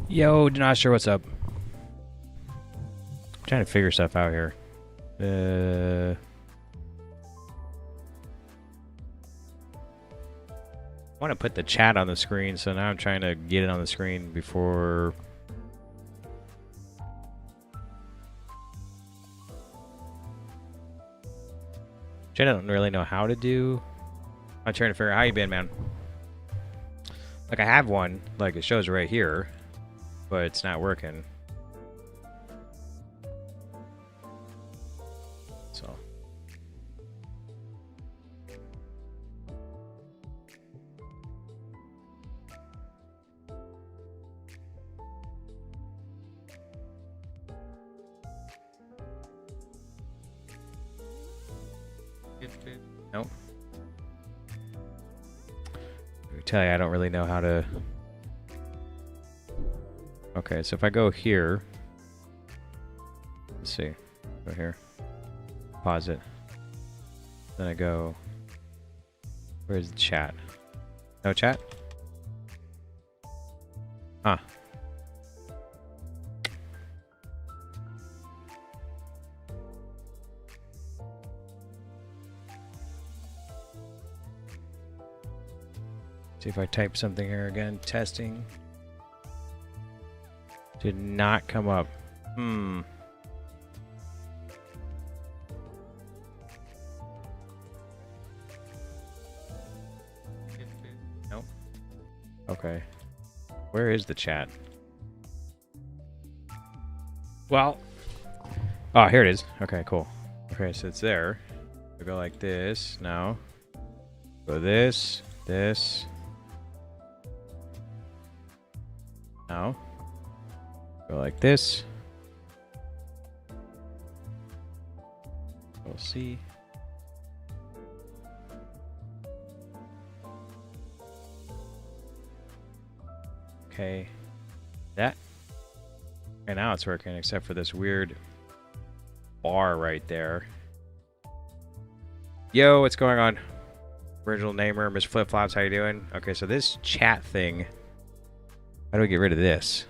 Yo, not sure what's up. I'm trying to figure stuff out here. I want to put the chat on the screen, so now I'm trying to get it on the screen before. Which I don't really know how to do. I'm trying to figure out how you been, man. Like I have one, like it shows right here, but it's not working. So. Nope. I tell you, I don't really know how to. Okay, so if I go here, let's see, go here, pause it, then I go. Where's the chat? No chat? Huh. See if I type something here again. Testing. Did not come up. Hmm. Nope. Okay. Where is the chat? Well. Oh, here it is. Okay, cool. Okay, so it's there. I go like this. No. Go this. This. No. Go like this. We'll see. Okay. That. And now it's working, except for this weird bar right there. Yo, what's going on? Original namer, Miss Flip Flops, how you doing? Okay, so this chat thing. How do we get rid of this?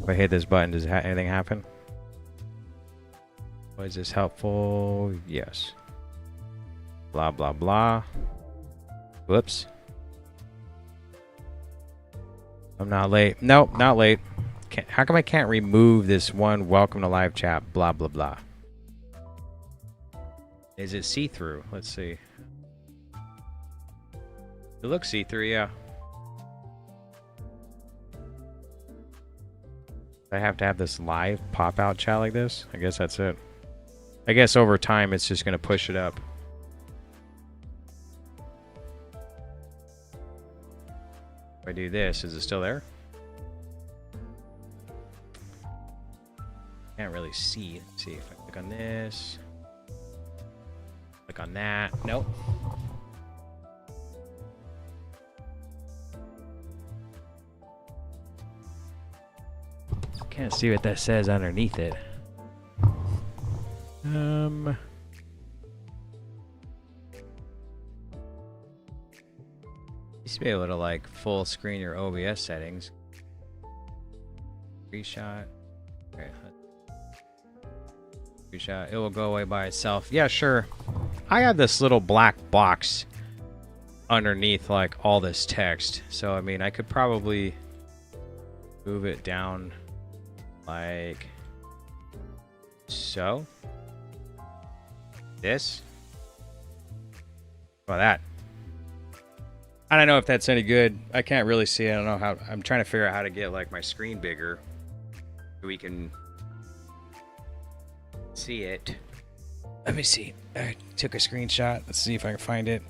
If I hit this button, does anything happen? Was this helpful? Yes. Blah, blah, blah. Whoops. I'm not late. Nope, not late. How come I can't remove this one welcome to live chat? Blah, blah, blah. Is it see-through? Let's see. It looks see-through, yeah. I have to have this live pop-out chat like this? I guess that's it. I guess over time it's just going to push it up. If I do this, is it still there? Can't really see. Let's see if I click on this. Click on that. Nope. Can't see what that says underneath it. Used to be able to like full screen your OBS settings. Reshot. Okay. Reshot. It will go away by itself. Yeah, sure. I have this little black box underneath like all this text. So I mean I could probably move it down like so. This. How about that? I don't know if that's any good. I can't really see it. I don't know how. I'm trying to figure out how to get like my screen bigger so we can see it. Let me see. I took a screenshot. Let's see if I can find it.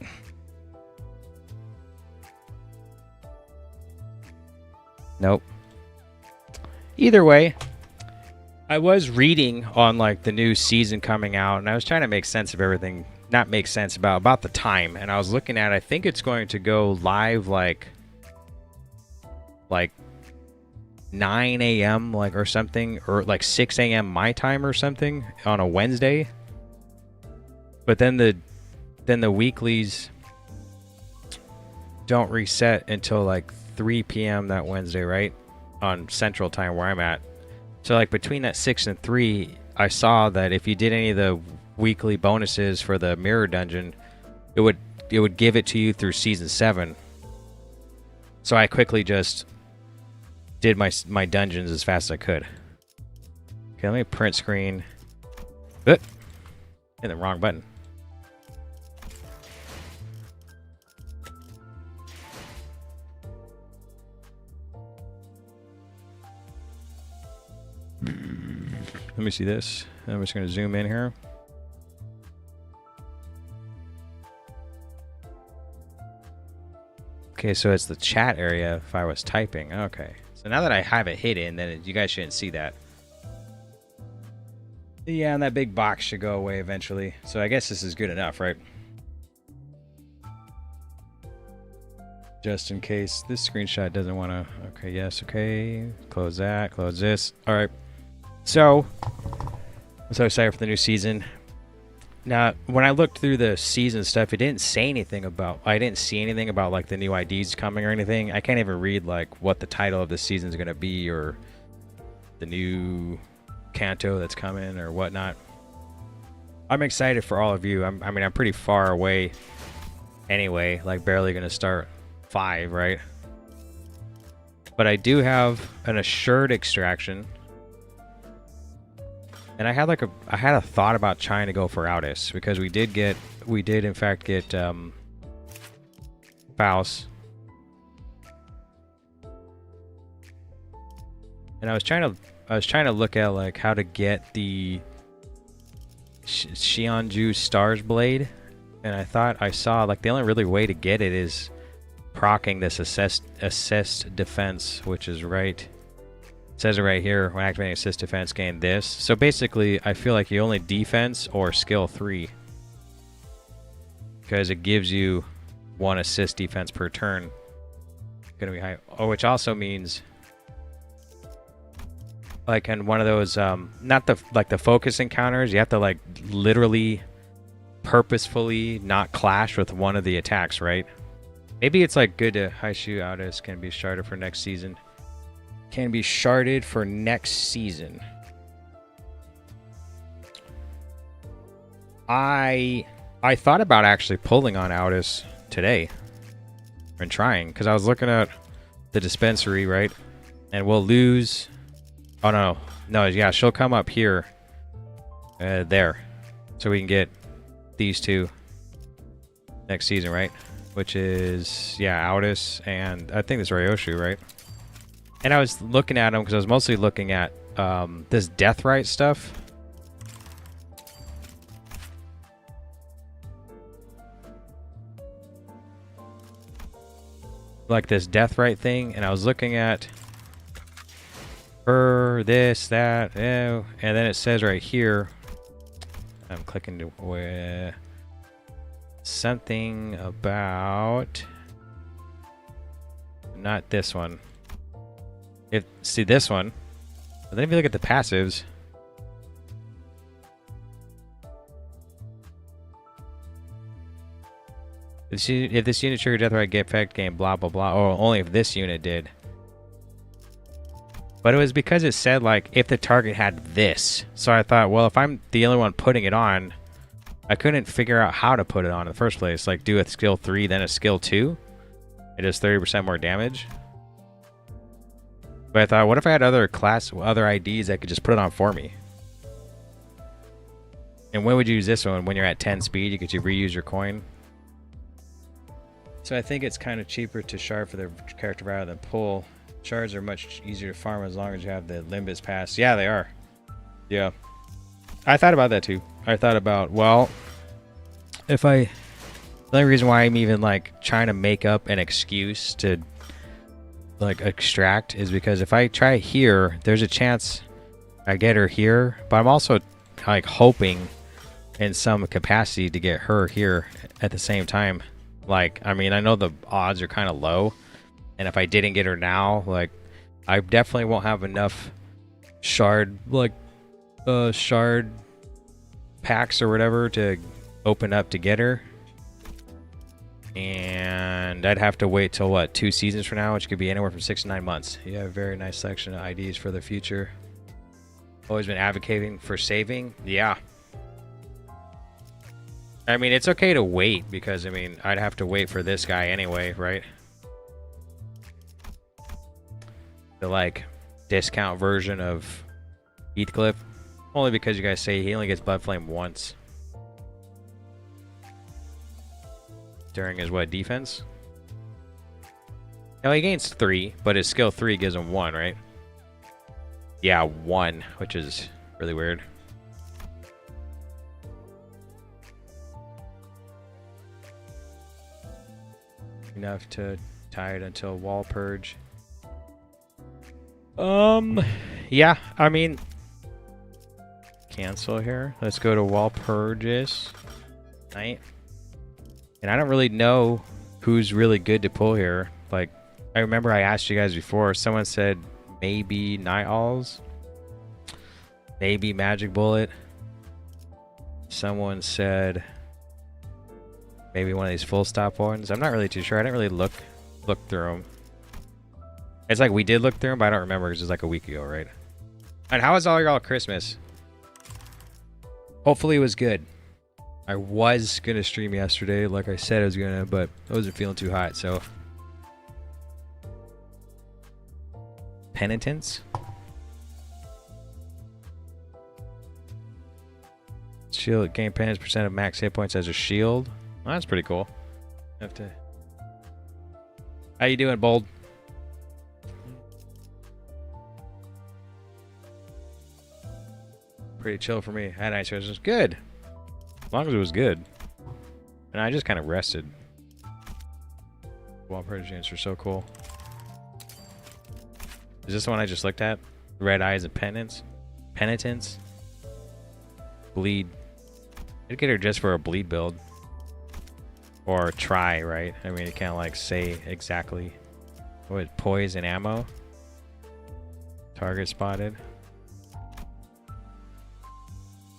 Nope. Either way, I was reading on like the new season coming out, and I was trying to make sense of everything. Not make sense about the time, and I was looking at. I think it's going to go live like 9 a.m. like or something, or like 6 a.m. my time or something on a Wednesday. But then the weeklies don't reset until like 3 p.m. that Wednesday, right? on Central Time where I'm at. So like between that 6 and 3, I saw that if you did any of the weekly bonuses for the mirror dungeon, it would give it to you through season 7. So I quickly just did my dungeons as fast as I could. Okay, let me print screen. Hit the wrong button. Let me see this. I'm just going to zoom in here. Okay, so it's the chat area if I was typing. Okay. So now that I have it hidden, then you guys shouldn't see that. Yeah, and that big box should go away eventually. So I guess this is good enough, right? Just in case this screenshot doesn't want to... Okay, yes, okay. Close that, close this. All right. So, I'm so excited for the new season. Now, when I looked through the season stuff, it didn't say anything about... I didn't see anything about, like, the new IDs coming or anything. I can't even read, like, what the title of the season is going to be or the new Canto that's coming or whatnot. I'm excited for all of you. I mean, I'm pretty far away anyway. Like, barely going to start 5, right? But I do have an assured extraction. And I had a thought about trying to go for Aldous because we did in fact get Faust. And I was trying to look at like how to get the Xianju Stars Blade, and I thought I saw like the only really way to get it is proccing this assist defense, which is right. It says it right here, when activating assist defense, gain this. So basically, I feel like you only defense or skill 3. Because it gives you 1 assist defense per turn. Gonna be high. Oh, which also means, like in one of those, not the focus encounters, you have to like literally, purposefully not clash with one of the attacks, right? Maybe it's like good to Haishu Aldous can be sharded for next season. Can be sharded for next season. I thought about actually pulling on Aldous today and trying, because I was looking at the dispensary, right? And we'll lose. Oh no, yeah, she'll come up here, there, so we can get these two next season, right? Which is, yeah, Aldous and I think it's Ryoshu, right? And I was looking at them because I was mostly looking at this death right stuff. Like this death right thing, and I was looking at her, this, that, and then it says right here, I'm clicking to something about, not this one. See this one, but then if you look at the passives, if this unit triggered death right get effect game blah blah blah, or only if this unit did. But it was because it said like if the target had this, so I thought, well, if I'm the only one putting it on, I couldn't figure out how to put it on in the first place. Like do a skill 3 then a skill 2, it does 30% more damage. But I thought, what if I had other IDs that could just put it on for me? And when would you use this one? When you're at 10 speed, you could reuse your coin. So I think it's kind of cheaper to shard for their character rather than pull. Shards are much easier to farm as long as you have the Limbus pass. Yeah, they are. Yeah. I thought about that too. I thought about, well, the only reason why I'm even like trying to make up an excuse to like extract is because if I try here, there's a chance I get her here, but I'm also like hoping in some capacity to get her here at the same time. Like, I mean, I know the odds are kind of low, and if I didn't get her now, like I definitely won't have enough shard packs or whatever to open up to get her. And And I'd have to wait till, what, 2 seasons from now, which could be anywhere from 6 to 9 months. You have a very nice selection of IDs for the future. Always been advocating for saving. Yeah. I mean, it's okay to wait because, I mean, I'd have to wait for this guy anyway, right? The, like, discount version of Heathcliff. Only because you guys say he only gets Blood Flame once. During his, what, defense? No, he gains 3, but his skill 3 gives him 1, right? Yeah, 1, which is really weird. Enough to tie it until wall purge. Yeah, I mean, cancel here. Let's go to wall purges. Night. And I don't really know who's really good to pull here. Like, I remember I asked you guys before. Someone said maybe Night Owls. Maybe Magic Bullet. Someone said maybe one of these full stop ones. I'm not really too sure. I didn't really look through them. It's like we did look through them, but I don't remember because it was like a week ago, right? And how was all y'all Christmas? Hopefully it was good. I was going to stream yesterday, like I said I was going to, but I wasn't feeling too hot, so. Penitence? Shield, gain penance percent of max hit points as a shield. Well, that's pretty cool. Have to. How you doing, Bold? Pretty chill for me. I had nice rest. Good. As long as it was good. And I just kind of rested. Wall Purge are so cool. Is this the one I just looked at? Red Eyes and Penance? Penitence? Bleed. I'd get her just for a bleed build. Or try, right? I mean, you can't like say exactly. What, poise and ammo? Target spotted.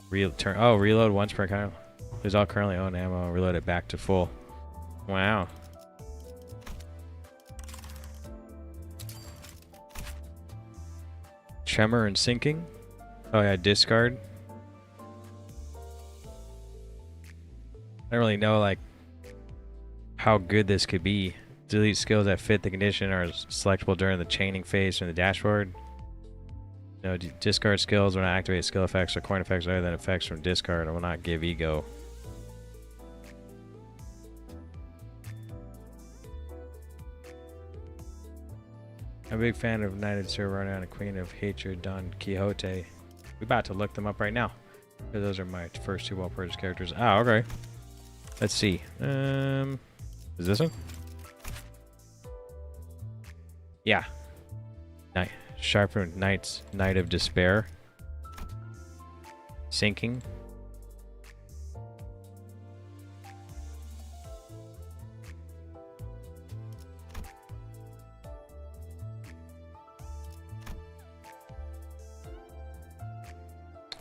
Reload once per kind. There's all currently owned ammo. Reload it back to full. Wow. Tremor and sinking. Oh yeah, discard. I don't really know like how good this could be. Delete skills that fit the condition are selectable during the chaining phase from the dashboard. No, discard skills when I activate skill effects or coin effects other than effects from discard. I will not give ego. I'm a big fan of Knighted Sir Rona and Queen of Hatred, Don Quixote. We're about to look them up right now. Those are my first 2 well-purchased characters. Oh, okay. Let's see. Is this one? Yeah. Sharpened Knights, Knight of Despair. Sinking.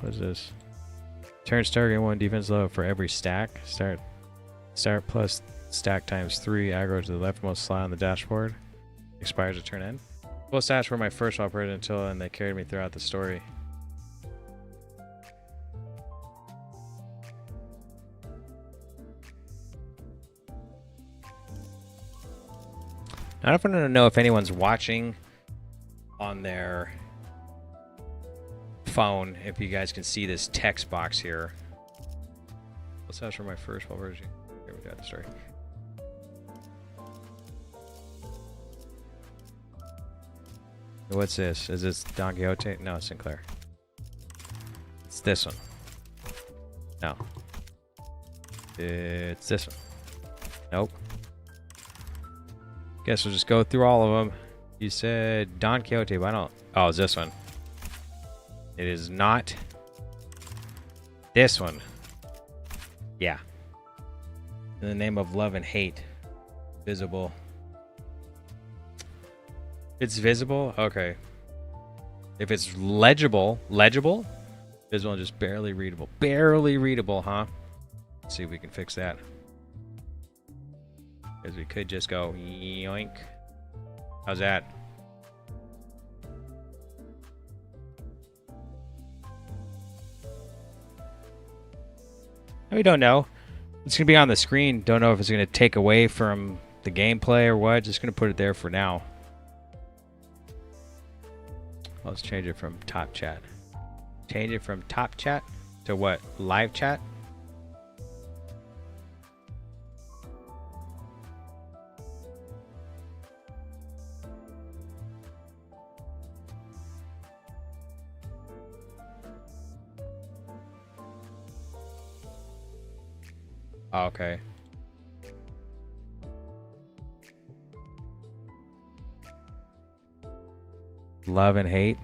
What is this? Turn start gain 1 defense level for every stack. Start plus stack times 3. Aggro to the leftmost slot on the dashboard. Expires at turn end. Full stats were my first operator until and they carried me throughout the story. I don't know if anyone's watching on their phone, if you guys can see this text box here. Full stats were my first operator. Here we got the story. What's this? Is this Don Quixote? No, it's Sinclair. It's this one. No. It's this one. Nope. Guess we'll just go through all of them. You said Don Quixote, but I don't... Oh, it's this one. It is not this one. Yeah. In the name of love and hate. Visible. It's visible? Okay. If it's legible, visible and just barely readable. Barely readable, huh? Let's see if we can fix that. Because we could just go yoink. How's that? We don't know. It's going to be on the screen. Don't know if it's going to take away from the gameplay or what. Just going to put it there for now. Let's change it from top chat. Change it from top chat to what? Live chat? Oh, okay. Love and hate.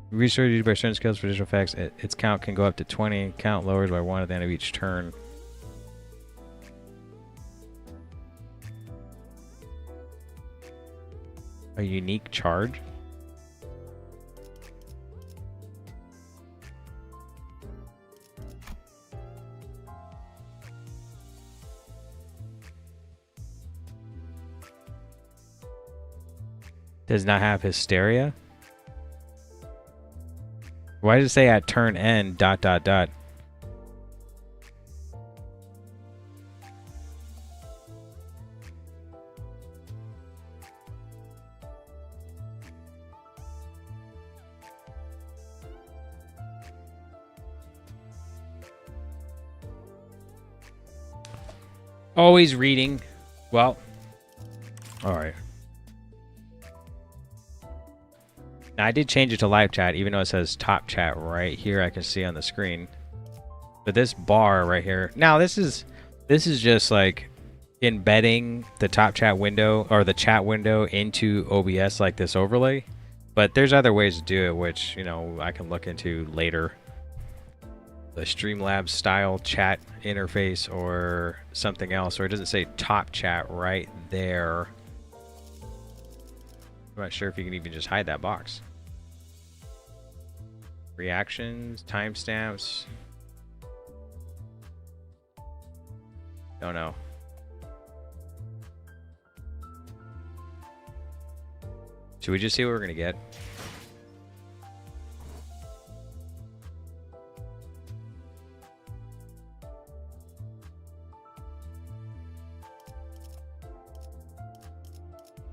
Research used by certain skills for additional effects. Its count can go up to 20. Count lowers by 1 at the end of each turn. A unique charge? Does not have hysteria? Why does it say at turn end ... Always reading. Well, all right. Now, I did change it to live chat, even though it says top chat right here. I can see on the screen, but this bar right here. Now, this is just like embedding the top chat window or the chat window into OBS, like this overlay. But there's other ways to do it, which I can look into later. The Streamlabs style chat interface or something else, or it doesn't say top chat right there. I'm not sure if you can even just hide that box. Reactions, timestamps. Don't know. Should we just see what we're gonna get?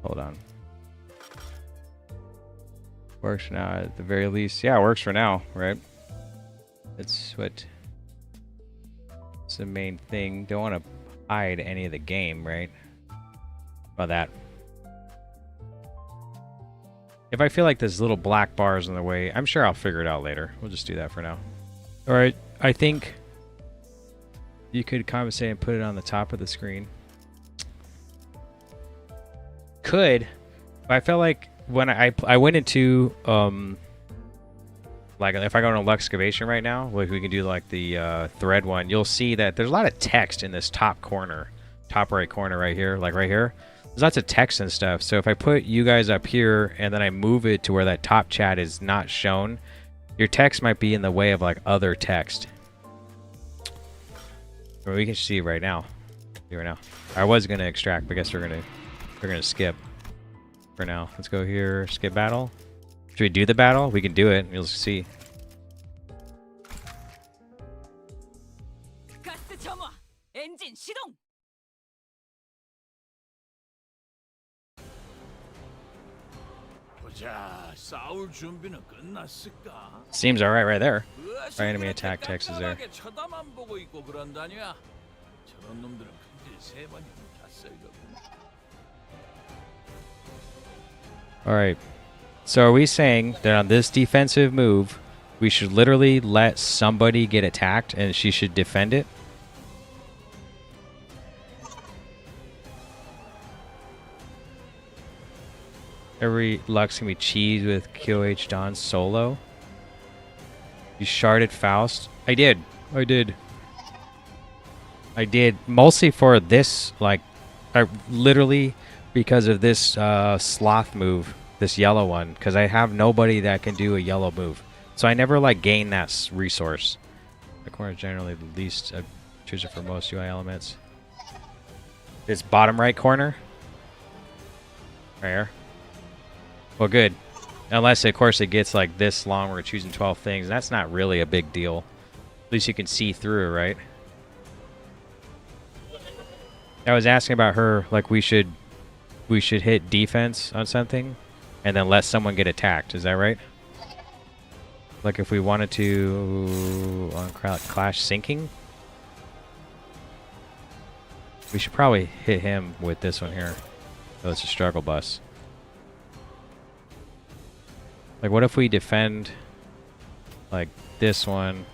Hold on. Works for now at the very least. Yeah, it works for now, right? That's what. It's the main thing. Don't want to hide any of the game, right? About that. If I feel like there's little black bars in the way, I'm sure I'll figure it out later. We'll just do that for now. All right, I think you could compensate and put it on the top of the screen. Could, but I felt like when I went into like if I go into Luxcavation right now, like we can do like the thread one, you'll see that there's a lot of text in this top corner, top right corner right here, like right here. There's lots of text and stuff. So if I put you guys up here and then I move it to where that top chat is not shown, your text might be in the way of like other text. Or we can see right now. See right now. I was gonna extract, but I guess we're gonna skip for now. Let's go here, skip battle. Should we do the battle? We can do it. You'll see. Seems alright right there. Our enemy attack text is there. Alright. So are we saying that on this defensive move, we should literally let somebody get attacked and she should defend it? Every Lux can be cheesed with QH Don solo. You sharded Faust. I did. Mostly for this, like, literally because of this sloth move, this yellow one, because I have nobody that can do a yellow move. So I never, like, gain that resource. The corner is generally the least obtrusive for most UI elements. This bottom right corner. Right here. Well, good. Unless, of course, it gets like this long where we're choosing 12 things. That's not really a big deal. At least you can see through, right? I was asking about her, like we should hit defense on something and then let someone get attacked. Is that right? Like if we wanted to on clash sinking, we should probably hit him with this one here. Oh, it's a struggle bus. Like what if we defend like this one?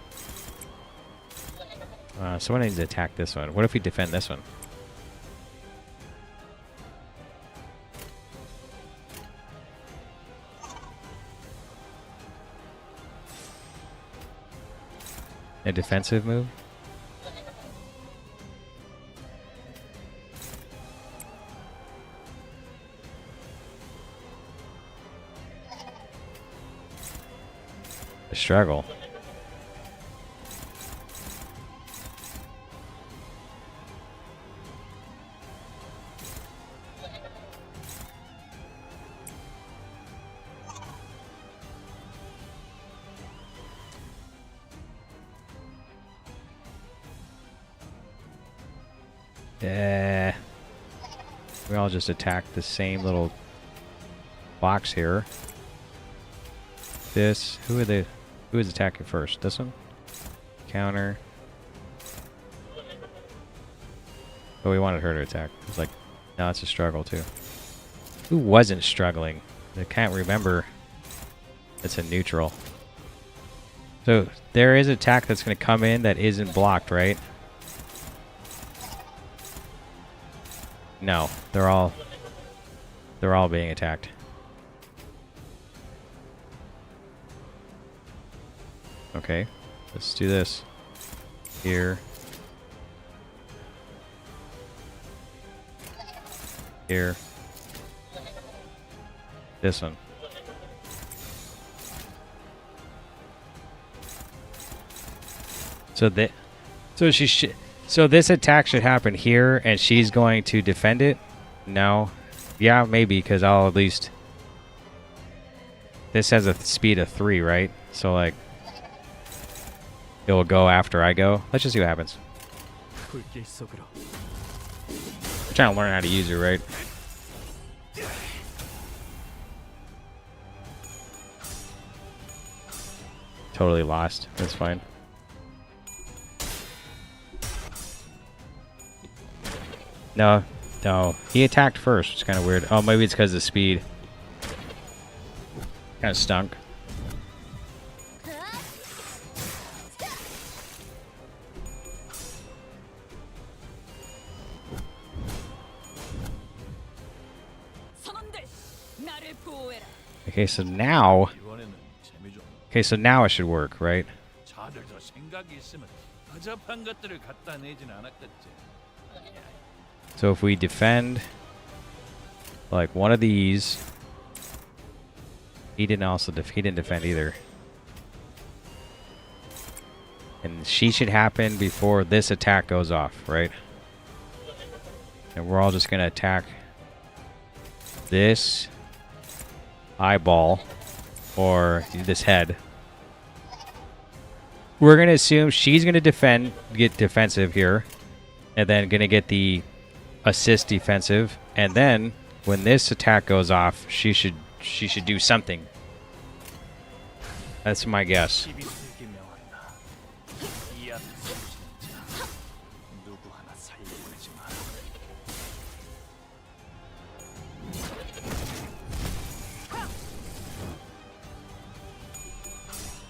Someone needs to attack this one. What if we defend this one? A defensive move? A struggle. We all just attack the same little box here. This. Who is attacking first? This one? Counter. Oh, we wanted her to attack. It's like, no, it's a struggle too. Who wasn't struggling? I can't remember. It's a neutral. So there is attack that's going to come in that isn't blocked, right? No, they're all being attacked. Okay, let's do this. Here. Here. This one. So this attack should happen here, and she's going to defend it? No. Yeah, maybe, because I'll at least... This has a speed of 3, right? So, like... It will go after I go. Let's just see what happens. I'm trying to learn how to use it, right? Totally lost. That's fine. No. He attacked first. It's kind of weird. Oh, maybe it's because of speed. Kind of stunk. Okay, so now... Okay, so now it should work, right? So if we defend like one of these, he didn't defend either. And she should happen before this attack goes off, right? And we're all just gonna attack this eyeball or this head. We're gonna assume she's gonna get defensive here, and then gonna get the assist defensive, and then when this attack goes off, she should do something. That's my guess.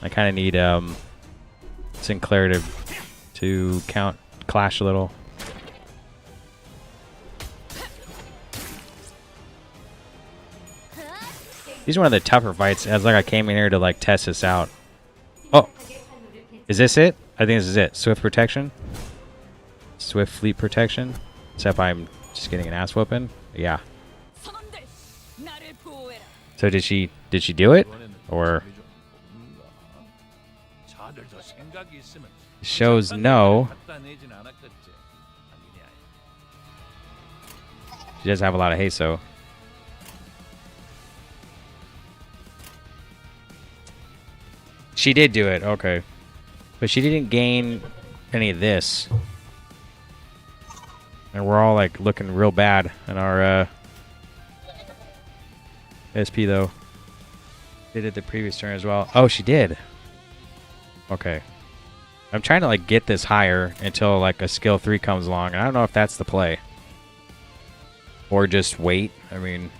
I kind of need Sinclair to clash a little. These are one of the tougher fights. As like I came in here to like test this out. Oh, is this it? I think this is it. Swift protection, swift fleet protection. Except I'm just getting an ass whooping. Yeah. So did she do it, or shows no? She does have a lot of haste, though. She did do it, okay. But she didn't gain any of this. And we're all like looking real bad in our SP though. Did it the previous turn as well. Oh, she did. Okay. I'm trying to like get this higher until like a skill 3 comes along. I don't know if that's the play. Or just wait. I mean,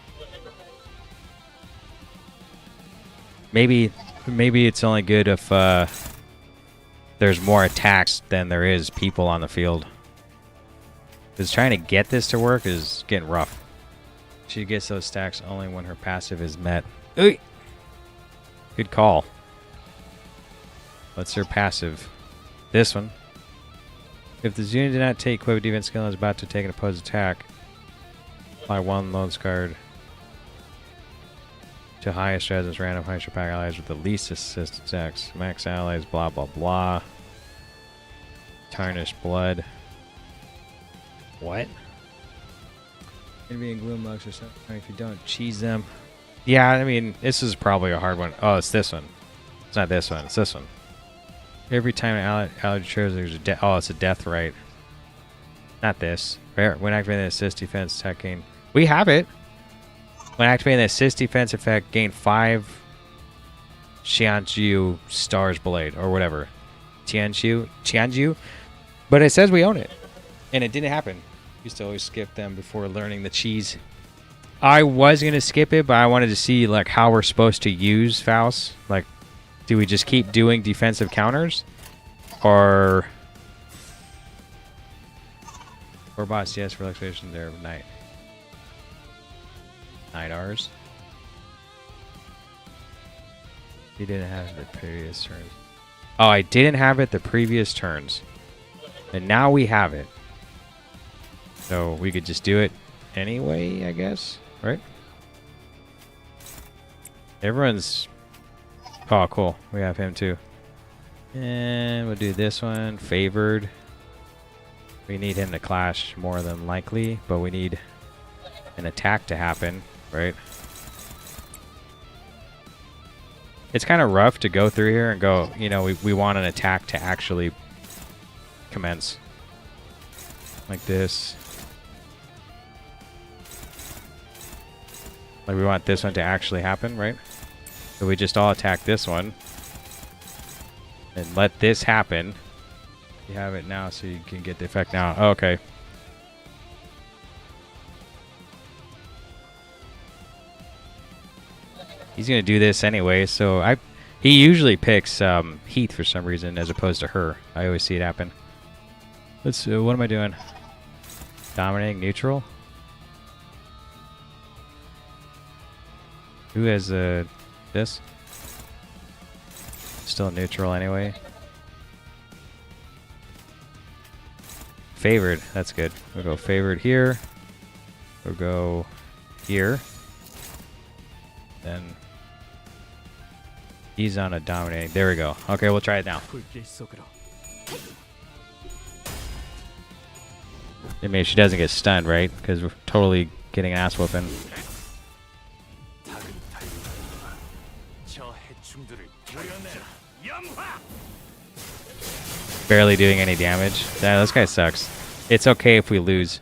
maybe it's only good if there's more attacks than there is people on the field. Because trying to get this to work is getting rough. She gets those stacks only when her passive is met. Ooh. Good call. What's her passive? This one. If the unit did not take equipped defense skill and is about to take an opposed attack, apply 1 lone card to highest resistance random highest pack allies with the least assist attacks. Max allies, blah blah blah. Tarnished blood. What? Envy and gloom looks or something. If you don't cheese them. Yeah, I mean, this is probably a hard one. Oh, it's this one. It's not this one. It's this one. Every time an ally shows there's a death. Oh, it's a death right. Not this. When activating the assist defense attack gain. We have it. When activating the assist defense effect, gain 5 Xianju Stars Blade or whatever. Tianju. But it says we own it. And it didn't happen. Used to always skip them before learning the cheese. I was going to skip it, but I wanted to see like how we're supposed to use Faust. Like, do we just keep doing defensive counters? Or boss, yes, for electrification there of night. Night R's. You didn't have it the previous turns. Oh, I didn't have it the previous turns. And now we have it. So we could just do it anyway, I guess, right? Everyone's... Oh, cool. We have him too. And we'll do this one. Favored. We need him to clash more than likely, but we need an attack to happen, right? It's kind of rough to go through here and go, you know, we want an attack to actually commence. Like this. Like we want this one to actually happen, right? So we just all attack this one. And let this happen. You have it now so you can get the effect now. Oh, okay. He's going to do this anyway, so he usually picks Heath for some reason as opposed to her. I always see it happen. Let's what am I doing? Dominating neutral? Who has this? Still neutral anyway. Favored, that's good. We'll go favored here. We'll go here. Then he's on a dominating. There we go. Okay, we'll try it now. I mean, she doesn't get stunned, right? Because we're totally getting an ass whooping. Barely doing any damage. Yeah, this guy sucks. It's okay if we lose.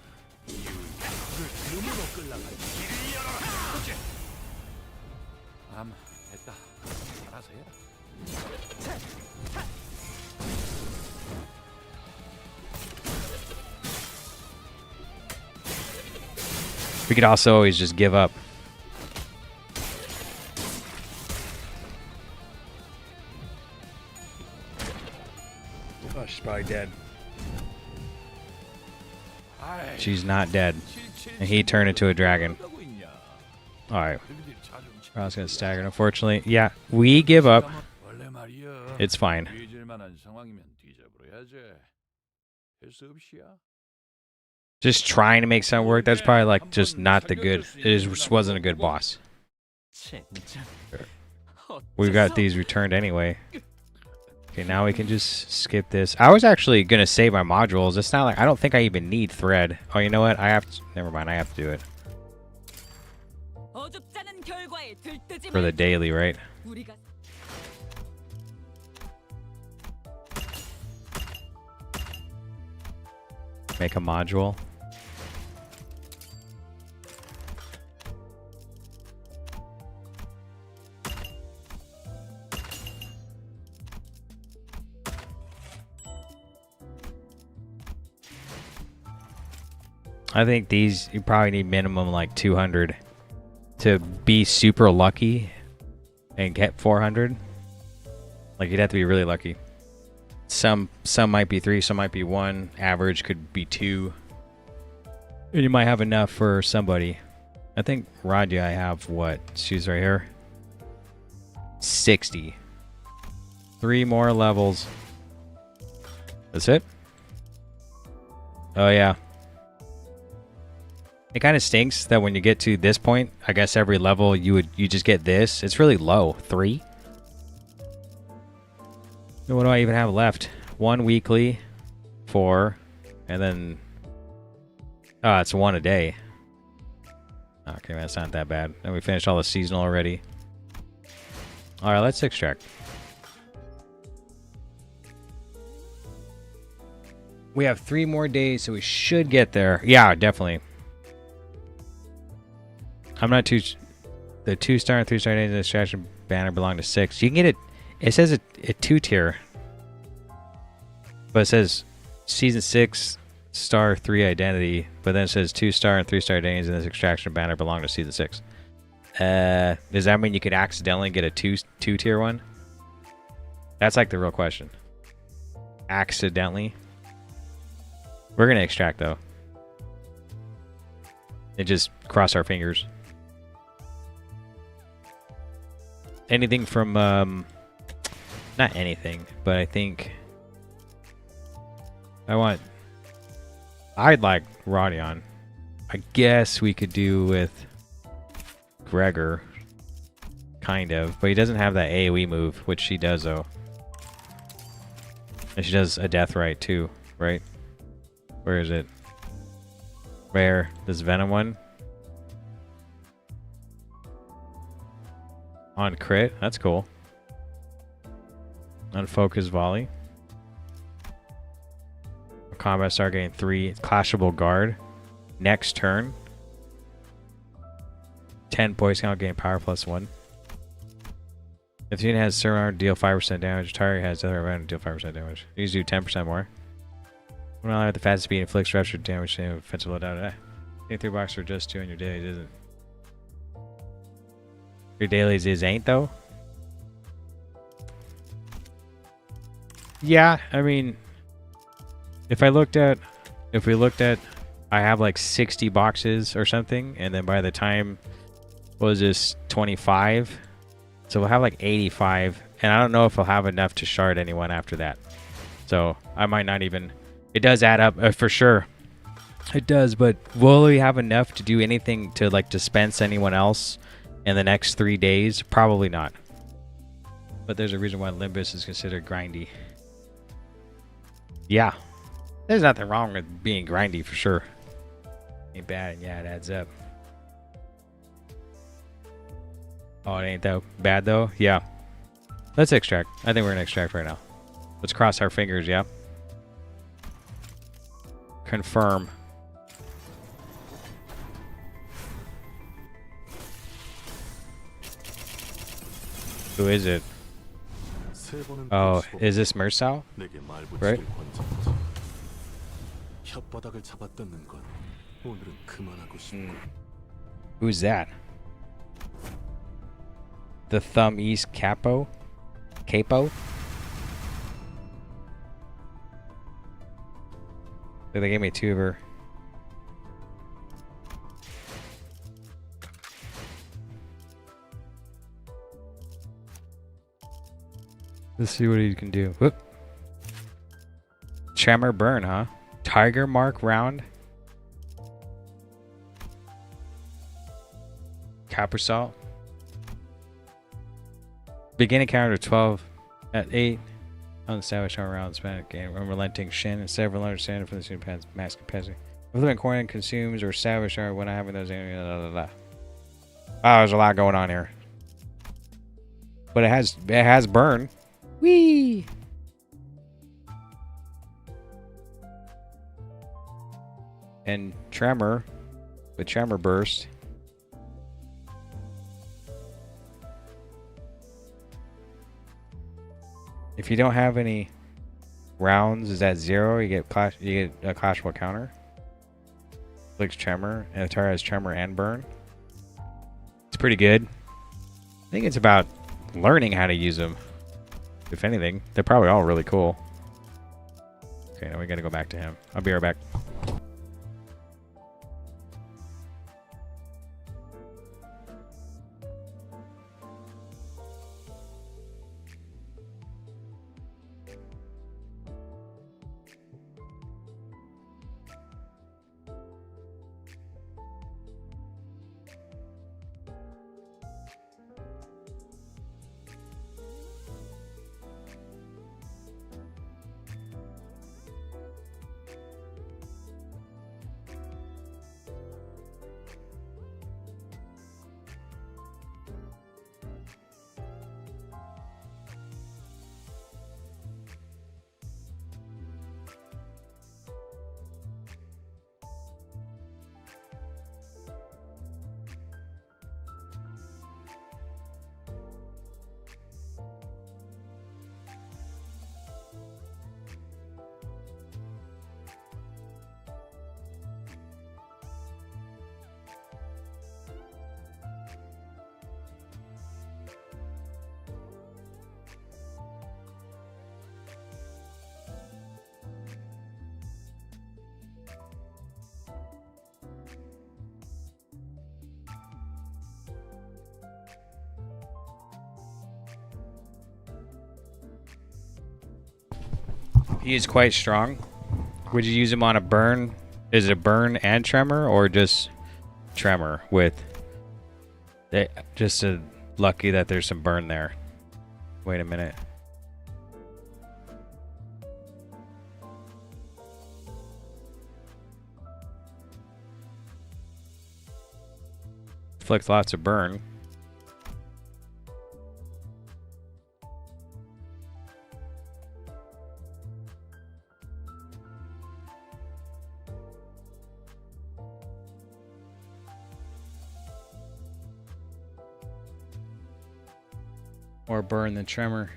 We could also always just give up. Oh, she's probably dead. She's not dead. And he turned into a dragon. Alright. I was going to stagger, unfortunately. Yeah, we give up. It's fine. Just trying to make something work. That's probably like just not the good. It just wasn't a good boss. We got these returned anyway. Okay, now we can just skip this. I was actually gonna save my modules. It's not like I don't think I even need thread. Oh, you know what? I have to. Never mind. I have to do it for the daily, right? Make a module. I think these, you probably need minimum like 200 to be super lucky and get 400. Like, you'd have to be really lucky. Some might be 3, some might be 1. Average could be 2. And you might have enough for somebody. I think Radia, I have what? She's right here. 60. 3 more levels. That's it? Oh yeah. It kind of stinks that when you get to this point, I guess every level you just get this. It's really low. 3. So what do I even have left? 1 weekly, 4, and then it's 1 a day. Okay, that's not that bad. And we finished all the seasonal already. All right, let's extract. We have 3 more days, so we should get there. Yeah, definitely. I'm not too. The 2-star and 3-star days in the extraction banner belong to 6. You can get it. It says a 2-tier, but it says season 6 star 3 identity. But then it says 2-star and 3-star days in this extraction banner belong to season 6. Does that mean you could accidentally get a 2-tier one? That's like the real question. Accidentally. We're gonna extract though. And just cross our fingers. Anything from not anything, but I think I'd like Rodion. I guess we could do with Gregor, kind of, but he doesn't have that AoE move, which she does though. And she does a death right too, right? Where is it? Where? This Venom one? On crit? That's cool. Unfocused volley. Combat start getting 3. Clashable guard. Next turn. 10 poison count, gain power +1. If the unit has certain armor, deal 5% damage. Target has other event, deal 5% damage. These do 10% more. When I at the fastest speed, inflicts rupture damage to offensive loadout. Take 3 boxes for just 2 on your dailies, isn't? Your dailies ain't though? Yeah, I mean, if we looked at, I have like 60 boxes or something, and then by the time, what was this, 25? So we'll have like 85, and I don't know if I'll have enough to shard anyone after that. So I might not even, it does add up for sure. It does, but will we have enough to do anything to like dispense anyone else in the next 3 days? Probably not. But there's a reason why Limbus is considered grindy. Yeah. There's nothing wrong with being grindy for sure. Ain't bad, and yeah, it adds up. Oh, it ain't that bad though? Yeah. Let's extract. I think we're gonna extract right now. Let's cross our fingers, yeah. Confirm. Who is it? Oh, is this Mersal? Right? Who's that? The Thumb East Capo? Capo? They gave me 2 of her. Let's see what he can do. Whoop. Tremor Burn, huh? Tiger Mark round. Caprasalt. Beginning counter 12 at 8. Unestablished around Spanish game. Unrelenting Shin. Instead of understanding from the student mass capacity. Fluent coin consumes or savage are when I having those. Oh, there's a lot going on here. But it has burn. Whee! And tremor with tremor burst. If you don't have any rounds, is at 0, you get a clashable counter. Clicks tremor, and Atara has tremor and burn. It's pretty good. I think it's about learning how to use them. If anything, they're probably all really cool. Okay, now we gotta go back to him. I'll be right back. He is quite strong. Would you use him on a burn? Is it a burn and tremor, or just tremor with just lucky that there's some burn there? Wait a minute. Flicks lots of burn. More burn than tremor.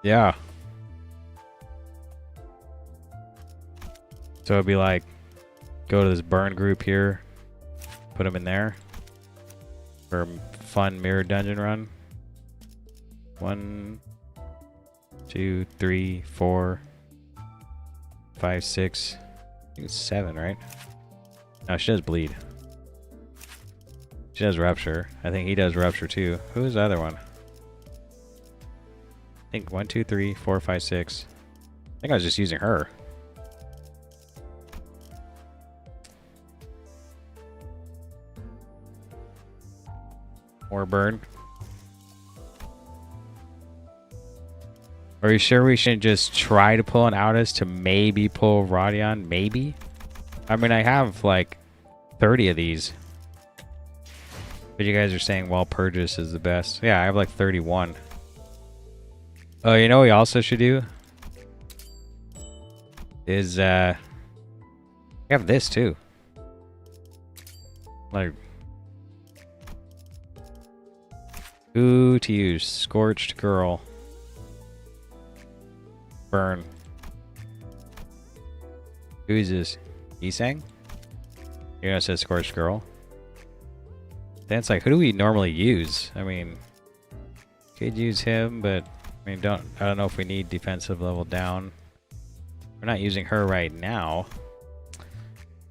Yeah. So it'd be like, go to this burn group here, put them in there for a fun mirror dungeon run. 1, 2, 3, 4, 5, 6. I think it's 7, right? No, she does bleed. She does rupture. I think he does rupture too. Who's the other one? I think 1, 2, 3, 4, 5, 6. I think I was just using her. More burn. Are you sure we shouldn't just try to pull an Aldous to maybe pull Rodion? Maybe? I mean, I have like 30 of these. But you guys are saying, well, Purges is the best. Yeah, I have like 31. Oh, you know what we also should do? Is, we have this too. Like, who to use? Scorched Girl. Burn. Who is this? Isang? You're gonna say Scorched Girl. Then it's like, who do we normally use? I mean, could use him, but I mean, I don't know if we need defensive level down. We're not using her right now.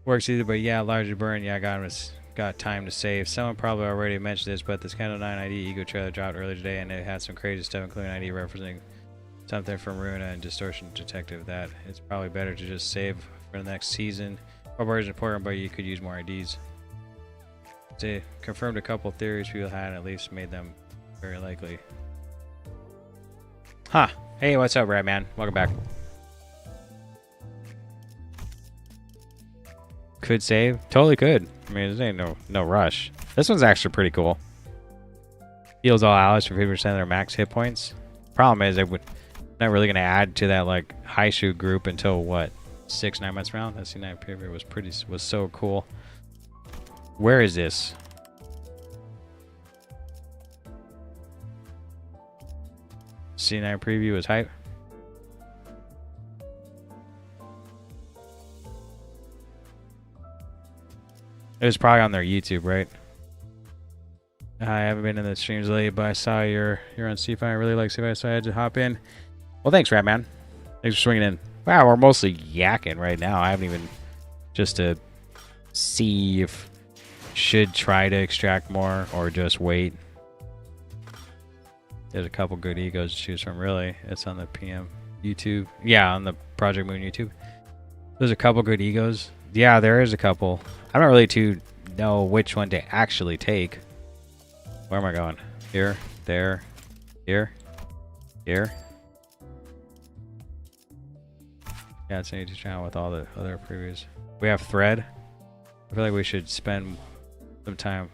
Works either, but yeah, larger burn. Yeah, got time to save. Someone probably already mentioned this, but this Canto 9 ID Ego trailer dropped earlier today, and it had some crazy stuff, including ID referencing something from Runa and Distortion Detective. That it's probably better to just save for the next season. Overbar is important, but you could use more IDs. They confirmed a couple theories people had, and at least made them very likely. Huh. Hey, what's up, Ratman? Welcome back. Could save? Totally could. I mean, there ain't no rush. This one's actually pretty cool. Heals all allies for 50% of their max hit points. Problem is, not really going to add to that like high shoot group until what, 6-9 months from now. That C9 period was so cool. Where is this? C9 preview is hype. It was probably on their YouTube, right? I haven't been in the streams lately, but I saw you're on C5. I really like C5, so I had to hop in. Well, thanks, Ratman. Thanks for swinging in. Wow, we're mostly yakking right now. I haven't even just to see if should try to extract more or just wait. There's a couple good egos to choose from, really. It's on the PM YouTube. Yeah, on the Project Moon YouTube. There's a couple good egos. Yeah, there is a couple. I don't really to know which one to actually take. Where am I going? Here, there, here, here. Yeah, it's an 82 channel with all the other previews. We have thread. I feel like we should spend some time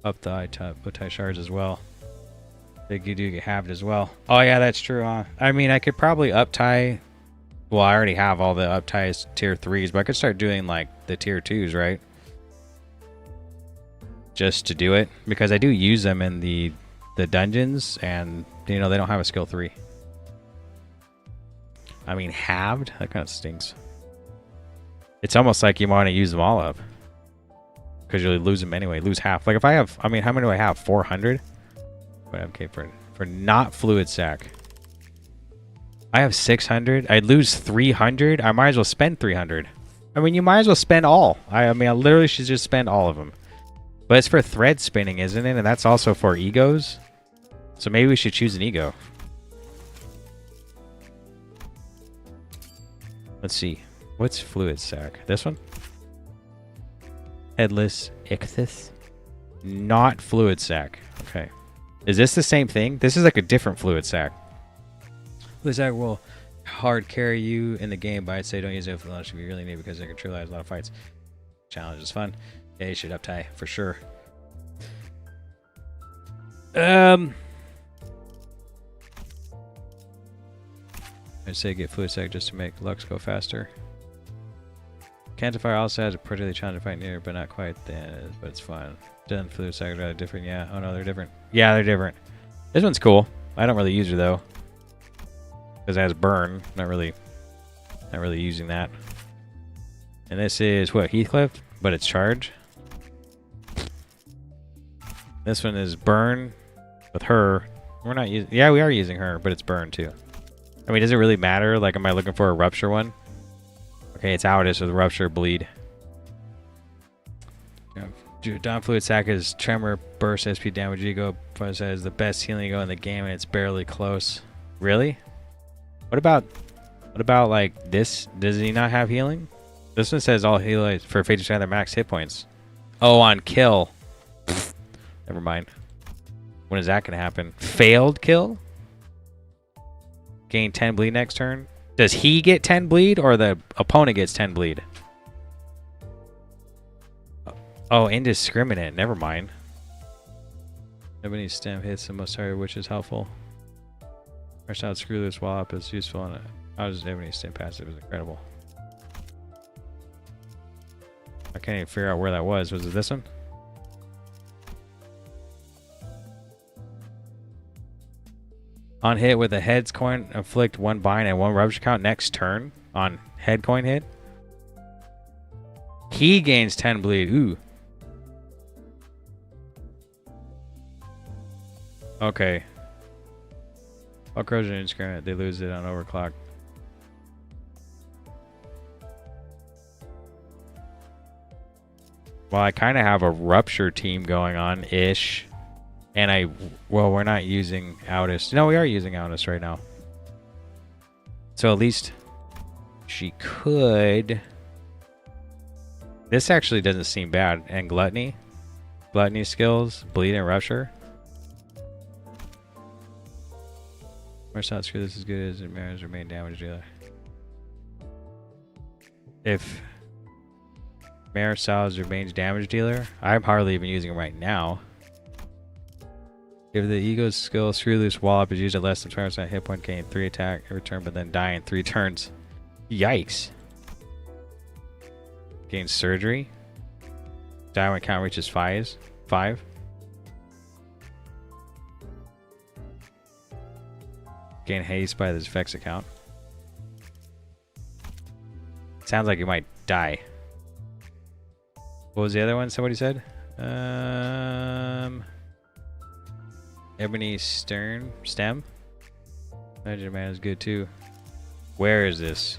up the high shards as well. They do get halved as well. Oh yeah, that's true, huh? I mean, I could probably up tie. Well, I already have all the up ties tier 3s, but I could start doing like the tier 2s, right? Just to do it, because I do use them in the dungeons, and you know they don't have a skill 3. I mean, halved? That kind of stinks. It's almost like you want to use them all up, because you'll lose them anyway. Lose half. Like if I have, I mean, how many do I have? 400. Okay, for not fluid sac. I have 600. I'd lose 300. I might as well spend 300. I mean, you might as well spend all. I mean, I literally should just spend all of them. But it's for thread spinning, isn't it? And that's also for egos. So maybe we should choose an ego. Let's see. What's fluid sac? This one? Headless ichthys? Not fluid sac. Okay. Is this the same thing? This is like a different fluid sac. Fluid sac will hard carry you in the game, but I'd say don't use it for launch if you really need, because it can truly have a lot of fights. Challenge is fun. Yeah, you should up tie for sure. I'd say get fluid sac just to make Lux go faster. Canto V also has a particularly challenging fight near, but not quite then, but it's fun. Then fluid sac are rather different, yeah. Oh no, they're different. Yeah, they're different. This one's cool. I don't really use her though, because it has burn. Not really using that. And this is what, Heathcliff, but it's charge. This one is burn with her. We're not using. Yeah, we are using her, but it's burn too. I mean, does it really matter? Like, am I looking for a rupture one? Okay, it's Audis with rupture bleed. Don Fluid Sac is Tremor, Burst, SP Damage Ego. Says the best healing ego in the game, and it's barely close. Really? What about like this? Does he not have healing? This one says all heal for 50% of their max hit points. Oh, on kill. Never mind. When is that going to happen? Failed kill? Gain 10 bleed next turn? Does he get 10 bleed or the opponent gets 10 bleed? Oh, indiscriminate. Never mind. Nobody stem hits the most target, which is helpful. Rush out, screw this wall up is useful, and I was just Ebony stem passive is incredible. I can't even figure out where that was. Was it this one? On hit with a heads coin, inflict 1 bind and 1 rupture count next turn on head coin hit. He gains 10 bleed. Ooh. Okay. All corrosion indiscriminate. They lose it on overclock. Well, I kind of have a rupture team going on ish. And well, we're not using Audis. No, we are using Audis right now. So at least she could. This actually doesn't seem bad. And Gluttony. Gluttony skills. Bleed and Rupture. Marcel, screw this as good as it matters or main damage dealer. If Marcel is your main damage dealer, I'm hardly even using him right now. If the ego's skill Screw Loose Wallop is used at less than 20% hit point, gain 3 attack every turn, but then die in 3 turns. Yikes. Gain Surgery. Die when count reaches 5. Gain haste by this effects account. Sounds like you might die. What was the other one somebody said? Ebony Stem. Magic Man is good too. Where is this?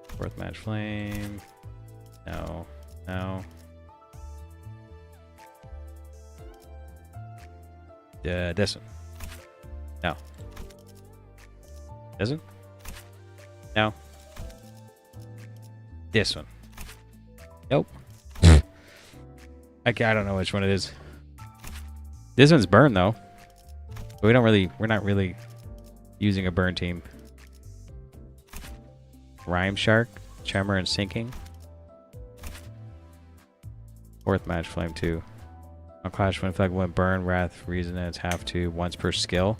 Fourth Match Flame. No. No. This one. No. This one? No. This one. Nope. I don't know which one it is. This one's burn though. We're not really using a burn team. Rhyme Shark, Tremor and Sinking. Fourth Match Flame 2. On Clash when flag one burn, Wrath, Reason, and it's half to once per skill.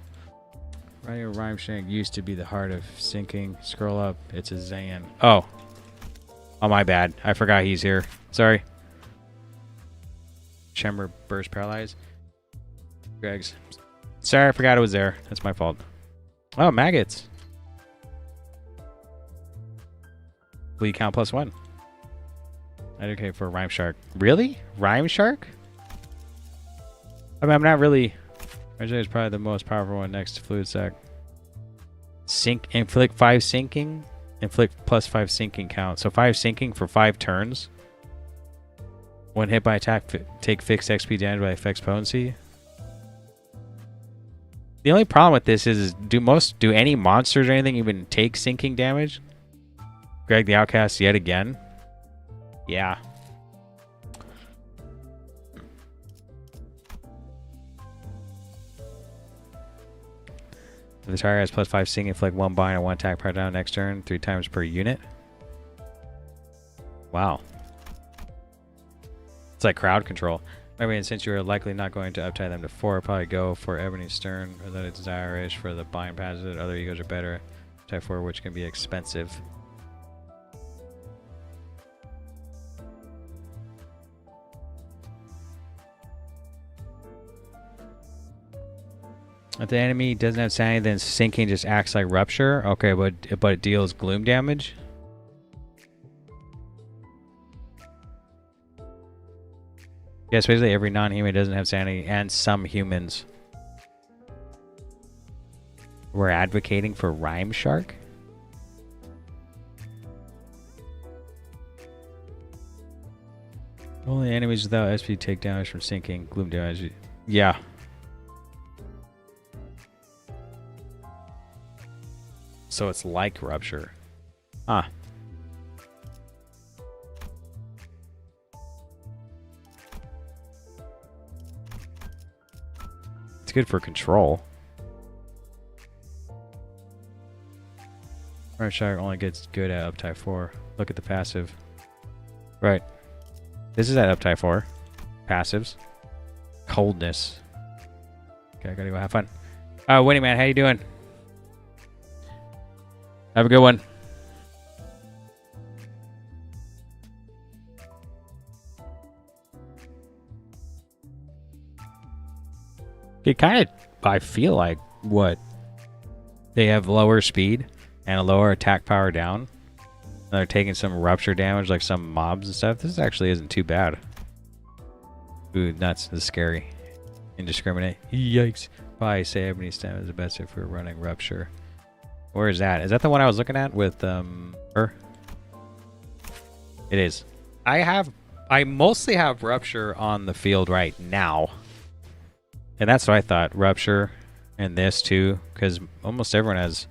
Right, Rhyme Shank used to be the heart of Sinking. Scroll up, it's a Zayan. Oh, my bad. I forgot he's here. Sorry. Tremor, Burst, Paralyze. Greg's. Sorry, I forgot it was there. That's my fault. Oh, Maggots. Bleed count +1. Okay for Rhyme Shark. Really? Rhyme Shark? I mean, I'm not really... Rhyme is probably the most powerful one next to Fluid Sac. Inflict 5 sinking. Inflict +5 sinking count. So 5 sinking for 5 turns. When hit by attack, take fixed XP damage by effects potency. The only problem with this is do any monsters or anything even take sinking damage? Greg the Outcast yet again. Yeah. The target has +5 sinking, inflict 1 bind and 1 attack power down next turn, 3 times per unit. Wow. It's like crowd control. I mean, since you're likely not going to uptie them to 4, probably go for Ebony Stern, or that it's Irish for the bind passive. Other egos are better. Type 4, which can be expensive. If the enemy doesn't have sanity, then sinking just acts like rupture. Okay, but it deals gloom damage. Yes, basically every non-human doesn't have sanity, and some humans. We're advocating for Rhyme Shark? Only enemies without SP take damage from sinking, gloom damage. Yeah. So it's like rupture. Huh. It's good for control. Rhyme Shark only gets good at uptie 4. Look at the passive. Right. This is at uptie 4. Passives. Coldness. Okay, I gotta go have fun. Winnie man, how you doing? Have a good one. It kind of, I feel like, what? They have lower speed and a lower attack power down. And they're taking some rupture damage like some mobs and stuff. This actually isn't too bad. Ooh, nuts. This is scary. Indiscriminate. Yikes. Probably say Ebony Stem is the best if we're running rupture. Where is that? Is that the one I was looking at with her? It is. I mostly have rupture on the field right now. And that's what I thought. Rupture and this too, because almost everyone has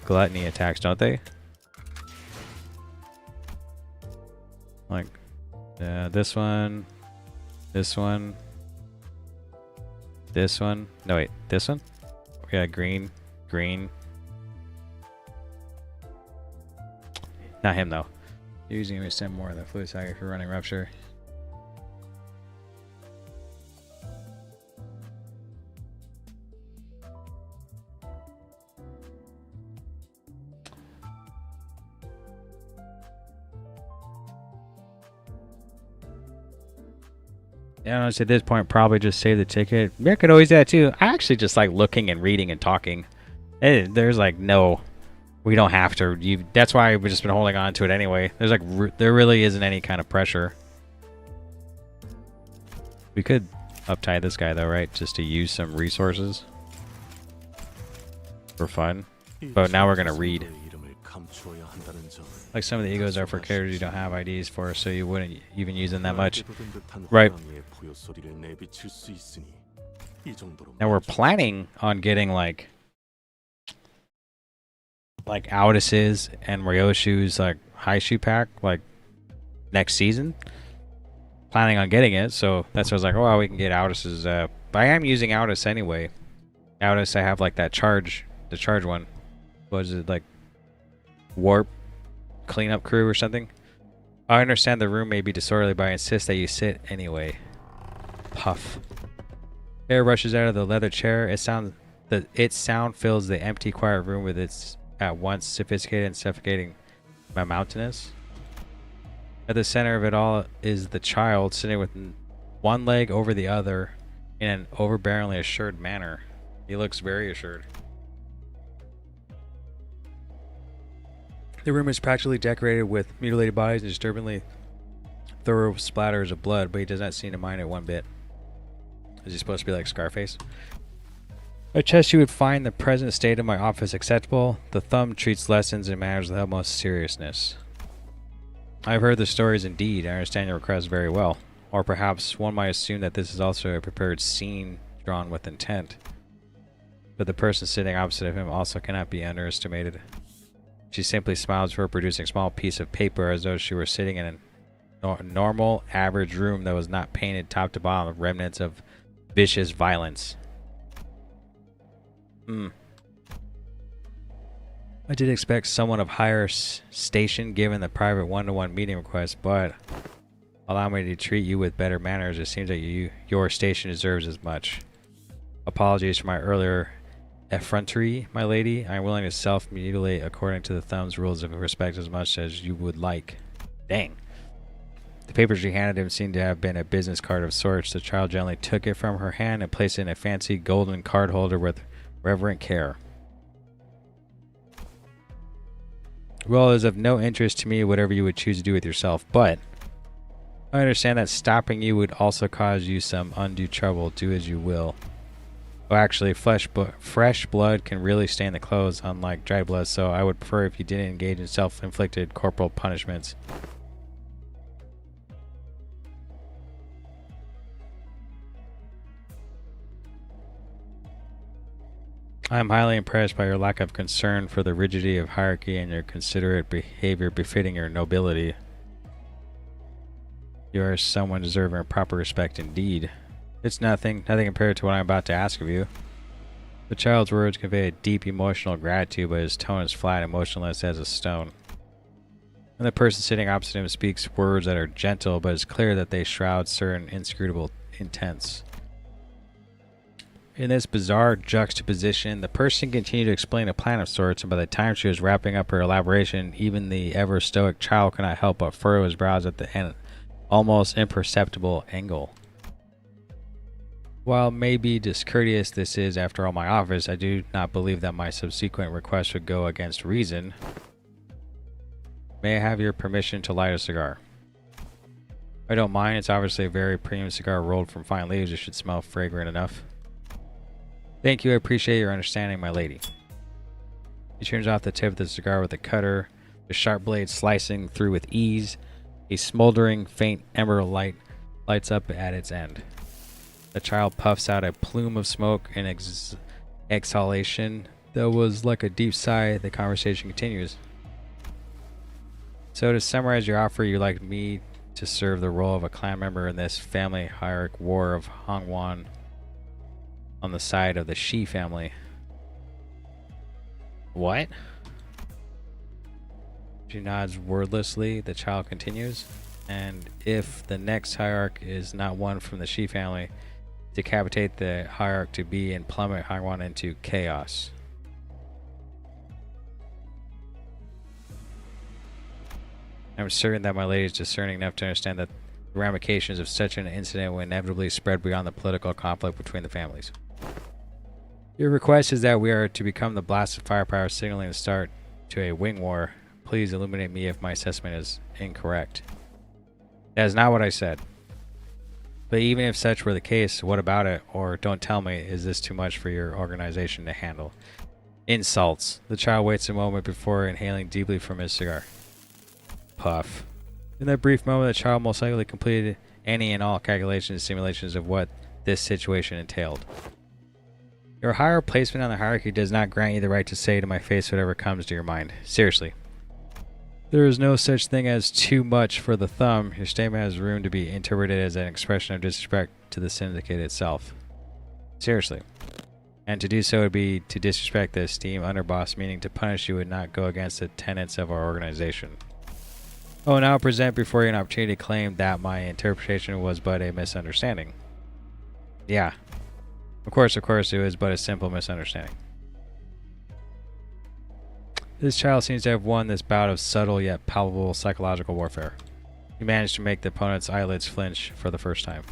gluttony attacks, don't they? Like this one, this one, this one. No wait, this one? Yeah, green. Green. Not him, though. Using him to send more of the fluid sac if you're running rupture. Yeah, honestly, at this point, probably just save the ticket. I could always do that too. I actually just like looking and reading and talking. There's like no, we don't have to. That's why we've just been holding on to it anyway. There's like there really isn't any kind of pressure. We could uptie this guy though, right? Just to use some resources for fun. But now we're gonna read. Like some of the egos are for characters you don't have IDs for, so you wouldn't even use them that much. Right. Now we're planning on getting like Audis's and Ryoshu's like high shoe pack like next season. Planning on getting it, so that's why I was like, oh well, we can get Audis's but I am using Audis anyway. Audis, I have like that the charge one. What is it, like warp cleanup crew or something? I understand the room may be disorderly, but I insist that you sit anyway. Puff. Air rushes out of the leather chair. Its sound fills the empty, quiet room with its at once sophisticated and suffocating mountainous. At the center of it all is the child, sitting with one leg over the other in an overbearingly assured manner. He looks very assured. The room is practically decorated with mutilated bodies and disturbingly thorough splatters of blood, but he does not seem to mind it one bit. Is he supposed to be like Scarface? I trust you would find the present state of my office acceptable. The thumb treats lessons and matters with the utmost seriousness. I've heard the stories indeed. I understand your request very well. Or perhaps one might assume that this is also a prepared scene drawn with intent. But the person sitting opposite of him also cannot be underestimated. She simply smiles for producing a small piece of paper as though she were sitting in a normal, average room that was not painted top to bottom with remnants of vicious violence. I did expect someone of higher station given the private one-to-one meeting request, but allow me to treat you with better manners. It seems that your station deserves as much. Apologies for my earlier effrontery, my lady. I am willing to self-mutilate according to the thumb's rules of respect as much as you would like. Dang. The papers she handed him seemed to have been a business card of sorts. The child gently took it from her hand and placed it in a fancy golden card holder with reverent care. Well, it is of no interest to me whatever you would choose to do with yourself, but I understand that stopping you would also cause you some undue trouble. Do as you will. Oh, actually, fresh blood can really stain the clothes, unlike dry blood, so I would prefer if you didn't engage in self-inflicted corporal punishments. I am highly impressed by your lack of concern for the rigidity of hierarchy and your considerate behavior befitting your nobility. You are someone deserving of proper respect indeed. It's nothing compared to what I'm about to ask of you. The child's words convey a deep emotional gratitude, but his tone is flat and motionless as a stone. And the person sitting opposite him speaks words that are gentle, but it's clear that they shroud certain inscrutable intents. In this bizarre juxtaposition, the person continued to explain a plan of sorts, and by the time she was wrapping up her elaboration, even the ever-stoic child could not help but furrow his brows at the almost imperceptible angle. While maybe discourteous this is, after all, my office, I do not believe that my subsequent request would go against reason. May I have your permission to light a cigar? I don't mind. It's obviously a very premium cigar rolled from fine leaves. It should smell fragrant enough. Thank you. I appreciate your understanding, my lady. He turns off the tip of the cigar with a cutter, the sharp blade slicing through with ease. A smoldering, faint ember light lights up at its end. The child puffs out a plume of smoke and exhalation that was like a deep sigh. The conversation continues. So to summarize your offer, you'd like me to serve the role of a clan member in this family hierarch war of Hongwan on the side of the Shi family. What? She nods wordlessly. The child continues. And if the next hierarch is not one from the Shi family, decapitate the hierarch to be and plummet Haiwan into chaos. I'm certain that my lady is discerning enough to understand that the ramifications of such an incident will inevitably spread beyond the political conflict between the families. Your request is that we are to become the blast of firepower signaling the start to a wing war. Please illuminate me if my assessment is incorrect. That is not what I said. But even if such were the case, what about it? Or don't tell me, is this too much for your organization to handle? Insults. The child waits a moment before inhaling deeply from his cigar. Puff. In that brief moment, the child most likely completed any and all calculations and simulations of what this situation entailed. Your higher placement on the hierarchy does not grant you the right to say to my face whatever comes to your mind. Seriously. There is no such thing as too much for the thumb. Your statement has room to be interpreted as an expression of disrespect to the syndicate itself. Seriously. And to do so would be to disrespect the esteemed underboss, meaning to punish you would not go against the tenets of our organization. I will now present before you an opportunity to claim that my interpretation was but a misunderstanding. Yeah. Of course, it was but a simple misunderstanding. This child seems to have won this bout of subtle yet palpable psychological warfare. He managed to make the opponent's eyelids flinch for the first time.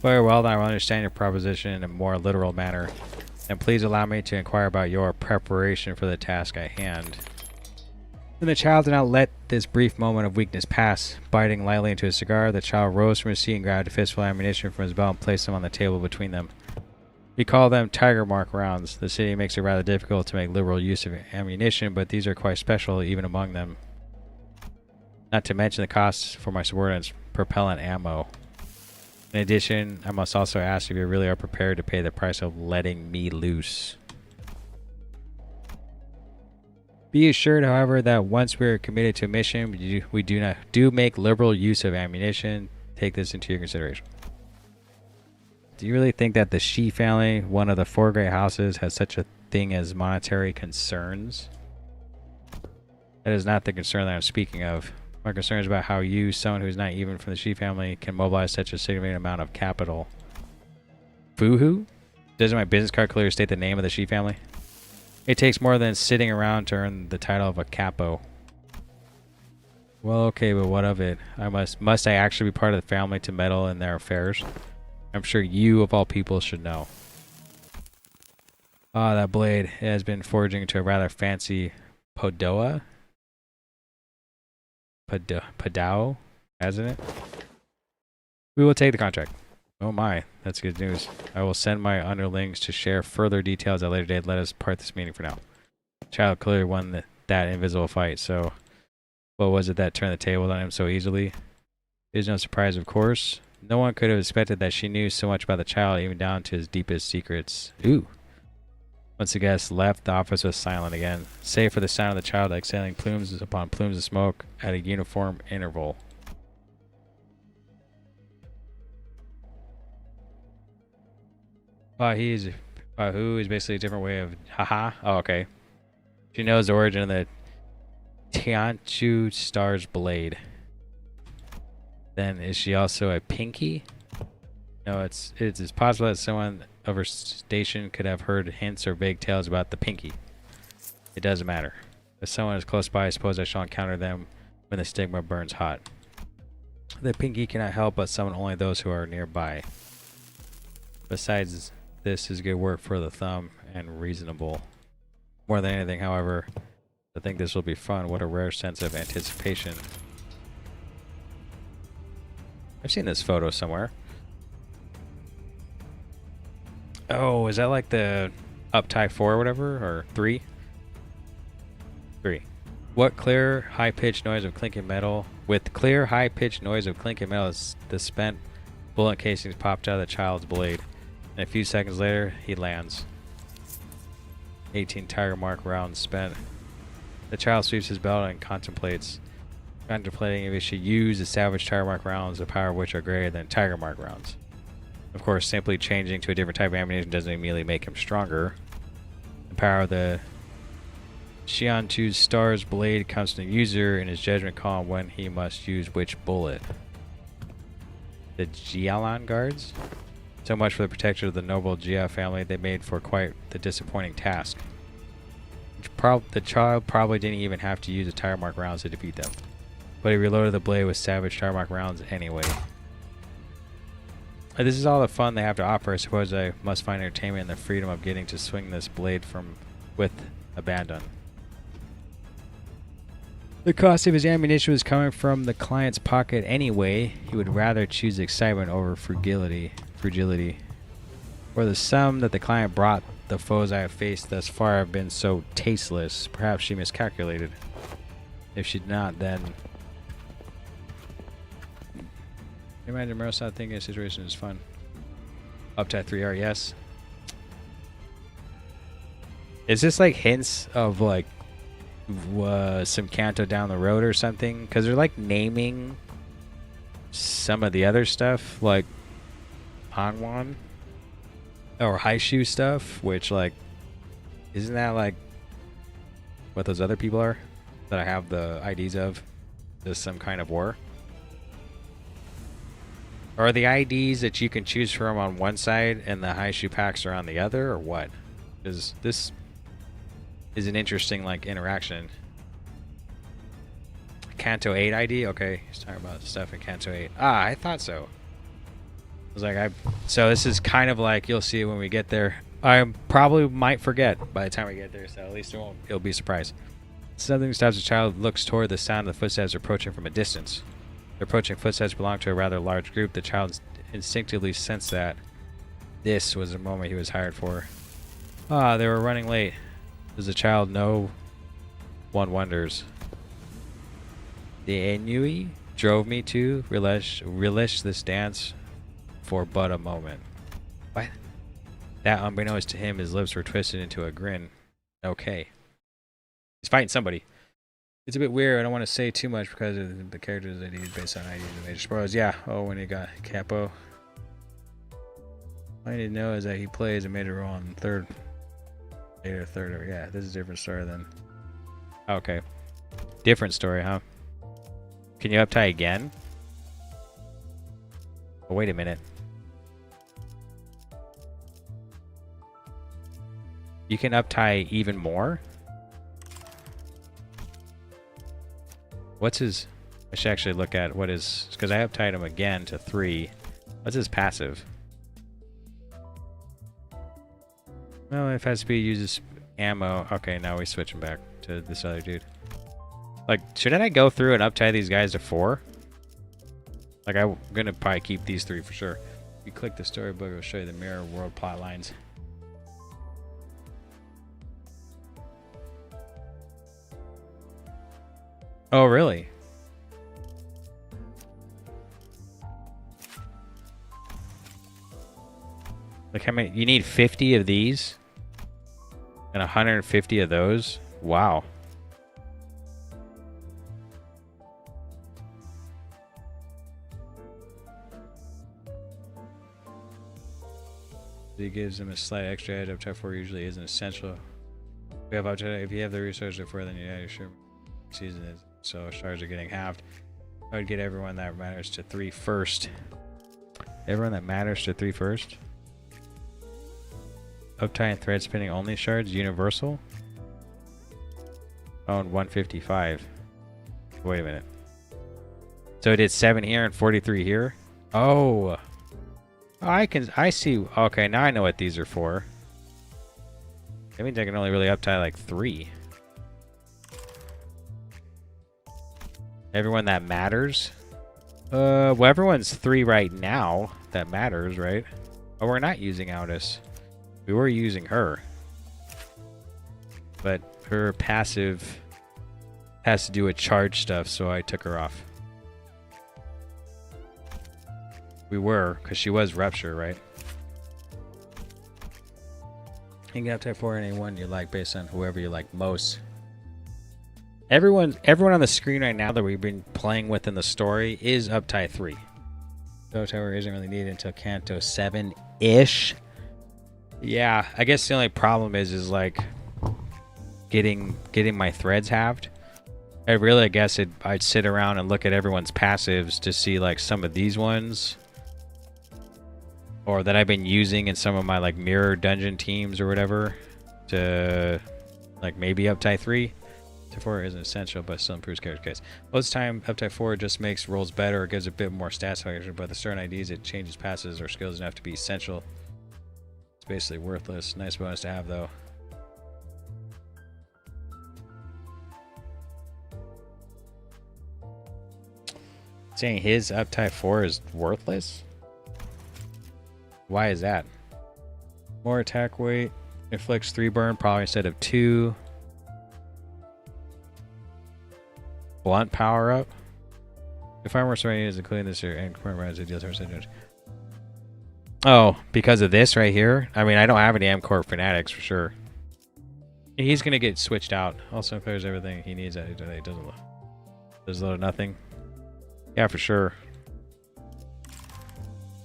Very well, then I will understand your proposition in a more literal manner, and please allow me to inquire about your preparation for the task at hand. When the child did not let this brief moment of weakness pass, biting lightly into his cigar, the child rose from his seat and grabbed a fistful of ammunition from his belt and placed them on the table between them. We call them Tiger Mark rounds. The city makes it rather difficult to make liberal use of ammunition, but these are quite special even among them. Not to mention the costs for my subordinates' propellant ammo. In addition, I must also ask if you really are prepared to pay the price of letting me loose. Be assured, however, that once we are committed to a mission, we do make liberal use of ammunition. Take this into your consideration. Do you really think that the Shi family, one of the four great houses, has such a thing as monetary concerns? That is not the concern that I'm speaking of. My concern is about how you, someone who is not even from the Shi family, can mobilize such a significant amount of capital. Foo-hoo? Doesn't my business card clearly state the name of the Shi family? It takes more than sitting around to earn the title of a capo. Well, okay, but what of it? Must I actually be part of the family to meddle in their affairs? I'm sure you, of all people, should know. Ah, that blade. It has been forging into a rather fancy Padao, hasn't it? We will take the contract. Oh my, that's good news. I will send my underlings to share further details at a later date. Let us part this meeting for now. Child clearly won that invisible fight, so what was it that turned the tables on him so easily? It is no surprise, of course. No one could have expected that she knew so much about the child, even down to his deepest secrets. Ooh. Once the guests left, the office was silent again, save for the sound of the child exhaling plumes upon plumes of smoke at a uniform interval. Who is basically a different way of haha. Oh, okay. She knows the origin of the Tianchu Star's blade. Then is she also a pinky? No, it's possible that someone of her station could have heard hints or vague tales about the pinky. It doesn't matter. If someone is close by, I suppose I shall encounter them when the stigma burns hot. The pinky cannot help but summon only those who are nearby. Besides, this is good work for the thumb and reasonable. More than anything, however, I think this will be fun. What a rare sense of anticipation. I've seen this photo somewhere. Oh, is that like the Uptie 4 or whatever? Or 3? 3. What clear, high-pitched noise of clinking metal? With clear, high-pitched noise of clinking metal, the spent bullet casings popped out of the child's blade. And a few seconds later, he lands. 18 Tiger Mark rounds spent. The child sweeps his belt and contemplating if he should use the salvaged Tiger Mark rounds, the power of which are greater than Tiger Mark rounds. Of course, simply changing to a different type of ammunition doesn't immediately make him stronger. The power of the Shion 2's Star's Blade comes to the user in his judgment call on when he must use which bullet. The Jialan guards? So much for the protection of the noble Jia family, they made for quite the disappointing task. The child probably didn't even have to use the tire mark rounds to defeat them. But he reloaded the blade with savage tire mark rounds anyway. This is all the fun they have to offer. I suppose I must find entertainment in the freedom of getting to swing this blade with abandon. The cost of his ammunition was coming from the client's pocket anyway. He would rather choose excitement over fragility. For the sum that the client brought, the foes I have faced thus far have been so tasteless. Perhaps she miscalculated. If she did not, then... Imagine Murasad thinking the situation is fun. Up to 3R, yes. Is this like hints of like some Canto down the road or something? Because they're like naming some of the other stuff, like Hangwon or Haishu stuff, which like isn't that like what those other people are that I have the IDs of? Is some kind of war? Are the IDs that you can choose from on one side and the Haishu packs are on the other, or what? Because this is an interesting like interaction. Canto 8 ID? Okay, he's talking about stuff in Canto 8. Ah, I thought so. I was like, so this is kind of like, you'll see when we get there. I probably might forget by the time we get there, so at least it'll be a surprise. Something stops the child, looks toward the sound of the footsteps approaching from a distance. The approaching footsteps belong to a rather large group. The child instinctively sensed that this was the moment he was hired for. Ah, they were running late. Does the child know? One wonders. The ennui drove me to relish this dance for but a moment. What? That, unbeknownst to him, his lips were twisted into a grin. Okay. He's fighting somebody. It's a bit weird. I don't want to say too much because of the characters that he's based on IDs and major spoilers. Yeah. Oh, when he got Capo. All I need to know is that he plays a major role in third. Yeah, this is a different story than... Okay. Different story, huh? Can you uptie again? Oh, wait a minute. You can uptie even more? What's his... I should actually look at what his... Because I uptied him again to 3. What's his passive? Well, if has to be uses ammo. Okay, now we switch him back to this other dude. Like, shouldn't I go through and uptie these guys to 4? Like, I'm gonna probably keep these 3 for sure. If you click the storybook, it'll show you the mirror world plot lines. Oh, really? Like, how many? You need 50 of these? And 150 of those? Wow. It gives them a slight extra edge. Up to 4 usually isn't essential. We have up to, if you have the resources for, then yeah, sure. Season is so stars are getting halved. I would get everyone that matters to 3 first. Everyone that matters to 3 first. Uptie and thread spinning only shards universal. Oh, and 155. Wait a minute. So it did 7 here and 43 here. Oh. I see. Okay, now I know what these are for. That means I can only really uptie like 3. Everyone that matters? Well, everyone's 3 right now. That matters, right? Oh, we're not using Aldous. We were using her. But her passive has to do with charge stuff, so I took her off. We were, because she was Rupture, right? You can uptie 4 anyone you like based on whoever you like most. Everyone on the screen right now that we've been playing with in the story is uptie 3. So Tower isn't really needed until Canto 7-ish. Yeah, I guess the only problem is like getting my threads halved. I guess I'd sit around and look at everyone's passives to see like some of these ones, or that I've been using in some of my like mirror dungeon teams or whatever, to like maybe uptie 3 to 4 isn't essential, but still improves character case. Most time uptie 4 just makes rolls better or gives a bit more stats factor, but the certain IDs it changes passes or skills enough to be essential. It's basically worthless. Nice bonus to have though. Saying his uptie 4 is worthless? Why is that? More attack weight. Inflicts 3 burn probably instead of 2. Blunt power up. If armor surrounding is including this here and compromise it deals damage. Oh, because of this right here? I mean, I don't have any M-Core fanatics for sure. He's gonna get switched out. Also clears everything he needs. It doesn't load. Does load nothing. Yeah, for sure.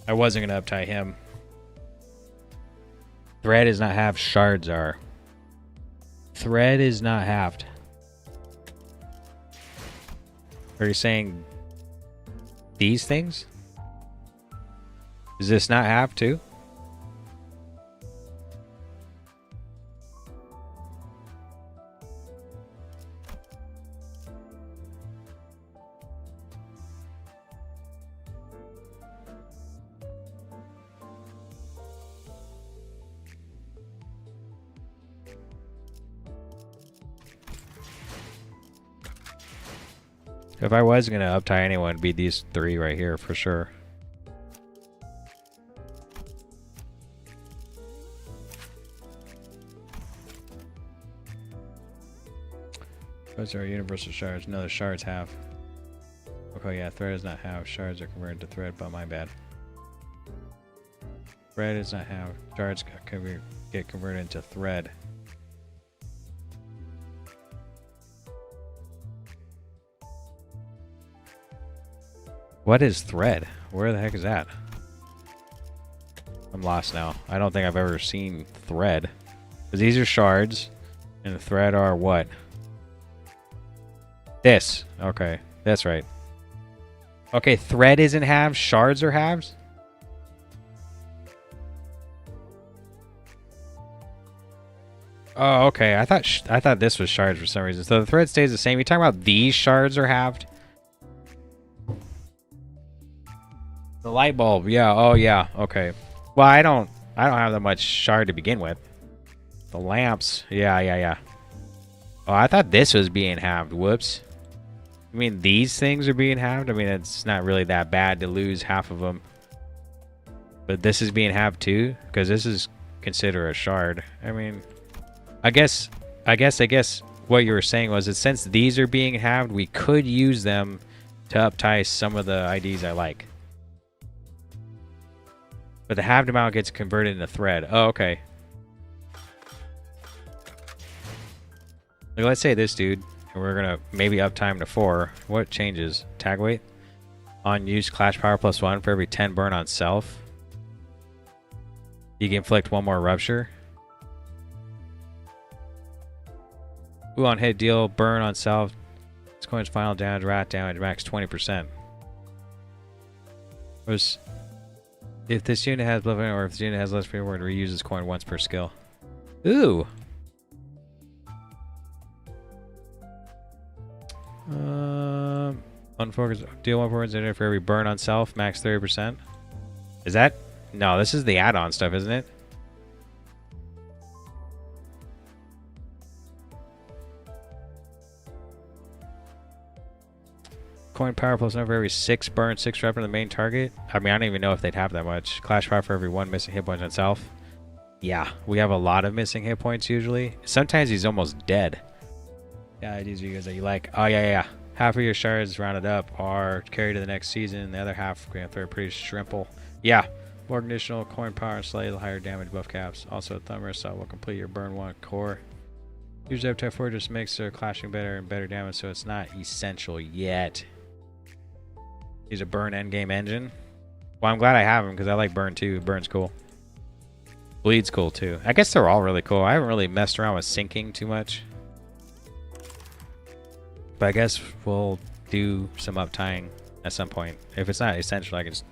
I wasn't gonna uptie him. Thread is not halved. Shards are. Thread is not halved. Are you saying these things? Is this not halved too? If I was going to uptie anyone, it'd be these 3 right here for sure. Those are universal shards. No, the shards have. Okay, yeah, thread is not half. Shards are converted to thread, but my bad. Thread is not half. Shards get converted into thread. What is thread? Where the heck is that? I'm lost now. I don't think I've ever seen thread. Because these are shards. And thread are what? This. Okay. That's right. Okay, thread isn't halves. Shards are halves? Oh, okay. I thought this was shards for some reason. So the thread stays the same. You talking about these shards are halved? The light bulb, yeah. Oh, yeah. Okay. Well, I don't have that much shard to begin with. The lamps, yeah. Oh, I thought this was being halved. Whoops. I mean, these things are being halved. I mean, it's not really that bad to lose half of them. But this is being halved too, because this is considered a shard. I mean, I guess what you were saying was that since these are being halved, we could use them to uptie some of the IDs I like. But the halved amount gets converted into thread. Oh, okay. Like, let's say this dude, and we're gonna maybe uptime to 4. What changes? Tag weight? On use clash power +1 for every 10 burn on self. You can inflict 1 more rupture. Ooh, on hit deal burn on self. This coin's final damage, rat damage, max 20%. If this unit has bluff or if this unit has less free word, reuse this coin once per skill. Ooh. Unfocused. Deal 1 points for every burn on self, max 30%. Is that? No, this is the add-on stuff, isn't it? Coin power +1 for every 6 burn, 6 rep on the main target. I mean, I don't even know if they'd have that much. Clash power for every 1 missing hit point on self. Yeah, we have a lot of missing hit points usually. Sometimes he's almost dead. Yeah, these are you guys that you like. Oh, yeah. Half of your shards rounded up are carried to the next season. The other half going to pretty shrimple. Yeah, more conditional coin power and slightly higher damage buff caps. Also, a thumb wrist will complete your burn 1 core. Usually, Uptime 4 just makes their clashing better and better damage, so it's not essential yet. He's a burn endgame engine. Well, I'm glad I have him because I like burn too. Burn's cool. Bleed's cool too. I guess they're all really cool. I haven't really messed around with sinking too much. But I guess we'll do some uptying at some point. If it's not essential, I can just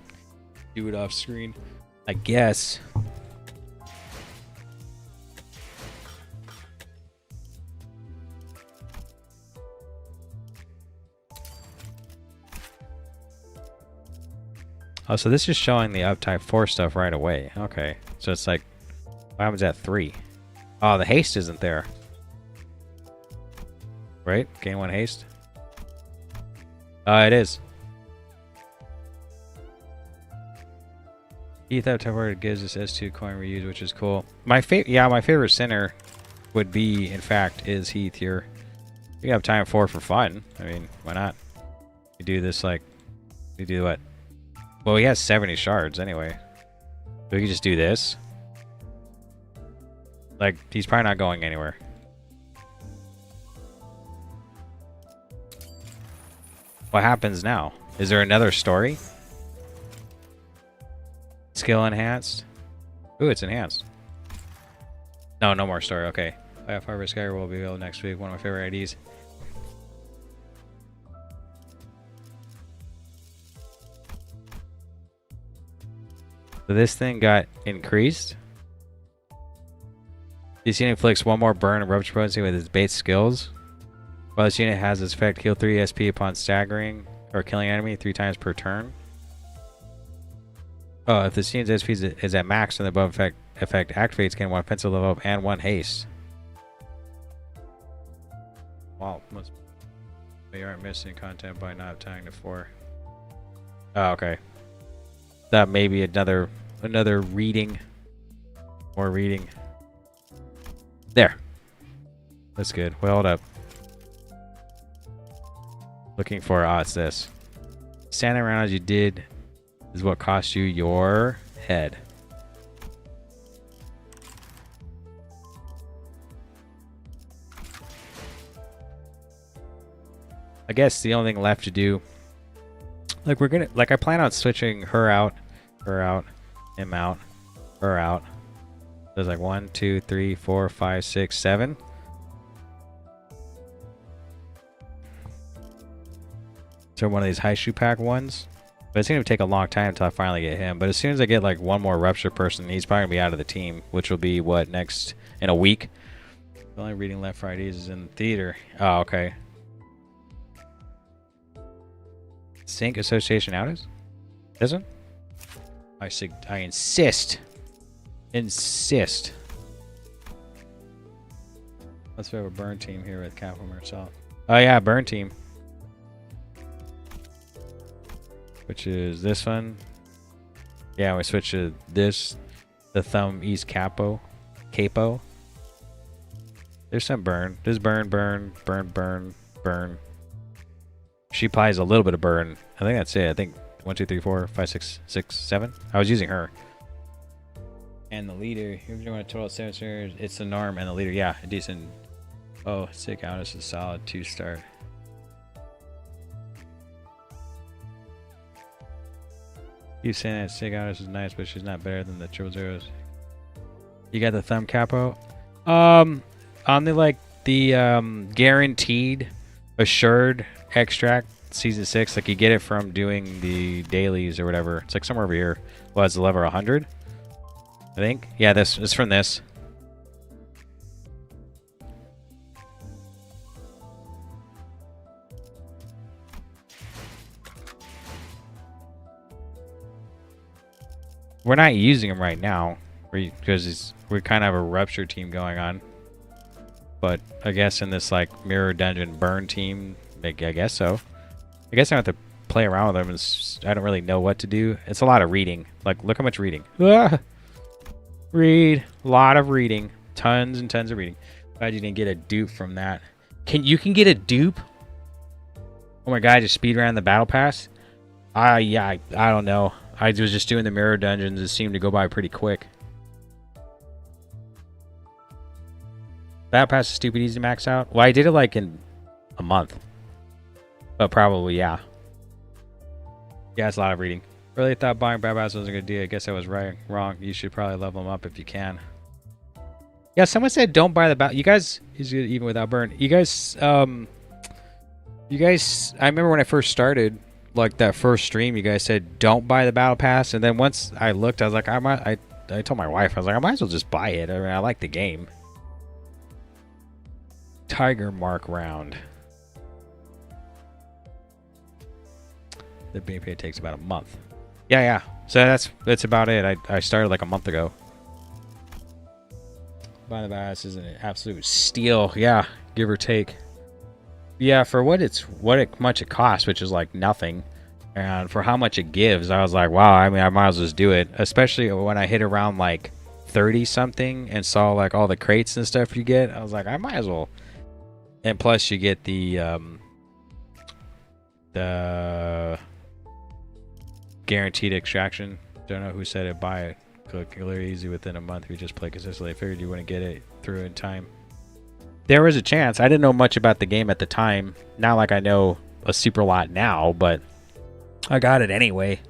do it off screen, I guess. Oh, so this is showing the uptype 4 stuff right away. Okay. So it's like, what happens at 3? Oh, the haste isn't there. Right? Gain 1 haste? It is. Each uptype word gives us S2 coin reuse, which is cool. My favorite center would be, in fact, is Heath here. We have time 4 for fun. I mean, why not? You do this like, you do what? Well, he has 70 shards anyway. So we can just do this. Like, he's probably not going anywhere. What happens now? Is there another story? Skill enhanced? Ooh, it's enhanced. No, no more story. Okay. Playoff Harvest Sky will be available next week. One of my favorite IDs. So this thing got increased. This unit inflicts 1 more burn and rupture potency with its base skills. While this unit has its effect, heal 3 SP upon staggering or killing enemy 3 times per turn. Oh, if the unit's SP is at max and the above effect activates, gain 1 offensive level up and 1 haste. Wow, you aren't missing content by not tying to 4. Oh, okay. That may be another reading. More reading. There. That's good. Well, hold up. Looking for, it's this. Standing around as you did is what cost you your head. I guess the only thing left to do, like I plan on switching her out, him out, her out. There's like 1, 2, 3, 4, 5, 6, 7. So one of these high shoe pack ones. But it's going to take a long time until I finally get him. But as soon as I get like 1 more rupture person, he's probably going to be out of the team, which will be what, next in a week? The only reading left for IDs is in the theater. Oh, okay. Sync association outage? Doesn't? I insist. Insist. Let's have a burn team here with Capcom herself. Oh yeah, burn team. Which is this one. Yeah, we switch to this. The thumb East Capo. There's some burn. There's burn. She applies a little bit of burn. I think that's it. I think 1, 2, 3, 4, 5, 6, 7. I was using her. And the leader. If you want a total of 7 stars, it's the norm and the leader. Yeah, a decent. Oh, sick out. This is solid 2-star. You saying that sick out is nice, but she's not better than the triple zeros. You got the thumb capo. On the guaranteed assured extract season 6, like you get it from doing the dailies or whatever. It's like somewhere over here. Well, it's the level 100, I think. Yeah, this is from this. We're not using them right now because we kind of have a rupture team going on. But I guess in this like mirror dungeon burn team, I guess so. I guess I have to play around with them. I don't really know what to do. It's a lot of reading. Like, look how much reading. Ah! Read. A lot of reading. Tons and tons of reading. Glad you didn't get a dupe from that. You can get a dupe? Oh my god, just speed around the battle pass? Yeah, I don't know. I was just doing the mirror dungeons. It seemed to go by pretty quick. Battle pass is stupid easy to max out. Well, I did it like in a month. But probably, yeah. Yeah, it's a lot of reading. Really thought buying battle pass was a good deal. I guess I was wrong. You should probably level them up if you can. Yeah, someone said don't buy the battle. You guys, even without burn. You guys, You guys, I remember when I first started, like that first stream, you guys said don't buy the battle pass, and then once I looked, I was like, I told my wife, I was like, I might as well just buy it. I mean, I like the game. Tiger Mark round. The gameplay takes about a month. Yeah. So that's about it. I started like a month ago. Buying the battle pass is an absolute steal. Yeah, give or take. Yeah, for much it costs, which is like nothing, and for how much it gives, I was like, wow. I mean, I might as well just do it. Especially when I hit around like 30 something and saw like all the crates and stuff you get. I was like, I might as well. And plus, you get the guaranteed extraction. Don't know who said it. Buy it. Click really easy within a month. If you just play consistently. I figured you wouldn't get it through in time. There was a chance. I didn't know much about the game at the time. Not like I know a super lot now, but I got it anyway.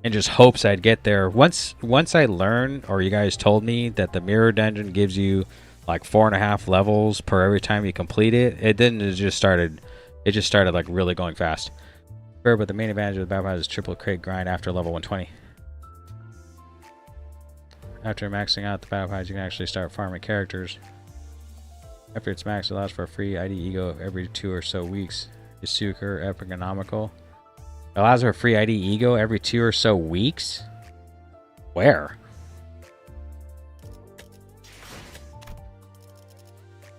And just hopes I'd get there. Once I learned, or you guys told me, that the mirror dungeon gives you like 4.5 levels per every time you complete it, it just started like really going fast. Sure, but the main advantage of the battle pass is triple crate grind after level 120. After maxing out the battle pass, you can actually start farming characters. After it's maxed, it allows for a free ID ego every 2 or so weeks. Is super economical. Allows for a free ID ego every 2 or so weeks? Where?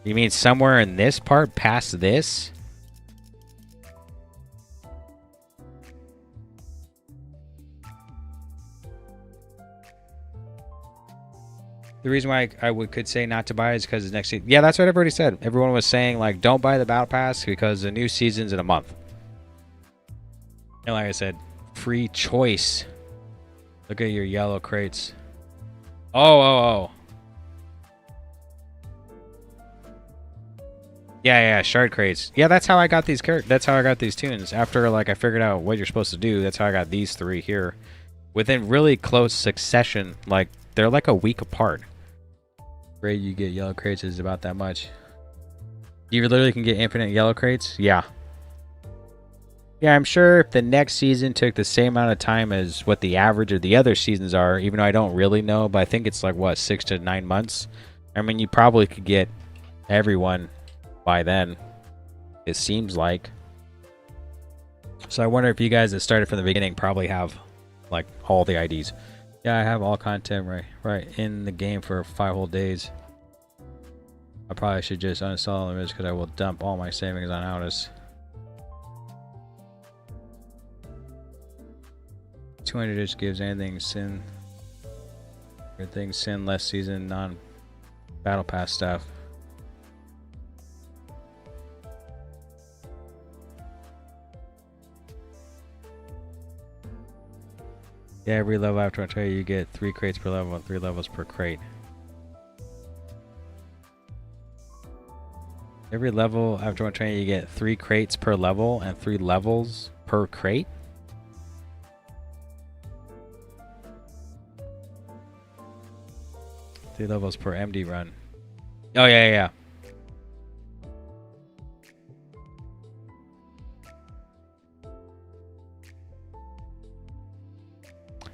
You mean somewhere in this part past this? The reason why I could say not to buy it is because it's next season. Yeah, that's what everybody said. Everyone was saying, like, don't buy the battle pass because the new season's in a month. And like I said, free choice. Look at your yellow crates. Oh. Yeah, shard crates. Yeah, that's how I got these characters. That's how I got these tunes. After, like, I figured out what you're supposed to do, that's how I got these 3 here. Within really close succession. Like, they're like a week apart. Rate you get yellow crates is about that much. You literally can get infinite yellow crates? Yeah. Yeah, I'm sure if the next season took the same amount of time as what the average of the other seasons are, even though I don't really know, but I think it's like, what, 6 to 9 months? I mean, you probably could get everyone by then, it seems like. So I wonder if you guys that started from the beginning probably have, like, all the IDs. Yeah, I have all content right in the game for 5 whole days. I probably should just uninstall them because I will dump all my savings on Outis. 200 just gives anything sin. Everything sin less season non battle pass stuff. Yeah, every level after I tell you get 3 crates per level and 3 levels per crate. Every level after one training, you get 3 crates per level and 3 levels per crate. Three levels per MD run. Oh yeah.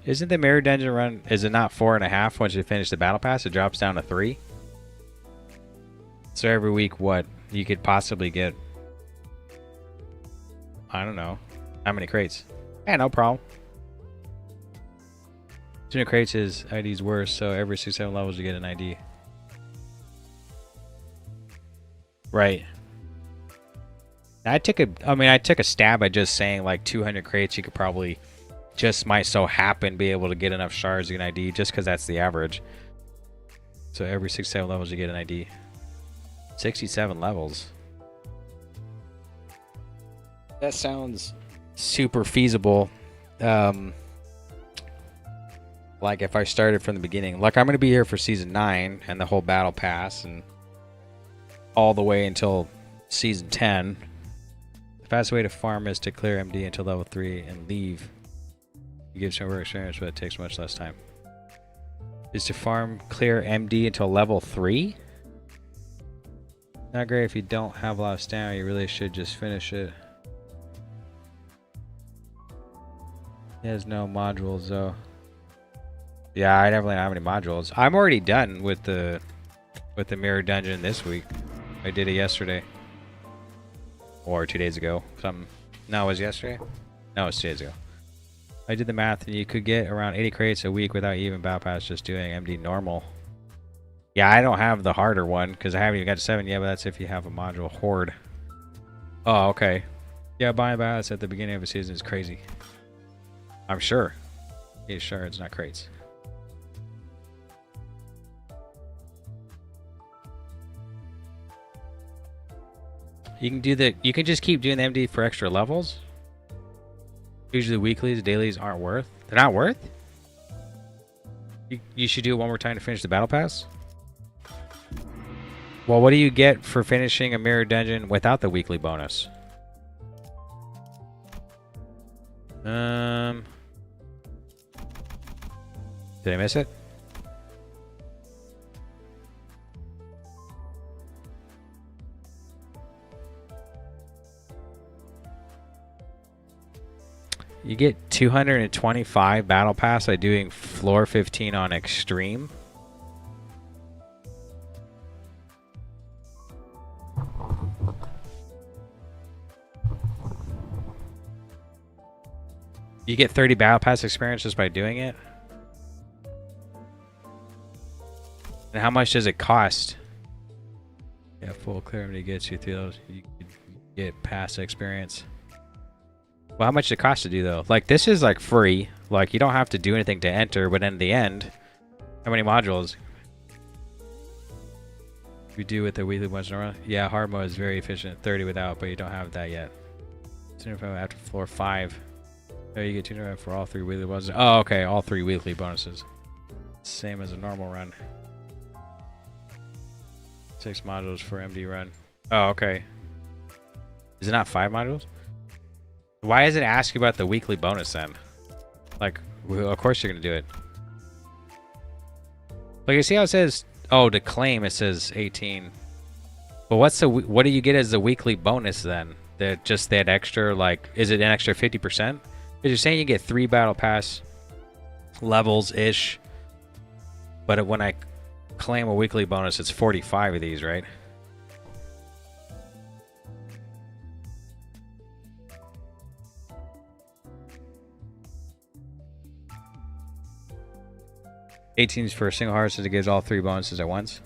Isn't the mirror dungeon run? Is it not 4.5 once you finish the battle pass? It drops down to 3. So every week, what you could possibly get? I don't know. How many crates? Yeah, no problem. 200 crates is ID's worse, so every 6-7 levels you get an ID. Right. I took a stab at just saying like 200 crates. You could probably just might so happen be able to get enough shards to get an ID, just because that's the average. So every 6-7 levels you get an ID. 67 levels. That sounds super feasible. Like if I started from the beginning. Like I'm going to be here for season 9 and the whole battle pass and all the way until season 10. The fastest way to farm is to clear MD until level 3 and leave. You get some work experience, but it takes much less time. Is to farm clear MD until level 3? Not great if you don't have a lot of stamina. You really should just finish it. He has no modules though. Yeah, I definitely don't have any modules. I'm already done with the mirror dungeon this week. I did it yesterday. Or 2 days ago. Something. No, it was yesterday? No, it was 2 days ago. I did the math and you could get around 80 crates a week without even battle pass, just doing MD normal. Yeah, I don't have the harder one because I haven't even got to 7 yet, but that's if you have a module horde. Oh, okay. Yeah, buying battles at the beginning of a season is crazy. I'm sure. Yeah, sure, it's not crates. You can do the. You can just keep doing the MD for extra levels. Usually weeklies, dailies aren't worth. They're not worth. You should do it one more time to finish the battle pass. Well, what do you get for finishing a mirror dungeon without the weekly bonus? Did I miss it? You get 225 battle pass by doing floor 15 on extreme. You get 30 battle pass experience just by doing it. And how much does it cost? Yeah, full clarity gets you through those. You get pass experience. Well, how much does it cost to do though? Like this is like free. Like you don't have to do anything to enter, but in the end, how many modules? You do with the weekly ones normal? Yeah, hard mode is very efficient. 30 without, but you don't have that yet. 205 after floor 5. Oh, you get 205 for all 3 weekly ones. Oh, okay, all 3 weekly bonuses. Same as a normal run. 6 modules for MD run. Oh, okay. Is it not 5 modules? Why does it ask you about the weekly bonus then? Like, well, of course you're gonna do it. Like, you see how it says, oh, to claim it says 18. But what do you get as the weekly bonus then? That extra, like, is it an extra 50%? Because you're saying you get 3 battle pass levels ish, but when I claim a weekly bonus, it's 45 of these, right? $18 for a single harvest, it gives all 3 bonuses at once.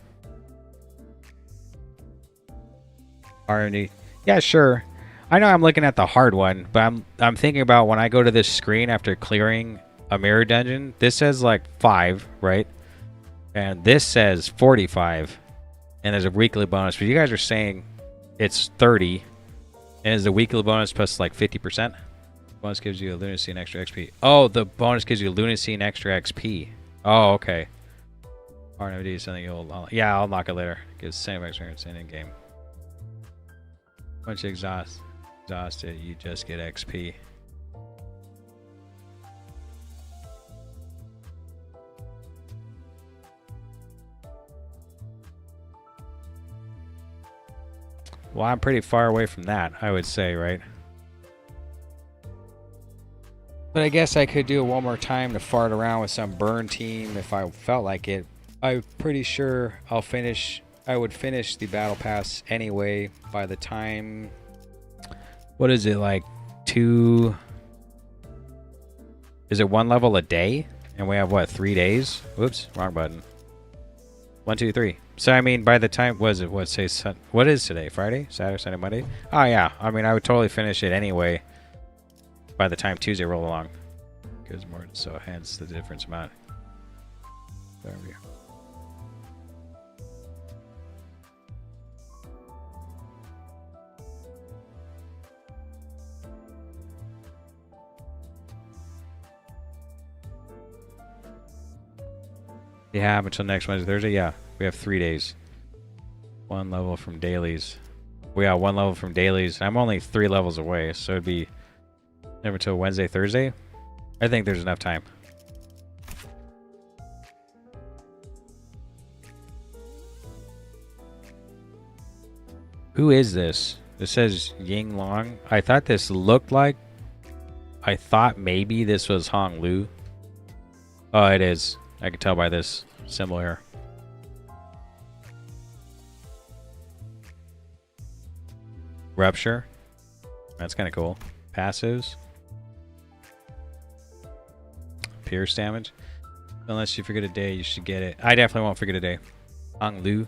R&D. Yeah, sure. I know I'm looking at the hard one, but I'm thinking about when I go to this screen after clearing a mirror dungeon. This says like 5, right? And this says 45. And there's a weekly bonus. But you guys are saying it's 30. And is the weekly bonus plus like 50%? Bonus gives you a lunacy and extra XP. Oh, the bonus gives you lunacy and extra XP. Oh, okay. RNOD is something you'll... Yeah, I'll unlock it later. Gives same experience in game. Once you exhaust it, you just get XP. Well, I'm pretty far away from that, I would say, right? But I guess I could do it one more time to fart around with some burn team if I felt like it. I'm pretty sure I would finish the battle pass anyway by the time... What is it, like 2... Is it 1 level a day? And we have, what, 3 days? Whoops, wrong button. 1, 2, 3. So, I mean, by the time... What is today? Friday? Saturday, Sunday, Monday? Oh, yeah. I mean, I would totally finish it anyway by the time Tuesday rolled along. Because more, so hence the difference amount. Yeah, until next Wednesday, Thursday. Yeah, we have 3 days. 1 level from dailies. We got 1 level from dailies. I'm only 3 levels away, so it'd be never until Wednesday, Thursday. I think there's enough time. Who is this? This says Ying Long. I thought this looked like I thought maybe this was Hong Lu. Oh, it is. I can tell by this symbol here. Rupture. That's kind of cool. Passives. Pierce damage. Unless you forget a day, you should get it. I definitely won't forget a day. Hong Lu.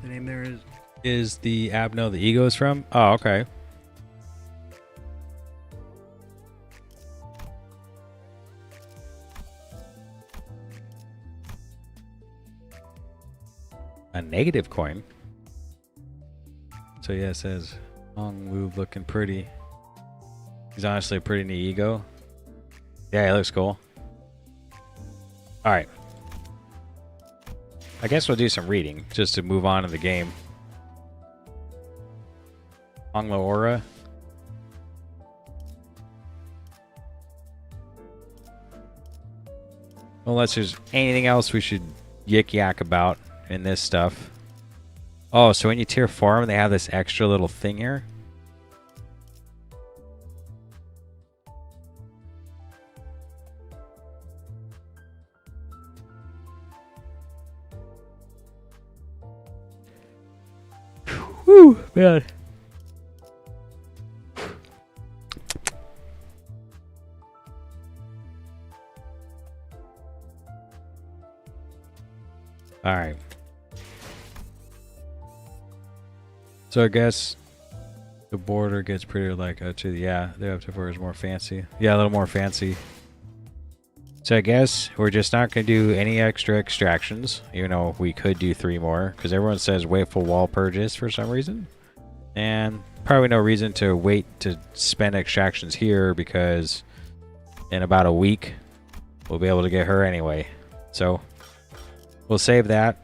The name there is the Abno the ego is from? Oh, okay. A negative coin. So yeah, it says Hong Wu looking pretty. He's honestly a pretty neat ego. Yeah, he looks cool. Alright. I guess we'll do some reading just to move on to the game. Hong Lo Aura. Unless there's anything else we should yak about in this stuff. Oh, so when you tier 4 them, they have this extra little thing here. Whew, man. All right. So I guess the border gets pretty like yeah, the up to 4 is more fancy. Yeah, a little more fancy. So I guess we're just not going to do any extra extractions, even though we could do 3 more, because everyone says wait for wall purges for some reason. And probably no reason to wait to spend extractions here, because in about a week we'll be able to get her anyway. So we'll save that.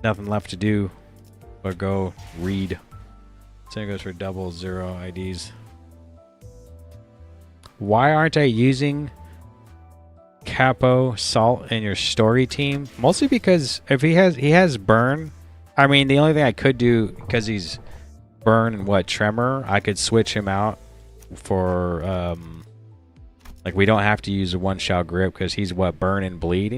Nothing left to do but go read. Same goes for 00 IDs. Why aren't I using Capo Salt in your story team? Mostly because if he has burn. I mean, the only thing I could do, because he's burn and what, tremor, I could switch him out for like we don't have to use a one-shot grip, because he's what, burn and bleed.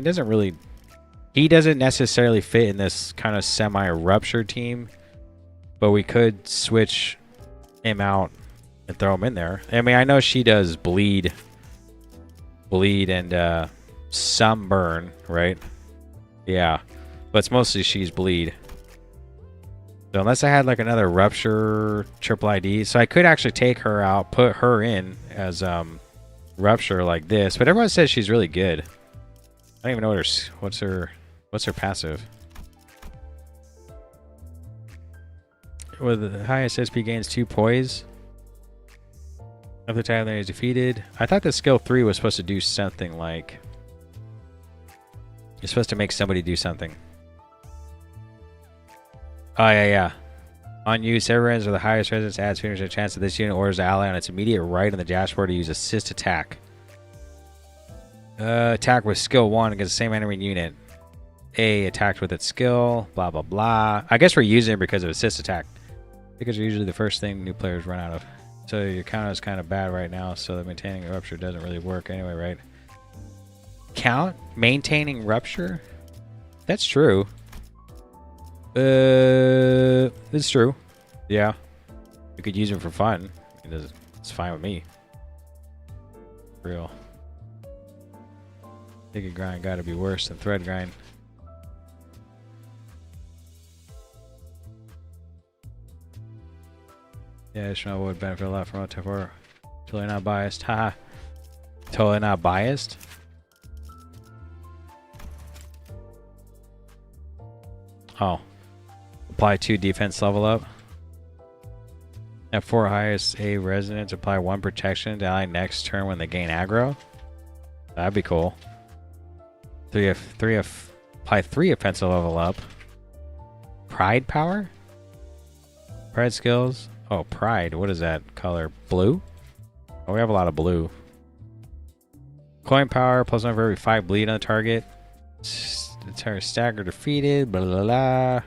He doesn't necessarily fit in this kind of semi-rupture team, but we could switch him out and throw him in there. I mean, I know she does bleed and some burn, right? Yeah, but it's mostly she's bleed. So unless I had like another rupture triple ID, so I could actually take her out, put her in as rupture like this. But everyone says she's really good. I don't even know what's her passive. With the highest SP gains 2 poise. After the time that is defeated. I thought that skill 3 was supposed to do something like... You're supposed to make somebody do something. Oh, yeah. On use, everyone's with the highest resistance adds 50% chance that this unit orders the ally on its immediate right on the dashboard to use assist attack. Attack with skill 1 against the same enemy unit. A attacked with its skill, blah, blah, blah. I guess we're using it because of assist attack. Because are usually the first thing new players run out of. So your counter is kind of bad right now, so that maintaining a rupture doesn't really work anyway, right? Count? Maintaining rupture? That's true. It's true. Yeah. You could use it for fun. It's fine with me. Real. Ticket grind gotta be worse than thread grind. Yeah, additional would benefit a lot from OTF4. Totally not biased. Haha. Totally not biased. Oh. Apply 2 defense level up. At 4 highest A resonance, apply 1 protection to ally next turn when they gain aggro. That'd be cool. Apply 3 offensive level up. Pride power? Pride skills. Oh, pride. What is that color? Blue? Oh, we have a lot of blue. Coin power, +1 for every 5 bleed on the target. It's entire stagger defeated. Blah blah blah.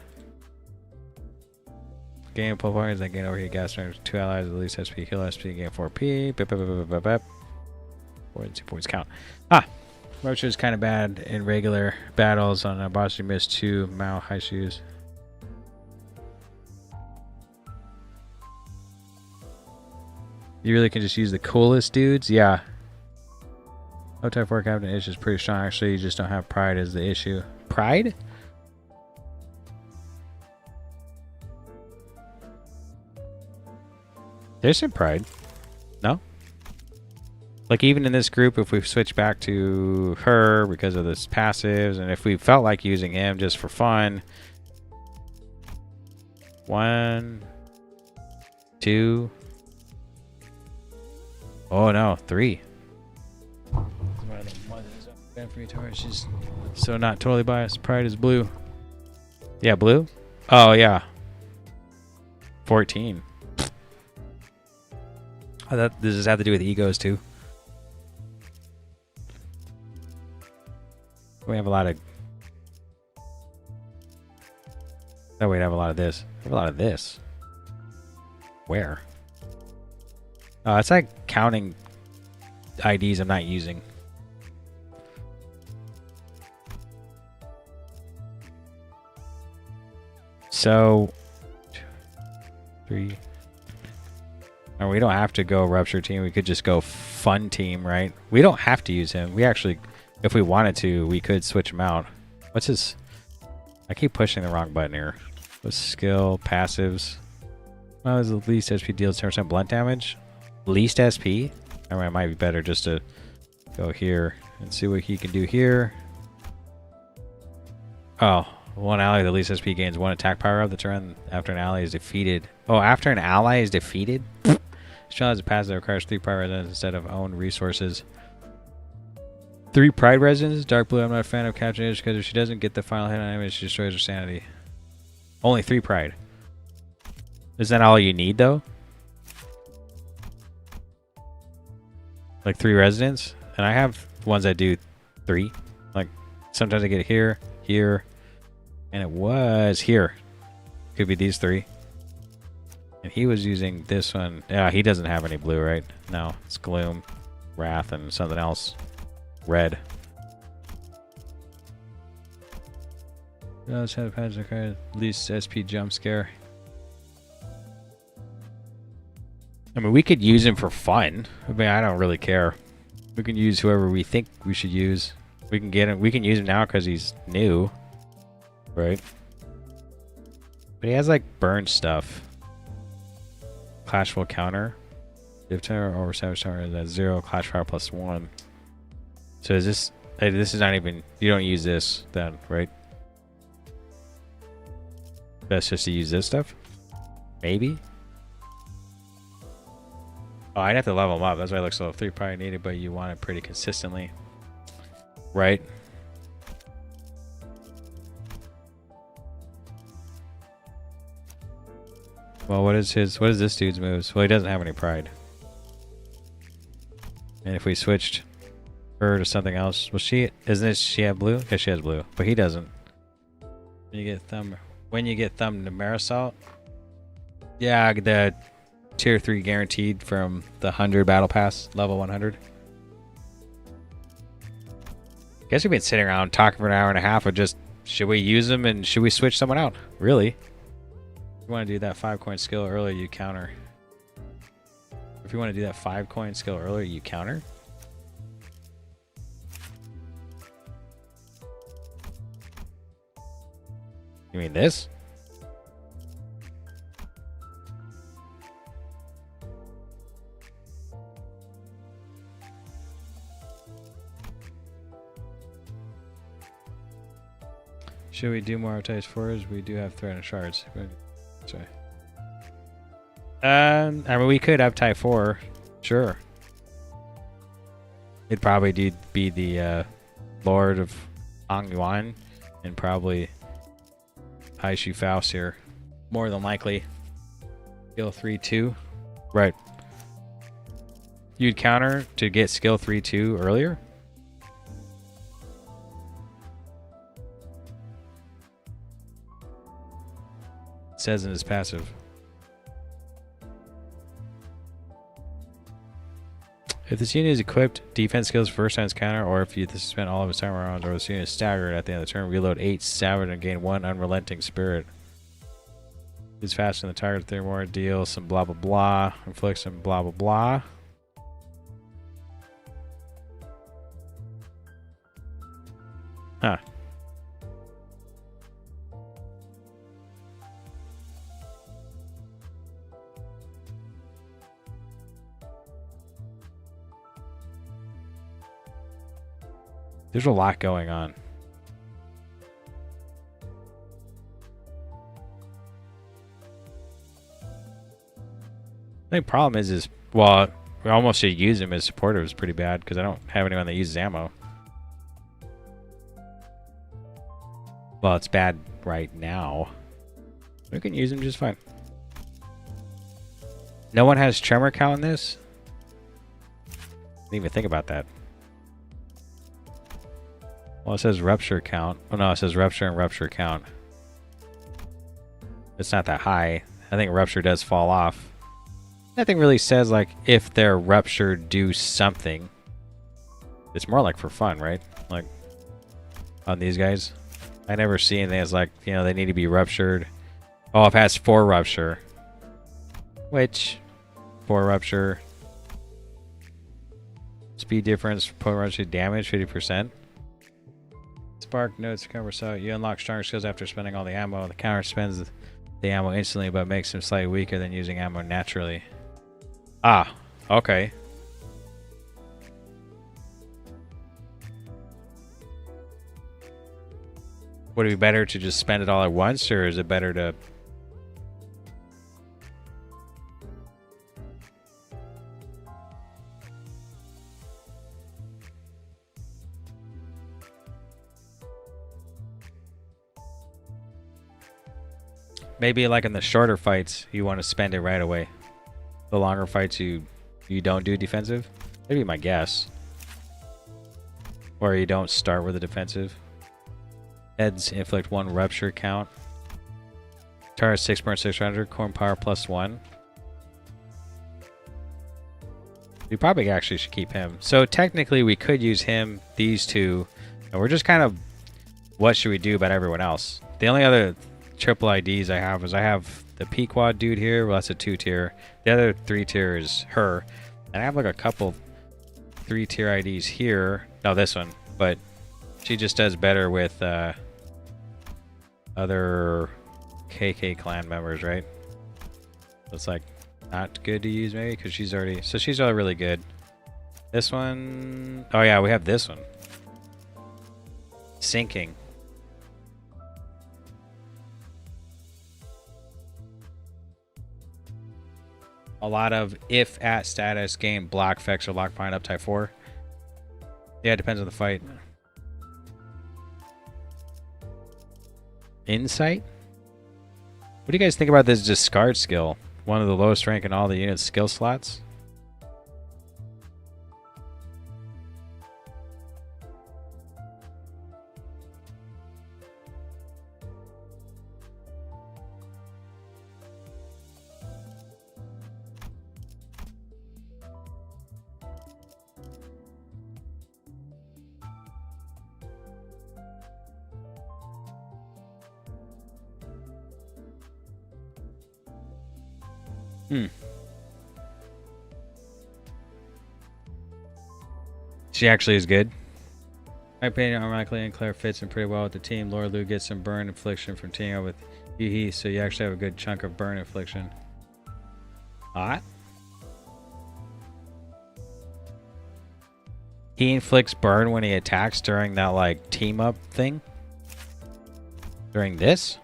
Gain pull points. Then gain overheat gas turns. 2 allies at least SP. Heal SP. Gain 4P. Bip, bip, bip, bip, bip. 2 points count. Ah, Roach is kind of bad in regular battles. On a boss, you missed 2 Mao high shoes. You really can just use the coolest dudes, yeah. Oh, Type 4 Captain Ish is pretty strong. Actually, you just don't have pride is the issue. Pride? There's some pride. No? Like, even in this group, if we switch back to her because of this passives, and if we felt like using him just for fun. 1, 2. Oh, no. 3. She's so not totally biased. Pride is blue. Yeah, blue? Oh, yeah. 14. Oh, that does this have to do with egos too? We have a lot of. Oh, wait, I have a lot of this. I have a lot of this. Where? Oh, it's like counting IDs I'm not using. So, 2, 3. And we don't have to go rupture team. We could just go fun team, right? We don't have to use him. We actually, if we wanted to, we could switch him out. What's his? I keep pushing the wrong button here. What's skill, passives? Well, is the least SP deals 10% blunt damage. Least SP? I mean, it might be better just to go here and see what he can do here. Oh. One ally with the least SP gains 1 attack power of the turn after an ally is defeated. Oh, after an ally is defeated? Strong has a passive that requires 3 pride residents instead of own resources. 3 pride residents? Dark blue, I'm not a fan of Captain Ish because if she doesn't get the final hit on image, she destroys her sanity. Only 3 pride. Is that all you need, though? Like 3 residents? And I have ones that do 3. Like, sometimes I get it here, here, and it was here. Could be these 3. And he was using this one. Yeah, he doesn't have any blue, right? No, it's Gloom, Wrath, and something else. Red. Let's have at least SP jump scare. I mean, we could use him for fun. I mean, I don't really care. We can use whoever we think we should use. We can get him. We can use him now because he's new. Right? But he has like burn stuff. Clash will counter. If tower over Savage Tower is at 0, Clash Power plus 1. So is this this is not even, you don't use this then, right? Best just to use this stuff? Maybe? Oh, I'd have to level him up. That's why it looks so low. 3 probably needed, but you want it pretty consistently. Right? Well, what is this dude's moves? Well, he doesn't have any pride. And if we switched her to something else, well, she have blue? Yeah, she has blue, but he doesn't. When you get thumb to Marisol, yeah, the tier 3 guaranteed from the 100 battle pass, level 100. Guess we've been sitting around talking for an hour and a half of just, should we use them and should we switch someone out? Really? If you want to do that 5-coin skill earlier, you counter. If you want to do that 5-coin skill earlier, you counter. You mean this? Should we do more Type 4s? We do have threat and shards. Sorry. I mean, we could have Type 4. Sure. It'd probably be the Lord of Ang Yuan and probably Aishu Faust here. More than likely. Skill 3-2. Right. You'd counter to get skill 3-2 earlier? says in his passive. If this unit is equipped, defense skills first times counter, or if you spend all of his time around, or this unit is staggered at the end of the turn, reload 8 savage and gain 1 unrelenting spirit. Is faster than the target 3 more, deal some blah blah blah, inflict some blah blah blah. Huh. There's a lot going on. The problem is well, we almost should use him as supportive is pretty bad because I don't have anyone that uses ammo. Well, it's bad right now. We can use him just fine. No one has tremor count in this? Didn't even think about that. Well, it says rupture count. Oh no, it says rupture and rupture count. It's not that high. I think rupture does fall off. Nothing really says like if they're ruptured, do something. It's more like for fun, right? Like on these guys. I never see anything as like, you know, they need to be ruptured. Oh, it has 4 rupture. Which 4 rupture. Speed difference, point rupture damage, 50%. Spark notes cover so you unlock stronger skills after spending all the ammo. The counter spends the ammo instantly, but makes him slightly weaker than using ammo naturally. Ah, okay. Would it be better to just spend it all at once, or is it better to... Maybe like in the shorter fights, you want to spend it right away. The longer fights, you don't do defensive. Maybe my guess. Or you don't start with a defensive. Heads inflict 1 rupture count. Target 6.600. Corn power +1. We probably actually should keep him. So technically we could use him, these two, and we're just kind of, what should we do about everyone else? The only other triple IDs I have is I have the Pequod dude here. Well, that's a 2-tier. The other 3-tier is her. And I have like a couple 3-tier IDs here. No, this one. But she just does better with other KK clan members, right? So it's like not good to use maybe because she's already... So she's already really good. This one... Oh yeah, we have this one. Sinking. A lot of if at status gain block effects or lock find up type 4. Yeah, it depends on the fight. Insight? What do you guys think about this discard skill? One of the lowest rank in all the unit's skill slots. She actually is good. My opinion, ironically, and Claire fits in pretty well with the team. Laura Lou gets some burn infliction from teaming up with Yee, so you actually have a good chunk of burn infliction. Hot. He inflicts burn when he attacks during that like team up thing. During this?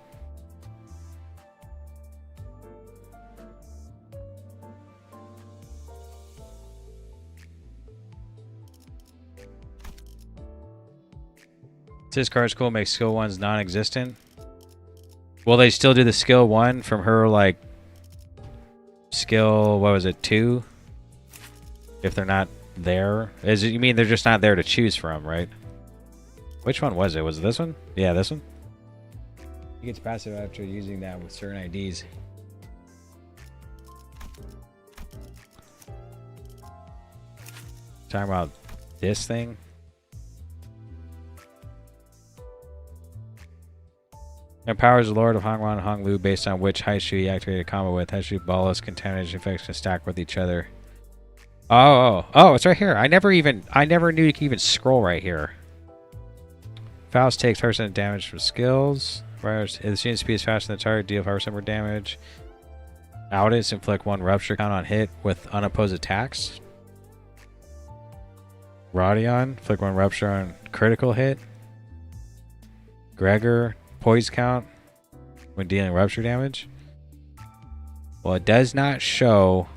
This card's cool, makes skill 1s non-existent. Will they still do the skill 1 from her, like, skill, what was it, 2? If they're not there? You mean they're just not there to choose from, right? Which one was it? Was it this one? Yeah, this one? He gets passive after using that with certain IDs. Talking about this thing. Empowers the Lord of Hongwan and Hong Lu based on which Haishu he activated a combo with. Haishu ballless contamination effects can stack with each other. Oh, it's right here. I never knew you could even scroll right here. Faust takes 5% damage from skills. If the student speed is faster than the target, deal 5% more damage. Outis inflict 1 rupture count on hit with unopposed attacks. Rodion inflict 1 rupture on critical hit. Gregor poise count when dealing rupture damage. Well, it does not show.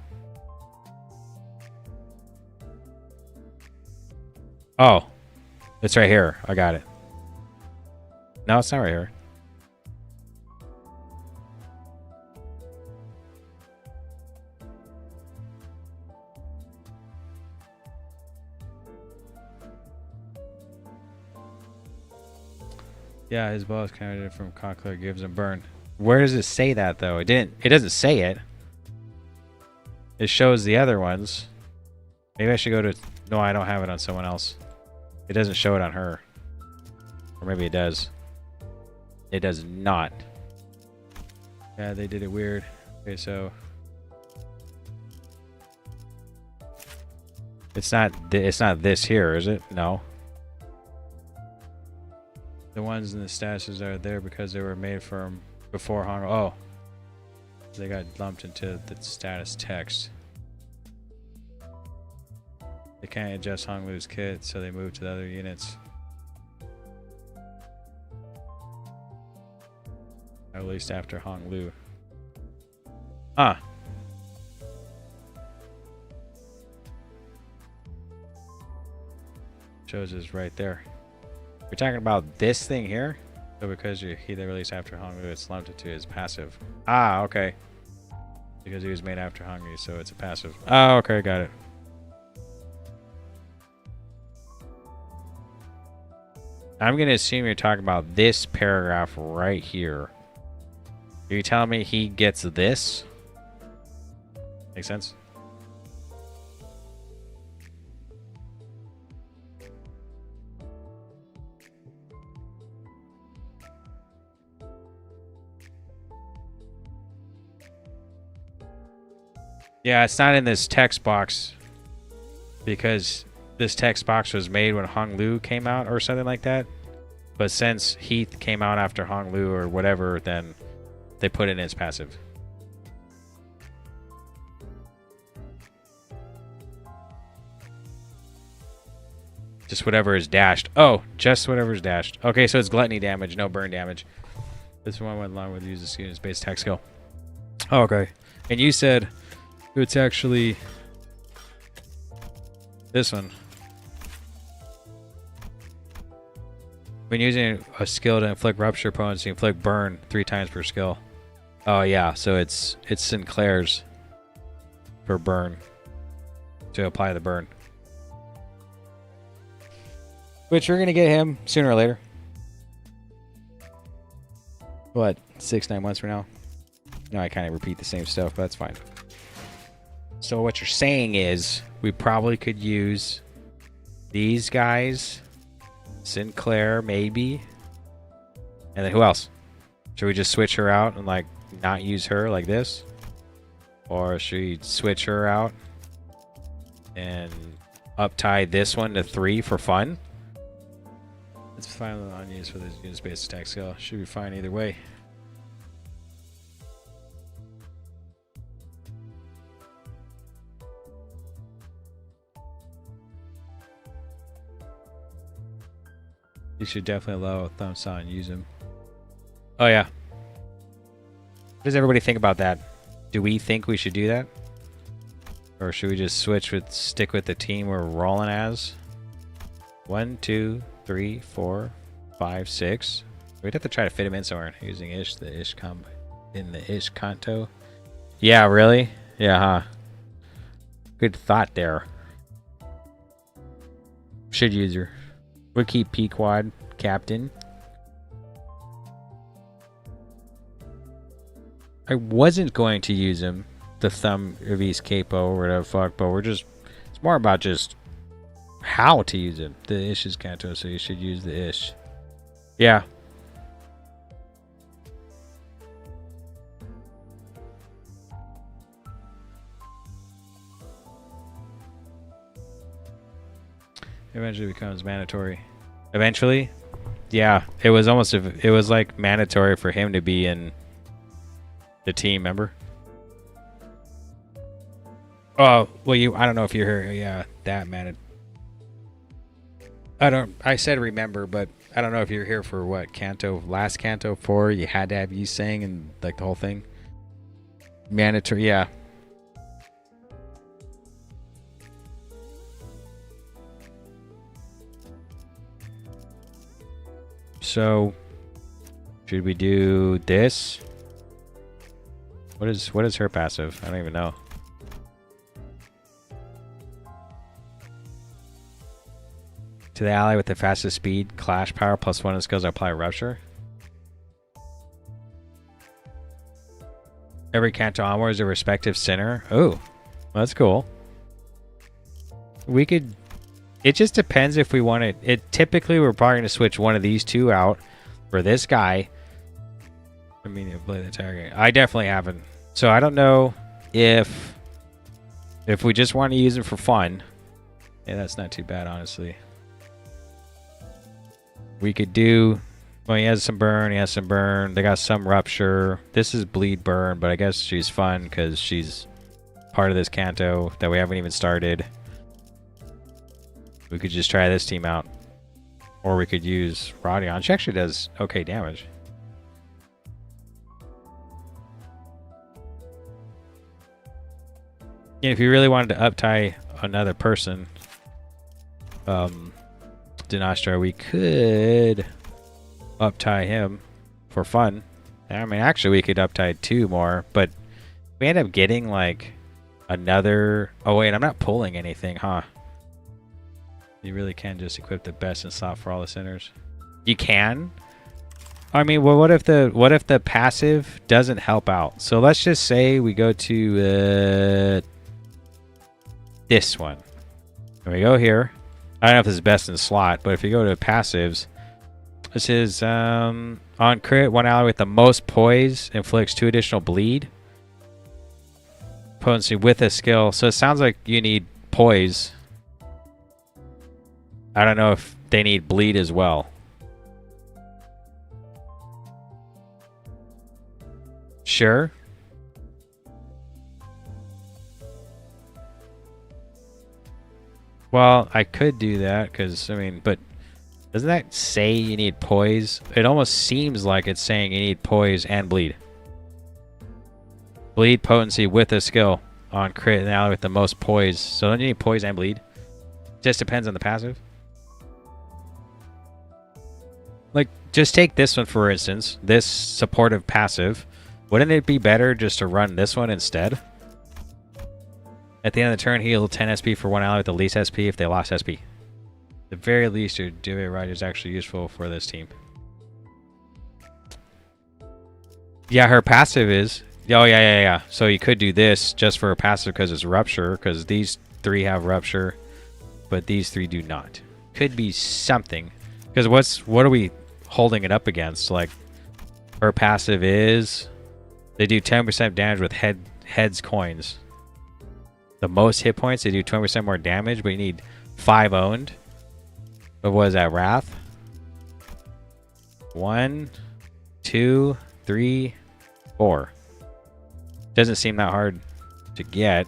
Oh, it's right here. I got it. No, it's not right here. Yeah, his ball is counted from Cockler gives him burn. Where does it say that though? It doesn't say it. It shows the other ones. Maybe I should go to... No, I don't have it on someone else. It doesn't show it on her. Or maybe it does. It does not. Yeah, they did it weird. Okay, so... It's not this here, is it? No. The ones in the statuses are there because they were made from before Hong... Oh. They got lumped into the status text. They can't adjust Hong Lu's kit, so they moved to the other units. At least after Hong Lu. Ah. Shows us right there. We're talking about this thing here. So because he they released after Hong Lu, it's lumped into his passive. Ah, okay. Because he was made after Hong Lu, so it's a passive. Oh, okay, got it. I'm going to assume you're talking about this paragraph right here. Are you telling me he gets this? Make sense? Yeah, it's not in this text box because this text box was made when Hong Lu came out or something like that. But since Heath came out after Hong Lu or whatever, then they put it in his passive. Just whatever is dashed. Oh, just whatever is dashed. Okay, so it's gluttony damage, no burn damage. This one went along with use the student's base attack skill. Oh, okay. And you said it's actually this one. When using a skill to inflict rupture opponents, you inflict burn 3 times per skill. Oh yeah, so it's Sinclair's for burn. To apply the burn. Which we're gonna get him sooner or later. What, 6-9 months from now? No, I kind of repeat the same stuff, but that's fine. So what you're saying is we probably could use these guys, Sinclair maybe, and then who else? Should we just switch her out and like not use her like this? Or should we switch her out and uptie this one to 3 for fun? It's finally on use for this unit space attack skill. Should be fine either way. You should definitely allow a thumbs on and use them. Oh yeah. What does everybody think about that? Do we think we should do that? Or should we just stick with the team we're rolling as? 1, 2, 3, 4, 5, 6. We'd have to try to fit him in somewhere using the Ish combo in the Ish Canto. Yeah, really? Yeah, huh? Good thought there. Should use her. We'll keep Pequod captain. I wasn't going to use him, the Thumb of East Capo or whatever fuck, but it's more about just how to use him. The Ish is Canto, so you should use the Ish. Yeah. Eventually becomes mandatory. Eventually? Yeah, it was like mandatory for him to be in the team, remember? Oh, well, I don't know if you're here. Yeah, that man. I said remember, but I don't know if you're here for what, last Canto 4, you had to have you saying and like the whole thing. Mandatory, yeah. So, should we do this? What is her passive? I don't even know. To the ally with the fastest speed, clash power +1 and skills apply rupture. Every Canto onwards a respective center. Oh, that's cool. We could. It just depends if we want it. Typically we're probably going to switch one of these two out for this guy. I mean, you play the target. I definitely haven't. So I don't know if we just want to use it for fun. Yeah, that's not too bad, honestly. We could do. Well, he has some burn. He has some burn. They got some rupture. This is bleed burn, but I guess she's fun because she's part of this Canto that we haven't even started. We could just try this team out. Or we could use Rodion. She actually does okay damage. And if you really wanted to uptie another person, Dinastra, we could uptie him for fun. I mean, actually, we could uptie 2 more, but we end up getting like another. Oh, wait, I'm not pulling anything, huh? You really can just equip the best in slot for all the centers. You can. I mean, well, what if the passive doesn't help out? So let's just say we go to this one. And we go here. I don't know if this is best in slot, but if you go to passives, this is on crit, one ally with the most poise inflicts 2 additional bleed. Potency with a skill. So it sounds like you need poise. I don't know if they need bleed as well. Sure. Well, I could do that because, I mean, but doesn't that say you need poise? It almost seems like it's saying you need poise and bleed. Bleed potency with a skill on crit and ally with the most poise. So don't you need poise and bleed? Just depends on the passive. Like, just take this one for instance. This supportive passive. Wouldn't it be better just to run this one instead? At the end of the turn, heal 10 SP for one ally with the least SP if they lost SP. At the very least, your Duvet Rider is actually useful for this team. Yeah, her passive is. Oh, yeah. So you could do this just for a passive because it's Rupture, because these 3 have Rupture, but these 3 do not. Could be something. Because what are we holding it up against? Like, her passive is they do 10% damage with heads coins. The most hit points, they do 20% more damage, but you need 5 owned. But what is that, Wrath? 1, 2, 3, 4. Doesn't seem that hard to get.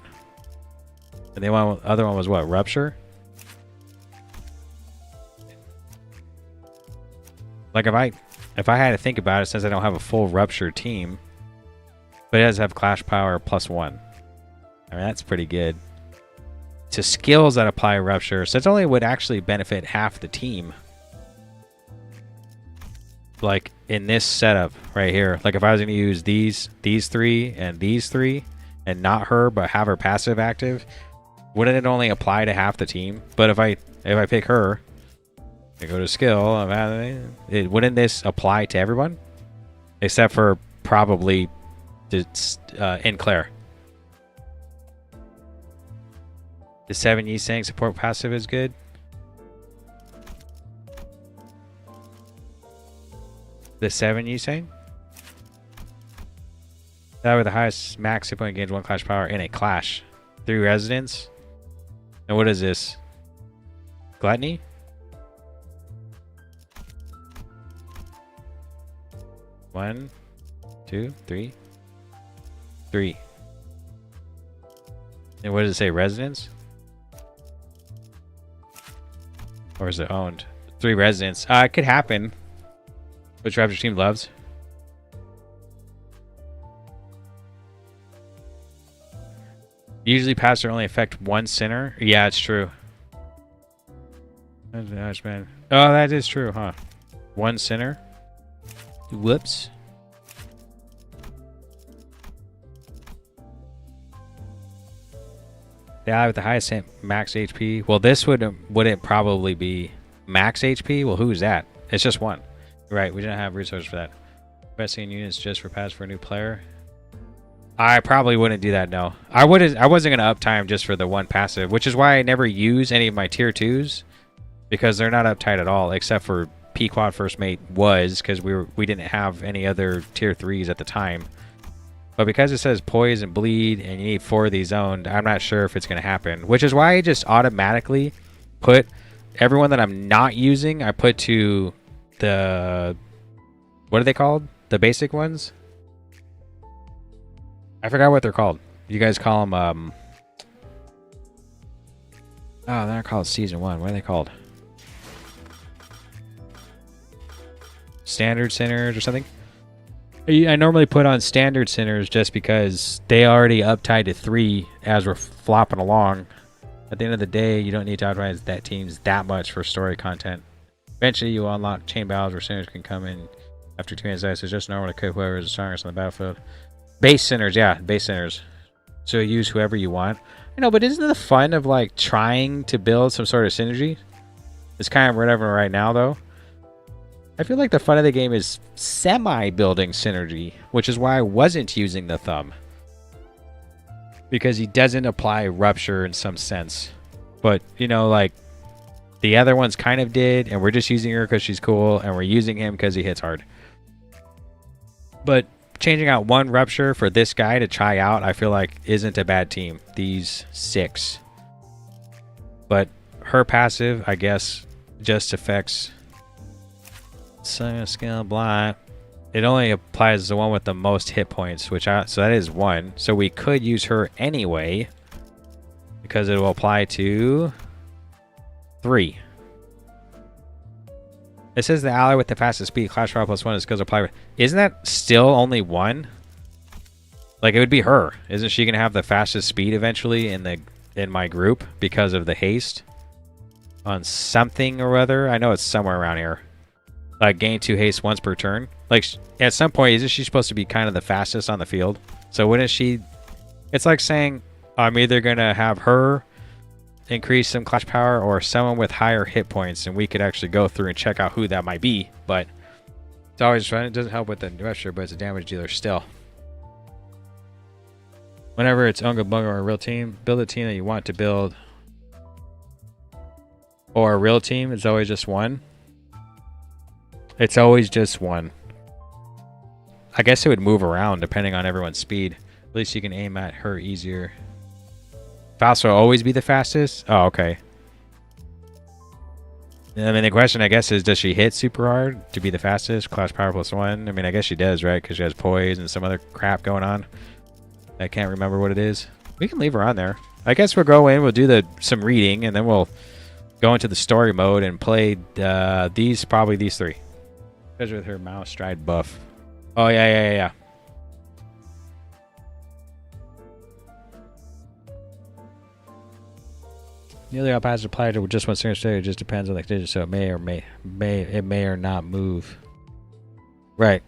And the other one was what? Rupture? Like if I had to think about it, since I don't have a full Rupture team, but it does have Clash Power +1. I mean, that's pretty good. To skills that apply Rupture, so it only would actually benefit half the team. Like in this setup right here, like if I was going to use these 3 and these 3 and not her but have her passive active, wouldn't it only apply to half the team? But if I pick her, I go to skill, wouldn't this apply to everyone except for probably in Claire. The 7 Yi saying support passive is good. The 7 Yi saying? That with the highest max hit point gains 1 clash power in a clash. 3 residents. And what is this? Gluttony? One, 2, 3. 3. And what does it say? Residents? Or is it owned? 3 residents. It could happen. Which Raptor team loves. Usually passer only affect 1 center. Yeah, it's true. Oh, that is true, huh? 1 center. Whoops. The ally with the highest max HP. Well, this wouldn't probably be max HP. Well, who is that? It's just 1. Right, we didn't have resources for that. Investing in units just for pass for a new player. I probably wouldn't do that, no. I wasn't gonna uptime just for the 1 passive, which is why I never use any of my tier 2s. Because they're not uptight at all, except for P-Quad First Mate was, because we didn't have any other tier 3s at the time. But because it says poise and bleed and you need 4 of these owned, I'm not sure if it's gonna happen. Which is why I just automatically put everyone that I'm not using, I put to the, what are they called? The basic ones? I forgot what they're called. You guys call them, oh, they're not called Season 1. What are they called? Standard centers or something? I normally put on standard centers just because they already uptied to 3 as we're flopping along. At the end of the day, you don't need to optimize that teams that much for story content. Eventually, you will unlock chain battles where centers can come in after 2 minutes. So it's just normal to cook whoever is the strongest on the battlefield. Base centers, yeah, base centers. So use whoever you want. I know, but isn't the fun of like trying to build some sort of synergy? It's kind of whatever right now, though. I feel like the fun of the game is semi-building synergy, which is why I wasn't using the thumb. Because he doesn't apply rupture in some sense. But, you know, like, the other ones kind of did, and we're just using her because she's cool, and we're using him because he hits hard. But changing out 1 rupture for this guy to try out, I feel like isn't a bad team. These 6. But her passive, I guess, just affects skill blind. It only applies to the one with the most hit points, so that is 1. So we could use her anyway because it will apply to 3. It says the ally with the fastest speed, clash power +1 is skills apply with. Isn't that still only 1? Like, it would be her. Isn't she gonna have the fastest speed eventually in my group because of the haste on something or other? I know it's somewhere around here. Like, gain 2 haste once per turn. Like, at some point, isn't she supposed to be kind of the fastest on the field? So wouldn't she? It's like saying I'm either gonna have her increase some clash power or someone with higher hit points, and we could actually go through and check out who that might be. But it's always fun. It doesn't help with the rupture, but it's a damage dealer still. Whenever it's Unga Bunga or a real team, build a team that you want to build. Or a real team, it's always just 1. It's always just 1. I guess it would move around depending on everyone's speed. At least you can aim at her easier. Faster will always be the fastest? Oh, okay. I mean, the question, I guess, is does she hit super hard to be the fastest? Clash power +1? I mean, I guess she does, right? Because she has poise and some other crap going on. I can't remember what it is. We can leave her on there. I guess we'll go in, we'll do some reading, and then we'll go into the story mode and play probably these 3. Especially with her mouse stride buff. Oh, yeah. Nearly all passes apply to just one single state. It just depends on the condition, so it may or not move. Right.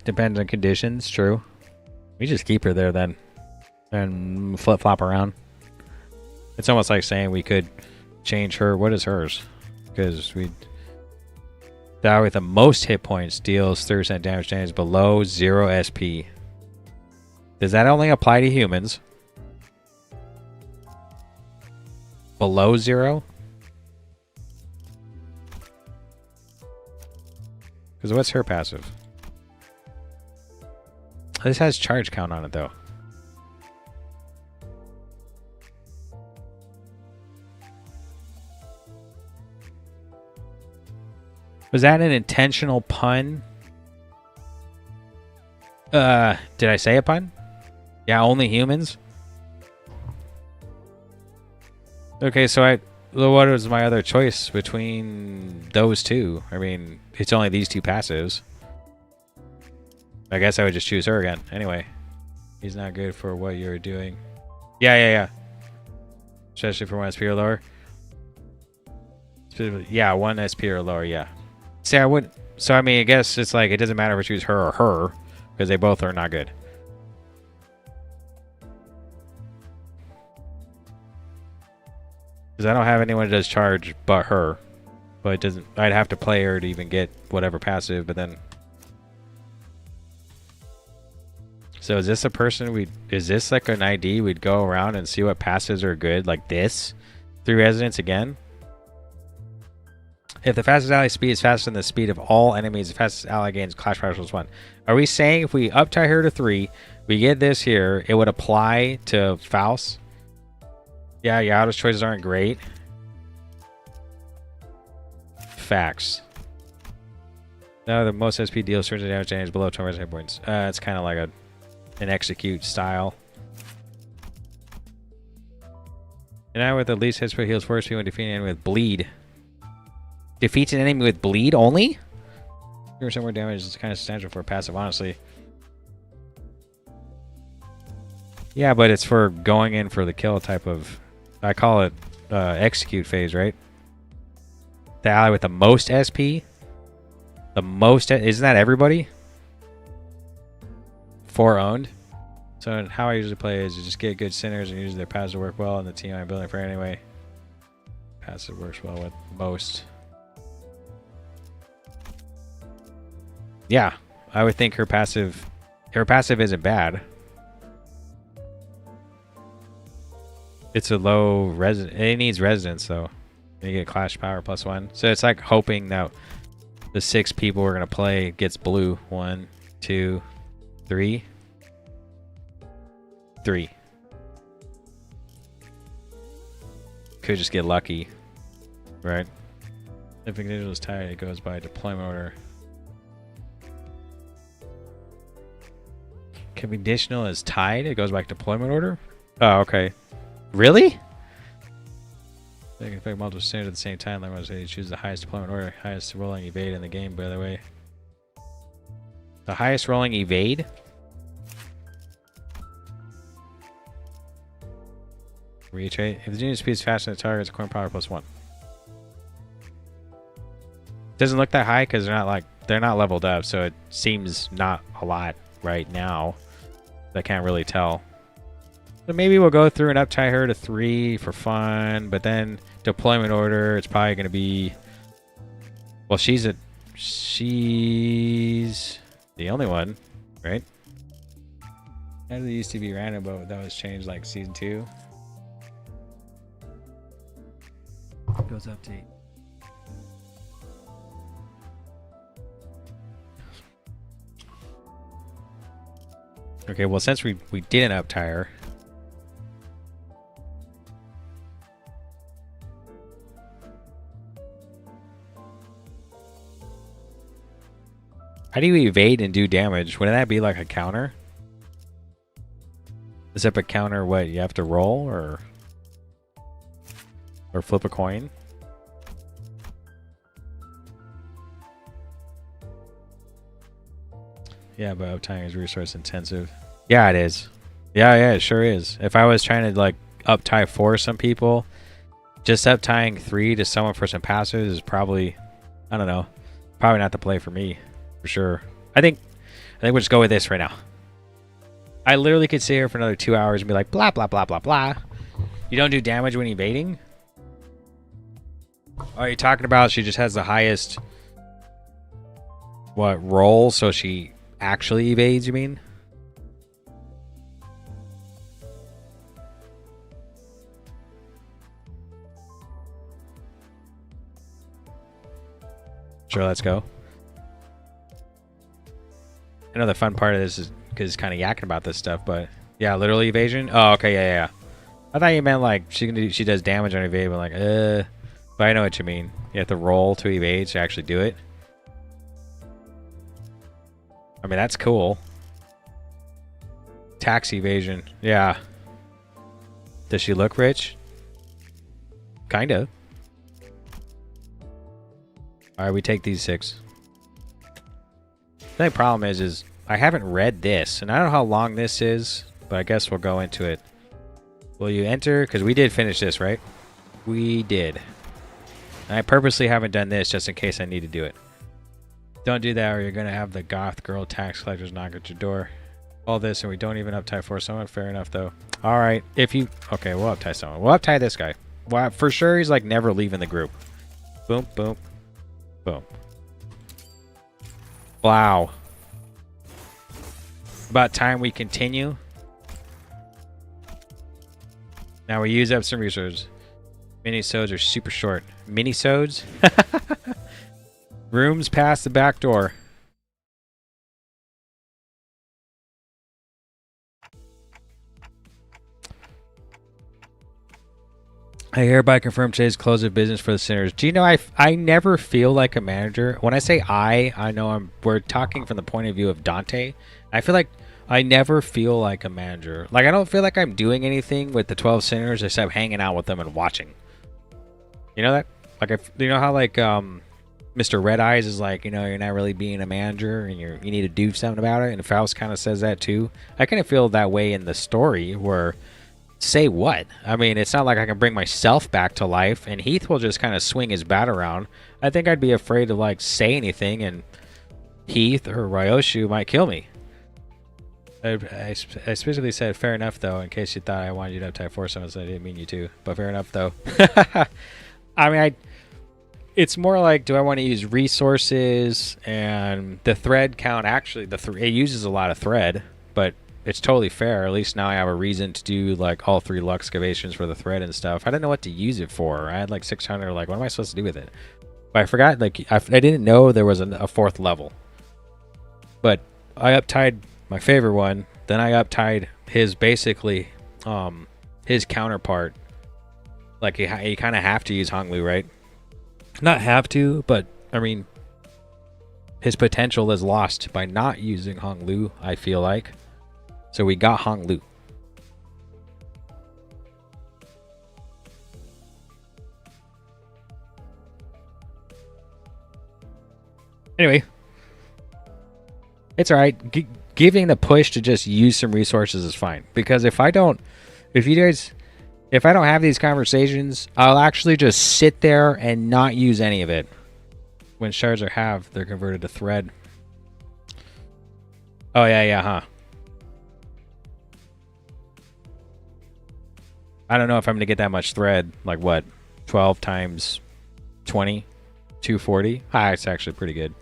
Depends on conditions. True. We just keep her there then, and flip flop around. It's almost like saying we could change her. What is hers? Because The ally with the most hit points deals 30% damage below 0 SP. Does that only apply to humans? Below 0? Because what's her passive? This has charge count on it, though. Was that an intentional pun? Did I say a pun? Yeah, only humans? Okay, so what was my other choice between those two? I mean, it's only these two passives. I guess I would just choose her again. Anyway, he's not good for what you're doing. Yeah. Especially for 1 SP or lower. Yeah, 1 SP or lower, yeah. See, I would... So, I mean, I guess it's like, it doesn't matter if I choose her or her, because they both are not good. Because I don't have anyone that does charge but her. But it doesn't... I'd have to play her to even get whatever passive, but then... So is this a person is this like an ID we'd go around and see what passives are good like this through Resonance again? If the fastest ally speed is faster than the speed of all enemies, the fastest ally gains clash power +1. Are we saying if we uptie her to 3, we get this here, it would apply to Faust? Yeah, Yado's choices aren't great. Facts. No, the most SP deals certain damage below 20 hit points. It's kind of like an execute style. And now with the least hits per heals force when defeating an enemy with bleed. Defeats an enemy with bleed only? Or some more damage is kind of substantial for a passive, honestly. Yeah, but it's for going in for the kill type of... I call it execute phase, right? The ally with the most SP? The most... Isn't that everybody? 4 owned. So how I usually play is you just get good sinners and usually their passive work well in the team I'm building for anyway. Passive works well with most. Yeah, I would think her passive isn't bad. It's a low resident. It needs resonance though. You get clash power +1. So it's like hoping that the 6 people we're gonna play gets blue. 1, 2, 3. 3. Could just get lucky, right? If Ignition is tied, it goes by deployment order. If Ignitional is tied, it goes by deployment order? Oh, okay. Really? They can affect multiple standards at the same time. Like I was saying, you choose the highest deployment order, highest rolling evade in the game, by the way. The highest rolling evade? Retrate. If the genius speed is faster than the target, it's coin power +1. Doesn't look that high because they're not leveled up, so it seems not a lot right now. I can't really tell. So maybe we'll go through and uptie her to 3 for fun, but then deployment order, it's probably going to be... Well, she's the only one, right? That used to be random, but that was changed like season 2. Goes update. Okay, well, since we didn't uptie her, how do you evade and do damage? Wouldn't that be like a counter? Is that a counter what you have to roll or flip a coin? Yeah, but uptying is resource intensive. Yeah, it is. Yeah, it sure is. If I was trying to like uptie 4 some people, just uptying 3 to someone for some passives is probably, I don't know, probably not the play for me, for sure. I think we'll just go with this right now. I literally could sit here for another 2 hours and be like, blah, blah, blah, blah, blah. You don't do damage when evading? Oh, you're talking about she just has the highest What, roll so she actually evades, you mean? Sure, let's go. I know the fun part of this is because it's kind of yakking about this stuff, but yeah, literally evasion. Oh, okay, yeah. I thought you meant like she does damage on evade, but like, but I know what you mean. You have to roll to evade to actually do it. I mean, that's cool. Tax evasion, yeah. Does she look rich? Kinda. All right, we take these 6. The only problem is I haven't read this, and I don't know how long this is, but I guess we'll go into it. Will you enter? Because we did finish this, right? We did. And I purposely haven't done this just in case I need to do it. Don't do that or you're going to have the goth girl tax collectors knock at your door. All this and we don't even uptie for someone. Fair enough, though. All right. If you... Okay, we'll uptie someone. We'll uptie this guy. Well, for sure, he's like never leaving the group. Boom, boom, boom. Wow. About time we continue. Now we use up some resources. Mini-sodes are super short. Mini-sodes? Rooms past the back door. I hereby confirm today's close of business for the sinners. Do you know, I never feel like a manager. When I say I know we're talking from the point of view of Dante. I feel like I never feel like a manager. Like, I don't feel like I'm doing anything with the 12 sinners except hanging out with them and watching. You know that? Like, you know how, like, Mr. Red Eyes is like, you know, you're not really being a manager and you need to do something about it. And Faust kind of says that too. I kind of feel that way in the story where, say what? I mean, it's not like I can bring myself back to life and Heath will just kind of swing his bat around. I think I'd be afraid to, like, say anything and Heath or Ryoshu might kill me. I specifically said fair enough, though, in case you thought I wanted you to uptie for someone, so I didn't mean you to. But fair enough, though. I mean, it's more like, do I want to use resources and the thread count? Actually, it uses a lot of thread, but it's totally fair. At least now I have a reason to do like all 3 luck excavations for the thread and stuff. I didn't know what to use it for. I had like 600. Like, what am I supposed to do with it? But I forgot. Like, I didn't know there was a 4th level. But I uptied my favorite one. Then I uptied his basically his counterpart. Like, you kind of have to use Honglu, right? Not have to, but I mean, his potential is lost by not using Honglu, I feel like. So we got Honglu. Anyway, it's all right. Giving the push to just use some resources is fine, because if I don't have these conversations, I'll actually just sit there and not use any of it. When shards are halved, they're converted to thread. Oh, yeah, huh. I don't know if I'm going to get that much thread. Like, what? 12 times 20? 240? Ah, it's actually pretty good.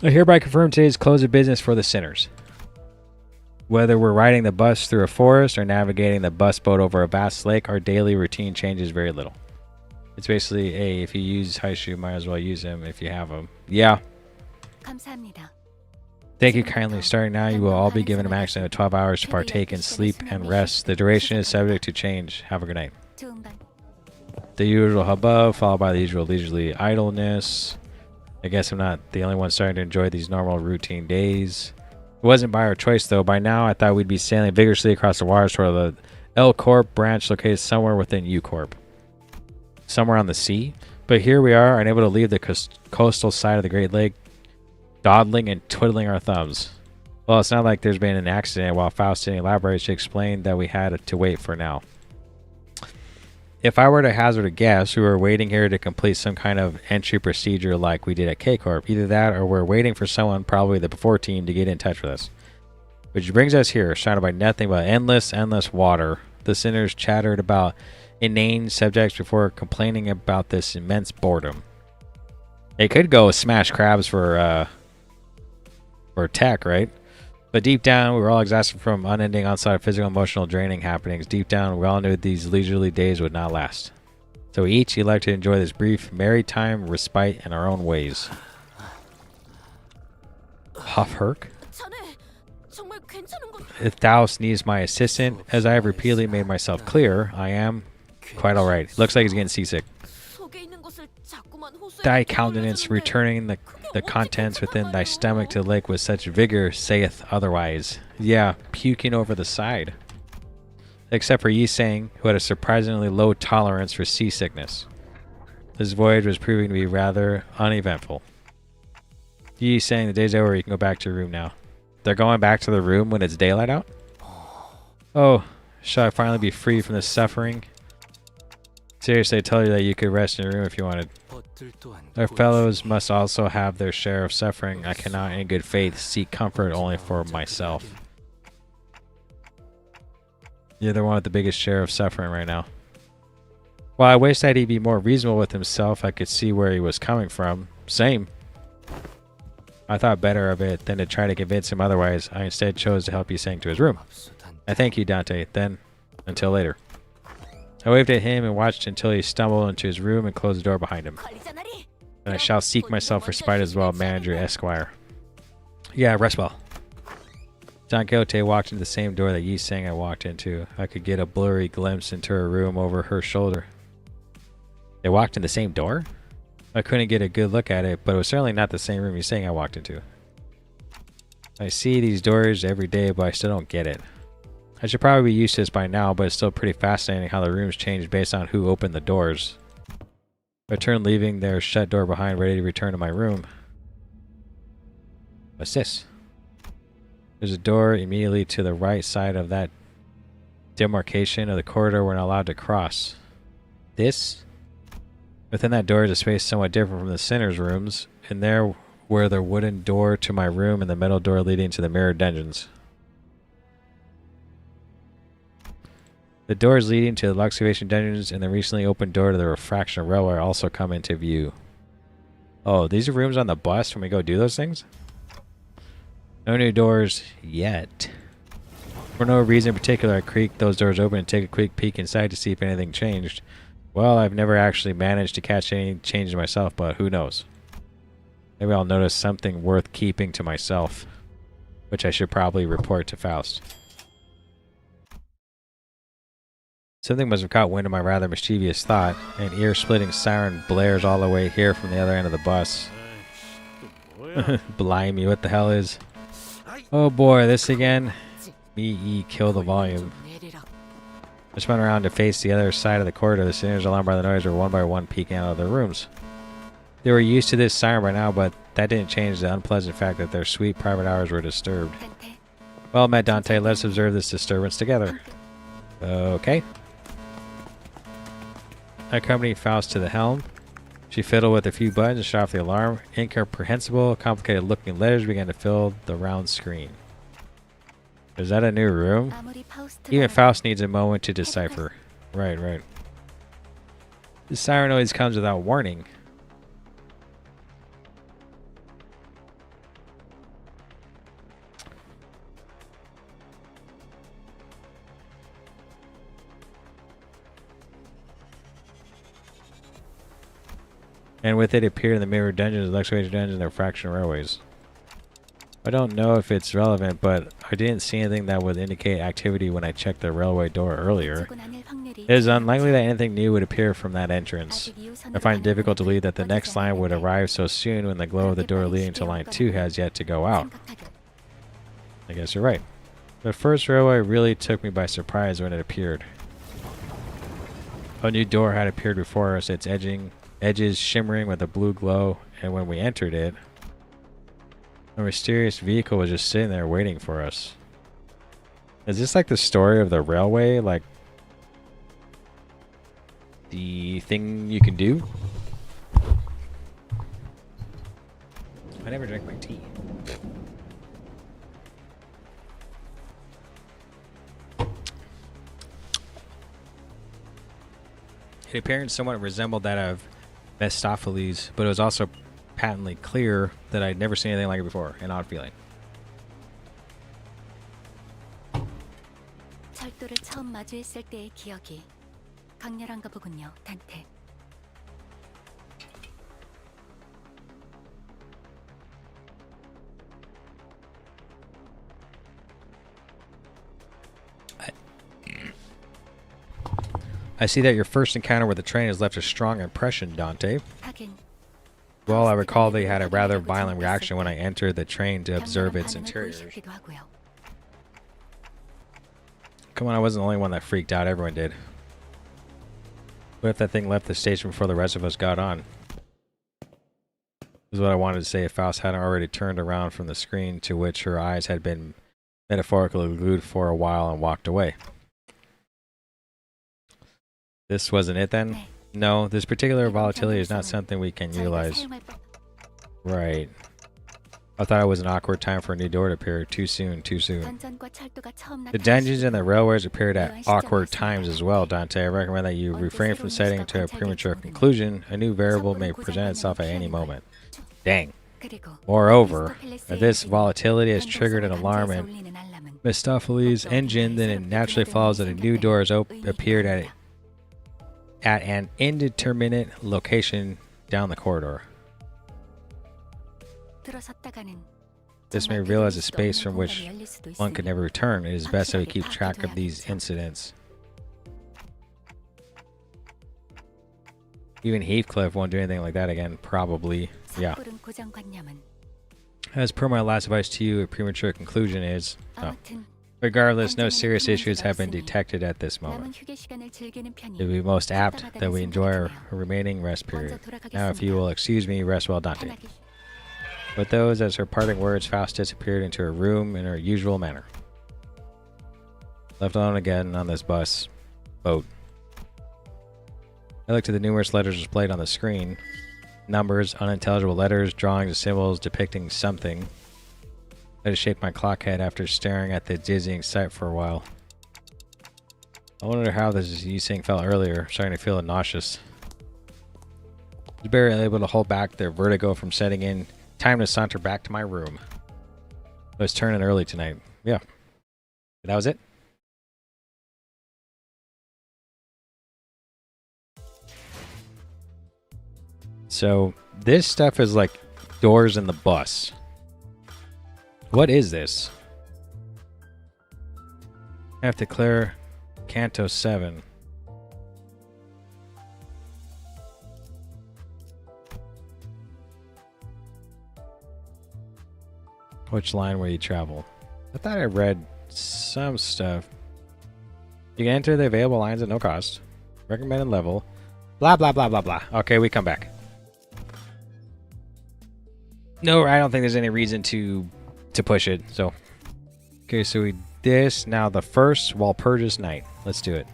I hereby confirm today's close of business for the sinners. Whether we're riding the bus through a forest or navigating the bus boat over a vast lake, our daily routine changes very little. It's basically, hey, if you use Haishu, might as well use him if you have him. Yeah. Thank you kindly. Starting now, you will all be given a maximum of 12 hours to partake in sleep and rest. The duration is subject to change. Have a good night. The usual hubbub, followed by the usual leisurely idleness. I guess I'm not the only one starting to enjoy these normal routine days. It wasn't by our choice, though. By now, I thought we'd be sailing vigorously across the waters toward the L Corp branch located somewhere within U Corp. Somewhere on the sea. But here we are, unable to leave the coastal side of the Great Lake, dawdling and twiddling our thumbs. Well, it's not like there's been an accident. While Faustin elaborates, she explained that we had to wait for now. If I were to hazard a guess, we were waiting here to complete some kind of entry procedure like we did at K-Corp. Either that or we're waiting for someone, probably the before team, to get in touch with us. Which brings us here, surrounded by nothing but endless water. The sinners chattered about inane subjects before complaining about this immense boredom. They could go smash crabs for tech, right? But deep down, we were all exhausted from unending onslaught of physical, emotional, draining happenings. Deep down, we all knew these leisurely days would not last. So we each elected to enjoy this brief, merry time, respite in our own ways. Huff Herc? If thou needs my assistant, as I have repeatedly made myself clear, I am quite alright. Looks like he's getting seasick. Thy countenance returning the contents within thy stomach to the lake with such vigor saith otherwise. Yeah, puking over the side. Except for Yi Sang, who had a surprisingly low tolerance for seasickness. This voyage was proving to be rather uneventful. Yi Sang, the day's over, you can go back to your room now. They're going back to the room when it's daylight out? Oh, shall I finally be free from this suffering? Seriously, I tell you that you could rest in your room if you wanted. Our fellows must also have their share of suffering. I cannot in good faith seek comfort only for myself. You're the one with the biggest share of suffering right now. Well, I wish that he'd be more reasonable with himself. I could see where he was coming from. Same. I thought better of it than to try to convince him otherwise. I instead chose to help Yi Sang to his room. I thank you, Dante. Then, until later. I waved at him and watched until he stumbled into his room and closed the door behind him. And I shall seek myself respite as well, Manager Esquire. Yeah, rest well. Don Quixote walked into the same door that Yi Sang had walked into. I could get a blurry glimpse into her room over her shoulder. They walked in the same door? I couldn't get a good look at it, but it was certainly not the same room Yi Sang I walked into. I see these doors every day, but I still don't get it. I should probably be used to this by now, but it's still pretty fascinating how the rooms changed based on who opened the doors. I turned, leaving their shut door behind, ready to return to my room. What's this? There's a door immediately to the right side of that demarcation of the corridor we're not allowed to cross. This? Within that door is a space somewhat different from the sinner's rooms, and there were the wooden door to my room and the metal door leading to the mirror dungeons. The doors leading to the excavation dungeons and the recently opened door to the refraction railway also come into view. Oh, these are rooms on the bus when we go do those things? No new doors yet. For no reason in particular, I creaked those doors open and take a quick peek inside to see if anything changed. Well, I've never actually managed to catch any changes myself, but who knows? Maybe I'll notice something worth keeping to myself, which I should probably report to Faust. Something must have caught wind of my rather mischievous thought. An ear-splitting siren blares all the way here from the other end of the bus. Blimey, what the hell is... Oh boy, this again? Me, kill the volume. I spun around to face the other side of the corridor. The sinners, alarmed by the noise, were one by one peeking out of their rooms. They were used to this siren by now, but that didn't change the unpleasant fact that their sweet private hours were disturbed. Well met, Dante. Let's observe this disturbance together. Okay. I accompanied Faust to the helm. She fiddled with a few buttons and shut off the alarm. Incomprehensible, complicated-looking letters began to fill the round screen. Is that a new room? Even Faust needs a moment to decipher. Right. The siren noise comes without warning. And with it appeared in the mirror dungeons, the excavation dungeons, and their fraction railways. I don't know if it's relevant, but I didn't see anything that would indicate activity when I checked the railway door earlier. It is unlikely that anything new would appear from that entrance. I find it difficult to believe that the next line would arrive so soon when the glow of the door leading to line 2 has yet to go out. I guess you're right. The first railway really took me by surprise when it appeared. A new door had appeared before us, its edges shimmering with a blue glow, and when we entered it, a mysterious vehicle was just sitting there waiting for us. Is this like the story of the railway? Like the thing you can do? I never drank my tea. Its appearance somewhat resembled that of Mephistopheles, but it was also patently clear that I'd never seen anything like it before. An odd feeling. 철도를 처음 마주했을 때의 기억이 강렬한가 보군요, 단테. I see that your first encounter with the train has left a strong impression, Dante. Well, I recall that you had a rather violent reaction when I entered the train to observe its interiors. Come on, I wasn't the only one that freaked out. Everyone did. What if that thing left the station before the rest of us got on? This is what I wanted to say if Faust hadn't already turned around from the screen to which her eyes had been metaphorically glued for a while and walked away. This wasn't it then? No, this particular volatility is not something we can utilize. Right. I thought it was an awkward time for a new door to appear. Too soon, too soon. The dungeons and the railways appeared at awkward times as well, Dante. I recommend that you refrain from setting to a premature conclusion. A new variable may present itself at any moment. Dang. Moreover, if this volatility has triggered an alarm in Mephistopheles' engine, then it naturally follows that a new door has appeared at an indeterminate location down the corridor. This may reveal as a space from which one could never return. It is best that we keep track of these incidents. Even Heathcliff won't do anything like that again, probably. Yeah. As per my last advice to you, a premature conclusion is... Oh. Regardless, no serious issues have been detected at this moment. It would be most apt that we enjoy our remaining rest period. Now, if you will excuse me, rest well, Dante. With those as her parting words, Faust disappeared into her room in her usual manner. Left alone again on this boat. I looked at the numerous letters displayed on the screen. Numbers, unintelligible letters, drawings and symbols depicting something. I just shake my clock head after staring at the dizzying sight for a while. I wonder how this thing felt earlier, starting to feel nauseous. I was barely able to hold back their vertigo from setting in. Time to saunter back to my room. I was turning early tonight. Yeah. That was it. So, this stuff is like doors in the bus. What is this? I have to clear Canto 7. Which line will you travel? I thought I read some stuff. You can enter the available lines at no cost. Recommended level. Blah, blah, blah, blah, blah. Okay, we come back. No, I don't think there's any reason to push it, so. Okay, so we this. Now the first Walpurgis night. Let's do it.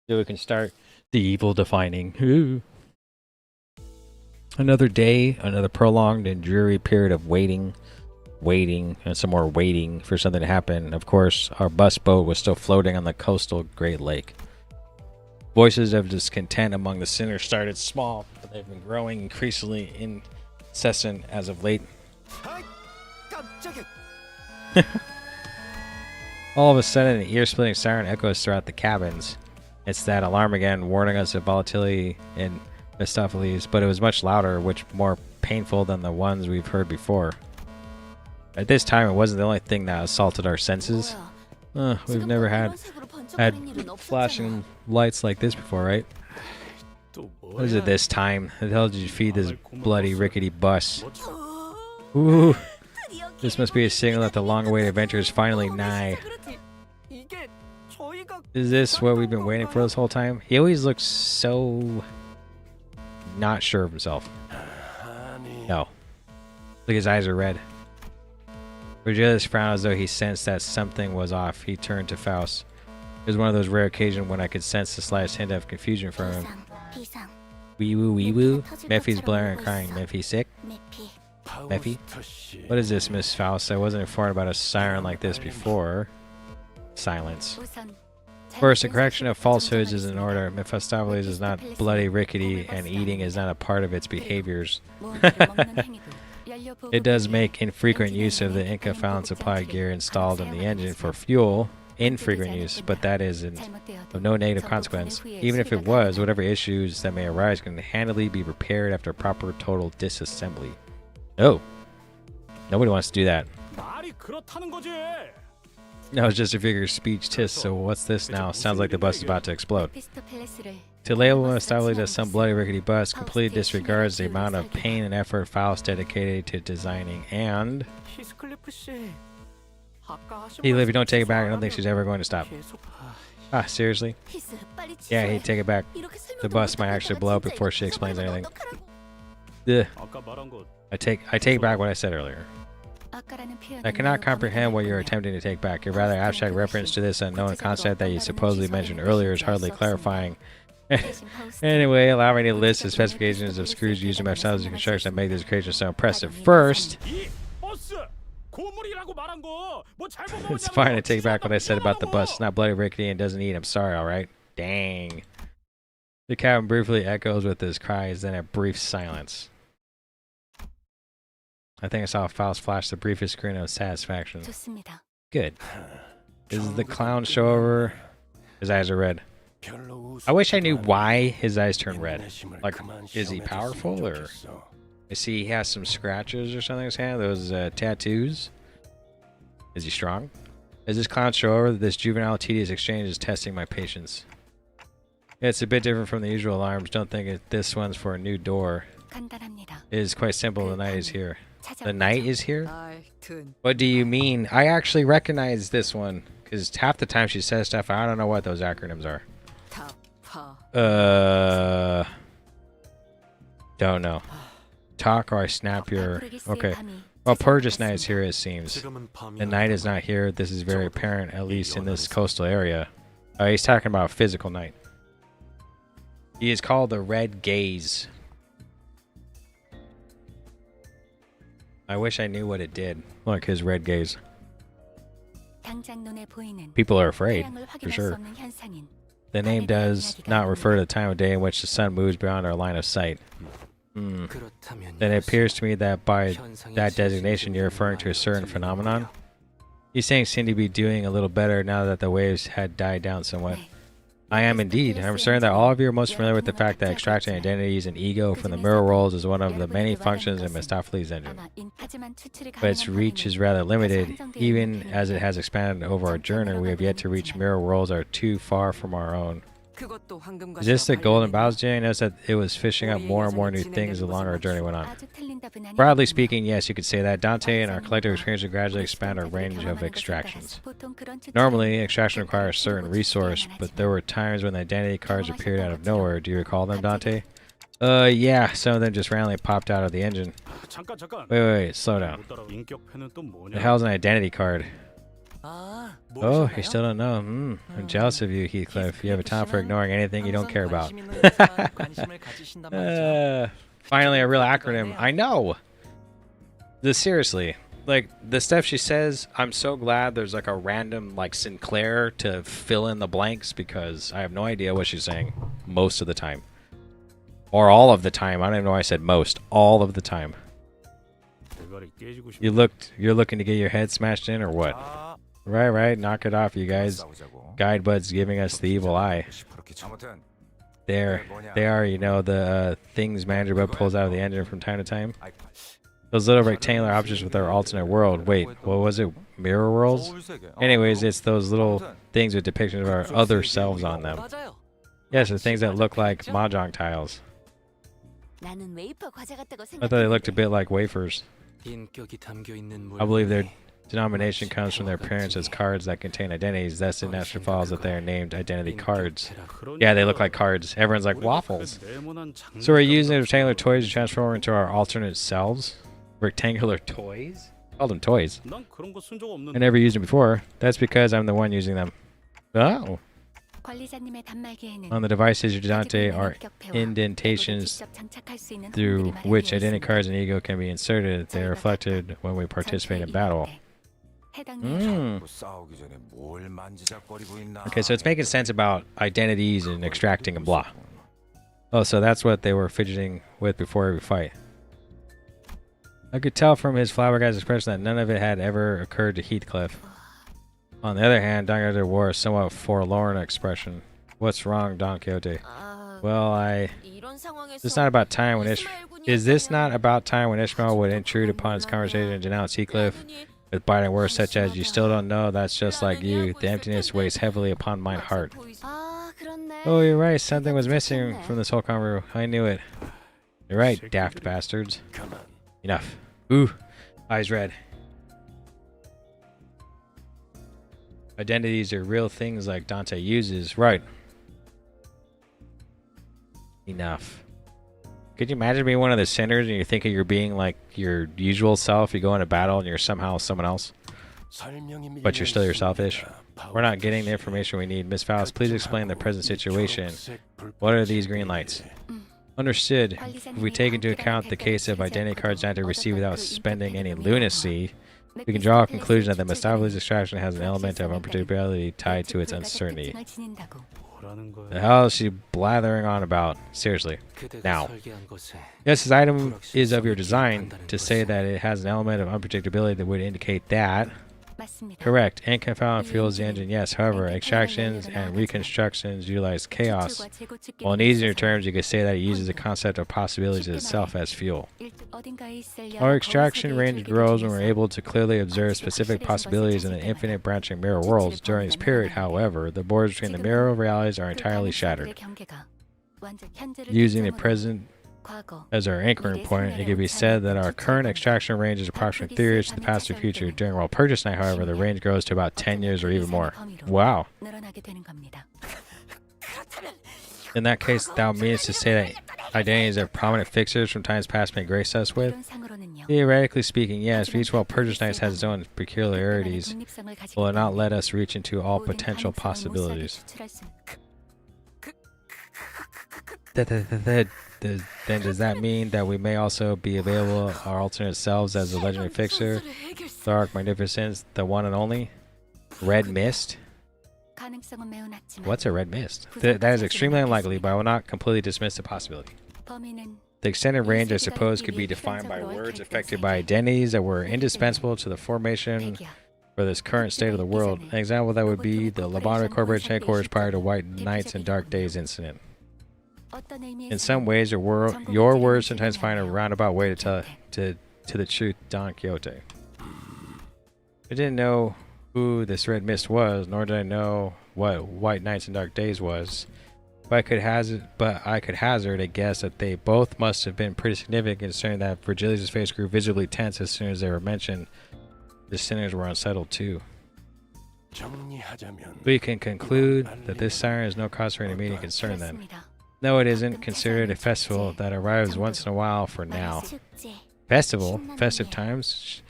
So we can start the evil defining. Another day, another prolonged and dreary period of waiting, and some more waiting for something to happen. Of course, our bus boat was still floating on the coastal Great Lake. Voices of discontent among the sinners started small, but they've been growing increasingly incessant as of late. All of a sudden, an ear-splitting siren echoes throughout the cabins. It's that alarm again, warning us of volatility in Mephistopheles, but it was much louder, which more painful than the ones we've heard before. At this time, it wasn't the only thing that assaulted our senses. We've never had flashing lights like this before, right? What is it this time? How the hell did you feed this bloody, rickety bus? Ooh. This must be a signal that the long-awaited adventure is finally nigh. Is this what we've been waiting for this whole time? He always looks so not sure of himself. No. Look, his eyes are red. Virgilius frowned as though he sensed that something was off. He turned to Faust. It was one of those rare occasions when I could sense the slightest hint of confusion from him. Wee woo, wee woo. Mephi's blaring and crying. Mephi sick? Mephi? What is this, Miss Faust? I wasn't informed about a siren like this before. Silence. First, a correction of falsehoods is in order. Mephistopheles is not bloody, rickety, and eating is not a part of its behaviors. It does make infrequent use of the Inca found supply gear installed in the engine for fuel. Infrequent use, but that is of no negative consequence. Even if it was, whatever issues that may arise can handily be repaired after proper total disassembly. Oh. Nobody wants to do that. No, it's just a figure of speech tisk, so what's this now? Sounds like the bus is about to explode. To label Mephistopheles as some bloody rickety bus completely disregards the amount of pain and effort Faust dedicated to designing, and if you don't take it back, I don't think she's ever going to stop. Ah, seriously? Yeah, he'd take it back. The bus might actually blow up before she explains anything. Ugh. I take back what I said earlier. I cannot comprehend what you're attempting to take back. Your rather abstract reference to this unknown concept that you supposedly mentioned earlier is hardly clarifying. Anyway, allow me to list the specifications of screws used in Mephistopheles' construction that make this creation so impressive. First, it's fine to take back what I said about the bus. It's not bloody, rickety, and doesn't eat. I'm sorry, alright? Dang. The cabin briefly echoes with his cries, then a brief silence. I think I saw Faust flash the briefest grin of satisfaction. Good. Is the clown show over? His eyes are red. I wish I knew why his eyes turn red. Like, is he powerful, or is he has some scratches or something in his hand? Those tattoos? Is he strong? Is this clown show over? This juvenile tedious exchange is testing my patience. It's a bit different from the usual alarms. Don't think this one's for a new door. It is quite simple. The night is here. The night is here? What do you mean? I actually recognize this one, because half the time she says stuff, I don't know what those acronyms are. Don't know. Talk or I snap your... Okay. Well, Purge's night is here, it seems. The night is not here. This is very apparent, at least in this coastal area. He's talking about physical night. He is called the Red Gaze. I wish I knew what it did. Look, his red gaze. People are afraid, for sure. The name does not refer to the time of day in which the sun moves beyond our line of sight. Then it appears to me that by that designation you're referring to a certain phenomenon. These things seem to be doing a little better now that the waves had died down somewhat. I am indeed. I'm certain that all of you are most familiar with the fact that extracting identities and ego from the mirror rolls is one of the many functions in Mephistopheles' engine. But its reach is rather limited. Even as it has expanded over our journey, we have yet to reach mirror rolls that are too far from our own. Is this the golden bows, Jay? I noticed that it was fishing up more and more new things the longer our journey went on. Broadly speaking, yes, you could say that. Dante and our collective experience will gradually expand our range of extractions. Normally, extraction requires a certain resource, but there were times when the identity cards appeared out of nowhere. Do you recall them, Dante? Yeah, some of them just randomly popped out of the engine. Wait, slow down. The hell's an identity card? Oh, you still don't know. I'm jealous of you, Heathcliff. You have a talent for ignoring anything you don't care about. Finally, a real acronym. I know! Seriously. Like, the stuff she says, I'm so glad there's like a random, like, Sinclair to fill in the blanks, because I have no idea what she's saying most of the time. Or all of the time. I don't even know why I said most. All of the time. You're looking to get your head smashed in, or what? Right, knock it off, you guys. Guide Bud's giving us the evil eye. There, they are, you know, the things Manager Bud pulls out of the engine from time to time. Those little rectangular objects with our alternate world. Wait, what was it? Mirror worlds? Anyways, it's those little things with depictions of our other selves on them. Yes, the things that look like mahjong tiles. I thought they looked a bit like wafers. I believe their denomination comes from their appearance as cards that contain identities. Thus, it naturally follows that they are named identity cards. Yeah, they look like cards. Everyone's like waffles. So we're using rectangular toys to transform into our alternate selves? Rectangular toys? I called them toys. I never used them before. That's because I'm the one using them. Oh. On the devices of Dante are indentations through which identity cards and ego can be inserted. They are reflected when we participate in battle. 해당 Mm. 싸우기 전에 뭘 만지작거리고 있나? Okay, so it's making sense about identities and extracting and blah. Oh, so that's what they were fidgeting with before every fight. I could tell from his flabbergasted expression that none of it had ever occurred to Heathcliff. On the other hand, Don Quixote wore a somewhat forlorn expression. What's wrong, Don Quixote? Well, It's not about time when Is this not about time when Ishmael would intrude upon his conversation and denounce Heathcliff with biting words such as, "You still don't know, that's just like you. The emptiness weighs heavily upon mine heart." Oh, you're right. Something was missing from this whole convo. I knew it. You're right, daft bastards. Enough. Ooh, eyes red. Identities are real things like Dante uses. Right. Enough. Could you imagine being one of the sinners and you're thinking you're being like your usual self? You go into battle and you're somehow someone else, but you're still yourselfish. We're not getting the information we need. Miss Faust, please explain the present situation. What are these green lights? Understood. If we take into account the case of identity cards Dante received without spending any lunacy, we can draw a conclusion that the Mephistophelies extraction has an element of unpredictability tied to its uncertainty. The hell is she blathering on about? Seriously. Now, yes, this item is of your design. To say that it has an element of unpredictability that would indicate that. Correct. And confound fuels the engine. Yes, however, extractions and reconstructions utilize chaos. Well, in easier terms, you could say that it uses the concept of possibilities itself as fuel. Our extraction range grows when we're able to clearly observe specific possibilities in the infinite branching mirror worlds. During this period, however, the borders between the mirror realities are entirely shattered. Using the present as our anchoring point, it can be said that our current extraction range is approximately 3 years to the past or future. During World Purchase Night, however, the range grows to about 10 years or even more. Wow. In that case, that means to say that identities are prominent fixtures from times past may grace us with? Theoretically speaking, yes, each World Purchase Night has its own peculiarities. Will it not let us reach into all potential possibilities? Then does that mean that we may also be available our alternate selves as a legendary fixture? The Arc Magnificence, the one and only? Red Mist? What's a red mist? That is extremely unlikely, but I will not completely dismiss the possibility. The extended range, I suppose, could be defined by words affected by identities that were indispensable to the formation for this current state of the world. An example of that would be the Laboratory Corporation headquarters prior to White Nights and Dark Days incident. In some ways, your words sometimes find a roundabout way to tell to the truth, Don Quixote. I didn't know who this red mist was, nor did I know what White Nights and Dark Days was. But I could hazard a guess that they both must have been pretty significant, considering that Virgilius' face grew visibly tense as soon as they were mentioned. The sinners were unsettled too. We can conclude that this siren is no cause for any immediate concern then. No, it isn't. Consider it a festival that arrives once in a while for now. Festival? Festive times?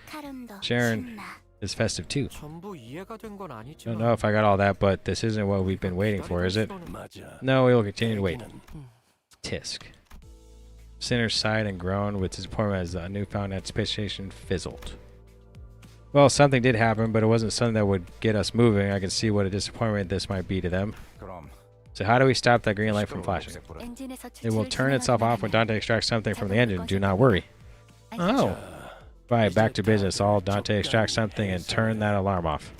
Sharon is festive too. Don't know if I got all that, but this isn't what we've been waiting for, is it? No, we will continue to wait. Tisk. Sinner sighed and groaned with disappointment as the newfound anticipation fizzled. Well, something did happen, but it wasn't something that would get us moving. I can see what a disappointment this might be to them. So how do we stop that green light from flashing? It will turn itself off when Dante extracts something from the engine. Do not worry. Oh. Right, back to business. All Dante extracts something and turn that alarm off.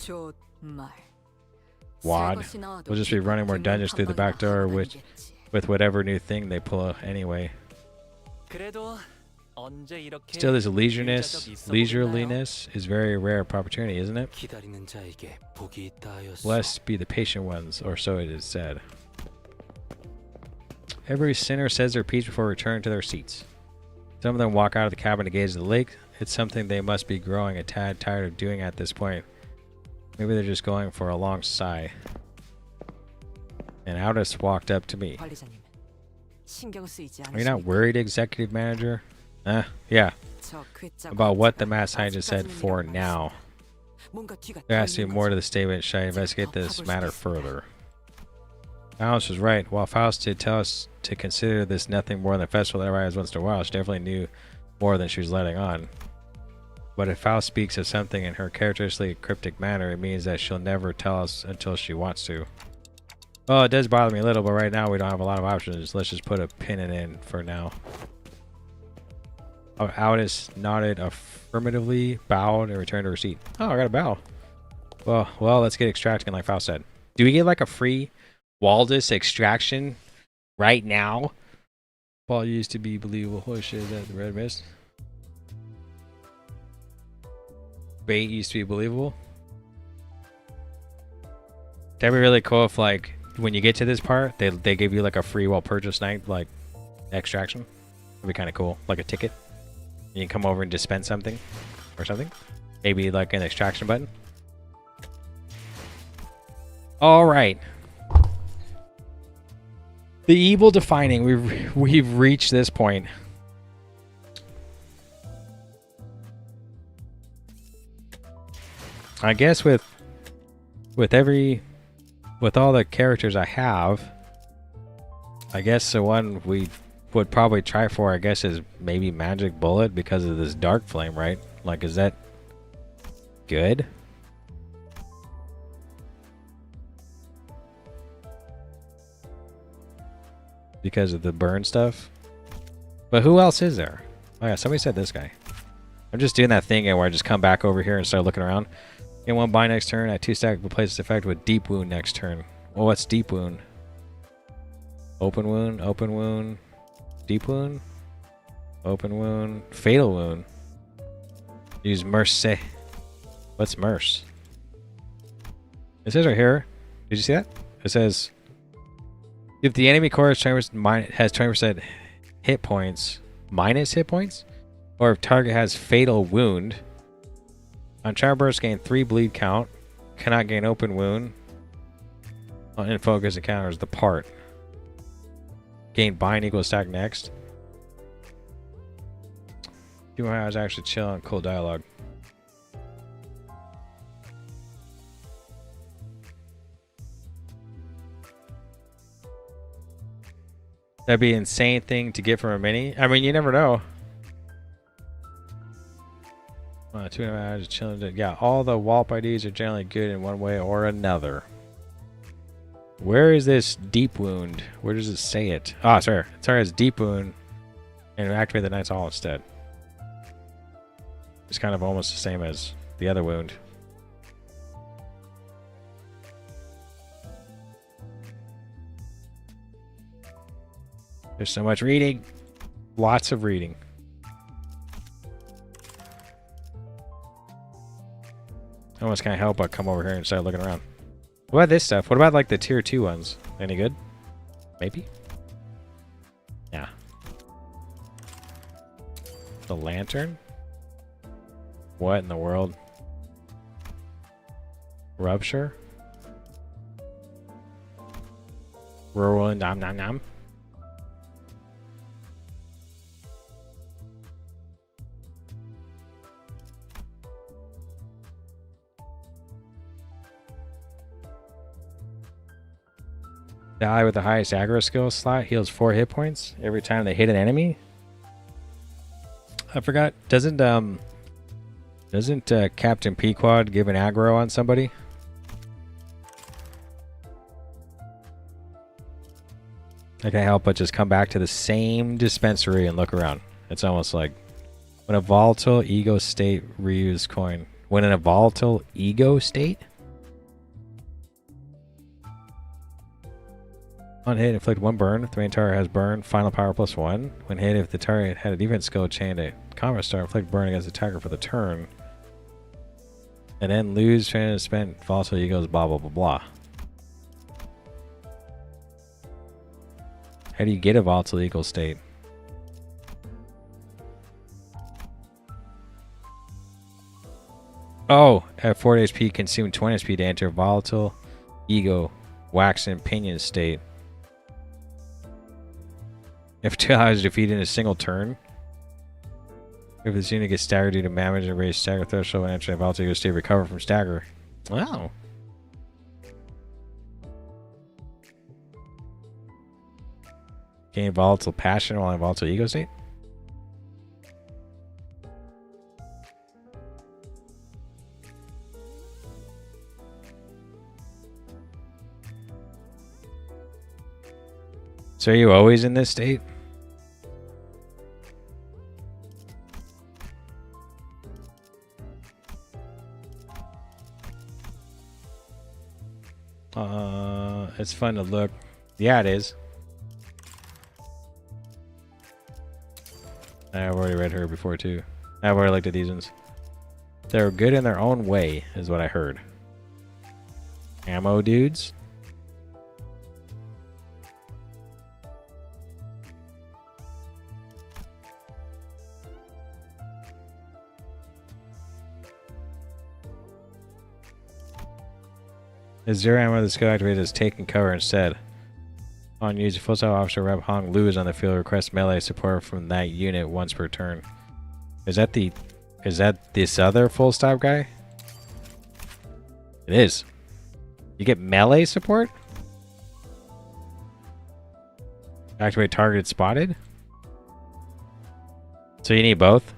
Wad. We'll just be running more dungeons through the back door with whatever new thing they pull anyway. Still, this leisureliness is very rare opportunity, isn't it? Blessed be the patient ones, or so it is said. Every sinner says their piece before returning to their seats. Some of them walk out of the cabin to gaze at the lake. It's something they must be growing a tad tired of doing at this point. Maybe they're just going for a long sigh. And Aldous walked up to me. Are you not worried, executive manager? Yeah. About what the mad scientist said for now. There has to be more to the statement. Should I investigate this matter further? Faust was right. While Faust did tell us to consider this nothing more than a festival that arrives once in a while, she definitely knew more than she was letting on. But if Faust speaks of something in her characteristically cryptic manner, it means that she'll never tell us until she wants to. Well, it does bother me a little, but right now we don't have a lot of options. Let's just put a pin in for now. Aldous nodded affirmatively, bowed, and returned to her seat. Oh, I got a bow. Well, let's get extracting like Faust said. Do we get like a free Waldus extraction right now? Paul used to be believable. Holy shit, is that the red mist? Bait used to be believable. That'd be really cool if, like, when you get to this part, they give you like a free purchase night, like extraction. That'd be kind of cool, like a ticket. You can come over and dispense something or something. Maybe like an extraction button. All right. The evil defining. We've reached this point. I guess with all the characters I have, I guess the one we would probably try for, I guess, is maybe Magic Bullet because of this Dark Flame, right? Like, is that good? Because of the burn stuff? But who else is there? Oh yeah, somebody said this guy. I'm just doing that thing where I just come back over here and start looking around. Get one buy next turn. At 2 stack, replace this effect with Deep Wound next turn. Well, what's Deep Wound? Open Wound, Deep Wound, Open Wound, Fatal Wound. Use Mercy. What's Merce? It says right here. Did you see that? It says, if the enemy core has 20% hit points, minus hit points, or if target has Fatal Wound, on Trial Burst gain 3 bleed count, cannot gain Open Wound. On focus encounters the part. Gain bind equals stack next. 2 more hours actually chill on cool dialogue. That'd be an insane thing to get from a mini. I mean, you never know. 2.5 hours chilling. Yeah, all the Walp IDs are generally good in one way or another. Where is this Deep Wound? Where does it say it? Ah, sorry. Sorry, it's Deep Wound. And activate the Knight's Hall instead. It's kind of almost the same as the other wound. There's so much reading. Lots of reading. I almost can't help but come over here and start looking around. What about this stuff? What about like the tier 2 ones? Any good? Maybe? Yeah. The lantern? What in the world? Rupture? Rural nom nom nom. The ally with the highest aggro skill slot heals 4 hit points every time they hit an enemy. I forgot. Doesn't Captain Pequod give an aggro on somebody? I can't help but just come back to the same dispensary and look around. It's almost like when a volatile ego state reuse coin. When in a volatile ego state? On hit, inflict 1 burn. If the main target has burn, final power +1. When hit, if the target had a defense skill chained to combat star, inflict burn against the attacker for the turn. And then lose training spent volatile egos, blah blah blah blah. How do you get a volatile ego state? Oh, at 40 HP, consume 20 HP to enter volatile ego wax and pinion state. If 2 allies defeated in a single turn. If this unit gets staggered due to damage and raise stagger threshold when entering a volatile ego state, recover from stagger. Wow. Gain volatile passion while in volatile ego state. So are you always in this state? It's fun to look. Yeah, it is. I've already read her before too. I've already looked at these ones. They're good in their own way, is what I heard. Ammo dudes. Is zero ammo the skill activated is taking cover instead. On use, full style officer Rep Hong Lu is on the field. Request melee support from that unit once per turn. Is that this other full stop guy? It is. You get melee support? Activate targeted spotted? So you need both?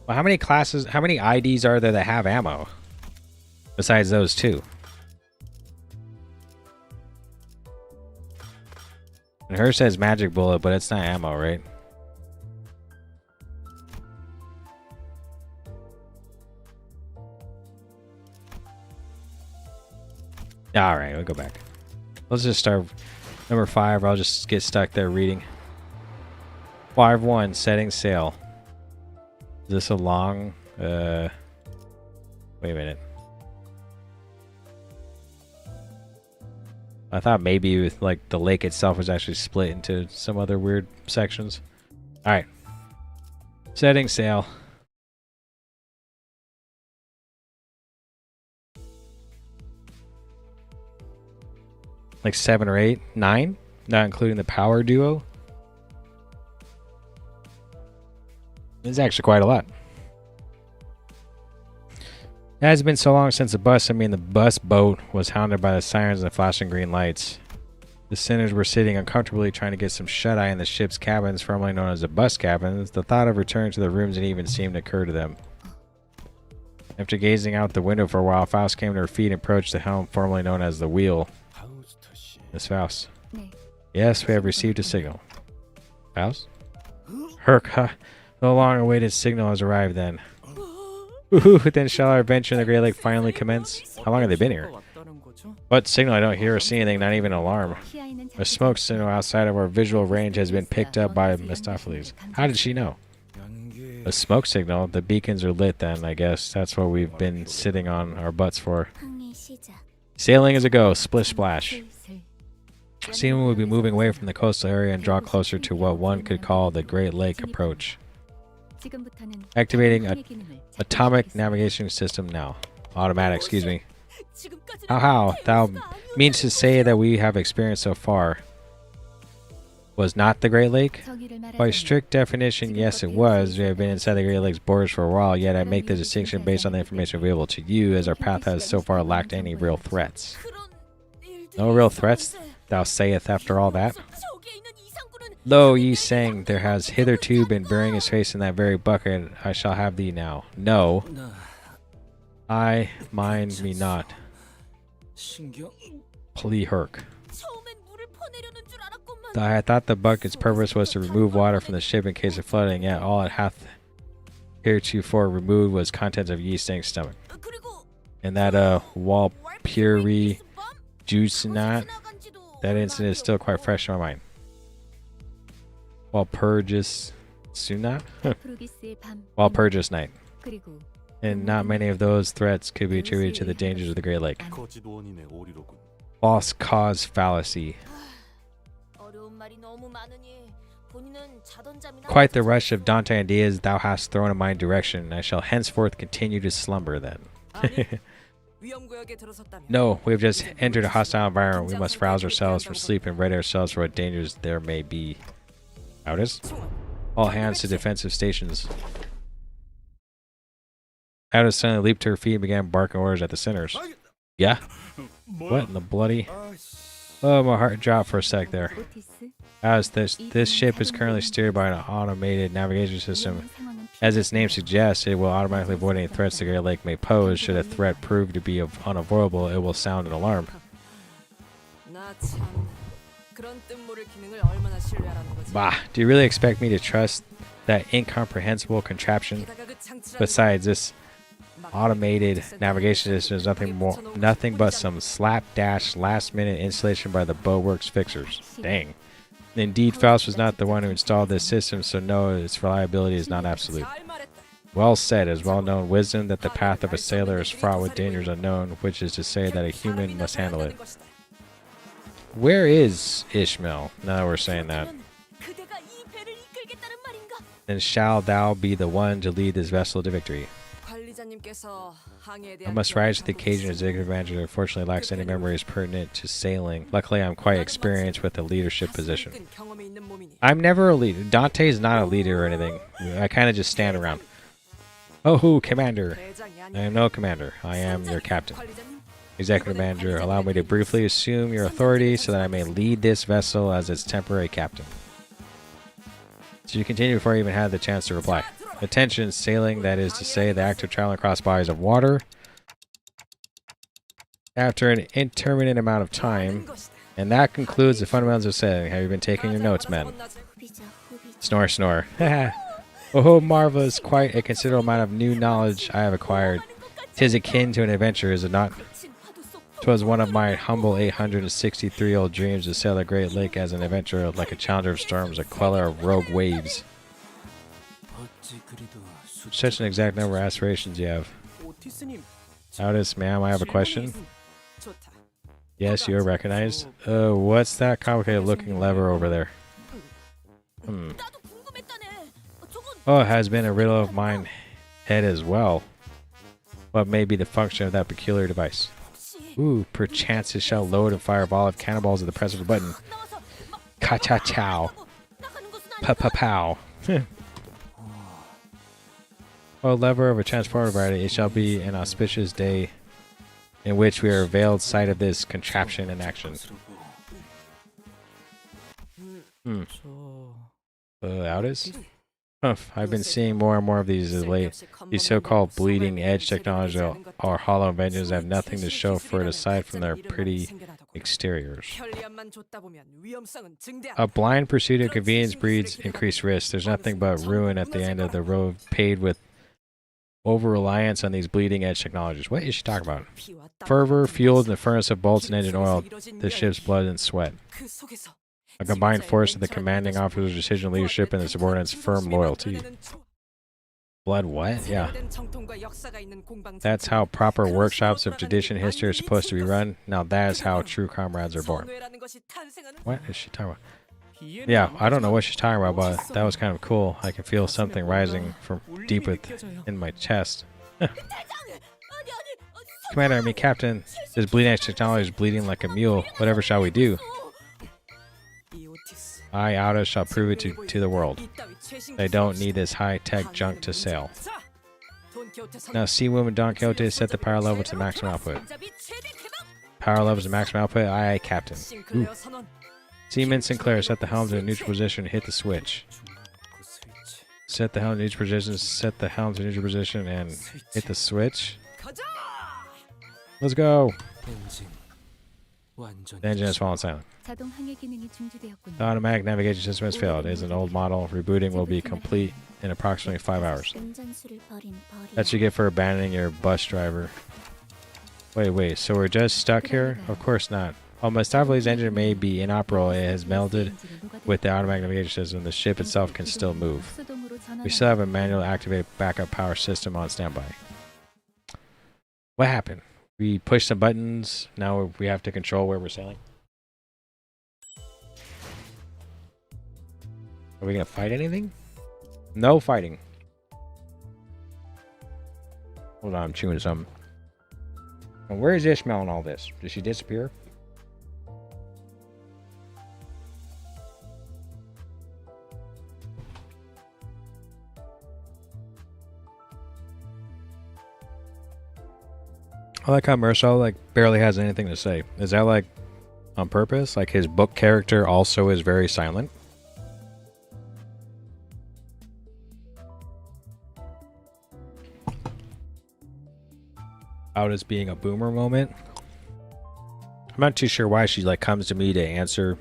Well, how many classes, how many IDs are there that have ammo? Besides those two. And hers says magic bullet, but it's not ammo, right? Alright, we'll go back. Let's just start number 5, or I'll just get stuck there reading. 5-1, setting sail. Is this a long, wait a minute. I thought maybe with like the lake itself was actually split into some other weird sections. Alright. Setting sail. Like 7 or 8, 9? Not including the power duo. It's actually quite a lot. It has been so long since the bus boat was hounded by the sirens and the flashing green lights. The sinners were sitting uncomfortably trying to get some shut-eye in the ship's cabins, formerly known as the bus cabins. The thought of returning to the rooms didn't even seem to occur to them. After gazing out the window for a while, Faust came to her feet and approached the helm, formerly known as the wheel. Miss Faust. Yes, we have received a signal. Faust? Herc, huh? The long-awaited signal has arrived then. Ooh, then shall our adventure in the Great Lake finally commence? How long have they been here? What signal? I don't hear or see anything, not even an alarm. A smoke signal outside of our visual range has been picked up by Mephistopheles. How did she know? A smoke signal? The beacons are lit then, I guess. That's what we've been sitting on our butts for. Sailing is a go. Splish splash. Soon we'll be moving away from the coastal area and draw closer to what one could call the Great Lake approach. Activating atomic navigation system now. Automatic, excuse me. How? Thou means to say that we have experienced so far was not the Great Lake? By strict definition, yes it was. We have been inside the Great Lake's borders for a while, yet I make the distinction based on the information available to you, as our path has so far lacked any real threats. No real threats, thou sayest after all that? Lo, ye sang, there has hitherto been burying his face in that very bucket. I shall have thee now. No. I mind me not. Plea Herc. I thought the bucket's purpose was to remove water from the ship in case of flooding, yet all it hath heretofore removed was contents of ye stank's stomach. And that Walpurgi juice not, that incident is still quite fresh in my mind. Walpurgis Sunat? Walpurgis night. And not many of those threats could be attributed to the dangers of the Great Lake. False cause fallacy. Quite the rush of daunting ideas thou hast thrown in my direction. I shall henceforth continue to slumber then. No, we have just entered a hostile environment. We must rouse ourselves from sleep and ready ourselves for what dangers there may be. Otis? All hands to defensive stations. Otis suddenly leaped to her feet and began barking orders at the sinners. Yeah? What in the bloody... Oh, my heart dropped for a sec there. As this ship is currently steered by an automated navigation system. As its name suggests, it will automatically avoid any threats the Great Lake may pose. Should a threat prove to be unavoidable, it will sound an alarm. Bah, do you really expect me to trust that incomprehensible contraption? Besides, this automated navigation system is nothing but some slapdash last-minute installation by the Boatworks fixers. Dang. Indeed, Faust was not the one who installed this system, so no, its reliability is not absolute. Well said, it is well-known wisdom that the path of a sailor is fraught with dangers unknown, which is to say that a human must handle it. Where is Ishmael, now that we're saying that? Then shall thou be the one to lead this vessel to victory. I must rise to the occasion as executive manager. Unfortunately, lacks any memories pertinent to sailing. Luckily, I'm quite experienced with the leadership position. I'm never a leader. Dante is not a leader or anything. I kind of just stand around. Oh, commander. I am no commander. I am your captain. Executive manager, allow me to briefly assume your authority so that I may lead this vessel as its temporary captain. So you continue before I even had the chance to reply. Attention, sailing, that is to say, the act of traveling across bodies of water. After an intermittent amount of time, and that concludes the fundamentals of sailing. Have you been taking your notes, men? Snore, snore. Oh, marvelous, quite a considerable amount of new knowledge I have acquired. 'Tis akin to an adventure, is it not? 'Twas one of my humble 863-year-old dreams to sail the Great Lake as an adventurer, like a challenger of storms, a queller of rogue waves. Such an exact number of aspirations you have. Otis, ma'am, I have a question. Yes, you are recognized. What's that complicated looking lever over there? Oh, it has been a riddle of mine head as well. What may be the function of that peculiar device? Ooh, perchance it shall load and fire a ball of cannonballs at the press of a button. Ka-cha-chow. Pa-pa-pow. Well, lever of a transporter variety, it shall be an auspicious day in which we are veiled sight of this contraption in action. Otis? I've been seeing more and more of these as late. These so-called bleeding edge technologies or hollow inventions have nothing to show for it aside from their pretty exteriors. A blind pursuit of convenience breeds increased risk. There's nothing but ruin at the end of the road paid with over-reliance on these bleeding edge technologies. What is she talking about? Fervor fueled in the furnace of bolts and engine oil, the ship's blood and sweat. A combined force of the commanding officer's decision leadership and the subordinates' firm loyalty. Blood what? Yeah. That's how proper workshops of tradition history are supposed to be run. Now that is how true comrades are born. What is she talking about? Yeah, I don't know what she's talking about, but that was kind of cool. I can feel something rising from deep in my chest. Commander, I mean Captain, this bleeding edge technology is bleeding like a mule. Whatever shall we do? I, Otis, shall prove it to the world. I don't need this high-tech junk to sail. Now, Seawoman Don Quixote set the power level to maximum output. Power levels to maximum output. Aye, Captain. Ooh. Seaman Sinclair, set the helm to a neutral position. Hit the switch. Set the helm to neutral position. Set the helm to neutral position and hit the switch. Let's go. The engine has fallen silent. The automatic navigation system has failed. It is an old model. Rebooting will be complete in approximately 5 hours. That's what you get for abandoning your bus driver. Wait, so we're just stuck here? Of course not. While Mustafali's engine may be inoperable, it has melded with the automatic navigation system. The ship itself can still move. We still have a manually activated backup power system on standby. What happened? We pushed some buttons. Now we have to control where we're sailing. Are we gonna fight anything? No fighting. Hold on, I'm chewing something. And where is Ishmael in all this? Did she disappear? I like how Marcel barely has anything to say. Is that like on purpose. Like his book character also is very silent. Out as being a boomer moment. I'm not too sure why she like comes to me to answer.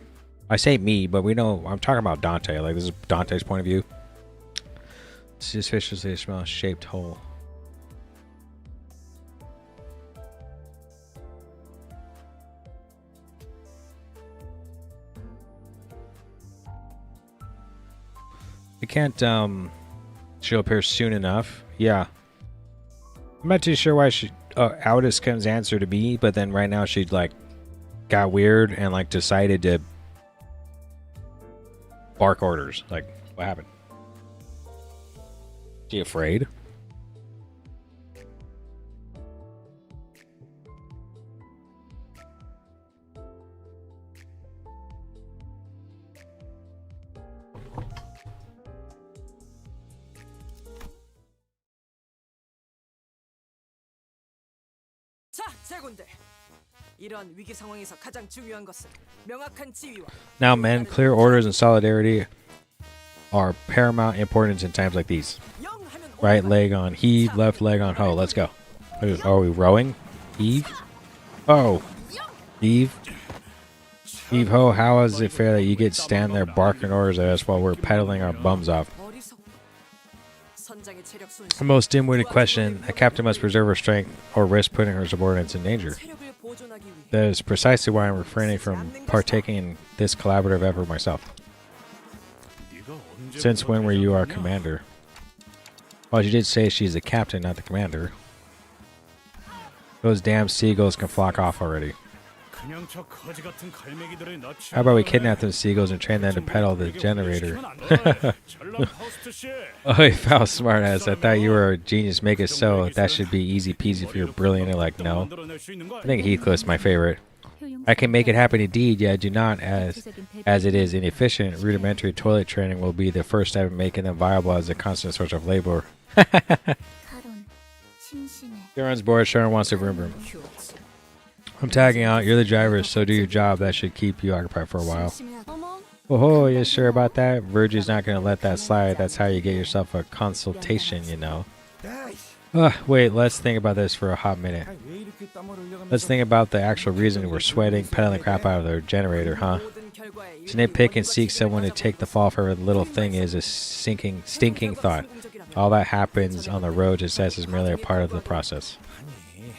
I say me, but we know I'm talking about Dante. Like this is Dante's point of view. Suspiciously small shaped hole. We can't she'll appear soon enough. Yeah. I'm not too sure why she Aldous comes answer to me, but then right now she like got weird and like decided to bark orders. Like what happened? She afraid? 자, 제군들. 이런 위기 상황에서 가장 중요한 것은 명확한 지휘와 Now, men, clear orders and solidarity are paramount importance in times like these. Right leg on heave, left leg on hoe. Let's go. Are we rowing? Heave? Oh. Heave? Heave ho, how is it fair that you get stand there barking orders at us while we're pedaling our bums off? The most dim-witted question, a captain must preserve her strength or risk putting her subordinates in danger. That is precisely why I'm refraining from partaking in this collaborative effort myself. Since when were you our commander? Well, you did say she's the captain, not the commander. Those damn seagulls can flock off already. How about we kidnap those seagulls and train them to pedal the generator? Oh, you foul smart ass. I thought you were a genius. Make it so. That should be easy peasy for your brilliant intellect. No. I think Heathcliff's my favorite. I can make it happen indeed, yet I do not, as it is inefficient. Rudimentary toilet training will be the first step in making them viable as a constant source of labor. Sharon's bored. Sharon wants to vroom vroom. I'm tagging out. You're the driver, so do your job. That should keep you occupied for a while. Oh, you sure about that? Virgie's not going to let that slide. That's how you get yourself a consultation, you know. Wait, let's think about this for a hot minute. Let's think about the actual reason we're sweating, pedaling the crap out of their generator, huh? To nitpick and seek someone to take the fall for every little thing is a stinking thought. All that happens on the road to success is merely a part of the process.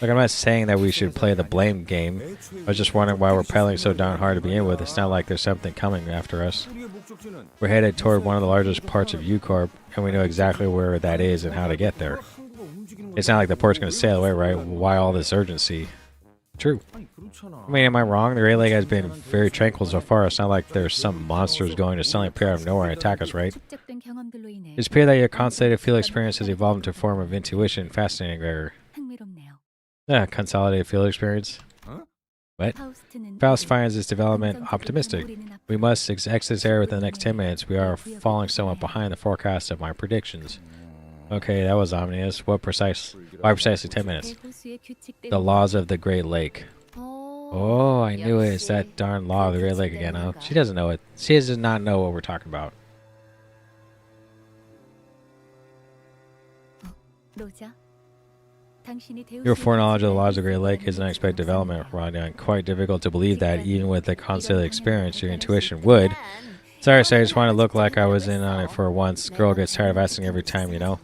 Look, I'm not saying that we should play the blame game. I was just wondering why we're pedaling so darn hard to begin with. It's not like there's something coming after us. We're headed toward one of the largest parts of U-Corp, and we know exactly where that is and how to get there. It's not like the port's going to sail away, right? Why all this urgency? True. I mean, am I wrong? The Great Lake has been very tranquil so far. It's not like there's some monsters going to suddenly appear out of nowhere and attack us, right? It's clear that your consolidated field experience has evolved into a form of intuition. Fascinating, Gregor. Yeah, consolidated field experience. What? Faust finds this development optimistic. We must exit this area within the next 10 minutes. We are falling somewhat behind the forecast of my predictions. Okay, that was ominous. Why precisely 10 minutes? The laws of the Great Lake. Oh, I knew it. It's that darn law of the Great Lake again, huh? She doesn't know it. She does not know what we're talking about. Your foreknowledge of the laws of the Great Lake is an unexpected development, Rhonda, and quite difficult to believe that, even with the constant experience, your intuition would. Sorry, I just want to look like I was in on it for once. Girl gets tired of asking every time, you know?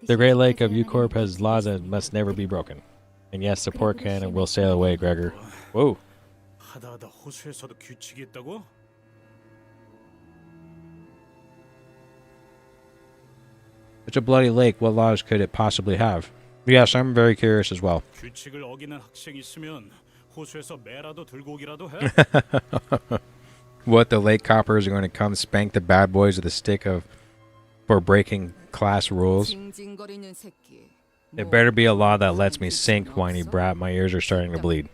The Great Lake of U-Corp has laws that must never be broken. And yes, the port can and will sail away, Gregor. Whoa. It's a bloody lake. What laws could it possibly have? Yes, I'm very curious as well. What, the lake coppers are going to come spank the bad boys with a stick for breaking class rules? There better be a law that lets me sink, whiny brat. My ears are starting to bleed.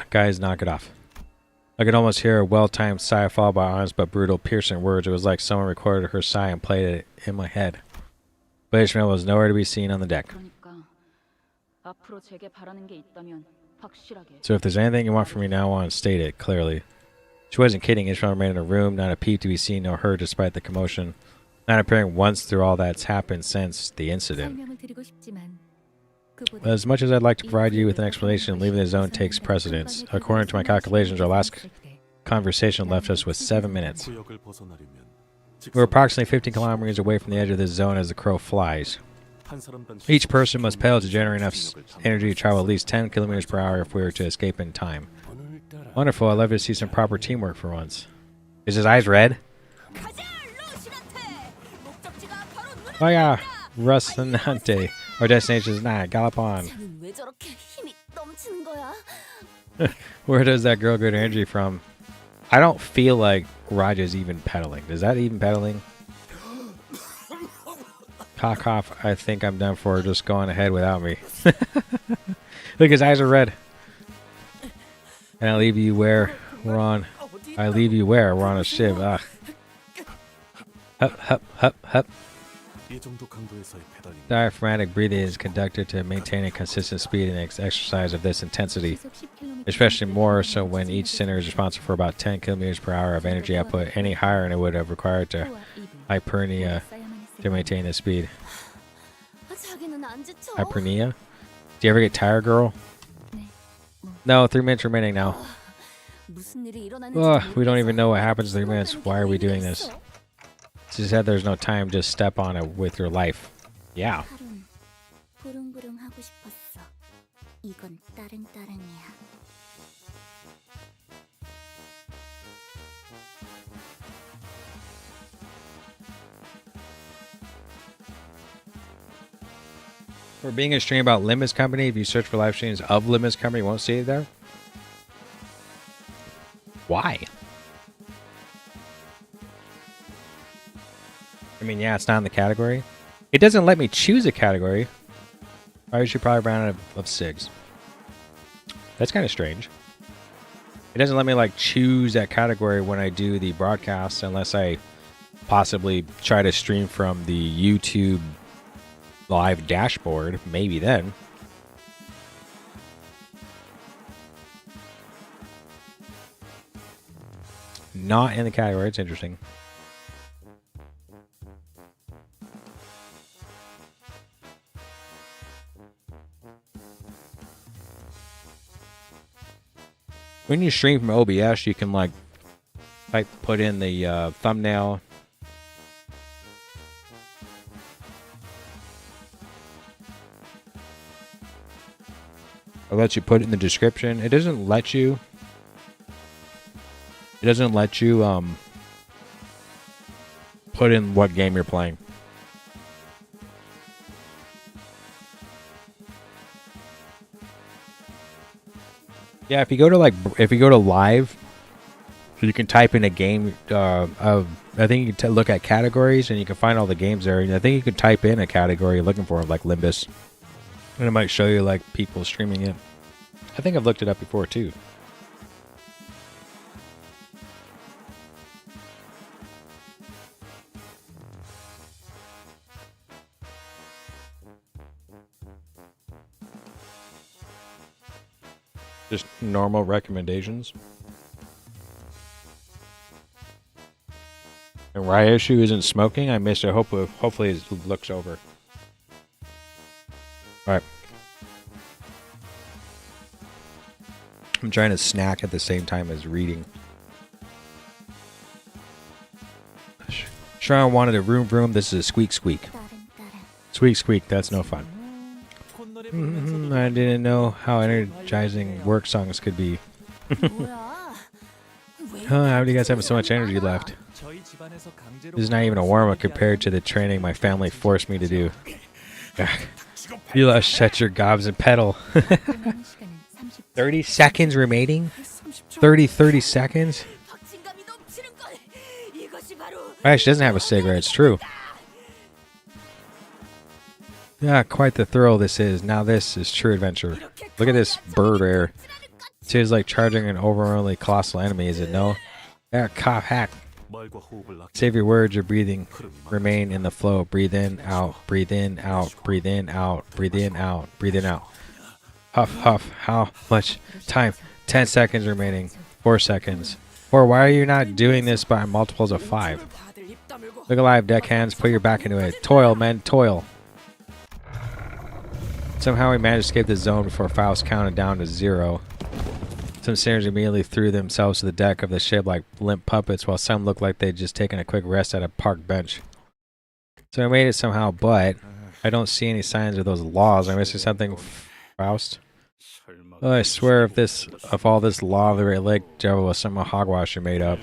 Guys, knock it off. I could almost hear a well-timed sigh followed by honest but brutal, piercing words. It was like someone recorded her sigh and played it in my head. But Ishmael was nowhere to be seen on the deck. 앞으로 제게 바라는 게 있다면 확실하게. So if there's anything you want from me now on, state it clearly. She wasn't kidding. Ishmael remained in her room, not a peep to be seen nor heard despite the commotion, not appearing once through all that's happened since the incident. 설명을 드리고 싶지만 그보다 As much as I'd like to provide you with an explanation, leaving the zone takes precedence. According to my calculations, our last conversation left us with 7 minutes. 구역을 벗어나려면 We're approximately 15 kilometers away from the edge of this zone as the crow flies. 한 사람당 Each person must pedal to generate enough energy to travel at least 10 kilometers per hour if we were to escape in time. 오늘따라 Wonderful. I'd love to see some proper teamwork for once. Is his eyes red? 가자, 로시한테. 목적지가 바로 눈. Oh yeah, Rustinante. Our destination is not. Gallop on. 쟤는 왜 저렇게 힘이 넘치는 거야? Where does that girl get her energy from? I don't feel like Raja's even pedaling. Is that even pedaling? Cock off. I think I'm done for just going ahead without me. Look, his eyes are red. And I leave you where we're on. I leave you where we're on a ship. Ugh. Hup, hup, hup, hup. 이 정도 강도에서의 페달링 Diaphragmatic breathing is conducted to maintain a consistent speed in exercise of this intensity, 시속 10km especially more so when each center is responsible for about 10 kilometers per hour of energy output. Any higher and it would have required to hypernia to maintain the speed. 자기는 안 지쳐. Hypernia? Do you ever get tired, girl? No, 3 minutes remaining now. 무슨 일이 일어나는지 Ugh, we don't 모르겠어. even know what happens in 3 minutes. Why are we doing this? She said there's no time, just step on it with your life. Yeah. 하루는 부릉부릉 하고 싶었어. 이건 따릉따릉이야. We're being a stream about Limits Company. If you search for live streams of Limits Company, you won't see it there. Why? I mean, yeah, it's not in the category. It doesn't let me choose a category. I should probably run out of SIGs. That's kind of strange. It doesn't let me like choose that category when I do the broadcast unless I possibly try to stream from the YouTube live dashboard. Maybe then. Not in the category. It's interesting. When you stream from OBS, you can like put in the thumbnail. It lets you put it in the description. It doesn't let you. It doesn't let you put in what game you're playing. Yeah, if you go to live, you can type in a game. I think you can look at categories and you can find all the games there. And I think you can type in a category you're looking for, like Limbus, and it might show you like people streaming it. I think I've looked it up before too. Just normal recommendations. And Ryoshu isn't smoking. I missed it. Hopefully it looks over. Alright. I'm trying to snack at the same time as reading. Sharon wanted a vroom vroom. This is a squeak squeak. 따릉따릉. Squeak squeak. That's no fun. I didn't know how energizing work songs could be. 뭐야? Huh, how do you guys have so much energy left? 저희 집안에서 강제로 This is not even a warm-up compared to the training my family forced me to do. You must shut your gobs and pedal. 남은 시간은 30초. 30 seconds remaining? 30초. 30 seconds? 박진감이 넘치는 걸. 이것이 바로 Actually, she doesn't have a cigarette, it's true. Yeah, quite the thrill this is. Now this is true adventure. Look at this bird air. It is like charging an overwhelmingly colossal enemy, is it no? Yeah, cough hack. 말과 호흡을 낚 Save your words, your breathing. Remain in the flow. Breathe in, out, breathe in, out, breathe in, out, breathe in, out, breathe in, out. Huff, huff. How much time? 10 seconds remaining. 4 seconds. Or why are you not doing this by multiples of 5? 다들 입 다물고 Look alive, deckhands. Put your back into it. Toil, men. Toil. Somehow we managed to escape the zone before Faust counted down to 0. Some sinners immediately threw themselves to the deck of the ship like limp puppets, while some looked like they'd just taken a quick rest at a park bench. So I made it somehow, but I don't see any signs of those laws. Am I missing something, Faust? Oh, I swear if all this law of the Great Lake devil was some hogwash you made up.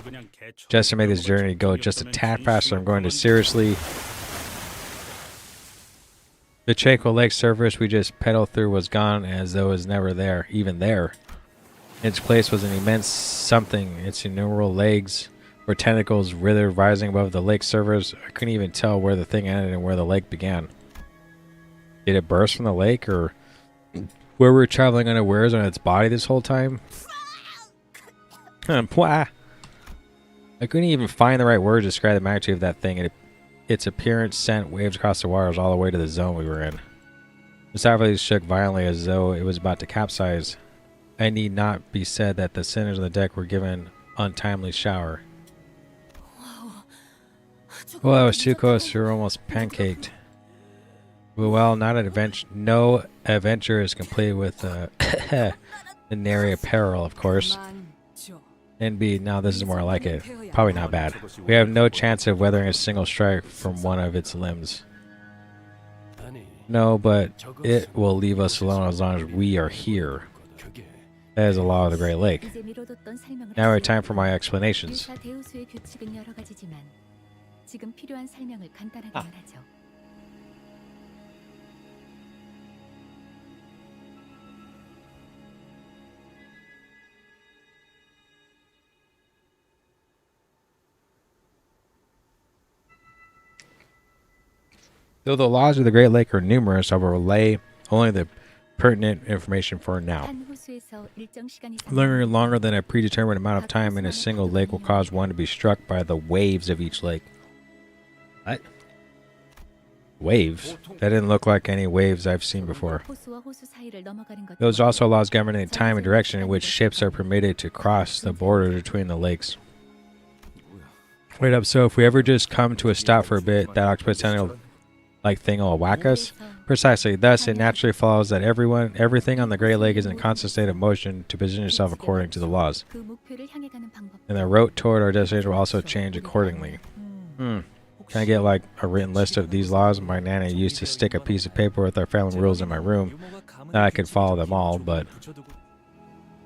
Just to make this journey go just a tad faster, I'm going to seriously... The Chaco Lake surface we just pedaled through was gone as though it was never there, even there. In its place was an immense something. Its innumerable legs or tentacles withered rising above the lake surface. I couldn't even tell where the thing ended and where the lake began. Did it burst from the lake, or where we were traveling unawares on its body this whole time? I couldn't even find the right words to describe the magnitude of that thing. Its appearance sent waves across the waters all the way to the zone we were in. The Savage shook violently as though it was about to capsize. I need not be said that the sinners on the deck were given untimely shower. Well, I was too close. We were almost pancaked. Well, not an adventure. No adventure is complete with the nary peril, of course. 만져. NB, now this is more like it. Probably not bad. We have no chance of weathering a single strike from one of its limbs. No, but it will leave us alone as long as we are here. That is the law of the Great Lake. 이제 미뤄뒀던 설명을 Now we have 하지. time for my explanations. 의사 대우수의 규칙은 여러 가지지만 지금 필요한 설명을 간단하게만 하죠. Though the laws of the Great Lake are numerous, I will relay only the pertinent information for now. 한 호수에서 일정 시간 이상 Lingering longer than a predetermined amount of time in a single lake will cause one to be struck by the waves of each lake. What? Waves? That didn't look like any waves I've seen before. 호수와 호수 사이를 넘어가는 것. Those also laws governing the time and direction in which ships are permitted to cross the border between the lakes. Wait up, so if we ever just come to a stop for a bit, that octopus tentacle like thing will whack us? Precisely. Thus, it naturally follows that everything on the Great Lake is in a constant state of motion to position itself according to the laws. 그 목표를 향해 가는 방법. And the route toward our destination will also change accordingly. Can I get like a written list of these laws? My nana used to stick a piece of paper with our family rules in my room. Now I could follow them all, but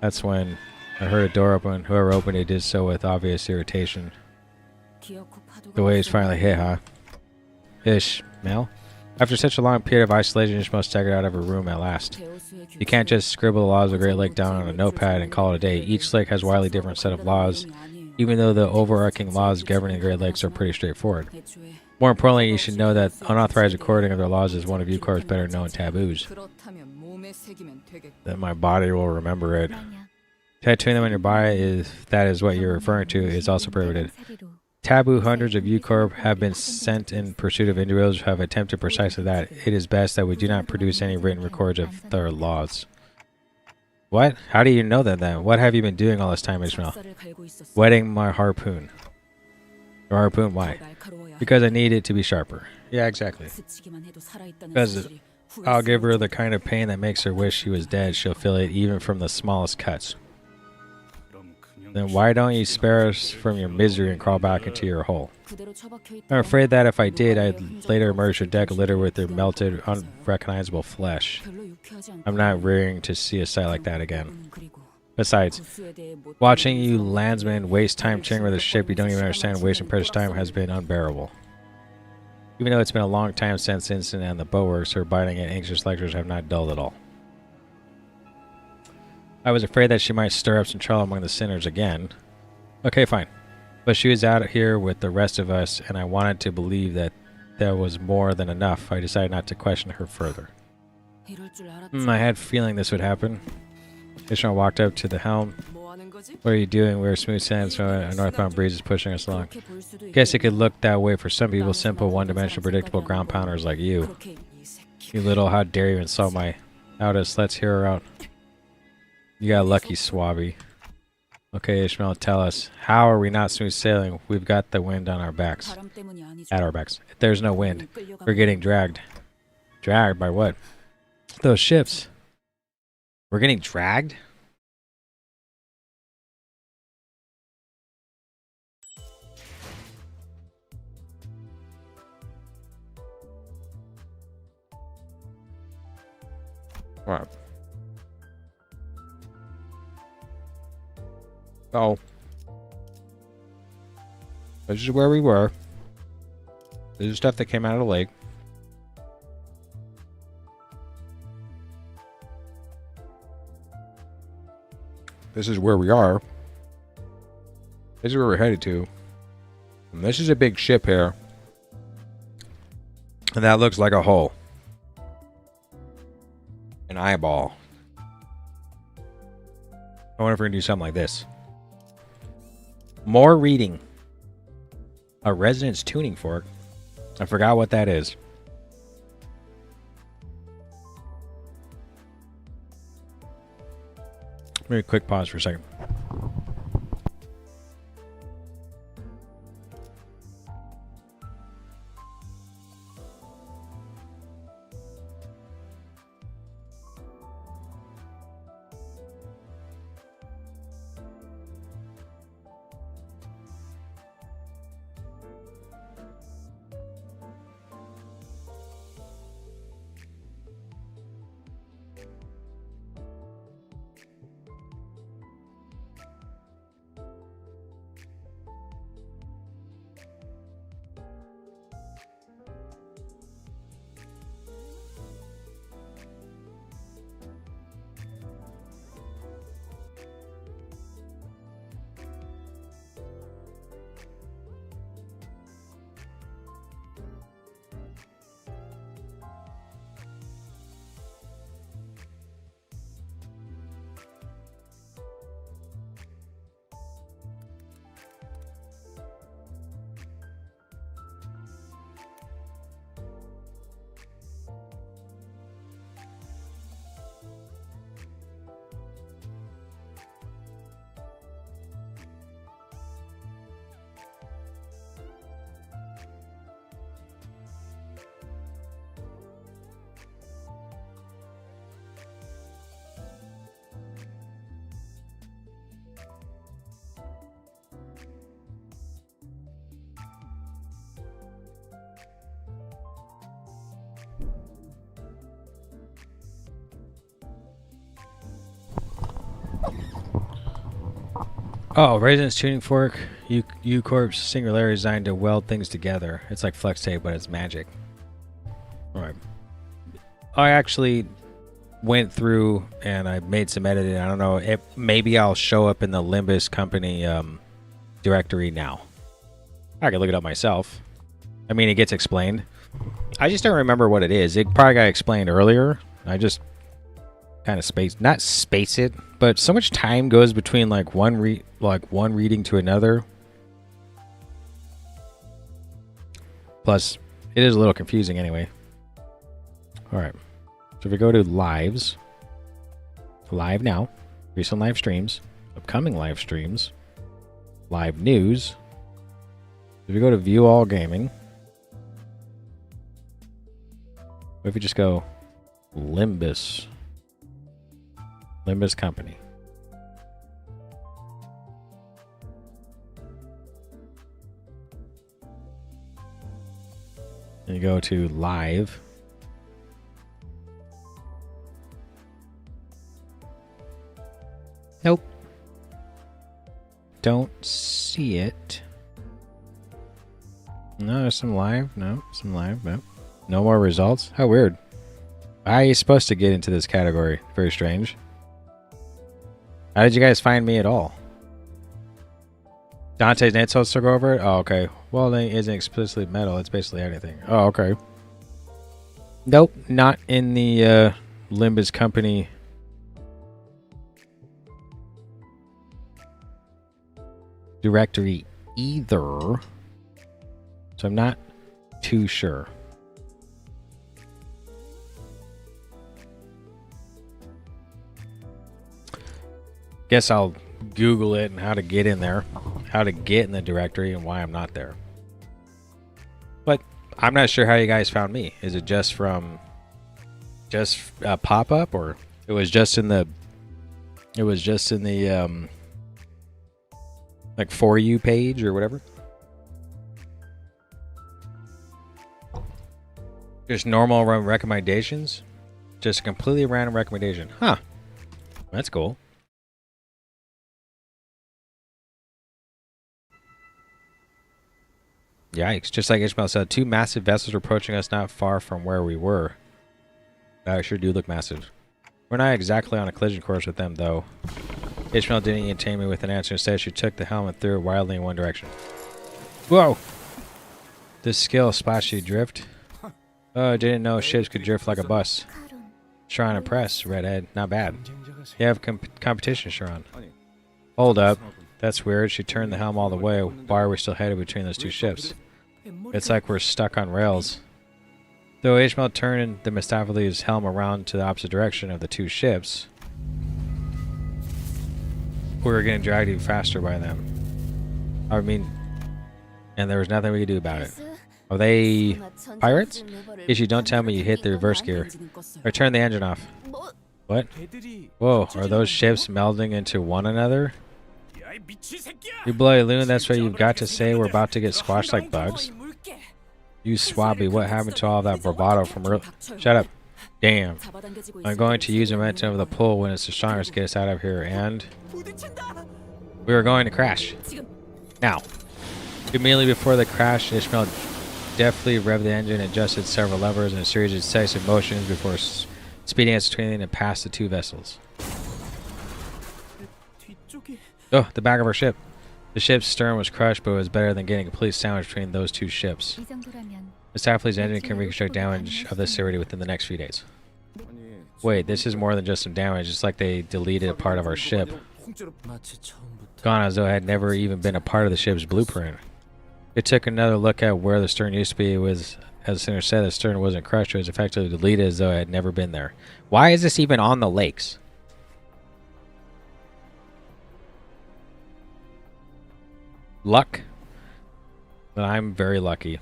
that's when I heard a door open. Whoever opened it did so with obvious irritation. The waves finally hit, huh? Ish, Mel? After such a long period of isolation, you're supposed to take it out of her room at last. You can't just scribble the laws of the Great Lake down on a notepad and call it a day. Each lake has a widely different set of laws, even though the overarching laws governing the Great Lakes are pretty straightforward. More importantly, you should know that unauthorized recording of their laws is one of Eucorp's better known taboos. 그렇다면 몸에 새기면 되겠고. That my body will remember it. 만약 Tattooing them on your body, if that is what you're referring to, is also prohibited. 사례로 Taboo hundreds of Eucorp have been sent in pursuit of individuals who have attempted precisely that. It is best that we do not produce any written records of their laws. What? How do you know that then? What have you been doing all this time, Ishmael? 쌀을 갈고 있었어. Wetting my harpoon. Your harpoon, why? 날카로워야 Because I need it to be sharper. Yeah, exactly. 스치기만 해도 살아있다는 Because 사실이 I'll give her 후회스러워. the kind of pain that makes her wish she was dead. She'll feel it even from the smallest cuts. Then why don't you spare us from your misery and crawl back into your hole? 그대로 처박혀 있다가 I'm afraid that if I did, I'd later emerge a deck littered with their melted, unrecognizable flesh. 별로 유쾌하지 않고 I'm not rearing to see a sight like that again. 그리고 Besides, 구스에 대해 못 watching you landsmen waste time cheering with a ship you don't even understand, wasting precious time, has been unbearable. Even though it's been a long time since the incident and the bulwarks, her biting and anxious lectures have not dulled at all. I was afraid that she might stir up some trouble among the sinners again. Okay, fine. But she was out here with the rest of us, and I wanted to believe that there was more than enough. I decided not to question her further. 이럴 줄 알았지. I had a feeling this would happen. Ishmael walked up to the helm. 뭐 하는 거지? What are you doing? We were smooth sailing, so a northbound breeze is pushing us along. 그렇게 볼 수도 Guess it 있겠네. could look that way for some people, simple, one-dimensional, predictable ground pounders like you. 그렇게 이 새끼. You little, how dare you insult my Aldous, let's hear her out. You got lucky, Swabby. Okay, Ishmael, tell us. How are we not smooth sailing? We've got the wind on our backs. 바람 때문이 아니죠. At our backs. There's no wind. 끌려가고 We're getting dragged. Dragged by what? Those ships. We're getting dragged? What? Oh. This is where we were. This is stuff that came out of the lake. This is where we are. This is where we're headed to. And this is a big ship here. And that looks like a hole. An eyeball. I wonder if we're going to do something like this. More reading. A resonance tuning fork. I forgot what that is. Maybe a quick pause for a second. Oh, Resonance Tuning Fork. U-Corp's Singularity is designed to weld things together. It's like flex tape, but it's magic. Alright. I actually went through and I made some editing. I don't know. Maybe I'll show up in the Limbus Company directory now. I can look it up myself. I mean, it gets explained. I just don't remember what it is. It probably got explained earlier. I just kind of not space it, but so much time goes between like one reading to another. Plus, it is a little confusing anyway. All right, so if we go to lives, live now, recent live streams, upcoming live streams, live news. If we go to view all gaming, what if we just go Limbus Company? And you go to live. Nope. Don't see it. No, there's some live. No, some live. No. No more results. How weird. How are you supposed to get into this category? Very strange. How did you guys find me at all? Dante's Nitsos took over it? Oh, okay. Well, then it isn't explicitly metal. It's basically anything. Oh, okay. Nope. Not in the Limbus Company directory either. So I'm not too sure. Guess I'll Google it and how to get in there, how to get in the directory, and why I'm not there. But I'm not sure how you guys found me. Is it just from a pop up, or it was just in the like For You page or whatever? Just normal recommendations? Just a completely random recommendation. Huh. That's cool. Yikes. Just like Ishmael said, 2 massive vessels were approaching us not far from where we were. That sure do look massive. We're not exactly on a collision course with them, though. Ishmael didn't entertain me with an answer. Instead, she took the helm and threw it wildly in one direction. Whoa! This skill splashed you drift. Oh, I didn't know ships could drift like a bus. Sharon impressed, redhead. Not bad. You have competition, Sharon. Hold up. That's weird. She turned the helm all the way. Why are we still headed between those 2 ships? It's like we're stuck on rails. Though Ishmael turned the Mistopheles' helm around to the opposite direction of the 2 ships, we were getting dragged even faster by them. I mean, and there was nothing we could do about it. Are they pirates? Ishi, don't tell me you hit the reverse gear. Or turn the engine off. What? Whoa, are those ships melding into one another? You bloody loon, that's what you've got to say? We're about to get squashed like bugs? You swabby, what happened to all that bravado from earlier? Shut up. Damn. I'm going to use momentum of the pull when it's the strongest to get us out of here, and we were going to crash. Now. Immediately before the crash, Ishmael deftly revved the engine, adjusted several levers in a series of decisive motions before speeding us between and past the 2 vessels. Oh, the back of our ship. The ship's stern was crushed, but it was better than getting a complete sandwich between those 2 ships. The Staffley's engine can reconstruct damage of this severity within the next few days. Wait, this is more than just some damage. It's like they deleted a part of our ship. Gone as though it had never even been a part of the ship's blueprint. It took another look at where the stern used to be. It was, as the center said, the stern wasn't crushed. It was effectively deleted as though it had never been there. Why is this even on the lakes? Luck? But I'm very lucky.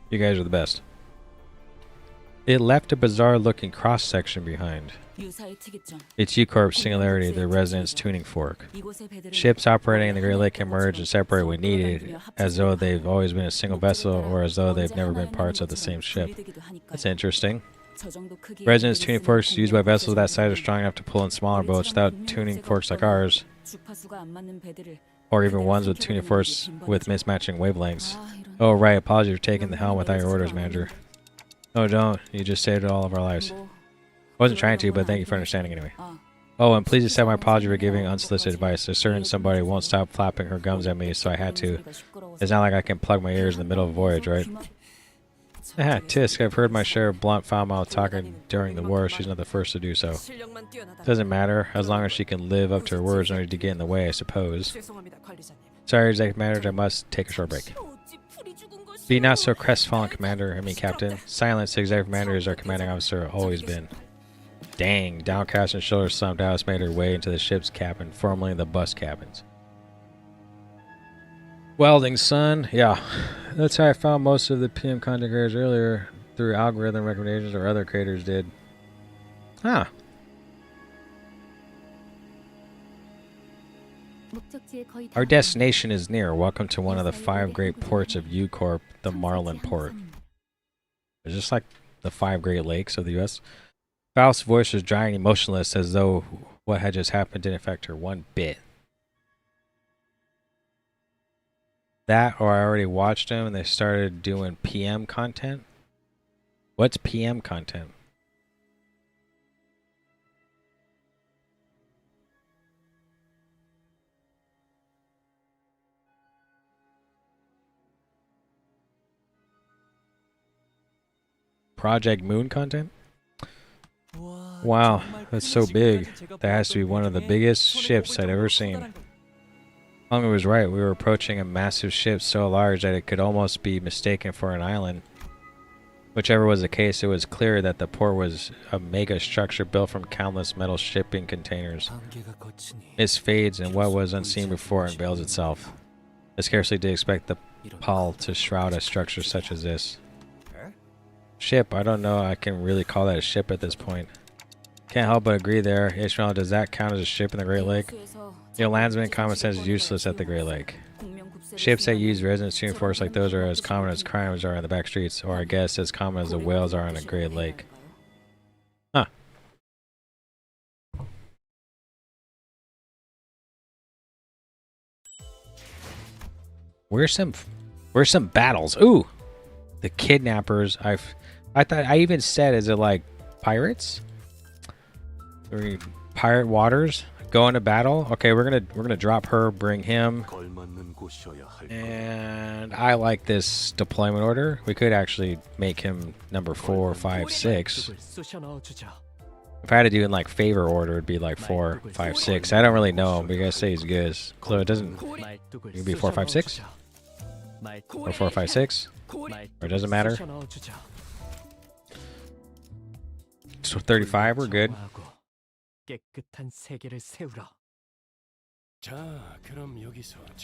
You guys are the best. It left a bizarre-looking cross-section behind. It's U-Corp's Singularity, their resonance tuning fork. Ships operating in the Great Lake can merge and separate when needed, as though they've always been a single vessel or as though they've never been parts of the same ship. That's interesting. Resonance tuning forks used by vessels that size are strong enough to pull in smaller boats without tuning forks like ours, or even ones with tuning forks with mismatching wavelengths. Oh, right. Apologies for taking the helm without your orders, Manager. No, don't. You just saved all of our lives. Wasn't trying to, but thank you for understanding anyway. Oh, and please accept my apology for giving unsolicited advice. A certain somebody won't stop flapping her gums at me, so I had to. It's not like I can plug my ears in the middle of a voyage, right? Tisk, I've heard my share of blunt foul-mouthed talking during the war. She's not the first to do so. Doesn't matter, as long as she can live up to her words in order to get in the way, I suppose. Sorry, Executive Manager, I must take a short break. Be not so crestfallen, Captain. Silence, Executive Manager is our commanding officer, always been. Dang, downcast and shoulders slumped, Alice made her way into the ship's cabin, formerly the bus cabins. Welding, son. Yeah, that's how I found most of the PM content creators earlier, through algorithm recommendations or other creators did. Huh. Our destination is near. Welcome to one of the 5 great ports of U-Corp, the Marlin Port. It's just like the 5 Great Lakes of the U.S. Faust's voice was dry and emotionless, as though what had just happened didn't affect her one bit. That, or I already watched them and they started doing PM content? What's PM content? Project Moon content? Wow, that's so big. That has to be one of the biggest ships I'd ever seen. Hunger was right. We were approaching a massive ship so large that it could almost be mistaken for an island. Whichever was the case, it was clear that the port was a mega structure built from countless metal shipping containers. Mist fades and what was unseen before unveils itself. I scarcely did expect the pall to shroud a structure such as this. Ship, I don't know I can really call that a ship at this point. Can't help but agree there. Ishmael, does that count as a ship in the Great Lake? Your landsman, common sense is useless at the Great Lake. Ships that use resonance to enforce like those are as common as crimes are in the back streets, or I guess as common as the whales are on a Great Lake. Huh. Where's some battles? Ooh, the kidnappers. I thought I even said, is it like pirates? Pirate waters? Go into battle? Okay, we're gonna drop her, bring him. And I like this deployment order. We could actually make him number 4, 5, 6. If I had to do in like favor order, it'd be like 4, 5, 6. I don't really know him, but you guys say he's good. So it doesn't. You can be 4, 5, 6, or 4, 5, 6, or it doesn't matter. So 35, we're good.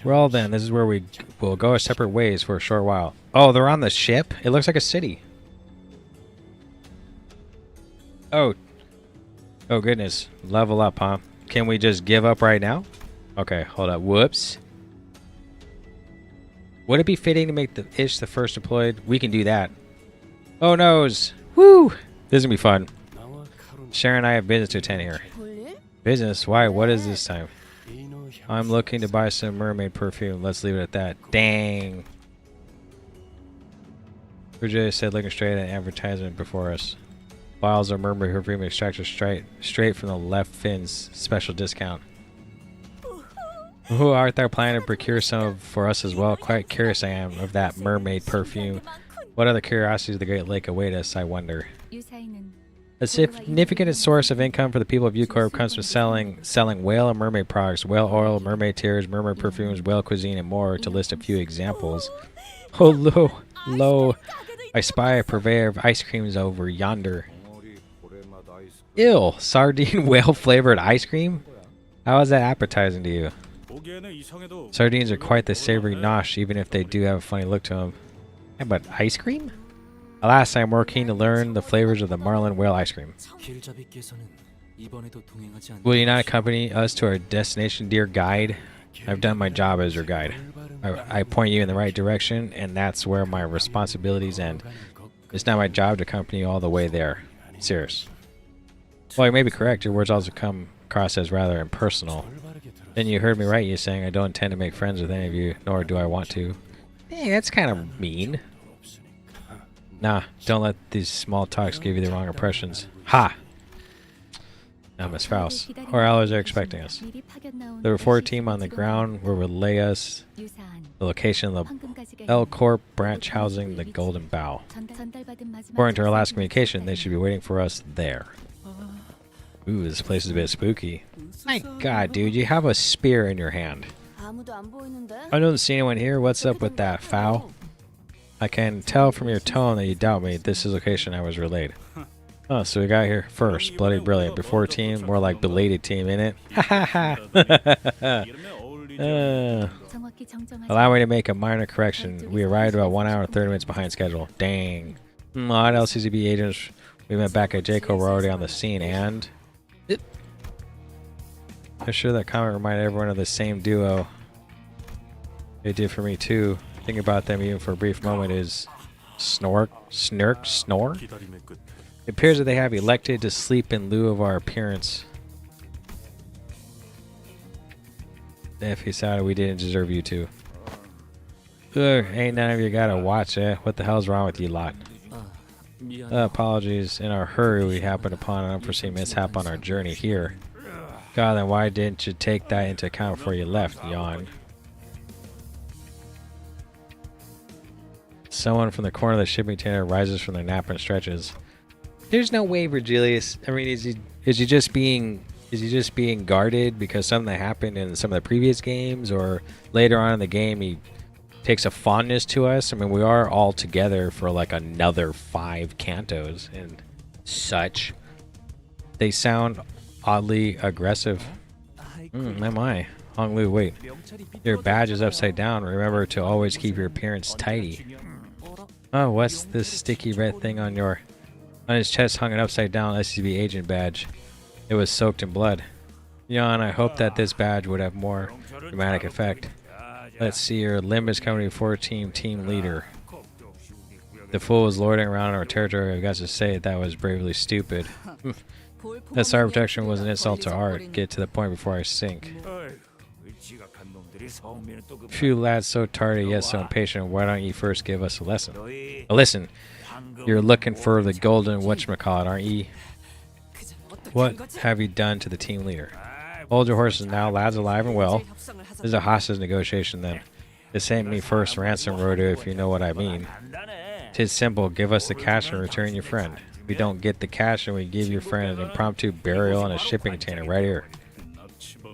Well then, this is where we will go our separate ways for a short while. Oh, they're on the ship? It looks like a city. Oh. Oh goodness. Level up, huh? Can we just give up right now? Okay, hold up. Whoops. Would it be fitting to make the Ish the first deployed? We can do that. Oh noes. Woo! This is gonna be fun. Sharon and I have business to attend here. Business? Why? What is this time? I'm looking to buy some mermaid perfume. Let's leave it at that. Dang. Virginia said, looking straight at an advertisement before us. Vials of mermaid perfume extracted straight from the left fin's special discount. Ooh, art thou planning to procure some for us as well? Quite curious I am of that mermaid perfume. What other curiosities of the Great Lake await us, I wonder. A significant source of income for the people of U-Corp comes from selling whale and mermaid products, whale oil, mermaid tears, mermaid perfumes, whale cuisine, and more, to list a few examples. Oh, lo, I spy a purveyor of ice creams over yonder. Ew, sardine whale-flavored ice cream? How is that appetizing to you? Sardines are quite the savory nosh, even if they do have a funny look to them. Yeah, but ice cream? Alas, I am more keen to learn the flavors of the marlin whale ice cream. Will you not accompany us to our destination, dear guide? I've done my job as your guide. I point you in the right direction, and that's where my responsibilities end. It's not my job to accompany you all the way there. Serious. Well, you may be correct. Your words also come across as rather impersonal. Then you heard me right, you saying I don't intend to make friends with any of you, nor do I want to. Hey, that's kind of mean. Nah, don't let these small talks give you the wrong impressions. Ha! Now Miss Faust. Our allies are expecting us. The report team on the ground will relay us the location of the L Corp branch housing the Golden Bow. According to our last communication, they should be waiting for us there. Ooh, this place is a bit spooky. My god, dude, you have a spear in your hand. I don't see anyone here. What's up with that, foul? I can tell from your tone that you doubt me. This is the location I was relayed. Oh, so we got here first. Bloody brilliant. Before team, more like belated team, innit? Ha ha ha! Allow me to make a minor correction. We arrived about 1 hour and 30 minutes behind schedule. Dang. Odd LCCB agents we met back at Jayco were already on the scene, and... I'm sure that comment reminded everyone of the same duo. It did for me too. Thinking about them even for a brief moment is... Snore? It appears that they have elected to sleep in lieu of our appearance. If he decided we didn't deserve you to. Ugh, ain't none of you gotta watch it. What the hell's wrong with you lot? Apologies. In our hurry, we happened upon an unforeseen mishap on our journey here. God, then why didn't you take that into account before you left? Yawn. Someone from the corner of the shipping container rises from their nap and stretches. There's no way, Virgilius. I mean, is he just being guarded because something that happened in some of the previous games, or later on in the game he takes a fondness to us. I mean, we are all together for like another 5 cantos and such. They sound oddly aggressive. Am I? Hong Lu, wait. Your badge is upside down. Remember to always keep your appearance tidy. Oh, what's this sticky red thing on his chest? Hung an upside down SCB agent badge. It was soaked in blood. Jan, I hope that this badge would have more dramatic effect. Let's see, your limb is coming before team leader. The fool was lording around our territory. I've got to say that was bravely stupid. That star protection was an insult to art. Get to the point before I sink. Phew, lads, so tardy yet so impatient. Why don't you first give us a lesson? A lesson? You're looking for the golden whatchamacallit, aren't ye? What have you done to the team leader? Hold your horses now, lads, alive and well. This is a hostage negotiation then. This ain't me first ransom rodeo, if you know what I mean. 'Tis simple, give us the cash and return your friend. If we don't get the cash, and we give your friend an impromptu burial on a shipping container right here.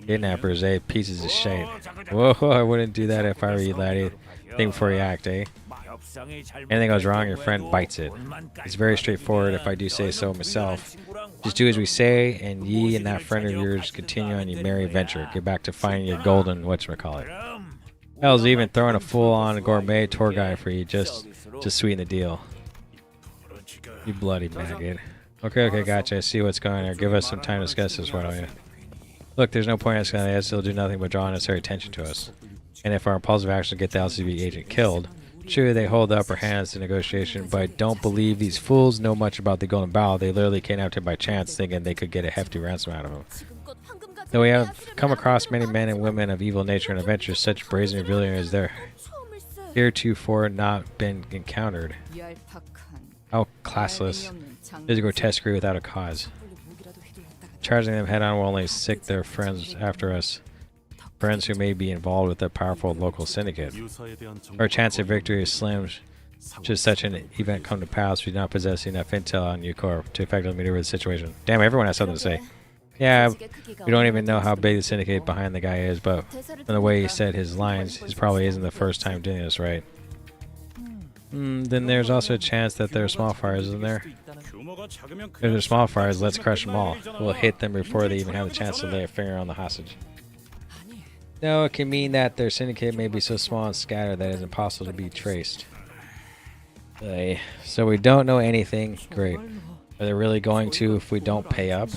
Kidnappers, eh? Pieces of shit. Whoa, I wouldn't do that if I were you, laddie. Think before you act, eh? Anything goes wrong, your friend bites it. It's very straightforward if I do say so myself. Just do as we say, and ye and that friend of yours continue on your merry adventure. Get back to finding your golden whatchamacallit. Hell's even throwing a full-on gourmet tour guide for you just to sweeten the deal. You bloody maggot. Okay, gotcha. I see what's going on here. Give us some time to discuss this, why don't you? Look, there's no point in us going to still do nothing but draw unnecessary attention to us. And if our impulsive actions get the LCB agent killed, sure, they hold the upper hands to negotiation, but don't believe these fools know much about the Golden Bow. They literally kidnapped him by chance, thinking they could get a hefty ransom out of him. Though we have come across many men and women of evil nature and adventure, such brazen rebellion as there heretofore not been encountered. How classless. It is grotesquerie without a cause. Charging them head on will only sick their friends after us. Friends who may be involved with a powerful local syndicate. Our chance of victory is slim. Should such an event come to pass, we do not possess enough intel on UCorp to effectively maneuver the situation. Damn, everyone has something to say. Yeah, we don't even know how big the syndicate behind the guy is, but from the way he said his lines, this probably isn't the first time doing this, right? Then there's also a chance that there are small fires, isn't there? If there's small fires, let's crush them all. We'll hit them before they even have the chance to lay a finger on the hostage. No, it can mean that their syndicate may be so small and scattered that it's impossible to be traced. So we don't know anything. Great. Are they really going to if we don't pay up?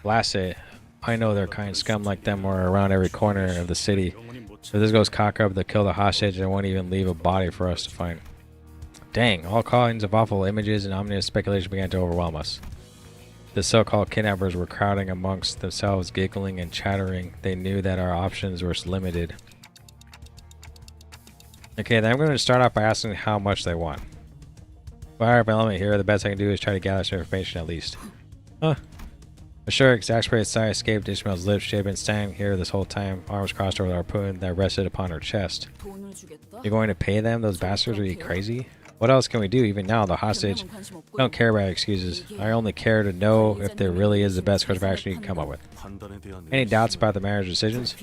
Blast it. I know their kind scum like them are around every corner of the city. If this goes cock up, they'll kill the hostage and won't even leave a body for us to find. Dang, all kinds of awful images and ominous speculation began to overwhelm us. The so-called kidnappers were crowding amongst themselves, giggling and chattering. They knew that our options were limited. Okay, then I'm going to start off by asking how much they want. Fire up element here. The best I can do is try to gather some information at least. Huh. A sure exasperated sigh escaped Ishmael's lips. She had been standing here this whole time, arms crossed over the harpoon that rested upon her chest. You're going to pay them? Those bastards? Are you crazy? What else can we do? Even now, the hostage. I don't care about excuses. I only care to know if there really is the best course of action you can come up with. Any doubts about the manager's decisions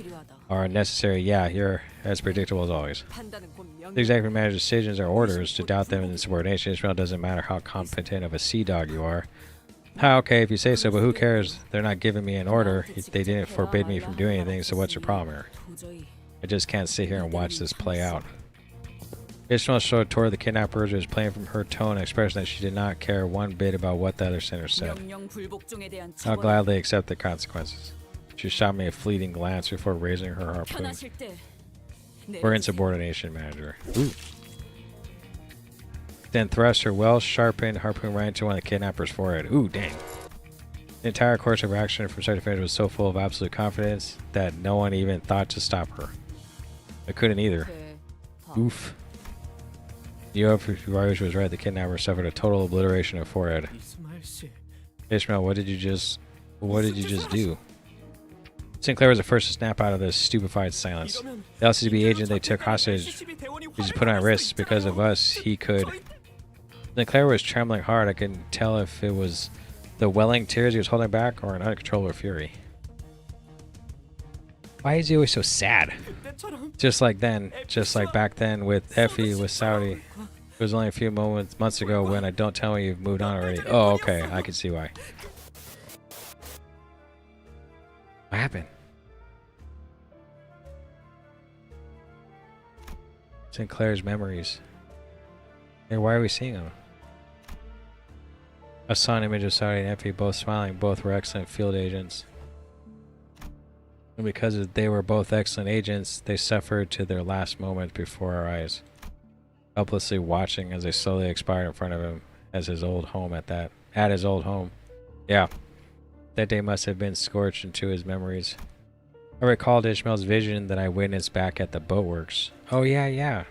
are unnecessary. Yeah, you're as predictable as always. The executive manager's decisions are orders. To doubt them in subordination, Ishmael, doesn't matter how competent of a sea dog you are. Okay, if you say so, but who cares? They're not giving me an order. They didn't forbid me from doing anything, so what's your problem here? I just can't sit here and watch this play out. Ishmael showed toward the kidnappers, who was plain from her tone and expression that she did not care one bit about what the other sinners said. I'll gladly accept the consequences. She shot me a fleeting glance before raising her harpoon. For insubordination, manager. Ooh. Then thrust her well-sharpened harpoon right into one of the kidnappers' forehead. Ooh, dang. The entire course of action from start to finish was so full of absolute confidence that no one even thought to stop her. I couldn't either. Oof. Yoav was right. The kidnapper suffered a total obliteration of forehead. Ishmael, what did you just do? Sinclair was the first to snap out of this stupefied silence. The LCB agent they took hostage, he just put on risk because of us. He could. Sinclair was trembling hard. I couldn't tell if it was the welling tears he was holding back or an uncontrollable fury. Why is he always so sad? Just like then, just like back then with Effie with Saudi. It was only a few months ago when I don't tell me you've moved on already. Oh, okay, I can see why. What happened? Sinclair's memories. Hey, why are we seeing them? I saw an image of Saudi and Effie both smiling. Both were excellent field agents. And because they were both excellent agents, they suffered to their last moment before our eyes, helplessly watching as they slowly expired in front of him as his old home at his old home. Yeah. That day must have been scorched into his memories. I recalled Ishmael's vision that I witnessed back at the boatworks. Oh yeah, yeah.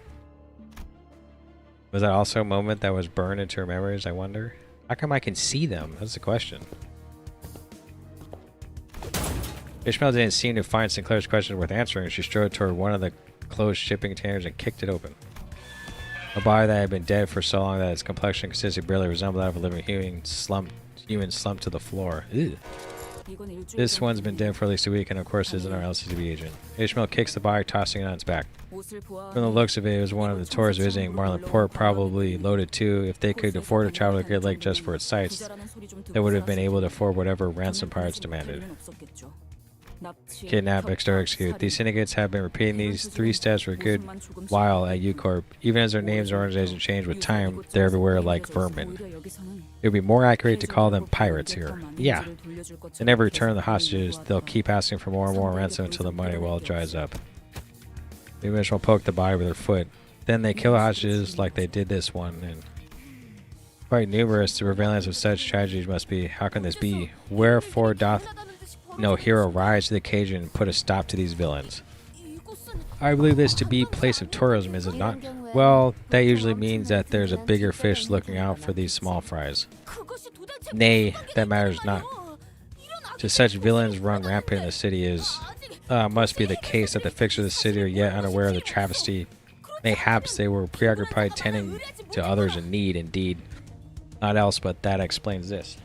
Was that also a moment that was burned into her memories, I wonder? How come I can see them? That's the question. Ishmael didn't seem to find Sinclair's question worth answering. She strode toward one of the closed shipping containers and kicked it open. A body that had been dead for so long that its complexion consistently barely resembled that of a living human slumped to the floor. Ew. This one's been dead for at least a week and of course isn't our LCCB agent. Ishmael kicks the body, tossing it on its back. From the looks of it, it was one of the tourists visiting Marlin Port, probably loaded too. If they could afford to travel to Great Lake just for its sights, they would have been able to afford whatever ransom pirates demanded. Kidnap, extort, execute. These syndicates have been repeating these 3 steps for a good while at U-Corp. Even as their names or organizations change with time, they're everywhere like vermin. It would be more accurate to call them pirates here. Yeah. They never return the hostages. They'll keep asking for more and more ransom until the money well dries up. The eventually will poke the body with their foot. Then they kill the hostages like they did this one. And quite numerous, the prevalence of such tragedies must be. How can this be? Wherefore doth no hero rise to the occasion and put a stop to these villains? I believe this to be place of tourism, is it not? Well, that usually means that there's a bigger fish looking out for these small fries. Nay, that matters not. To such villains run rampant in the city is must be the case that the fixers of the city are yet unaware of the travesty. Mayhaps they were preoccupied tending to others in need, indeed. Not else, but that explains this.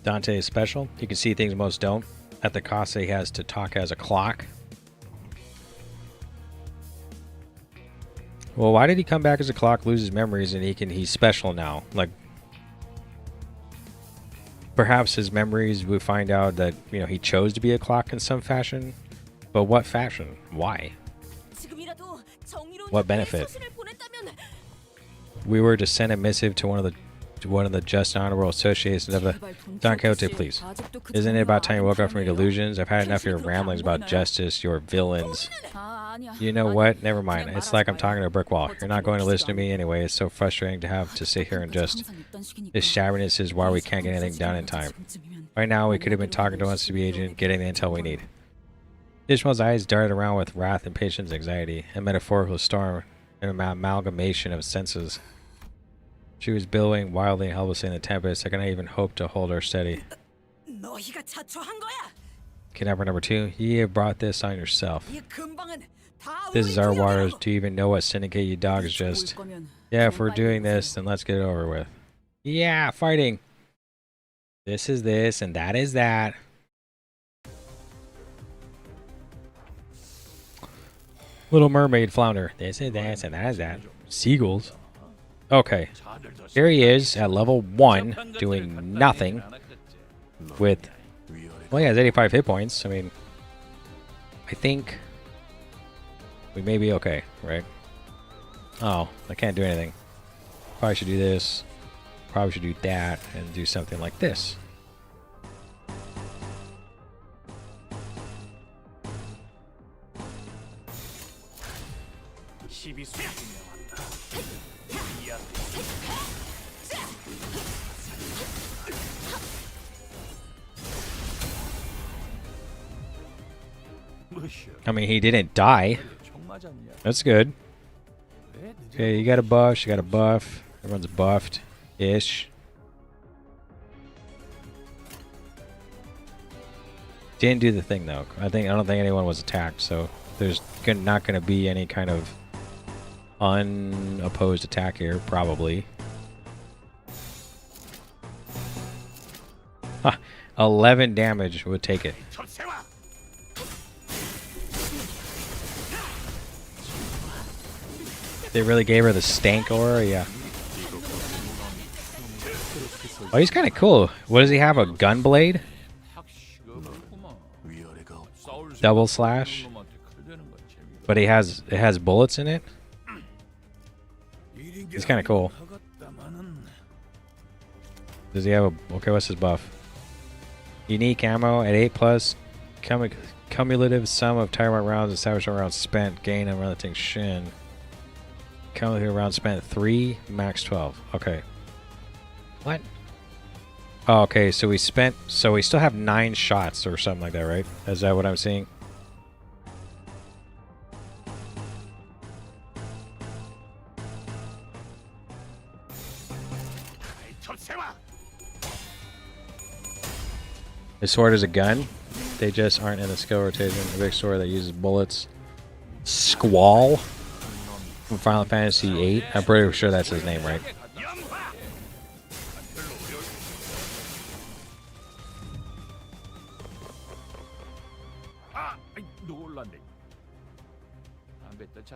Dante is special. He can see things most don't. At the cost that he has to talk as a clock. Well, why did he come back as a clock, lose his memories, and he's special now? Like, perhaps his memories, we find out that, you know, he chose to be a clock in some fashion. But what fashion? Why? What benefit? We were to send a missive to one of the just honorable associations of the Don Quixote, please. Isn't it about time you woke up from your delusions? I've had enough of your ramblings about justice, your villains. You know what? Never mind. It's like I'm talking to a brick wall. You're not going to listen to me anyway. It's so frustrating to have to sit here and just... This shabbiness is why we can't get anything done in time. Right now, we could have been talking to us to be agent, getting the intel we need. Ishmael's eyes darted around with wrath, impatience, anxiety, a metaphorical storm, an amalgamation of senses. She was billowing wildly and helplessly in the tempest. I cannot even hope to hold her steady. Kidnapper number 2, you have brought this on yourself. This is our waters. Do you even know what syndicate you dogs just... Yeah, if we're doing this, then let's get it over with. Yeah, fighting. This is this, and that is that. Little mermaid flounder. This is this, and that is that. Seagulls. Okay, here he is at level 1, doing nothing with, well, he has 85 hit points. I mean, I think we may be okay, right? Oh, I can't do anything. Probably should do this, probably should do that, and do something like this. I mean, he didn't die. That's good. Okay, you got a buff, she got a buff. Everyone's buffed-ish. Didn't do the thing though. I don't think anyone was attacked, so there's not going to be any kind of unopposed attack here, probably. Huh, 11 damage would take it. They really gave her the stank aura, yeah. Oh, he's kind of cool. What does he have? A gun blade? Double slash? But it has bullets in it? He's kind of cool. Does he have a... Okay, what's his buff? Unique ammo at 8+. Cumulative sum of tire rounds, established rounds spent, gain on relative shin. Cumulative rounds spent 3, max 12. Okay. What? Oh, okay, so we spent... So we still have 9 shots or something like that, right? Is that what I'm seeing? His sword is a gun. They just aren't in the skill rotation. A big sword that uses bullets. Squall from Final Fantasy VIII. I'm pretty sure that's his name, right?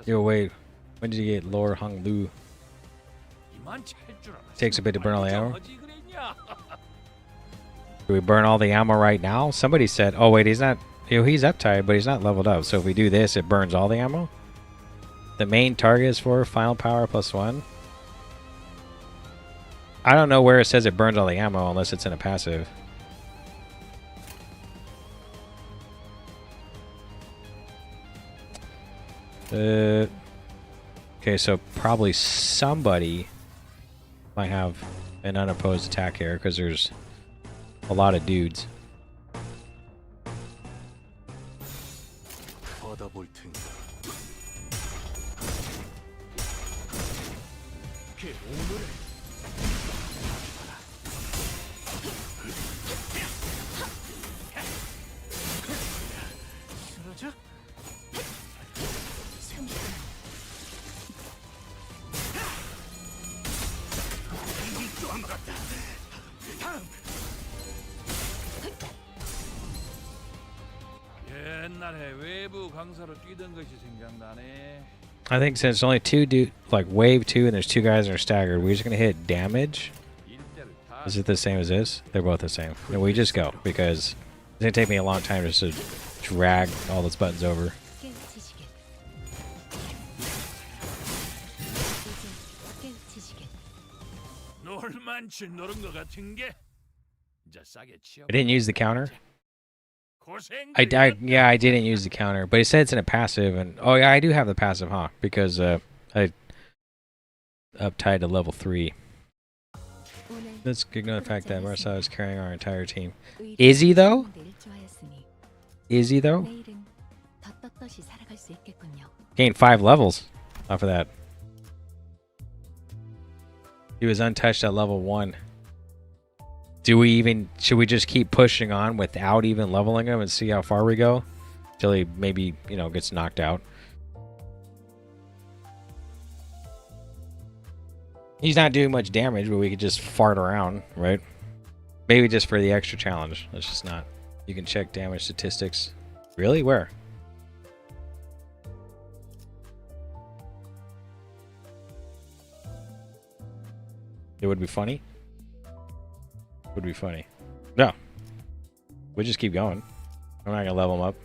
Yo, wait. When did you get Lord Hung Lu? Takes a bit to burn all the ammo. Do we burn all the ammo right now? Somebody said, oh wait, he's not, he's uptight, but he's not leveled up. So if we do this, it burns all the ammo? The main target is for final power +1. I don't know where it says it burns all the ammo unless it's in a passive. Okay, so probably somebody might have an unopposed attack here because there's a lot of dudes. I think since only two like wave 2 and there's 2 guys that are staggered, we're just gonna hit damage. Is it the same as this? They're both the same. And we just go because it's gonna take me a long time just to drag all those buttons over. I didn't use the counter. Yeah, I didn't use the counter, but it said it's in a passive, and oh yeah, I do have the passive, huh? Because I uptied to level 3. Let's ignore the fact that Marcel is carrying our entire team. Is he though? Is he though? Gained 5 levels off of that. He was untouched at level 1. Should we just keep pushing on without even leveling him and see how far we go? Till he maybe, gets knocked out. He's not doing much damage, but we could just fart around, right? Maybe just for the extra challenge. Let's just not. You can check damage statistics. Really? Where? It would be funny. Would be funny. No. We just keep going. I'm not gonna level him up.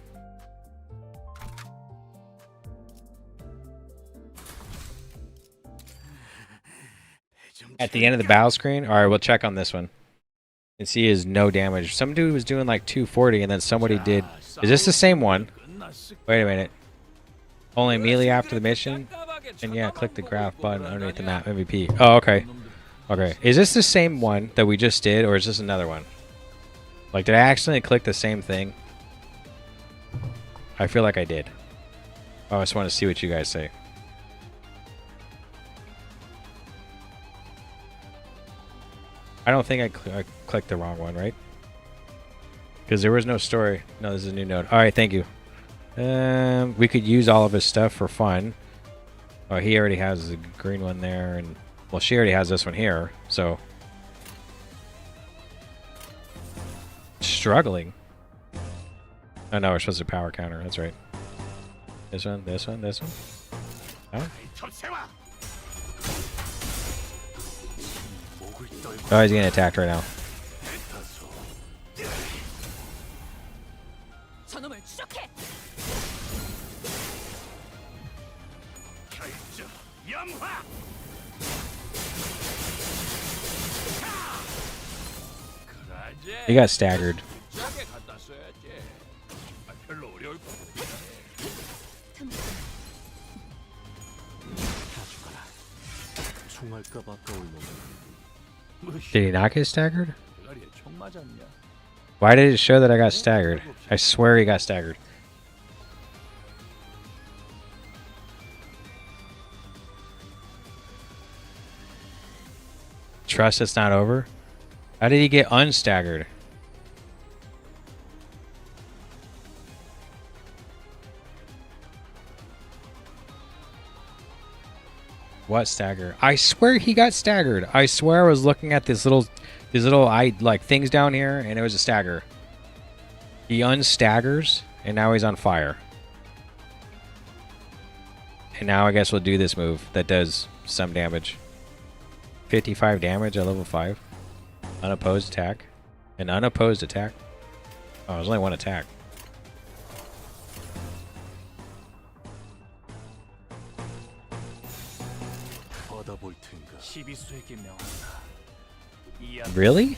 At the end of the battle screen? Alright, we'll check on this one. And see is no damage. Some dude was doing like 240 and then somebody did... Is this the same one? Wait a minute. Only immediately after the mission? And yeah, click the graph button underneath the map MVP. Oh, okay. Okay, is this the same one that we just did, or is this another one? Like, did I accidentally click the same thing? I feel like I did. Oh, I just want to see what you guys say. I don't think I clicked the wrong one, right? Because there was no story. No, this is a new node. Alright, thank you. We could use all of his stuff for fun. Oh, he already has the green one there, and well, she already has this one here, so struggling. Oh no, we're supposed to power counter. That's right. This one, this one, this one. Oh, oh he's getting attacked right now. 저놈을 추적해. He got staggered. 총알값 아까울 놈. Did he not get staggered? Why did it show that I got staggered? I swear he got staggered. Trust it's not over? How did he get unstaggered? What stagger? I swear he got staggered. I swear I was looking at these little like things down here, and it was a stagger. He unstaggers, and now he's on fire. And now I guess we'll do this move that does some damage. 55 damage at level 5. Unopposed attack. An unopposed attack. Oh, there's only one attack. 받아볼 텐가. 시비수에게 명한다. Really?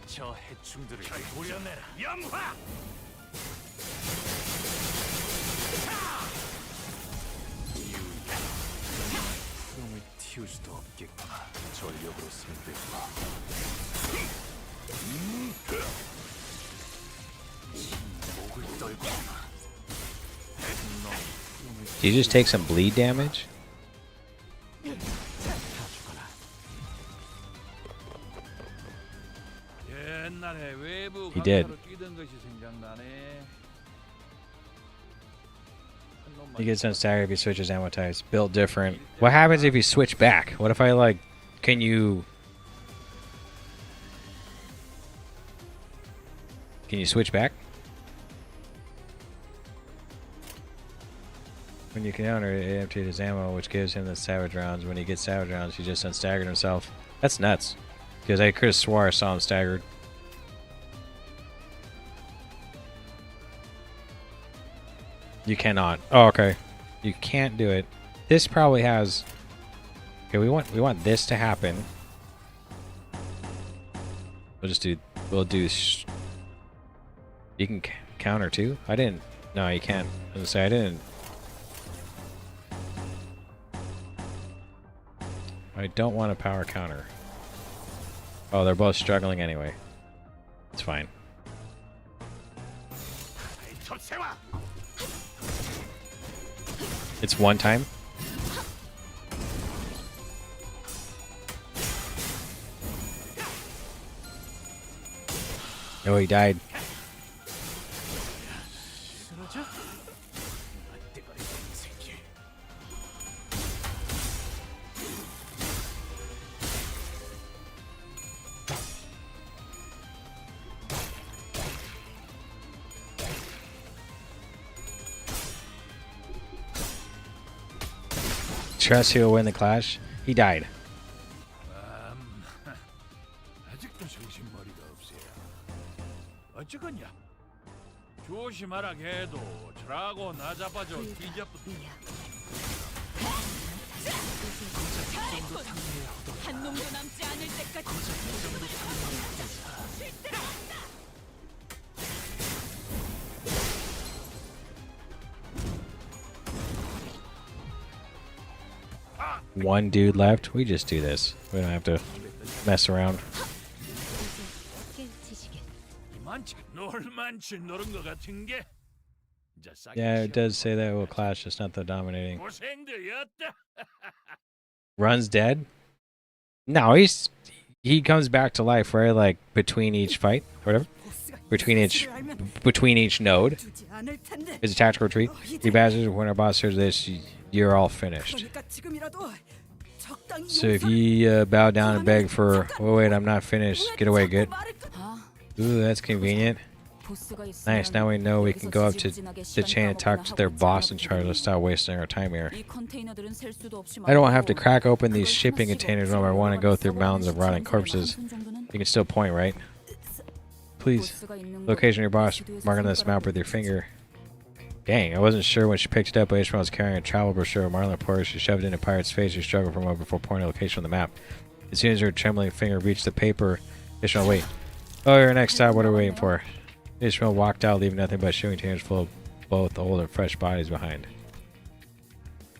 저 해충들을 도려내라. 영화! 프롬을 틔울 수도 없겠구나. 전력으로 상대해봐. 목을 떨고. Did you just take some bleed damage? He did. He gets unstaggered if he switches ammo types. Built different. What happens if you switch back? What if I like... Can you switch back? When you counter, it emptied his ammo, which gives him the savage rounds. When he gets savage rounds, he just unstaggered himself. That's nuts. Because I could have swore I saw him staggered. You cannot. Oh, okay. You can't do it. This probably has... Okay, we want this to happen. We'll do... You can counter too? I didn't... No, you can't. I was gonna say, I didn't... I don't want a power counter. Oh, they're both struggling anyway. It's fine. It's one time. Oh, he died. Trust he'll win the clash. He died. 아직도 정신머리가 없어요. 어쩌겠냐? 조심하라 해도 저라고 나 잡아줘 뒤잡고. 한 놈도 남지 않을 때까지. One dude left. We just do this. We don't have to mess around. 놀만치 노는 것 같은 게. Yeah, it does say that will clash. It's not the dominating. 고생들이었다. Run's dead? No, he's he comes back to life, right? Like between each fight, or whatever. Between each node 두지 않을 텐데. is a tactical retreat. He bashes when our boss says this, you're all finished. 그러니까 지금이라도 적당히 So if 용서를 you bow down and beg for, oh wait, I'm not finished, get away, good. 말을 끊- 아, Ooh, that's convenient. 보스가 있으면 Nice, now we know we 여기서 can go up to 지지부진하게 the 시간 chain and talk to their 까먹거나 boss 하고 in charge. Let's stop wasting our time here. 이 컨테이너들은 셀 수도 없이 I don't have to 많고 crack open these 그걸 shipping 하나씩 containers 없애고 one by one and go through 썩어가는 mountains of rotting 시체 corpses. 한 정도는 You can still point, right? Please, 보스가 있는 location of your 곳 boss, 지도에서 mark on this map with your 손가락으로 finger. Dang, I wasn't sure when she picked it up, but Ishmael was carrying a travel brochure of Marlin Porter. She shoved it in a pirate's face. She struggled for a moment before pointing a location on the map. As soon as her trembling finger reached the paper, Ishmael, wait. Oh, your next stop, what are we waiting for? Ishmael walked out, leaving nothing but shimmering containers full of both old and fresh bodies behind.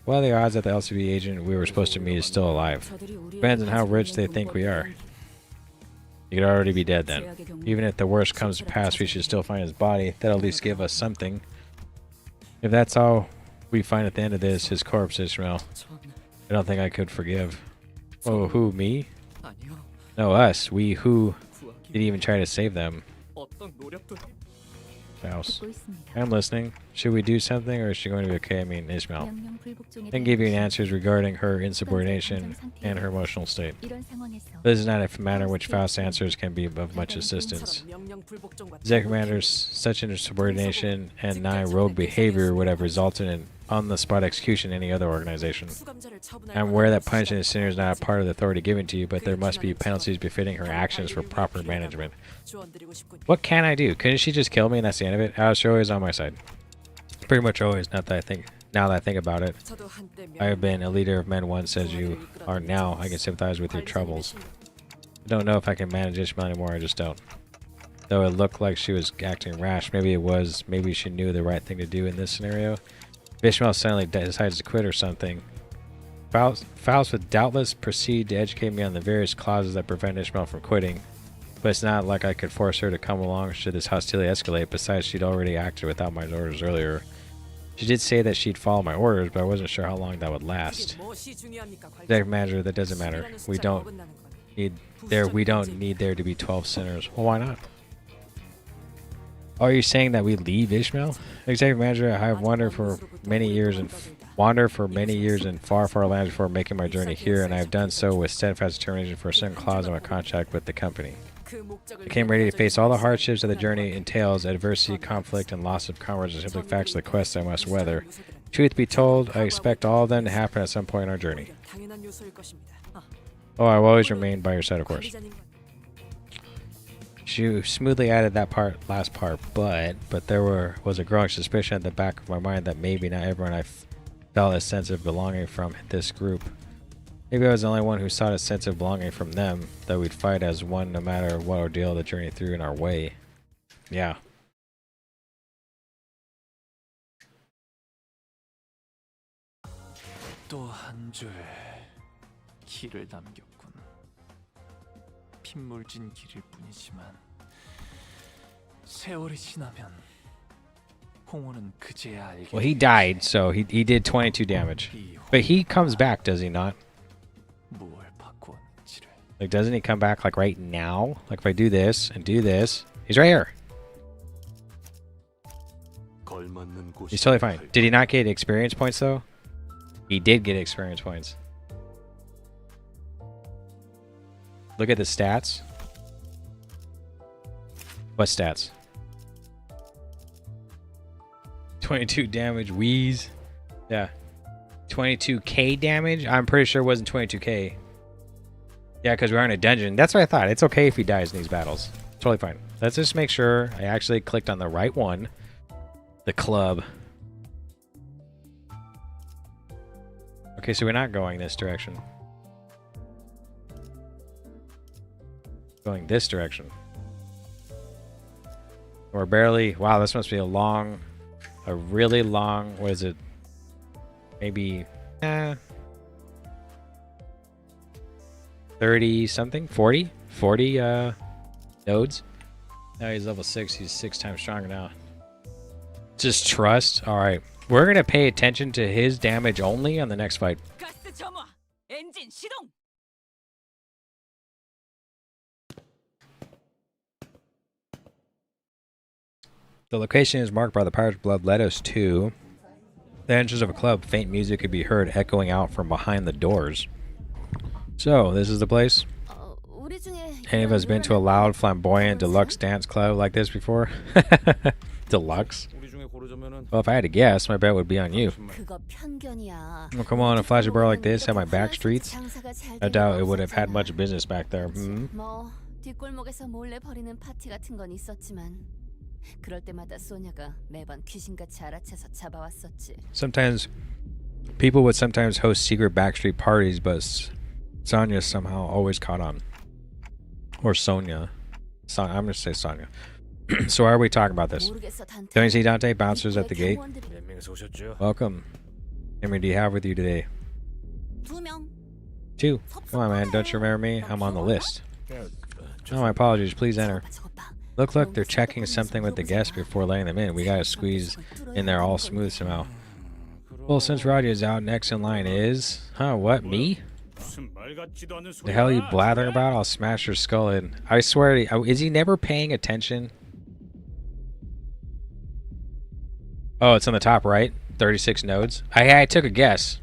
What are the odds that the LCB agent we were supposed to meet is still alive? 저들이 우리에게 Depends on how rich they 가지고 think we 있는 are. 건 You could already be dead then. 제약의 경우 Even if the worst comes to pass, we should still find his body. That'll at least give us something. If that's all we find at the end of this, his corpse, Ishmael, I don't think I could forgive. Oh, who, me? 아니요. No, us. We who 구하기 didn't even try to save them. 어떤 노력도 해. Mouse. 듣고 있습니다. I'm listening. Should we do something or is she going to be okay? I mean, Ishmael. 명령 불복종에 And 대한 give you 지시. answers regarding her insubordination and her emotional state. 이런 상황에서 This is not a matter in which Faust's answers can be of much assistance. 처럼 명령 불복종과 Executive Commander's such insubordination and rogue behavior would have resulted in on-the-spot execution in any other organization. 수감자를 처분할 I'm aware that punishing a sinner is not a part of the authority given to you, but there must be penalties befitting her actions for proper management. 조언드리고 싶군요. What can I do? Couldn't she just kill me and that's the end of it? She always on my side. Pretty much always. Now that I think about it, 저도 한때 I have been a leader of men once as you are now. I can sympathize with your troubles. I don't know if I can manage Ishmael anymore. I just don't. Though it looked like she was acting rash, maybe it was. Maybe she knew the right thing to do in this scenario. If Ishmael suddenly decides to quit or something, Faust would doubtless proceed to educate me on the various clauses that prevent Ishmael from quitting. But it's not like I could force her to come along should this hostility escalate. Besides, she'd already acted without my orders earlier. She did say that she'd follow my orders, but I wasn't sure how long that would last. 이게 무엇이 중요합니까? Executive Manager, that doesn't matter. We don't need there to be 12 sinners. Well, why not? Are you saying that we leave Ishmael? Executive Manager, I have wandered for many years in far, far lands before making my journey here, and I have done so with steadfast determination for a certain clause in my contract with the company. 그 목적을 I came ready to face all the hardships that the journey entails. Adversity, conflict, and loss of comrades are simply facts of the quest I must weather. Truth be told, I expect all of them to happen at some point in our journey. 당연한 요소일 것입니다. 아, Oh, I will always remain by your side, of course. 관리자님 She smoothly added that last part, but there was a growing suspicion at the back of my mind that maybe not everyone I felt a sense of belonging from this group. Maybe I was the only one who sought a sense of belonging from them, that we'd fight as one no matter what ordeal the journey threw in our way. Yeah. 또 한 줄 길을 남겼군. 핏물진 길일 뿐이지만 세월이 지나면 홍어는 그제야 알게. Well, he died, so he did 22 damage. But he comes back, does he not? 뭘 바꾸었는지를. Like, doesn't he come back, like, right now? Like, if I do this and do this, he's right here. 걸맞는 곳이. He's totally fine. Did he not get experience points, though? He did get experience points. Look at the stats. What stats? 22 damage, wheeze. Yeah. 22k damage? I'm pretty sure it wasn't 22k. Yeah, because we're in a dungeon. That's what I thought. It's okay if he dies in these battles. Totally fine. Let's just make sure I actually clicked on the right one. The club. Okay, so we're not going this direction. Going this direction. We're barely... Wow, this must be a really long... What is it? Maybe... 30 something? 40? 40 nodes? Now he's level 6. He's 6 times stronger now. Just trust. Alright. We're going to pay attention to his damage only on the next fight. 가스 점화 엔진 시동 The location is marked by the Pirate's Blood led us to the entrance of a club. Faint music could be heard echoing out from behind the doors. So, this is the place? Any of us been to a loud, flamboyant, deluxe dance club like this before? Deluxe? Well, if I had to guess, my bet would be on you. Well, come on, a flashy bar like this at my back streets? I doubt it would have had much business back there. 뒷골목에서 몰래 벌이는 파티 같은 건 있었지만 그럴 때마다 소녀가 매번 귀신같이 알아채서 잡아왔었지. Sometimes people would sometimes host secret backstreet parties, but Sonya somehow always caught on. Or Sonya. I'm going to say Sonya. So why are we talking about this? Don't you see Dante? Bouncers at the gate. Welcome. How many do you have with you today? 2명. 2. Come on, man. Don't you remember me? I'm on the list. Oh, my apologies. Please enter. Look, they're checking something with the guests before letting them in. We gotta squeeze in there all smooth somehow. Well, since Roddy is out, next in line is... Huh, what, me? The hell are you blathering about? I'll smash your skull in. I swear to you, is he never paying attention? Oh, it's on the top right? 36 nodes? I took a guess.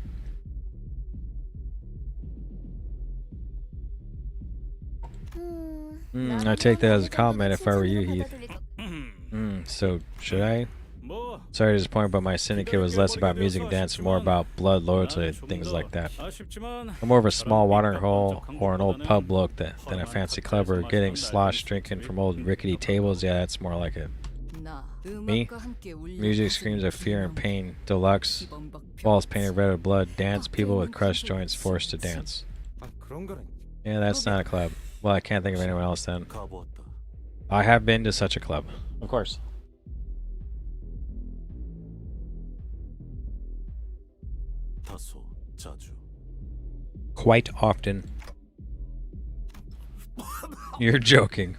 I take that as a compliment if I were you, Heath. So, should I? Sorry to disappoint, but my syndicate was less about music and dance and more about blood, loyalty, things like that. I'm more of a small watering hole or an old pub look than a fancy club or getting sloshed drinking from old rickety tables. Yeah, that's more like it. Me? Music screams of fear and pain. Deluxe. Walls painted red with blood. Dance. People with crushed joints forced to dance. Yeah, that's not a club. Well, I can't think of anyone else then. I have been to such a club. Of course. Quite often. You're joking.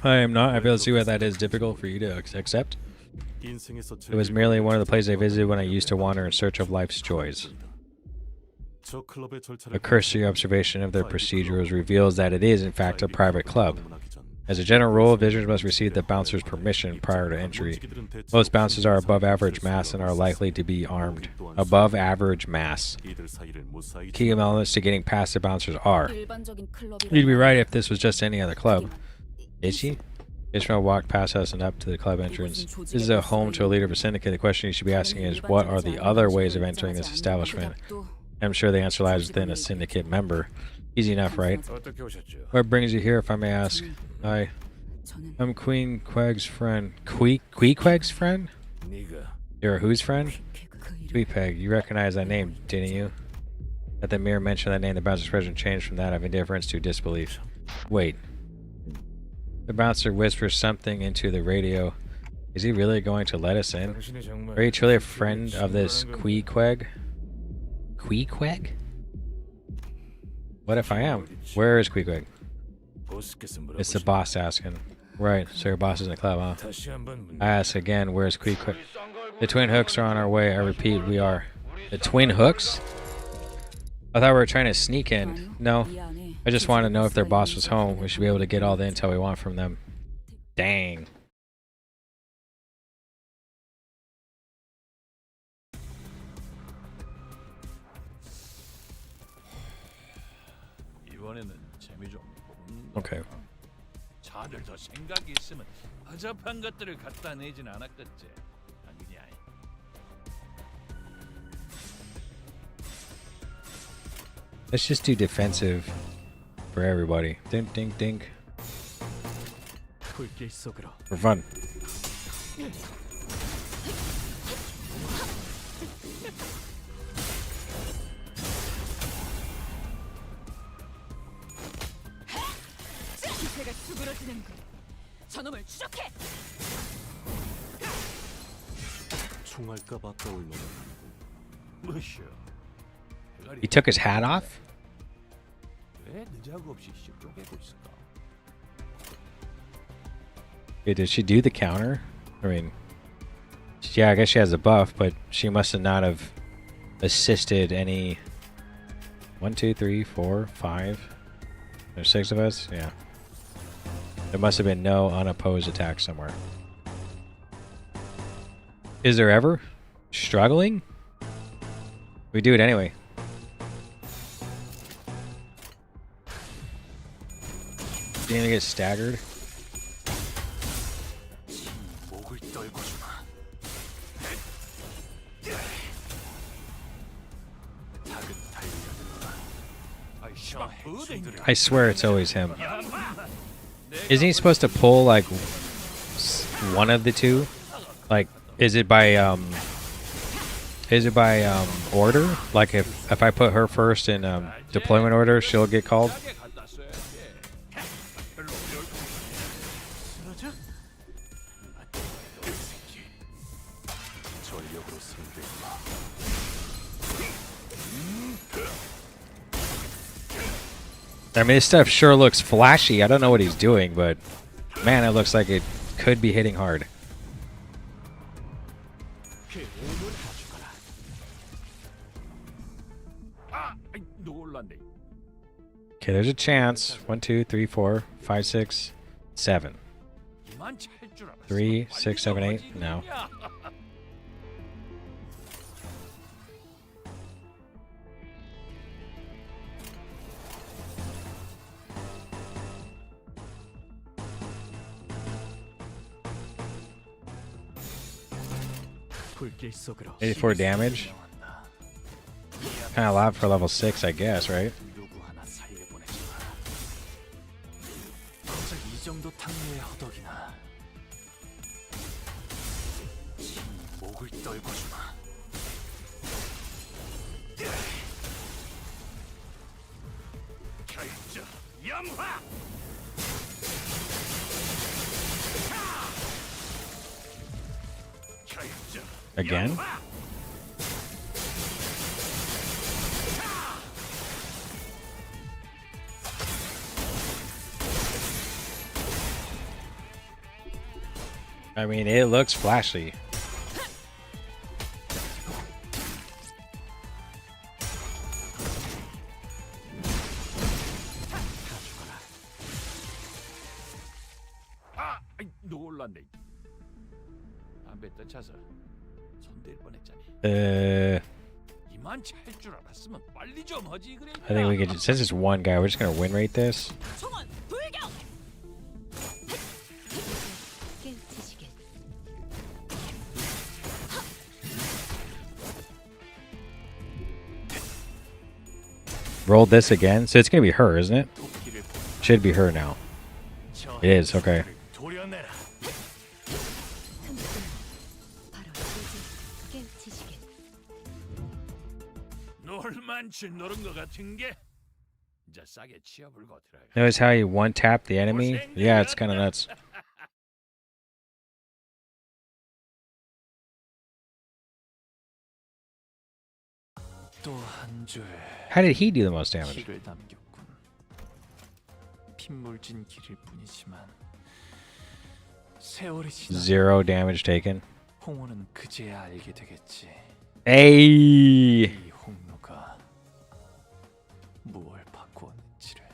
I am not. I feel to see why that is difficult for you to accept. It was merely one of the places I visited when I used to wander in search of life's joys. A cursory observation of their procedures reveals that it is, in fact, a private club. As a general rule, visitors must receive the bouncer's permission prior to entry. Most bouncers are above average mass and are likely to be armed. Above average mass. Key elements to getting past the bouncers are: you'd be right if this was just any other club. Is she? Ishmael walked past us and up to the club entrance. This is a home to a leader of a syndicate. The question you should be asking is, what are the other ways of entering this establishment? I'm sure the answer lies within a syndicate member. Easy enough, right? What brings you here, if I may ask? I'm Queen Queg's friend. Queequeg's friend? You're whose friend? Queepeg. You recognize that name, didn't you? At the mere mention of that name, the bouncer's expression changed from that of indifference to disbelief. Wait. The bouncer whispers something into the radio. Is he really going to let us in? Are you truly a friend of this Queequeg? Queequeg? What if I am? Where is Queequeg? It's the boss asking. Right, so your boss is in the club, huh? I ask again, where's Queequeg? The twin hooks are on our way. I repeat, we are. The twin hooks? I thought we were trying to sneak in. No. I just wanted to know if their boss was home. We should be able to get all the intel we want from them. Dang. Okay. 자들 더 생각이 있으면 허접한 것들을 갖다 내진 않았겠지. 아니냐? Let's just do defensive for everybody. Dink, dink, dink. For fun. He took his hat off? Yeah, did she do the counter? I mean, yeah, I guess she has a buff, but she must have not have assisted any... 1, 2, 3, 4, 5. There's 6 of us? Yeah. There must have been no unopposed attack somewhere. Is there ever? Struggling? We do it anyway. Didn't even get staggered. 목을 떨궈주마. 작은 달이라든가. I swear it's always him. Isn't he supposed to pull like one of the two? Like, is it by order? Like if I put her first in deployment order, she'll get called. 쓰러져? 전력으로 승부해봐. I mean, this stuff sure looks flashy. I don't know what he's doing, but man, it looks like it could be hitting hard. Okay, there's a chance. 1, 2, 3, 4, 5, 6, 7. 3, 6, 7, 8. No. 불길 속으로 84 damage. Kind of loud for level 6, I guess, right? 누구 하나 사이에 보내지 마라. 고작 이 정도 탕류의 허덕이나. 목을 떨궈주마. 결정 염화. 결정 Again? I mean, it looks flashy. 놀랐네. 담배 떠차서 손댈 뻔했잖니. 이만 찰 줄 알았으면 빨리 좀 하지 그래. I think we could, since it's one guy, we're just gonna win rate this. 총원 돌격! Roll this again. So it's gonna be her, isn't it? Should be her now. It is, okay. 도려내라. 놀만치 노른 것 같은 게 이제 싸게 치어불고 들어가. Notice how he one tapped the enemy? Yeah, it's kind of nuts. 또 한 줄. How did he do the most damage? 길을 남겼군. 핏물진 길일 뿐이지만 세월이 지나 0 damage taken. 홍호는 그제야 알게 되겠지. Hey! 이 홍로가 무엇을 바꾸었는지를.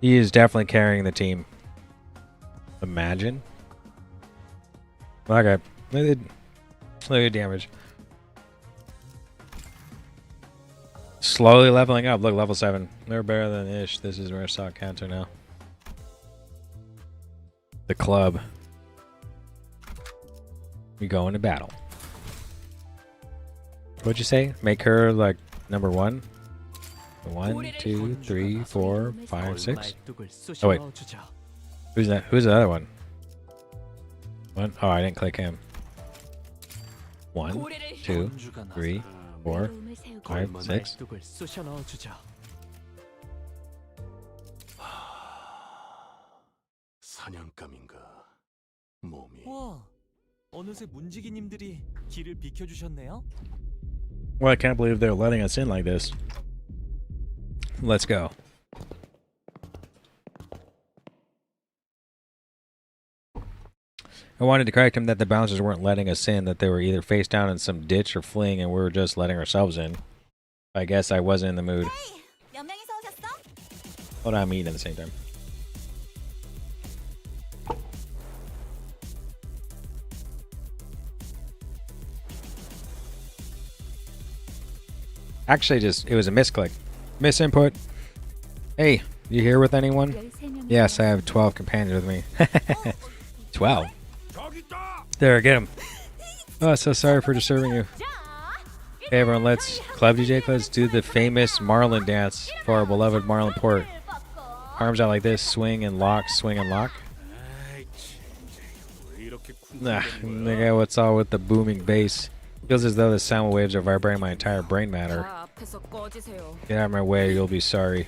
He is definitely carrying the team. Imagine. Okay. Look at damage. Slowly leveling up. Look, level 7. They're better than Ish. This is where I saw Canto now. The club. We go into battle. What'd you say? Make her like number 1? 1, 2, 3, 4, 5, 6. Oh wait. Who's that? Who's the other one? One? Oh, I didn't click him. 1, 2, 3, 4, 5, 6. 사냥감인가 몸이. 와, 어느새 문지기님들이 길을 비켜주셨네요. Well, I can't believe they're letting us in like this. Let's go. I wanted to correct him that the bouncers weren't letting us in, that they were either face down in some ditch or fleeing, and we were just letting ourselves in. I guess I wasn't in the mood. 몇 명이서 오셨어? Hold on, I'm eating at the same time. Actually, it was a misclick. Misinput. Hey, you here with anyone? 13명이서 Yes, I have 12 companions with me. 12? There, get him. Oh, so sorry for disturbing you. Hey everyone, Club DJ, let's do the famous Marlin dance for our beloved Marlin port. Arms out like this, swing and lock, swing and lock. Nah, nigga, what's all with the booming bass? Feels as though the sound waves are vibrating my entire brain matter. 다 앞에서 꺼지세요. Get out of my way, you'll be sorry.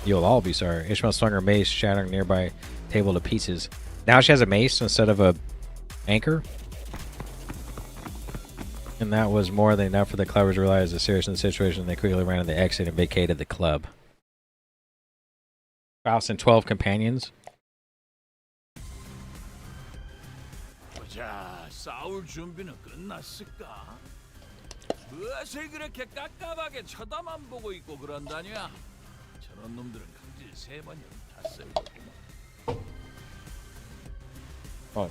You'll all be sorry. Ishmael swung her mace, shattering nearby table to pieces. Now she has a mace instead of a anchor. And that was more than enough for the clubbers to realize the seriousness of the situation. They quickly ran to the exit and vacated the club. Faust and 12 companions. 자, 싸울 준비는 끝났을까? 무엇을 그렇게 깝깝하게 쳐다만 보고 있고 그런다냐? 저런 놈들은 강질 3번이면 다 쓸거구만. Oh.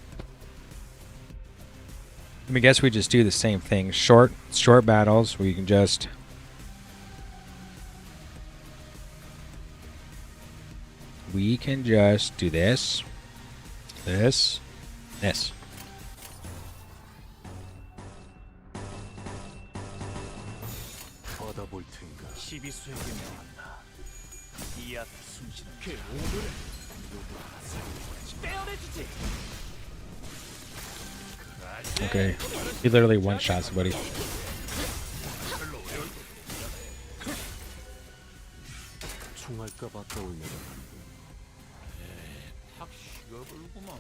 I mean, guess we just do the same thing. Short battles where you can just... We can just do this. This. This. 받아볼 텐가. 12수에게 명한다. 이 앞에 숨쉬는 그 오늘은 누구 하나 살려보지 빼어내주지. Okay. He literally one-shot somebody. 총알까봐 떠올려라. 탁 식어버리구만.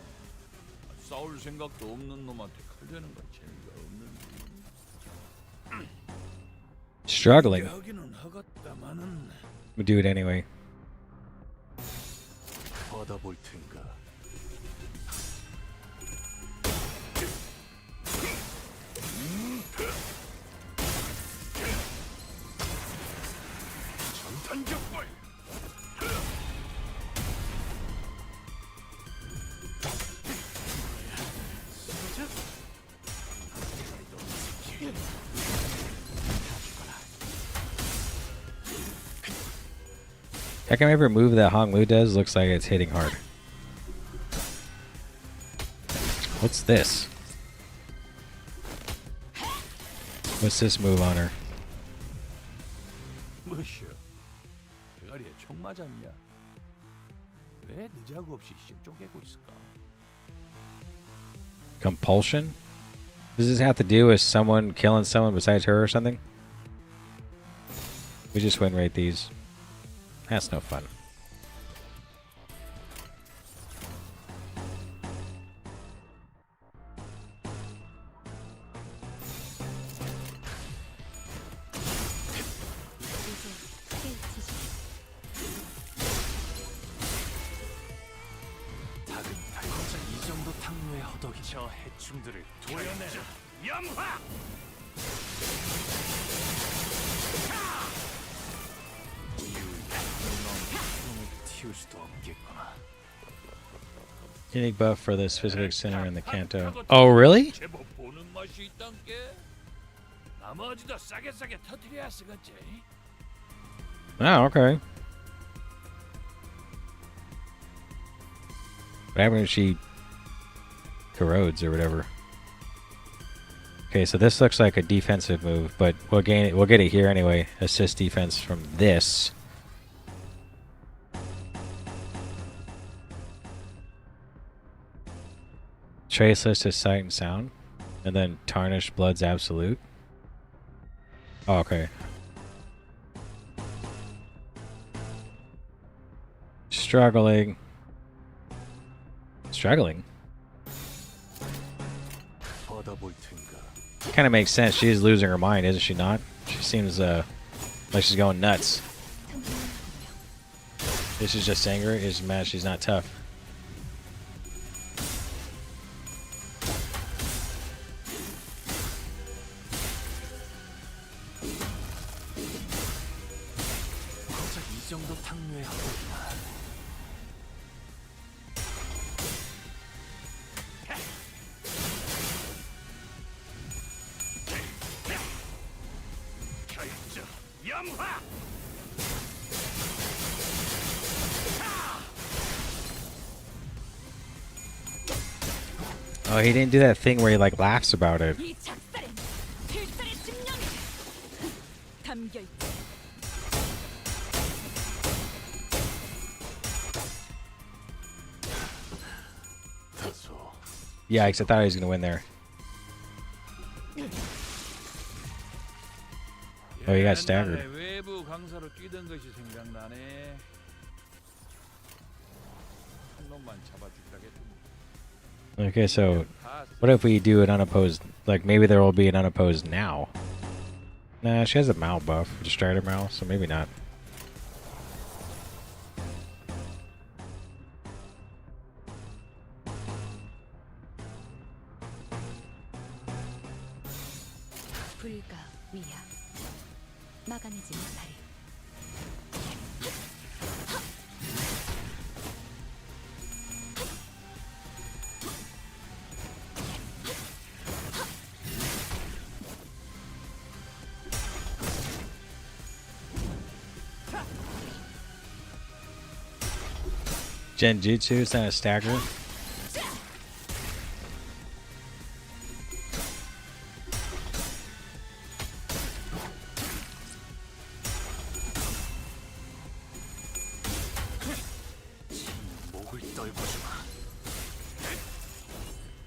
싸울 생각도 없는 놈한테 칼대는 건 재미가 없는데. Struggling. 여기는 허갔다마는 We do it anyway. 받아볼 텐가. 전탄격발. Every every move that Hong Lu does looks like it's hitting hard. What's this? What's this move on her? 뭐시여? 대가리에 총 맞았냐? 왜 느자구 없이 쪼개고 있을까? Compulsion? Does this have to do with someone killing someone besides her or something? We just win rate these. That's no fun. 닭은 달콤한 이 정도 탕로의 허덕이 저 해충들을 도려내라. 염화! 튀울 수도 없겠구나. Unique buff for the specific center in the Canto. Oh, really? 제법 보는 맛이 있단께. 나머지도 싸게 터뜨려야 쓰겠지. Oh, okay. What happens if she corrodes or whatever? Okay, so this looks like a defensive move, but we'll get it here anyway. Assist defense from this. Traceless to sight and sound, and then tarnish blood's absolute. Oh, okay. Struggling. 받아볼 텐가. Kind of makes sense. She is losing her mind, isn't she not? She seems like she's going nuts. This is just anger. Is mad she's not tough. 이 정도 탕류의 허덕이나. 결정 염화. Oh, he didn't do that thing where he like laughs about it. 이 작살엔 필살의 집념이 담겨 있지. 다소 Yikes, I thought he was gonna win there. Oh, he got staggered. 옛날에 외부 강사로 뛰던 것이 생각나네. 한 놈만 잡아주기라겠더니. Okay, so what if we do an unopposed? Like maybe there will be an unopposed now. Nah, she has a Mal buff, Distractor Mal, so maybe not. 불가 위야 막아내지 못하리. Genjutsu, it's not a stagger. 목을 떨궈주마.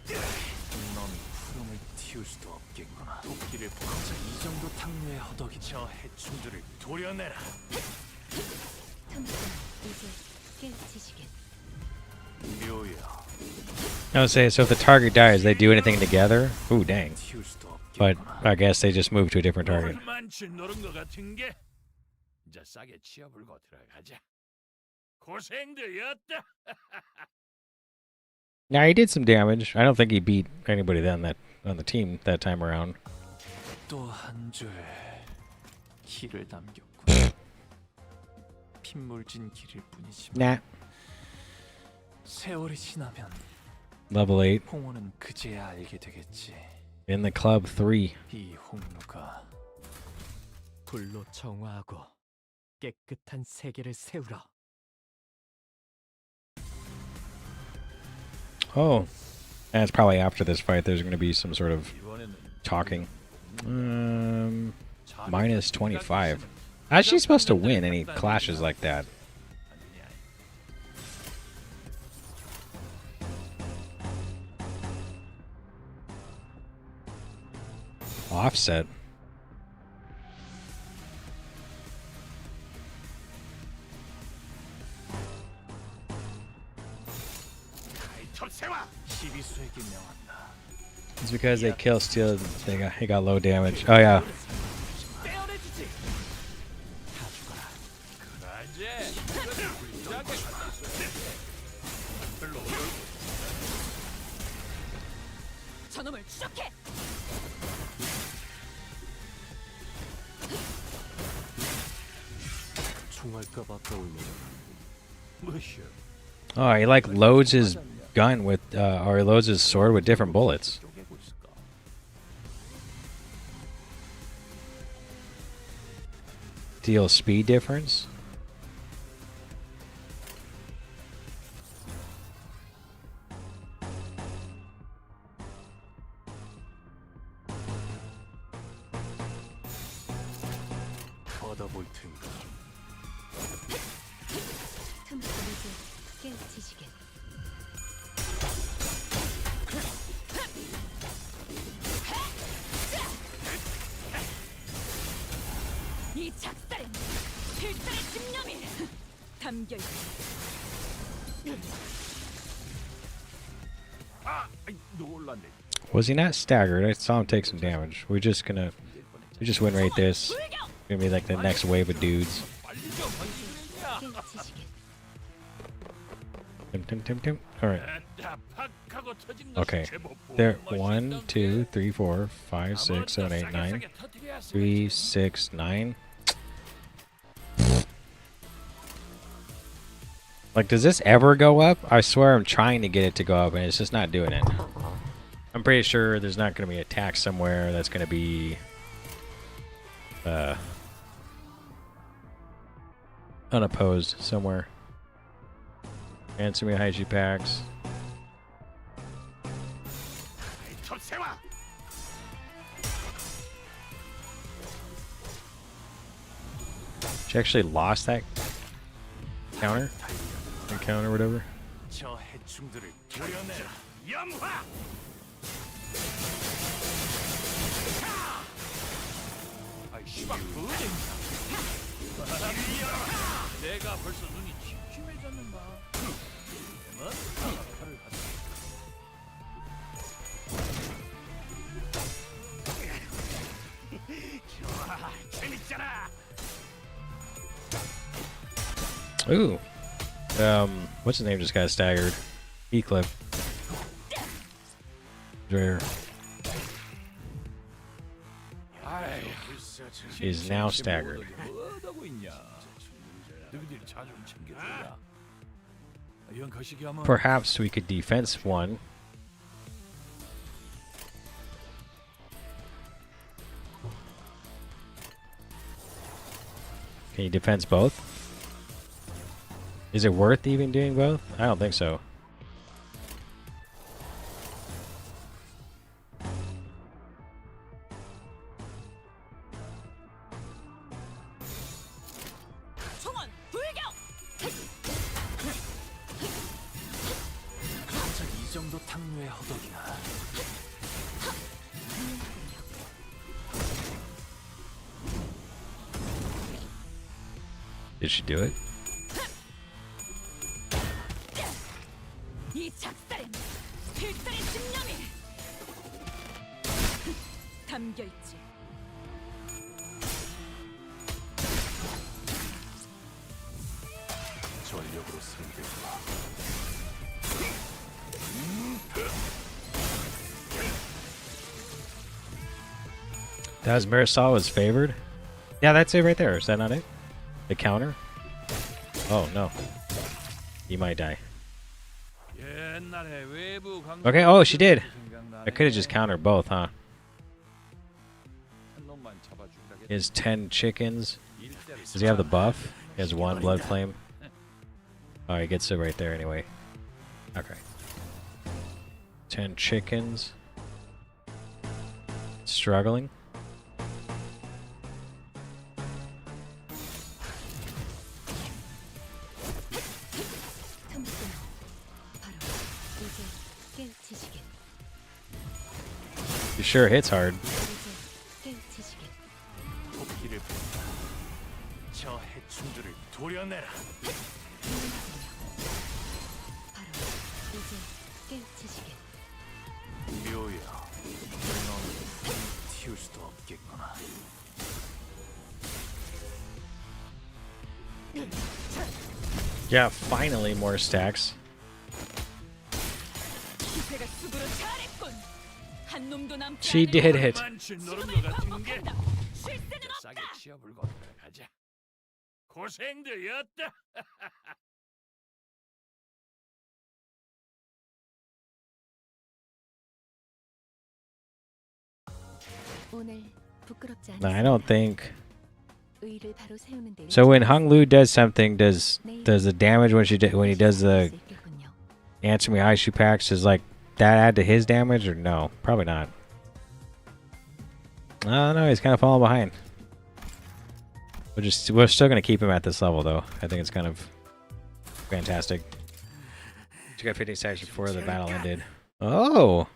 놈이 푸름을 틔울 수도 없겠구나. 도끼를 보자. 이 정도 탕류의 허덕이. 저 해충들을 도려내라. 이제 깨우치시겠. 묘야. I would say, so if the target dies, they do anything together? Ooh, dang. 틔울 수도 But 없겠구나. I guess they just move to a different target. 많지 노른 것 같은 게. 이제 싸게 치어불고 들어가자. 고생되었다. Now he did some damage. I don't think he beat anybody then that on the team that time around. 또 한 줄 길을 남겼군. 핏물진 길일 뿐이지만 Nah. 세월이 지나면 Level 8 홍어는 그제야 알게 되겠지. in the club 3. 이 홍루가 불로 정화하고 깨끗한 세계를 세우라. Oh. And it's probably after this fight there's going to be some sort of 이번에는 talking. Minus 25. How's she supposed to win any clashes like that? Offset. 시비수에게 명한다. It's because they kill Steel. He got low damage. Oh yeah. 떼어내주지. 다 죽어라. 그라제. 불쌍하게 갖다 써. 별로 저놈을 추적해. 총알까봐 떠올려. 무엇이여. Oh, he like loads his gun with, or he loads his sword with different bullets. 쪼개고 있을까? Deal speed difference. 걷어볼 텐가. 틈새 이제 깨우치시겠. 이 작살엔 필살의 집념이 담겨 있지. 아, 아이, 놀랐네. Was he not staggered? I saw him take some damage. We just win right this. Gonna be like the next wave of dudes. 깨우치시겠. Tim. All right. Okay. There. 1, 2, 3, 4, 5, 6, 7, 8, 9. 3, 6, 9. Like, does this ever go up? I swear I'm trying to get it to go up, and it's just not doing it. I'm pretty sure there's not going to be a tax somewhere that's going to be unopposed somewhere. Answer me Haiji packs. She actually lost that counter? Encounter, whatever. 저 해충들을 도려내라. 염화. 아이 씨발 그거네. 내가 벌써 눈이 침침해졌는가? 뭐? 칼을 갖다. 좋아, 재밌잖아. Ooh. What's his name just got staggered? E-clip. Dreyer. Is now staggered. 뭐하고 있냐? 너희들이 자주 챙겨줘야. 이건 거시기 하면 Perhaps we could defense one. Can you defense both? Is it worth even doing both? I don't think so. 총원 불격. 고작 이 정도 탕류의 허덕이나. Did she do it? 이 작살엔 필살의 집념이 담겨 있지. 전력으로 승리했구나. That was Marisol was favored? Yeah, that's it right there. Is that not it? The counter? Oh, no. He might die. 옛날에 외부 강도 Okay, oh, she did. 생각나네. I could have just countered both, huh? 한 놈만 잡아주다겠다. He has 10 chickens. 일대를 Does he have the buff? He has 1 blood flame. Oh, he gets it right there anyway. Okay. 10 chickens. Struggling. He sure hits hard. 토끼를 본다. 저 해충들을 도려내라. 묘야, 넌 튀울 수도 없겠구나. Yeah, finally more stacks. 기세가 쑥으로 잘했군. 한 놈도 남지 She 않을 did it. 만치 노른 것 같은 게 반복한다. 쉴 새는 싸게 없다. 치어불고 들어가자. 고생들이었다. 오늘 부끄럽지 No, I don't think. 의를 바로 세우는 데 So when Hung Lu does something, does the damage when he does the Answer Me Aishu packs is like that add to his damage or no? Probably not. I don't know. He's kind of falling behind. We're still gonna keep him at this level though. I think it's kind of fantastic. She got 50 stacks before the battle ended. Oh.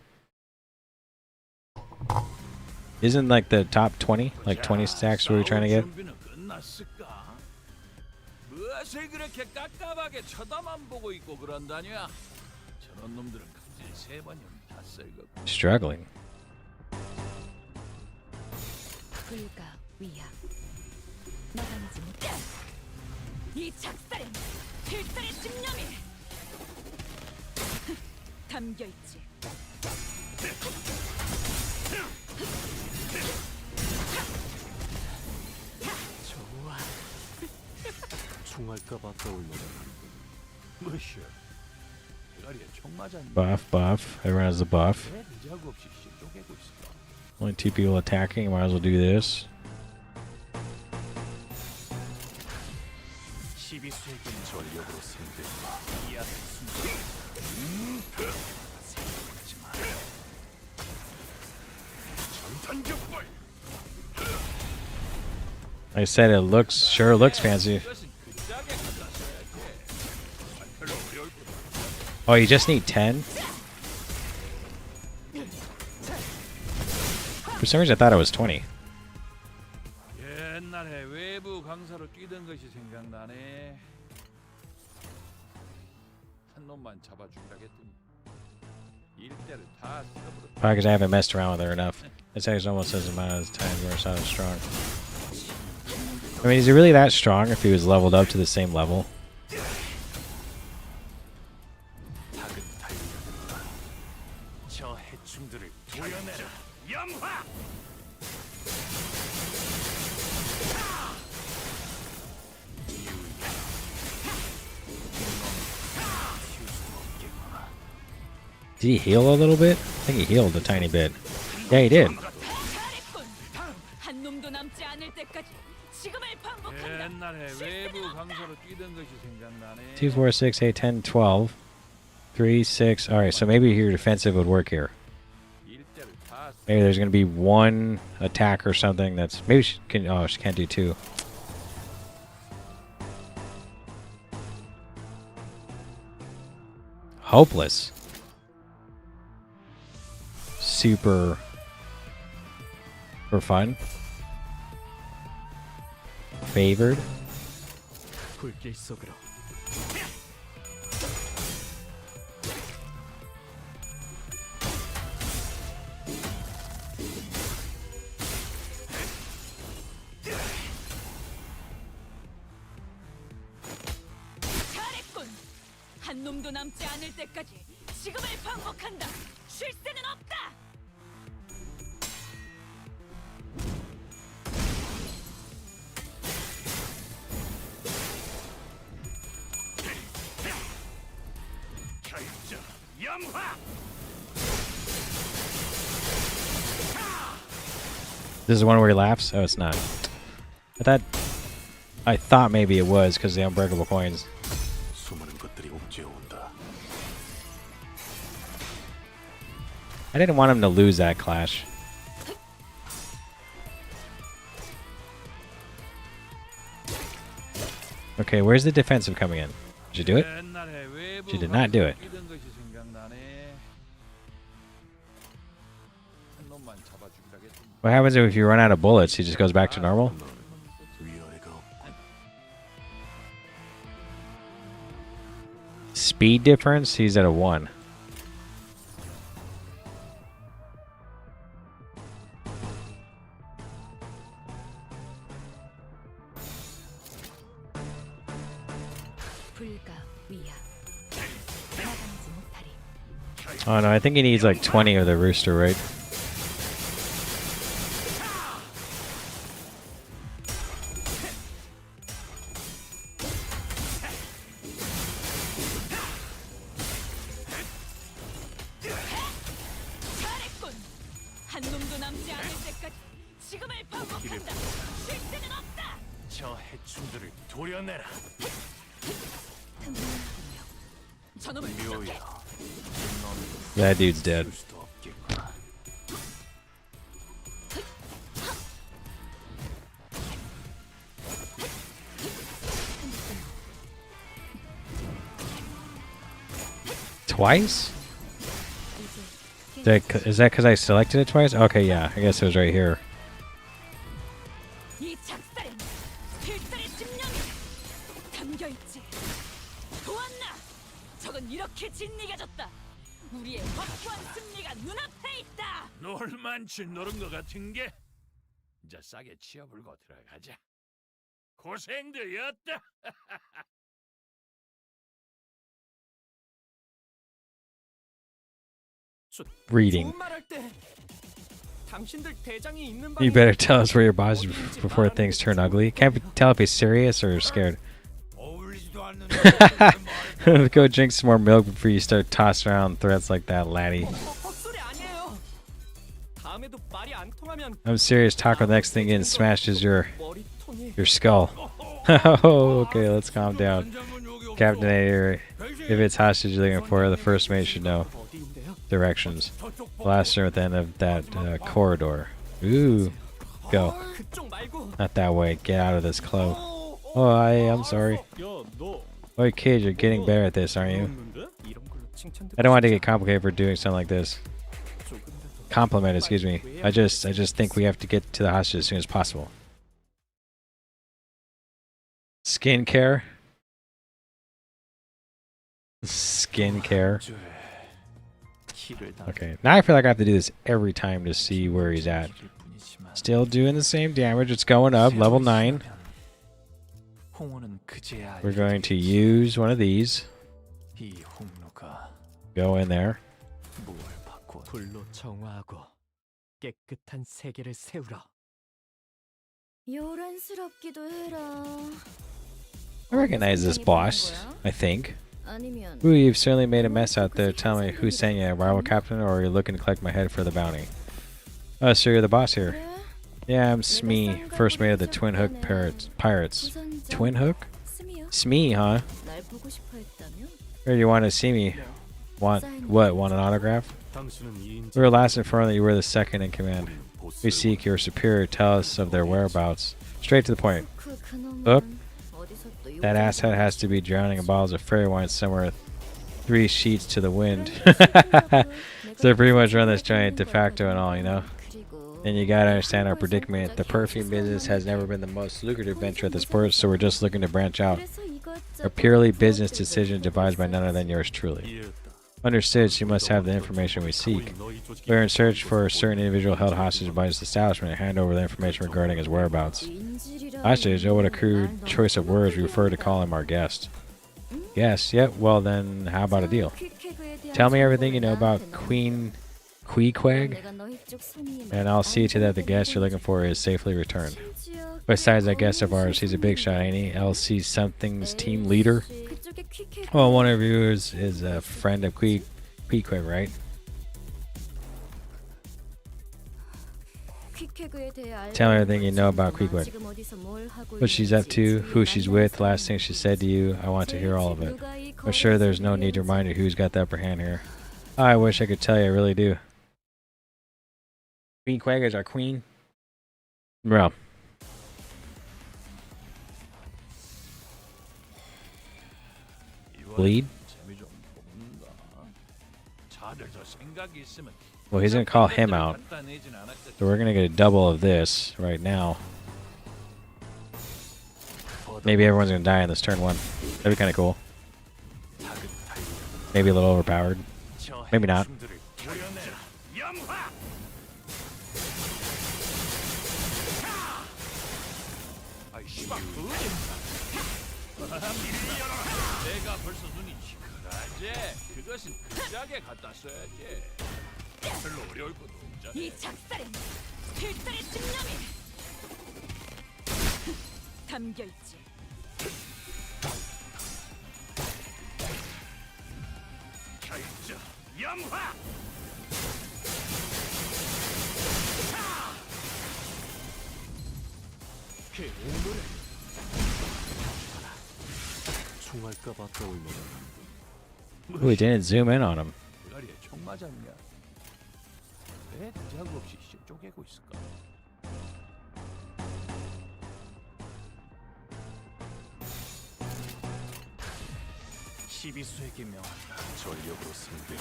Isn't like the top 20, like 20 stacks we were trying to get? 준비는 끝났을까? 무엇을 그렇게 깝깝하게 쳐다만 보고 있고 그런다냐? 저런 놈들은 갑자기 세 번이면 다 썰고. Struggling. 불가 위야 나가지 못해 이 작살엔 필살의 집념이 담겨 있지. 좋아. 총알까봐 떠올려라. 무엇이야? 대가리에 총 맞았니? Buff, buff. Everyone has the buff. 왜 의자고 없이 쪼개고 있을까? Only 2 people attacking. Might as well do this. 12수에게는 전력으로 생겼다. 이 앞에 숨지. 전탄격발. I said it looks, sure looks fancy. 이것은 그 짝에 갖다 써야지. 별로 어려울 것 Oh, you just need 10? For some reason I thought it was 20. 옛날에 외부 강사로 뛰던 것이 생각나네. 한 놈만 잡아주려 했더니 일대를 다 쓸어버렸다. Probably because I haven't messed around with her enough. It's actually almost as amount of times where it's not as strong. I mean, is he really that strong if he was leveled up to the same level? 저 해충들을 도려내라. 염화. Did he heal a little bit? I think he healed a tiny bit. Yeah, he did. 잘했군. 한 놈도 남지 않을 때까지 지금을 반복한다. 옛날에 외부 강사로 뛰던 것이 생각나네. 2, 4, 6, 8, 10, 12. 3, 6. Alright, so maybe your defensive would work here. 일대를 다 Maybe there's going to be one attack or something that's... Maybe she can... Oh, she can't do 2. Hopeless. Super... For fun. Favored. 불길 속으로. 잘했군. 한 놈도 남지 않을 때까지 지금을 반복한다. 쉴 새는 없다. 결정. 염화. This is the one where he laughs? Oh, it's not. I thought maybe it was because of the unbreakable coins. 수많은 것들이 옥죄어온다. I didn't want him to lose that clash. Okay, where's the defensive coming in? Did you do it? 옛날에 외부 She did not do it. 강사로 뛰던 것이 생각나네. 한 놈만 잡아주려 했더니 What happens if you run out of bullets? He just goes back to normal? 위아래가 없고 Speed difference? He's at a 1. 불가 위야. 나가지 못하리. Oh no, I think he needs like 20 of the rooster, right? 잘했군. 한 놈도 남지 않을 때까지 지금을 반복한다. 쉴 새는 없다. 저 해충들을 도려내라. 저놈을 묘야. That dude's dead. 줄 수도 없겠구나. Twice? Is that because I selected it twice? Okay, yeah. I guess it was right here. 이 작살엔 필살의 심령이 담겨 있지. 보았나? 적은 이렇게 진리가졌다. 우리의 확고한 승리가 눈앞에 있다. 놀만치 노른 것 같은 게 이제 싸게 치어불고 들어가자. 고생들이었다. Reading. 말할 때 당신들 대장이 있는 You better tell us where your boss is before things turn ugly. Can't tell if he's serious or scared. 어울리지도 않는 놈들이 Go drink some more milk before you start tossing around threats like that, laddie. 헛소리 아니에요. 다음에도 말이 안 통하면 I'm serious. Taco next thing in smashes your 머리통이 skull. Oh, okay, let's calm down. Captain A, if it's hostage you're looking for, the first mate should know 어디인데요? directions. Last room at the end of that corridor. Ooh, go. 그쪽 말고. Not that way. Get out of this club. Oh, I'm sorry. 야너 Oh, kid, you're getting better at this, aren't you? 이런 걸로 칭찬 I don't want to get complicated for doing something like this. Compliment, excuse me. I just think we have to get to the hostage as soon as possible. Skincare. Skincare. Okay, now I feel like I have to do this every time to see where he's at. Still doing the same damage. It's going up. Level 9. We're going to use one of these. Go in there. 불로 정화하고 깨끗한 세계를 세우라. 요란스럽기도 해라. I recognize this boss, I think. 아니면 Ooh, you've certainly made a mess out there. Tell me, who sent you? A rival captain, or are you looking to collect my head for the bounty? Oh, so you're the boss here. 그래? Yeah, I'm Smee, first mate of the Twin Hook Pirates. Twin Hook? 스미야? Smee, huh? 날 보고 싶어 했다며? Or you want to see me? Want what? Want an autograph? We were last informed that you were the second in command. We seek your superior. Tell us of their whereabouts. Straight to the point. 그 그놈은 Up. 어디서 또 That 요즘 asshat has to be drowning in bottles of fairy wine somewhere 3 sheets to the wind. So they pretty much run this giant de facto and all, you know? 그리고 And you gotta understand our predicament. The perfume business has never been the most lucrative venture at this port, so we're just looking to branch out. 그래서 A 이것저것 purely business decision devised by none other than yours truly. Understood, so you must have the information we seek. We're in search for a certain individual held hostage by his establishment and hand over the information regarding his whereabouts. 인질이라는 Hostage, oh what a crude choice of words. We prefer to call him our guest. Yes, yep, well then, how about a deal? 퀵해그에 대한 Tell me everything you know 정보를 about 나한테 Queen Queequeg, 내가 너희 쪽 손님을 and I'll see to that the guest you're looking for is safely returned. Besides that guest of ours, he's a big shot, ain't he? LC Something's team leader. 그쪽에 퀵해그 Well, one of you is a friend of Queequeg, right? 퀵해그에 대해 알고 Tell me everything you know about Queequeg. 지금 어디서 뭘 하고 What she's up to, 있는지, who she's with, last thing she said to you. I want to hear all of it. 누가 이 I'm sure there's no need to remind you who's got the upper hand here. I wish I could tell you, I really do. Queequeg is our queen? Bro. Bleed? Well, he's gonna call him out. So we're gonna get a double of this right now. Maybe everyone's gonna die in this turn 1. That'd be kind of cool. Maybe a little overpowered. Maybe not. 내가 벌써 눈이 시큰하지. 그것은 극작에 갖다 써야지. 별로 어려울 것도 없잖아. 이 작살엔 필살의 집념이 담겨 있지. 결정 염화. 걔 오늘의 총알까봐 떠올려라. Ooh, we didn't zoom in on him. 대가리에 총 맞았냐? 왜 대자구 없이 쪼개고 있을까? 시비수에게 명한다. 전력으로 승리.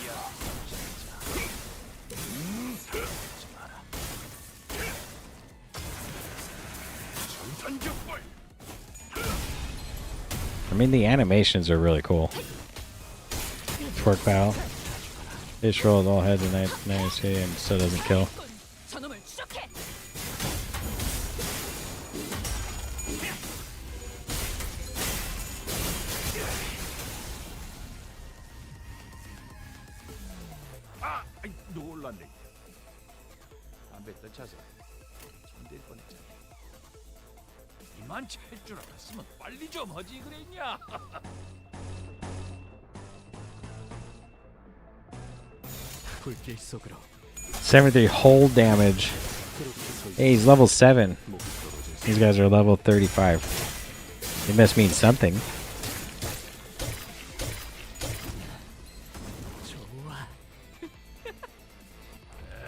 전탄격발. I mean, the animations are really cool. Twerk bow. It rolls all heads and nice and still doesn't kill. 저놈을 추적해. 아, 아이, 놀랐네. 담배 떠차서 손댈 뻔했잖아. 이만 찰 줄 알았으면 빨리 좀 하지 그랬냐? 붉게 썩으러 73 hold damage. Hey, he's level 7. These guys are level 35. It must mean something.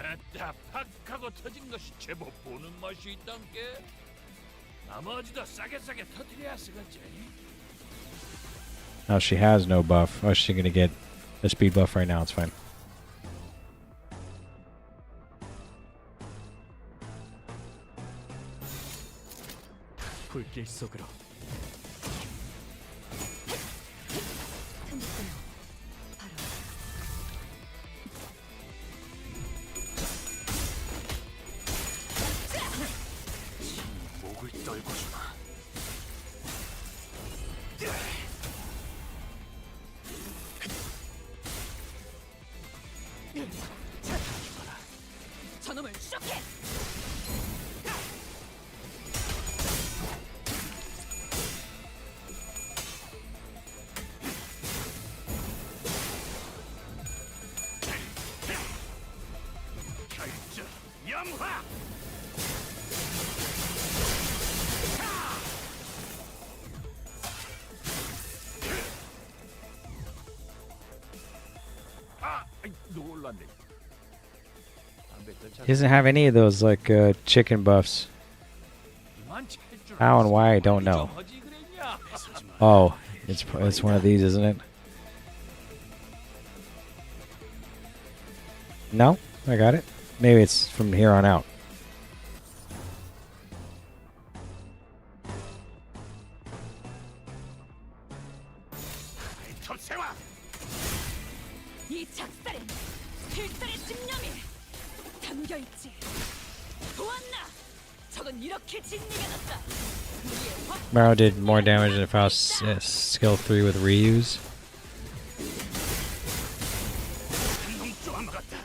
에따 팍하고 터진 것이 제법 보는 맛이 있단게. 나머지도 싸게 터뜨려야 쓰겠지. Oh, she has no buff. Oh, she's gonna get a speed buff right now. It's fine. 붉게 썩으러 목을 떨궈주마. 저놈을 쇼케. 결정 영화. 아, 놀랐네. He doesn't have any of those like chicken buffs. How and why I don't know. Oh, it's one of these, isn't it? No, I got it. Maybe it's from here on out. 톱세와. 이 작살엔 필살의 집념이 담겨 있지. 보았나? 적은 이렇게 진리겨졌다. Maro did more damage than if I was skill 3 with reuse. 놈 쪼아먹었다.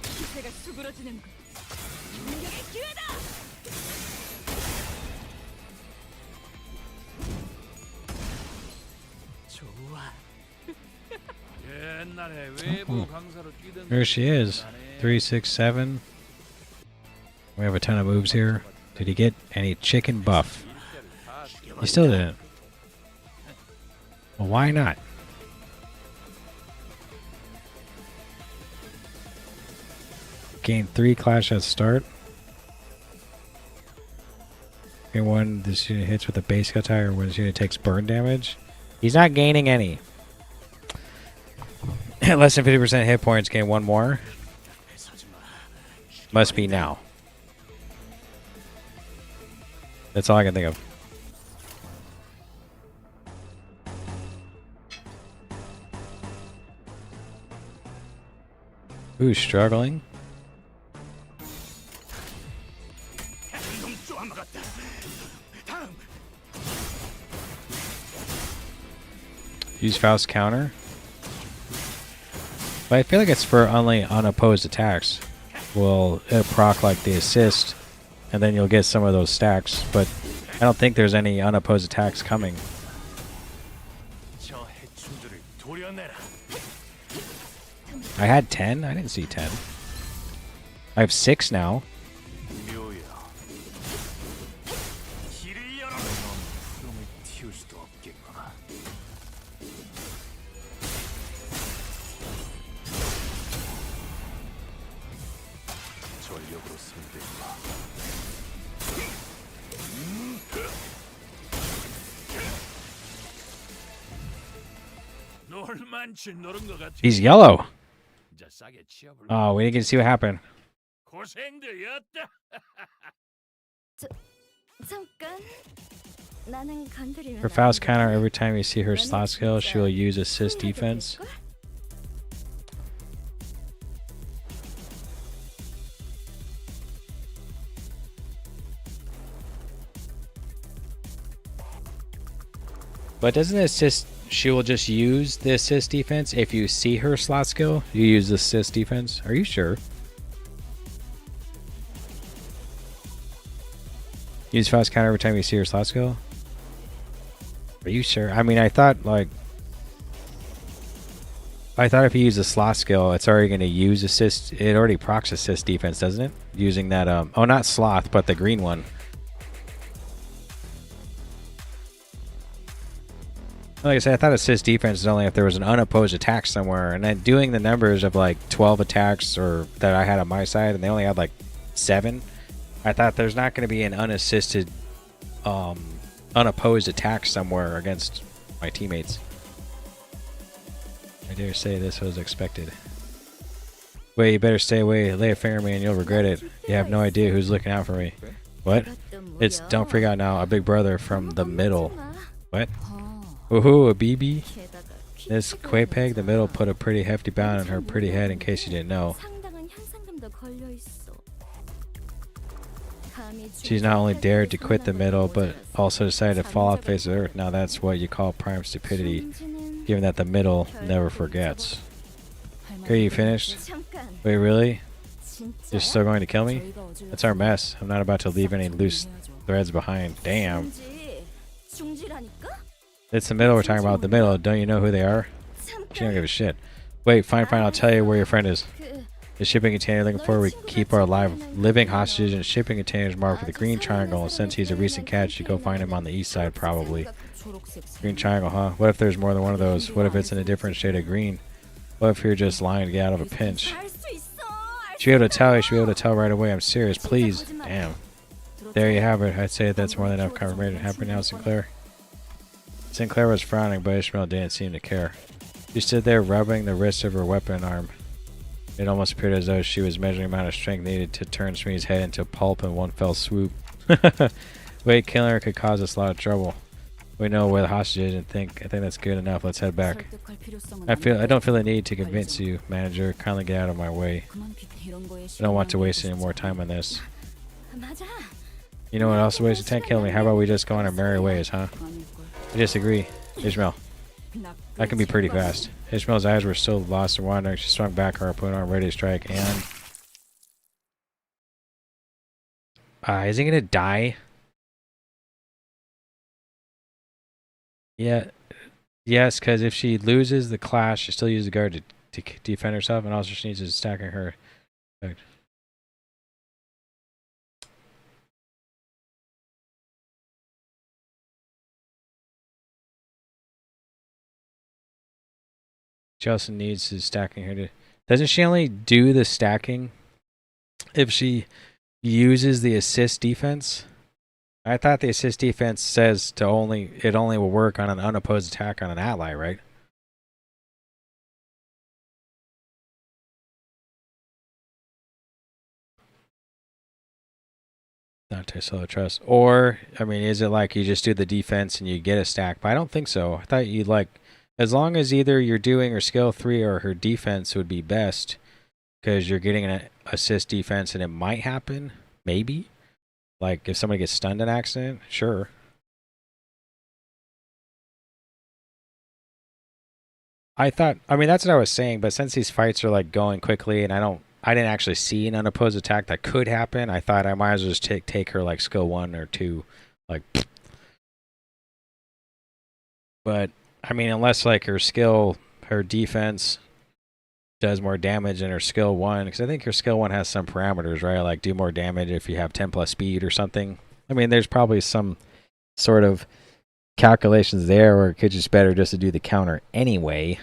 기세가 수그러지는군. 공격의 기회다. 좋아. 옛날에 외부 강사로 뛰던 There she is. 367. We have a ton of moves here. Did he get any chicken buff? He still didn't. Well, why not? Gain 3 clash at start. And when this unit hits with a base attack or when this unit takes burn damage. He's not gaining any. Less than 50% hit points, gain 1 more. Must be now. That's all I can think of. Ooh, struggling. 놈 쪼아먹었다. 다음. Use Faust counter. But I feel like it's for only unopposed attacks. Will it proc like the assist, and then you'll get some of those stacks. But I don't think there's any unopposed attacks coming. 저 해충들을 도려내라. I had 10? I didn't see 10. I have 6 now. 묘야. 길을 열어. 넌 푸름을 틔울 수도 없겠구나. 전력으로 상대해봐. 놀만치 노른 것 같아. He's yellow. 이제 싸게 치워볼래. Oh, we didn't get to see what happened. 고생들이었다. 잠깐. 나는 건드리면 For Faust counter, every time you see her slot skill, she will use assist defense. But doesn't assist, she will just use the assist defense if you see her slot skill? You use the assist defense? Are you sure? Use fast counter every time you see your slot skill. Are you sure? I mean, I thought if you use a slot skill, it's already going to use assist. It already procs assist defense, doesn't it? Using that oh, not sloth, but the green one. Like I said, I thought assist defense is only if there was an unopposed attack somewhere, and then doing the numbers of like 12 attacks or that I had on my side, and they only had like 7. I thought there's not going to be an unassisted, unopposed attack somewhere against my teammates. I dare say this was expected. Wait, you better stay away. Lay a finger on me and you'll regret it. You have no idea who's looking out for me. What? It's don't freak out now. A big brother from the middle. What? Woohoo, a BB? This Quapeg, the middle, put a pretty hefty bound on her pretty head in case you didn't know. She's not only dared to quit the middle, but also decided to fall off the face of the earth. Now that's what you call prime stupidity, given that the middle never forgets. Okay, you finished? Wait, really? You're still going to kill me? That's our mess. I'm not about to leave any loose threads behind. Damn. It's the middle we're talking about. The middle. Don't you know who they are? She don't give a shit. Wait, fine. I'll tell you where your friend is. The shipping container looking for we keep our living hostages in shipping containers marked with a green triangle. And since he's a recent catch, you go find him on the east side probably. Green triangle, huh? What if there's more than one of those? What if it's in a different shade of green? What if you're just lying to get out of a pinch? You should be able to tell. You should be able to tell right away. I'm serious. Please. Damn. There you have it. I'd say that's more than enough confirmation. Happy now, Sinclair? Sinclair was frowning, but Ishmael didn't seem to care. She stood there rubbing the wrist of her weapon arm. It almost appeared as though she was measuring the amount of strength needed to turn Sweeney's head into pulp in one fell swoop. Wait, killing her could cause us a lot of trouble. We know where the hostage is and I think that's good enough. Let's head back. I don't feel the need to convince you, manager. Kindly get out of my way. I don't want to waste any more time on this. You know what else is a waste of time? Kill me. How about we just go on our merry ways, huh? I disagree. Ishmael. That can be pretty fast. Ishmael's eyes were still lost and wandering. She swung back, her harpoon arm ready to strike, and... is he gonna die? Yeah. Yes, because if she loses the clash, she still uses the guard to defend herself, and also she needs to stacking her. She also needs to stacking her to... Doesn't she only do the stacking if she uses the assist defense? I thought the assist defense says it only will work on an unopposed attack on an ally, right? Not to solo trust. Or, I mean, is it like you just do the defense and you get a stack? But I don't think so. I thought you'd like... As long as either you're doing her skill 3 or her defense would be best, because you're getting an assist defense and it might happen, maybe. Like if somebody gets stunned in an accident, sure. I mean that's what I was saying, but since these fights are like going quickly and I didn't actually see an unopposed attack that could happen, I thought I might as well just take her like skill 1 or 2, like. But I mean, unless like her defense does more damage than her skill 1, because I think her skill 1 has some parameters, right? Like do more damage if you have 10 plus speed or something. I mean, there's probably some sort of calculations there, or it could just better just to do the counter anyway.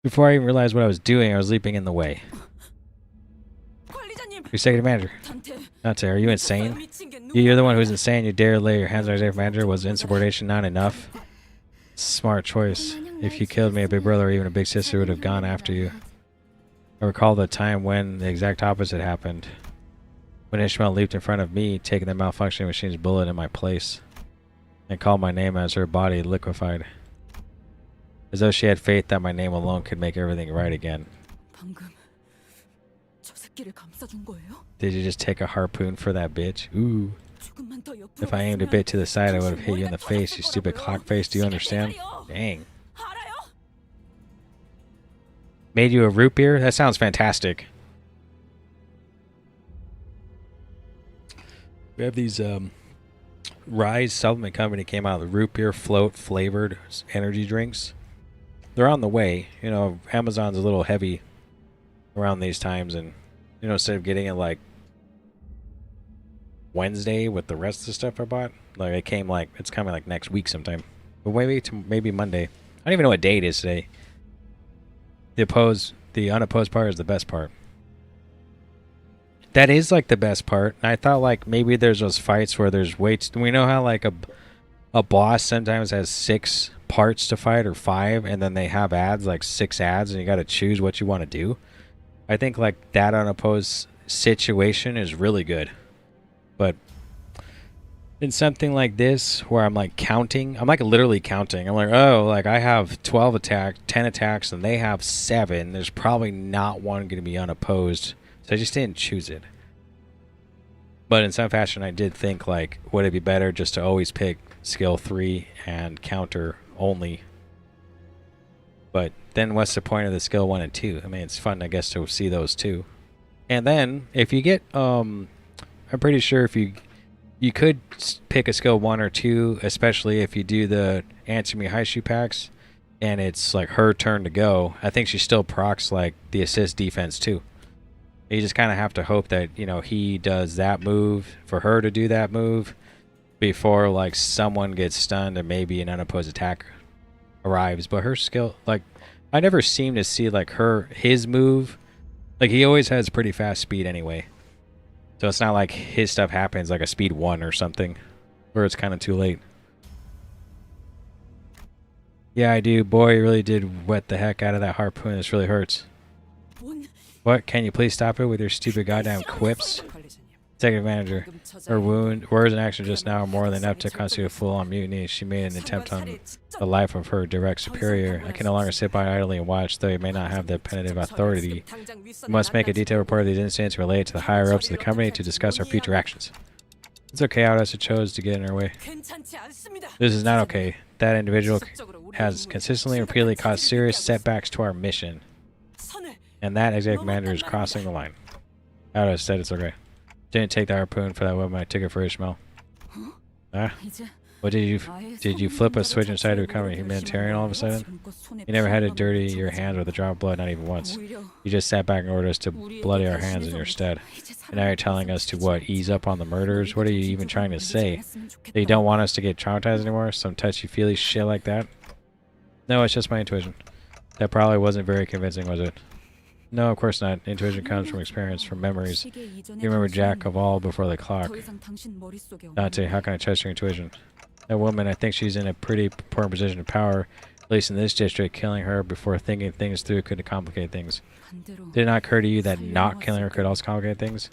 Before I even realized what I was doing, I was leaping in the way. Executive manager. Dante, are you insane? You're the one who's insane. You dare lay your hands on executive manager? Was insubordination not enough? Smart choice. If you killed me, a big brother or even a big sister would have gone after you. I recall the time when the exact opposite happened. When Ishmael leaped in front of me, taking the malfunctioning machine's bullet in my place, and called my name as her body liquefied. As though she had faith that my name alone could make everything right again. Did you just take a harpoon for that bitch? Ooh. If I aimed a bit to the side, I would have hit you in the face, you stupid clock face. Do you understand? Dang. Made you a root beer? That sounds fantastic. We have these Rise supplement company came out with root beer float flavored energy drinks. They're on the way. You know, Amazon's a little heavy around these times, and you know, instead of getting it like Wednesday with the rest of the stuff I bought, like it came like it's coming like next week sometime. But maybe Monday. I don't even know what day it is today. The unopposed part is the best part. That is like the best part. And I thought like maybe there's those fights where there's weights. We know how like a boss sometimes has 6 parts to fight or 5, and then they have ads like 6 ads, and you got to choose what you want to do. I think like that unopposed situation is really good. But in something like this where I'm like counting, I'm like literally counting. I'm like, oh, like I have 12 attacks, 10 attacks, and they have 7. There's probably not one going to be unopposed. So I just didn't choose it. But in some fashion, I did think like, would it be better just to always pick skill 3 and counter only? But then what's the point of the skill 1 and 2? I mean, it's fun, I guess, to see those too. And then if you get, I'm pretty sure if you could pick a skill 1 or 2, especially if you do the Answer Me Haishu packs, and it's like her turn to go. I think she still procs like the assist defense too. You just kind of have to hope that, you know, he does that move for her to do that move before like someone gets stunned and maybe an unopposed attack arrives. But her skill, like, I never seem to see like his move. Like, he always has pretty fast speed anyway. So it's not like his stuff happens like a speed 1 or something where it's kind of too late. Yeah, I do. Boy, you really did wet the heck out of that harpoon. This really hurts. What? Can you please stop it with your stupid goddamn quips? Executive manager. Her wound, words and action just now are more than enough to constitute a full-on mutiny. She made an attempt on the life of her direct superior. I can no longer sit by idly and watch, though you may not have the penitent authority. You must make a detailed report of these incidents related to the higher-ups of the company to discuss our future actions. It's okay, Outus chose to get in her way. This is not okay. That individual has consistently and repeatedly caused serious setbacks to our mission. And that executive manager is crossing the line. Outus said it's okay. Didn't take the harpoon for that weapon. I took it for Ishmael. Ah? What did you flip a switch inside to become a humanitarian all of a sudden? You never had to dirty your hands with a drop of blood, not even once. You just sat back and ordered us to bloody our hands in your stead. And now you're telling us to what, ease up on the murders? What are you even trying to say? That you don't want us to get traumatized anymore? Some touchy-feely shit like that? No, it's just my intuition. That probably wasn't very convincing, was it? No, of course not. Intuition comes from experience, from memories. You remember Jack of all before the clock. Dante, how can I trust your intuition? That woman, I think she's in a pretty important position of power, at least in this district. Killing her before thinking things through could complicate things. Did it not occur to you that not killing her could also complicate things?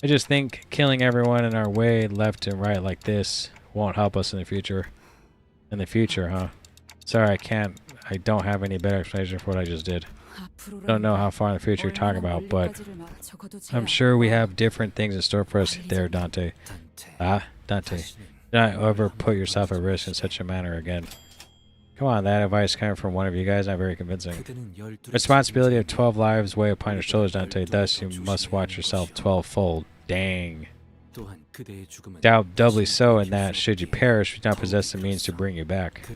I just think killing everyone in our way, left and right like this, won't help us in the future. In the future, huh? Sorry, I don't have any better explanation for what I just did. Don't know how far in the future you're talking about, but I'm sure we have different things in store for us there, Dante. Ah, Dante. Do not ever put yourself at risk in such a manner again. Come on, that advice coming from one of you guys, not very convincing. Responsibility of 12 lives weigh upon your shoulders, Dante. Thus, you must watch yourself 12-fold. Dang. Doubly so in that, should you perish, we do not possess the means to bring you back.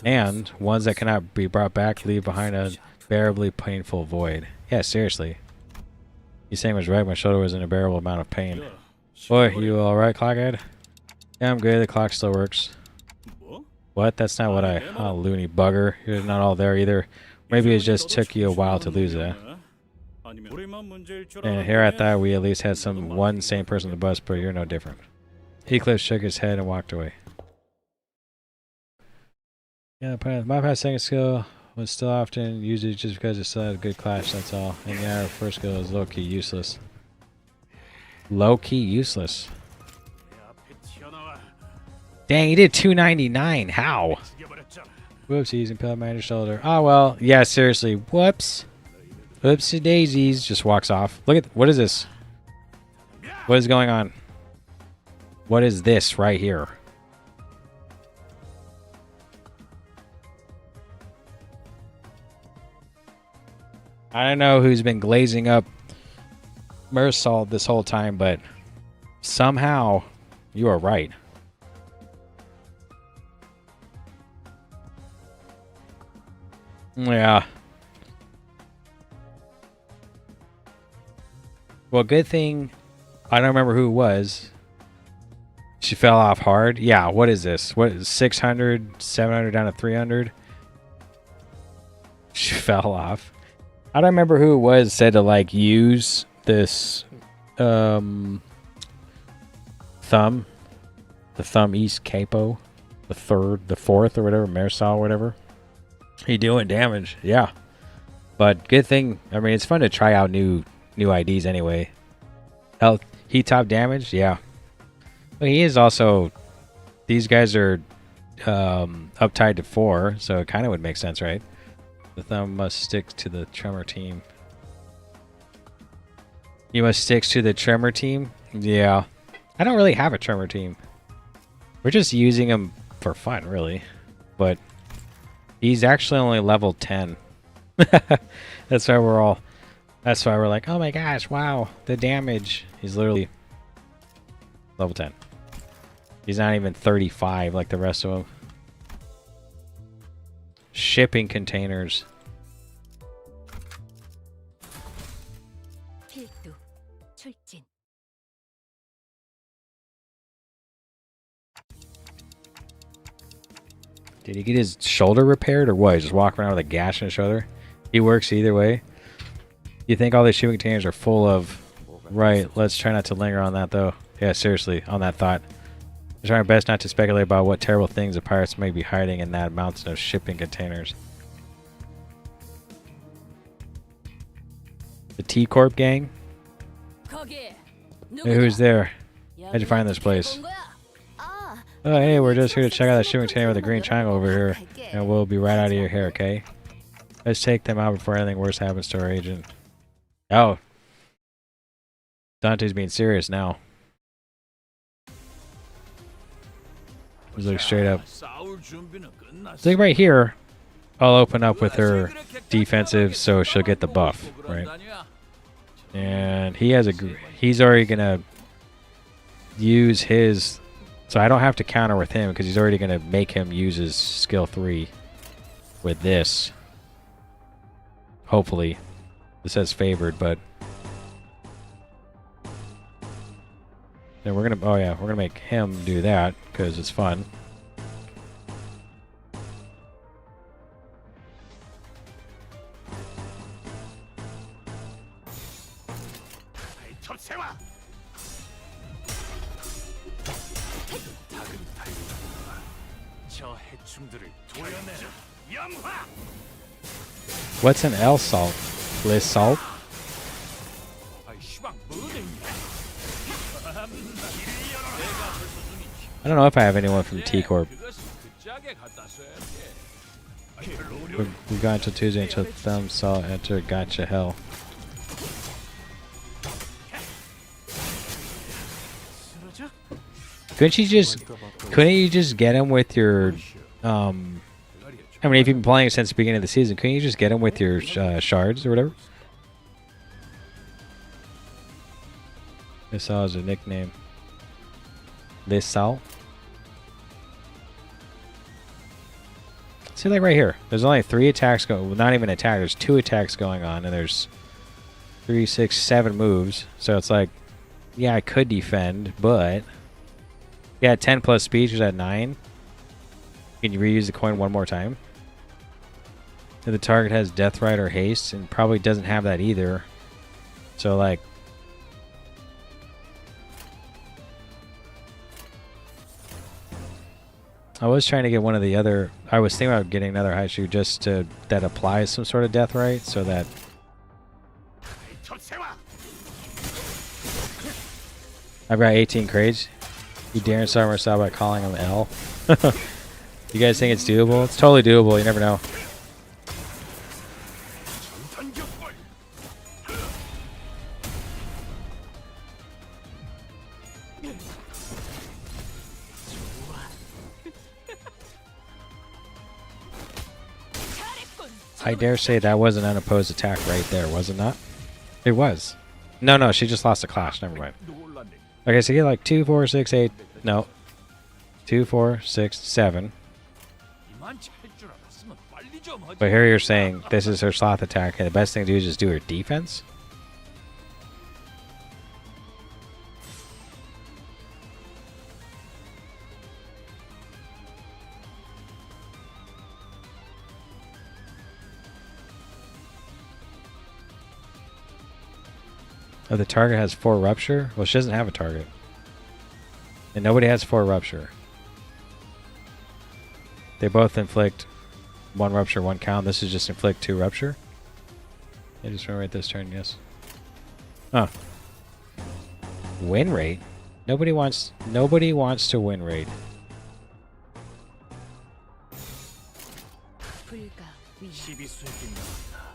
And ones that cannot be brought back leave behind a bearably painful void. Yeah, seriously. You saying was right, my shoulder was in a bearable amount of pain. Boy, you alright, Clockhead? Yeah, I'm good, the clock still works. What? That's not what oh, loony bugger. You're not all there either. Maybe it just took you a while to lose it. And here I thought we at least had one sane person on the bus, but you're no different. Heathcliff shook his head and walked away. Yeah, my past second skill was still often used just because it still had a good clash, that's all. And yeah, our first skill is low-key useless. Low-key useless. Dang, he did 299. How? Whoopsies, impaled man your shoulder. Oh, well, yeah, seriously. Whoops. Whoopsie daisies. Just walks off. Look at, what is this? What is going on? What is this right here? I don't know who's been glazing up Mersalt this whole time, but somehow You are right. Yeah. Well, good thing I don't remember who it was. She fell off hard. Yeah, what is this? What is 600, 700 down to 300? She fell off. I don't remember who it was said to like use this thumb. The thumb East Capo. The fourth or whatever, Marisol or whatever. He doing damage, yeah. But good thing, I mean, it's fun to try out new IDs anyway. Health, heat top damage, yeah. But he is also, these guys are uptied to 4, so it kind of would make sense, right? The thumb must stick to the tremor team. You must stick to the tremor team? Yeah. I don't really have a tremor team. We're just using him for fun, really. But he's actually only level 10. That's why we're like, oh my gosh, wow, the damage. He's literally level 10. He's not even 35 like the rest of them. Shipping containers. 필두 출진. Did he get his shoulder repaired or what? He just walk around with a gash in his shoulder? He works either way. You think all these shipping containers are full of... Right, let's try not to linger on that though. Yeah, seriously, on that thought. I'm trying my best not to speculate about what terrible things the pirates may be hiding in that mountain of shipping containers. The T-Corp gang? 거기 Hey, who's there? How'd you find this place? Oh, hey, we're just here to check out that shipping container with the green triangle over here. And we'll be right out of your hair, okay? Let's take them out before anything worse happens to our agent. Oh. Dante's being serious now. He's looking straight up. I think right here, I'll open up with her defensive so she'll get the buff, right? And he has he's already gonna use his, so I don't have to counter with him because he's already gonna make him use his skill 3 with this. Hopefully, this says favored, but then we're gonna, oh yeah, we're gonna make him do that because it's fun. What's an L salt? Liz salt? I don't know if I have anyone from T-Corp. We've got until Tuesday until Thumb Salt enter Gotcha Hell. Couldn't you just get him with your I mean, if you've been playing since the beginning of the season, couldn't you just get him with your shards or whatever? This is a nickname. This Sal. See, like right here, there's only 3 attacks going. Well, not even attack. There's 2 attacks going on, and there's 3, 6, 7 moves. So it's like, yeah, I could defend, but yeah, 10 plus speed is at 9. Can you reuse the coin one more time? If the target has Death Ride or Haste, and probably doesn't have that either. So like, I was trying to get one of the other. I was thinking about getting another high shoe just to that applies some sort of death right, so that. I've got 18 crates. You dare start Marcel by calling him L. You guys think it's doable? It's totally doable. You never know. I dare say that was an unopposed attack right there, was it not? It was. No, she just lost a clash. Never mind. Okay, so you get like 2, 4, 6, 8, No. 2, 4, 6, 7. 이만치 할 줄 알았으면 빨리 좀 하지. But here you're saying this is her sloth attack, and the best thing to do is just do her defense? Oh, the target has 4 rupture? Well, she doesn't have a target. And nobody has 4 rupture. They both inflict 1 rupture, 1 count. This is just inflict 2 rupture. I just rewrite this turn, yes. Huh. Win rate? Nobody wants to win rate. 불가 위 12수의 빛나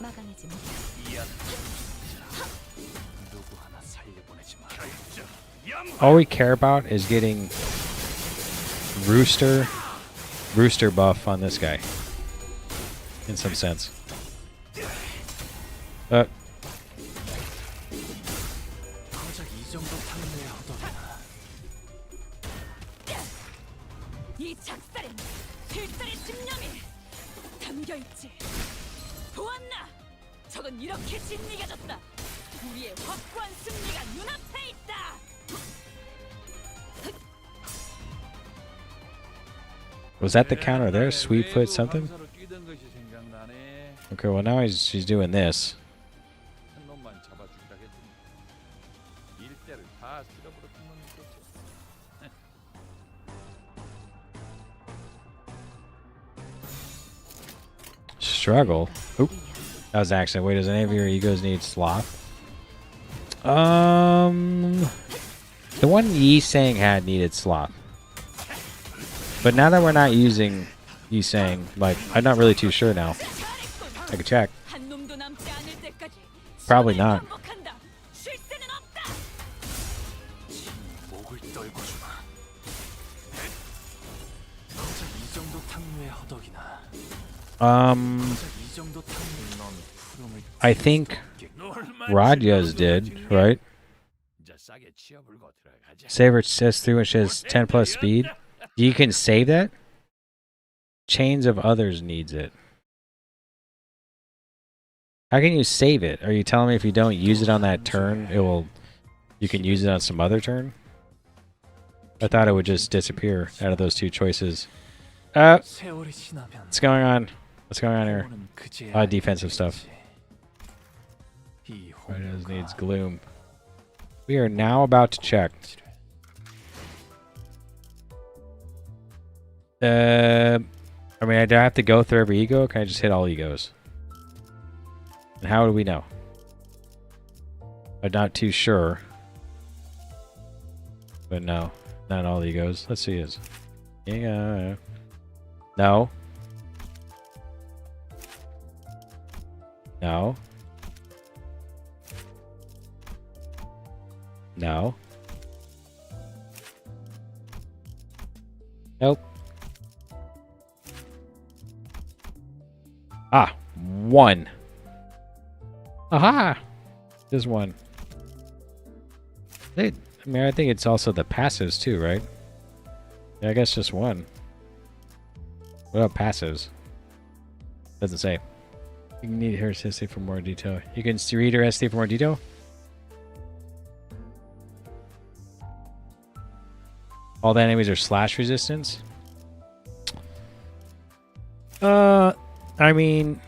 막아내지 못해. 이 아들 누구 하나 살려보내지 마. All we care about is getting rooster buff on this guy. In some sense. 고작 이 정도 탕내에 허덕이나. 이 작살엔 필살의 집념이 담겨있지. 보았나? 적은 이렇게 진리가졌다. 우리의 확고한 승리가 눈앞에 있다. Was that the counter there? Sweetfoot something? 강사로 뛰던 것이 생각나네. Okay, well now she's doing this. 한 놈만 잡아주기라 했더니 일대를 다 쓸어버렸던 놈이 있겠지. Struggle? Oop. That was an accident. Wait, does any of your egos need sloth? The one Yi Sang had needed sloth. But now that we're not using Yi Sang, like, I'm not really too sure now. I could check. 한 놈도 남지 않을 때까지 Probably 시험을 not. 반복한다. 쉴 새는 없다. 목을 떨궈주마. 고작 이 정도 탕내에 허덕이나. 고작 이 정도 탕내 넌 푸름을 I think Radya's did, right? 이제 싸게 치어불고 들어가자. Saver says through when she has 10 plus speed. You can save that? Chains of Others needs it. How can you save it? Are you telling me if you don't use it on that turn, you can use it on some other turn? I thought it would just disappear out of those two choices. 세월이 지나면 What's going on? What's going on here? 영혼은 그제야 A lot of defensive stuff. 이 Radya's 홍보가 needs Gloom. We are now about to check. I mean, do I have to go through every ego? Or can I just hit all egos? And how do we know? I'm not too sure. But no, not all egos. Let's see his. Yeah. No. No. No. Nope. Ah, 1. Aha! Just 1. I mean, I think it's also the passives too, right? Yeah, I guess just 1. What about passives? Doesn't say. You can need her history for more detail. You can read her history for more detail? All the enemies are slash resistance? I mean...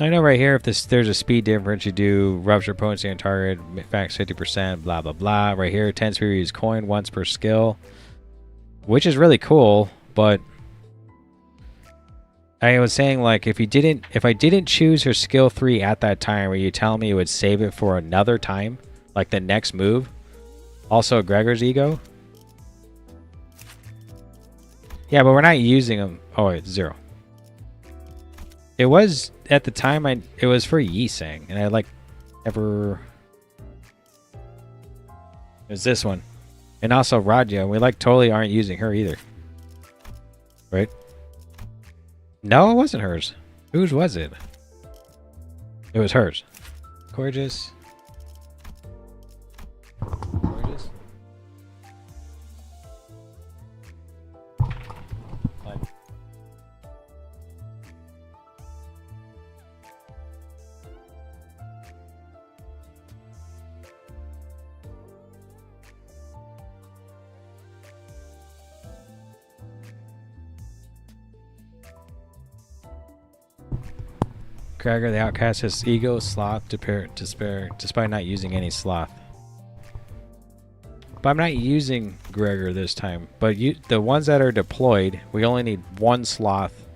I know right here, if there's a speed difference, you do rupture potency on target, max 50%, blah, blah, blah. Right here, 10 speed use coin once per skill, which is really cool, but I was saying, like, if I didn't choose her skill 3 at that time, were you telling me it would save it for another time? Like the next move? Also Gregor's ego? Yeah, but we're not using them. Oh, wait, 0. It was, at the time, it was for Yi Sang, and I, like, never... It was this one. And also Radya, we, like, totally aren't using her either. Right? No, it wasn't hers. Whose was it? It was hers. Gorgeous. Gregor the Outcast has ego, sloth, despair, despite not using any sloth. But I'm not using Gregor this time. But the ones that are deployed, we only need one sloth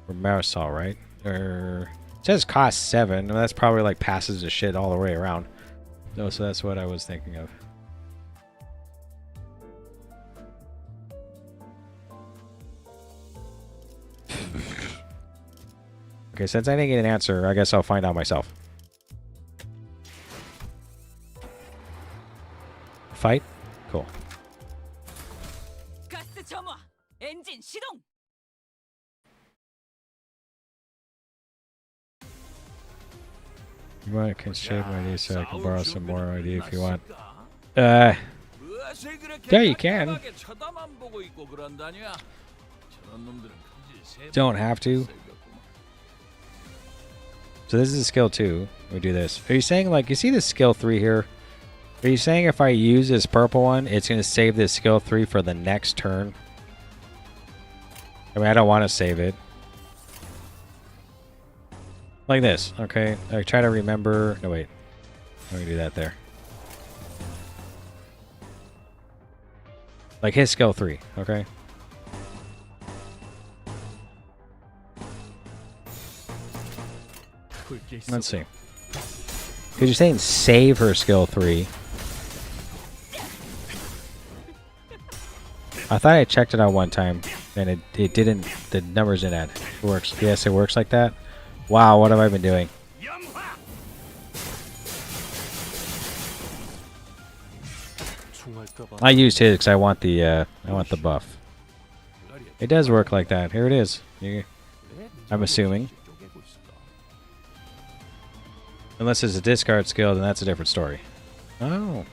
for Marisol, right? Or it says cost 7. Well, that's probably like passes the shit all the way around. No, so that's what I was thinking of. Okay, since I didn't get an answer, I guess I'll find out myself. Fight? Cool. 가스 점화. 엔진 시동. You want to shave my ID so I can borrow some more ID if you want. Yeah, you can. Don't have to. So this is skill 2. We do this. Are you saying, like, you see this skill 3 here? Are you saying if I use this purple one, it's going to save this skill 3 for the next turn? I mean, I don't want to save it. Like this, okay? I try to remember... No, wait. I'm going to do that there. Like his skill 3, okay? Let's see. Because you're saying save her skill 3. I thought I checked it out one time, and it didn't... The numbers didn't add. It works. Yes, it works like that. Wow, what have I been doing? I used his because I want the buff. It does work like that. Here it is. I'm assuming. Unless it's a discard skill, then that's a different story. Oh.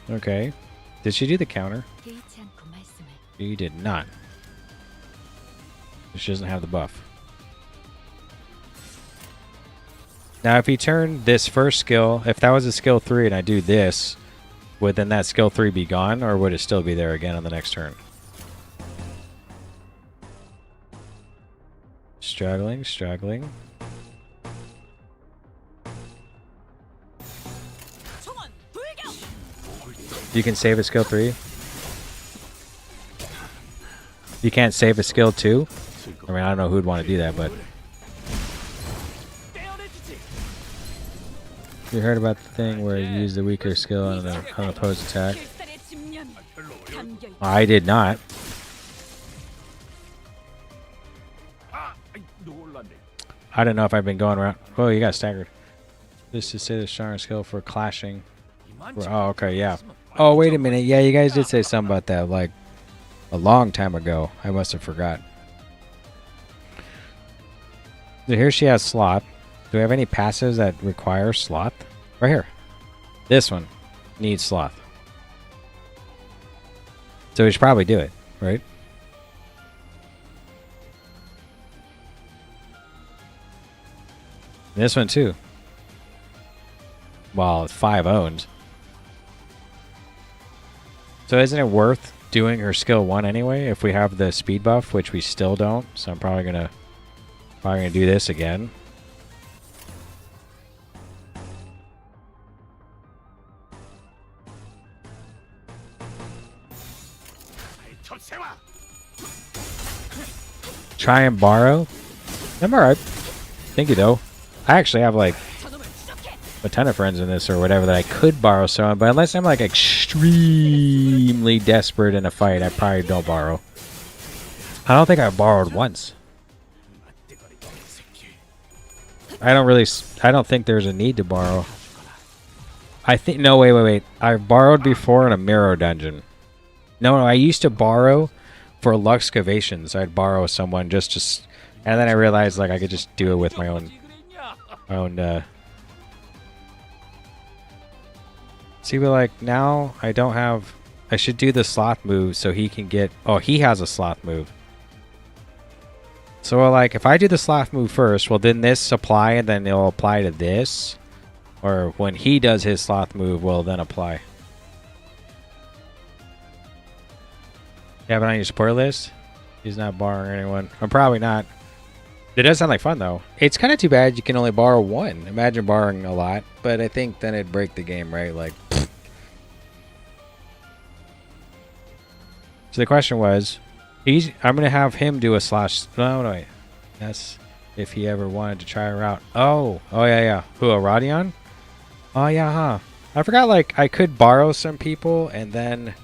Okay. Did she do the counter? She did not. She doesn't have the buff. Now, if you turn this first skill, if that was a skill 3 and I do this, would then that skill 3 be gone, or would it still be there again on the next turn? Struggling, struggling. You can save a skill 3? You can't save a skill 2? I mean, I don't know who'd want to do that, but... You heard about the thing where you use the weaker skill on an opposed attack? I did not. I don't know if I've been going around... Oh, you got staggered. This is say the stronger skill for clashing. Oh, okay, yeah. Oh, wait a minute. Yeah, you guys did say something about that, like, a long time ago. I must have forgot. So here she has sloth. Do we have any passives that require sloth? Right here. This one needs sloth. So we should probably do it, right? This one too. Well, it's 5 owned. So isn't it worth doing her skill 1 anyway if we have the speed buff, which we still don't? So I'm probably gonna do this again. Try and borrow. I'm alright. Thank you though. I actually have like a ton of friends in this or whatever that I could borrow someone, but unless I'm like extremely desperate in a fight, I probably don't borrow. I don't think I've borrowed once. I don't think there's a need to borrow. I think, no, wait. I've borrowed before in a mirror dungeon. No, I used to borrow for Luxcavations. I'd borrow someone just and then I realized like I could just do it with my own See, but like now I don't have... I should do the sloth move so he can get... Oh, he has a sloth move. So like if I do the sloth move first, well then this apply and then it'll apply to this. Or when he does his sloth move, will then apply. You have it on your support list? He's not borrowing anyone. I'm probably not. It does sound like fun, though. It's kind of too bad you can only borrow one. Imagine borrowing a lot, but I think then it'd break the game, right? Like, so the question was, I'm going to have him do a slash. No, no, wait. That's if he ever wanted to try her out. Oh, yeah. Who, a Rodion? Oh, yeah, huh. I forgot, like, I could borrow some people and then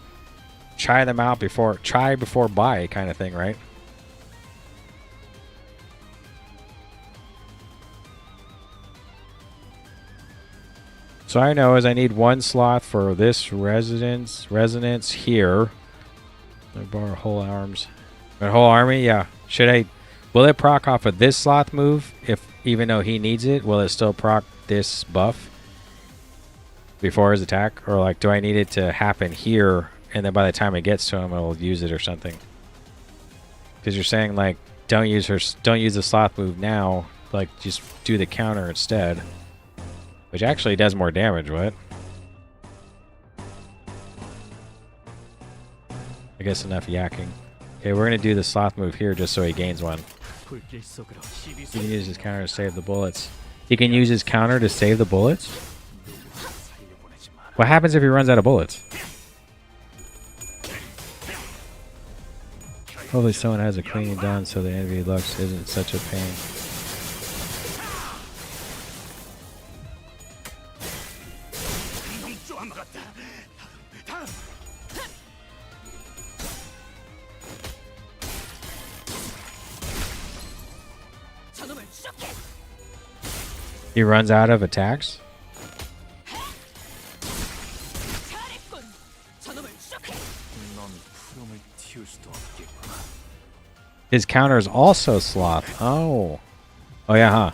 try them out before buy kind of thing, right? So I know is I need one sloth for this resonance here. I borrow whole arms. A whole army, yeah. Will it proc off of this sloth move? If even though he needs it, will it still proc this buff before his attack? Or like do I need it to happen here and then by the time it gets to him it'll use it or something? Because you're saying like don't use the sloth move now, like just do the counter instead. Which actually does more damage, what? I guess enough yakking. Okay, we're gonna do the sloth move here just so he gains one. He can use his counter to save the bullets. He can use his counter to save the bullets? What happens if he runs out of bullets? Hopefully someone has a cleaning done so the envy looks isn't such a pain. He runs out of attacks? His counter is also sloth. Oh. Oh yeah, huh?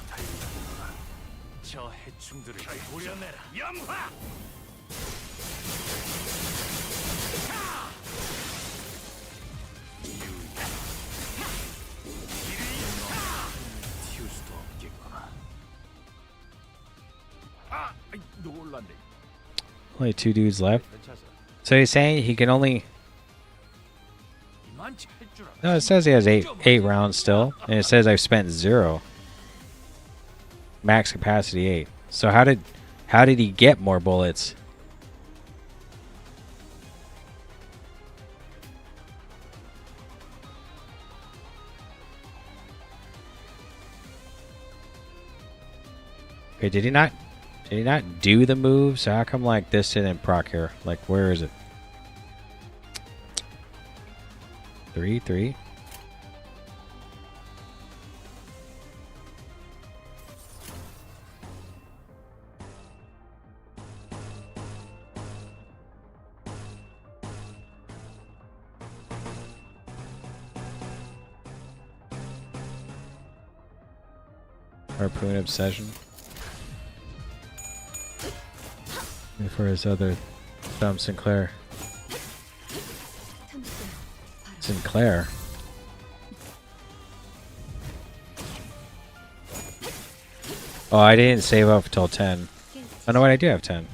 Only 2 dudes left. So he's saying he can only... No, it says he has eight rounds still. And it says I've spent 0. Max capacity 8. So how did he get more bullets? Okay, did he not do the move? So how come like this didn't proc here? Like where is it? 3. Harpoon obsession. And for his other thumb, Sinclair. Sinclair. Oh, I didn't save up until 10. Oh no, wait, I do have 10.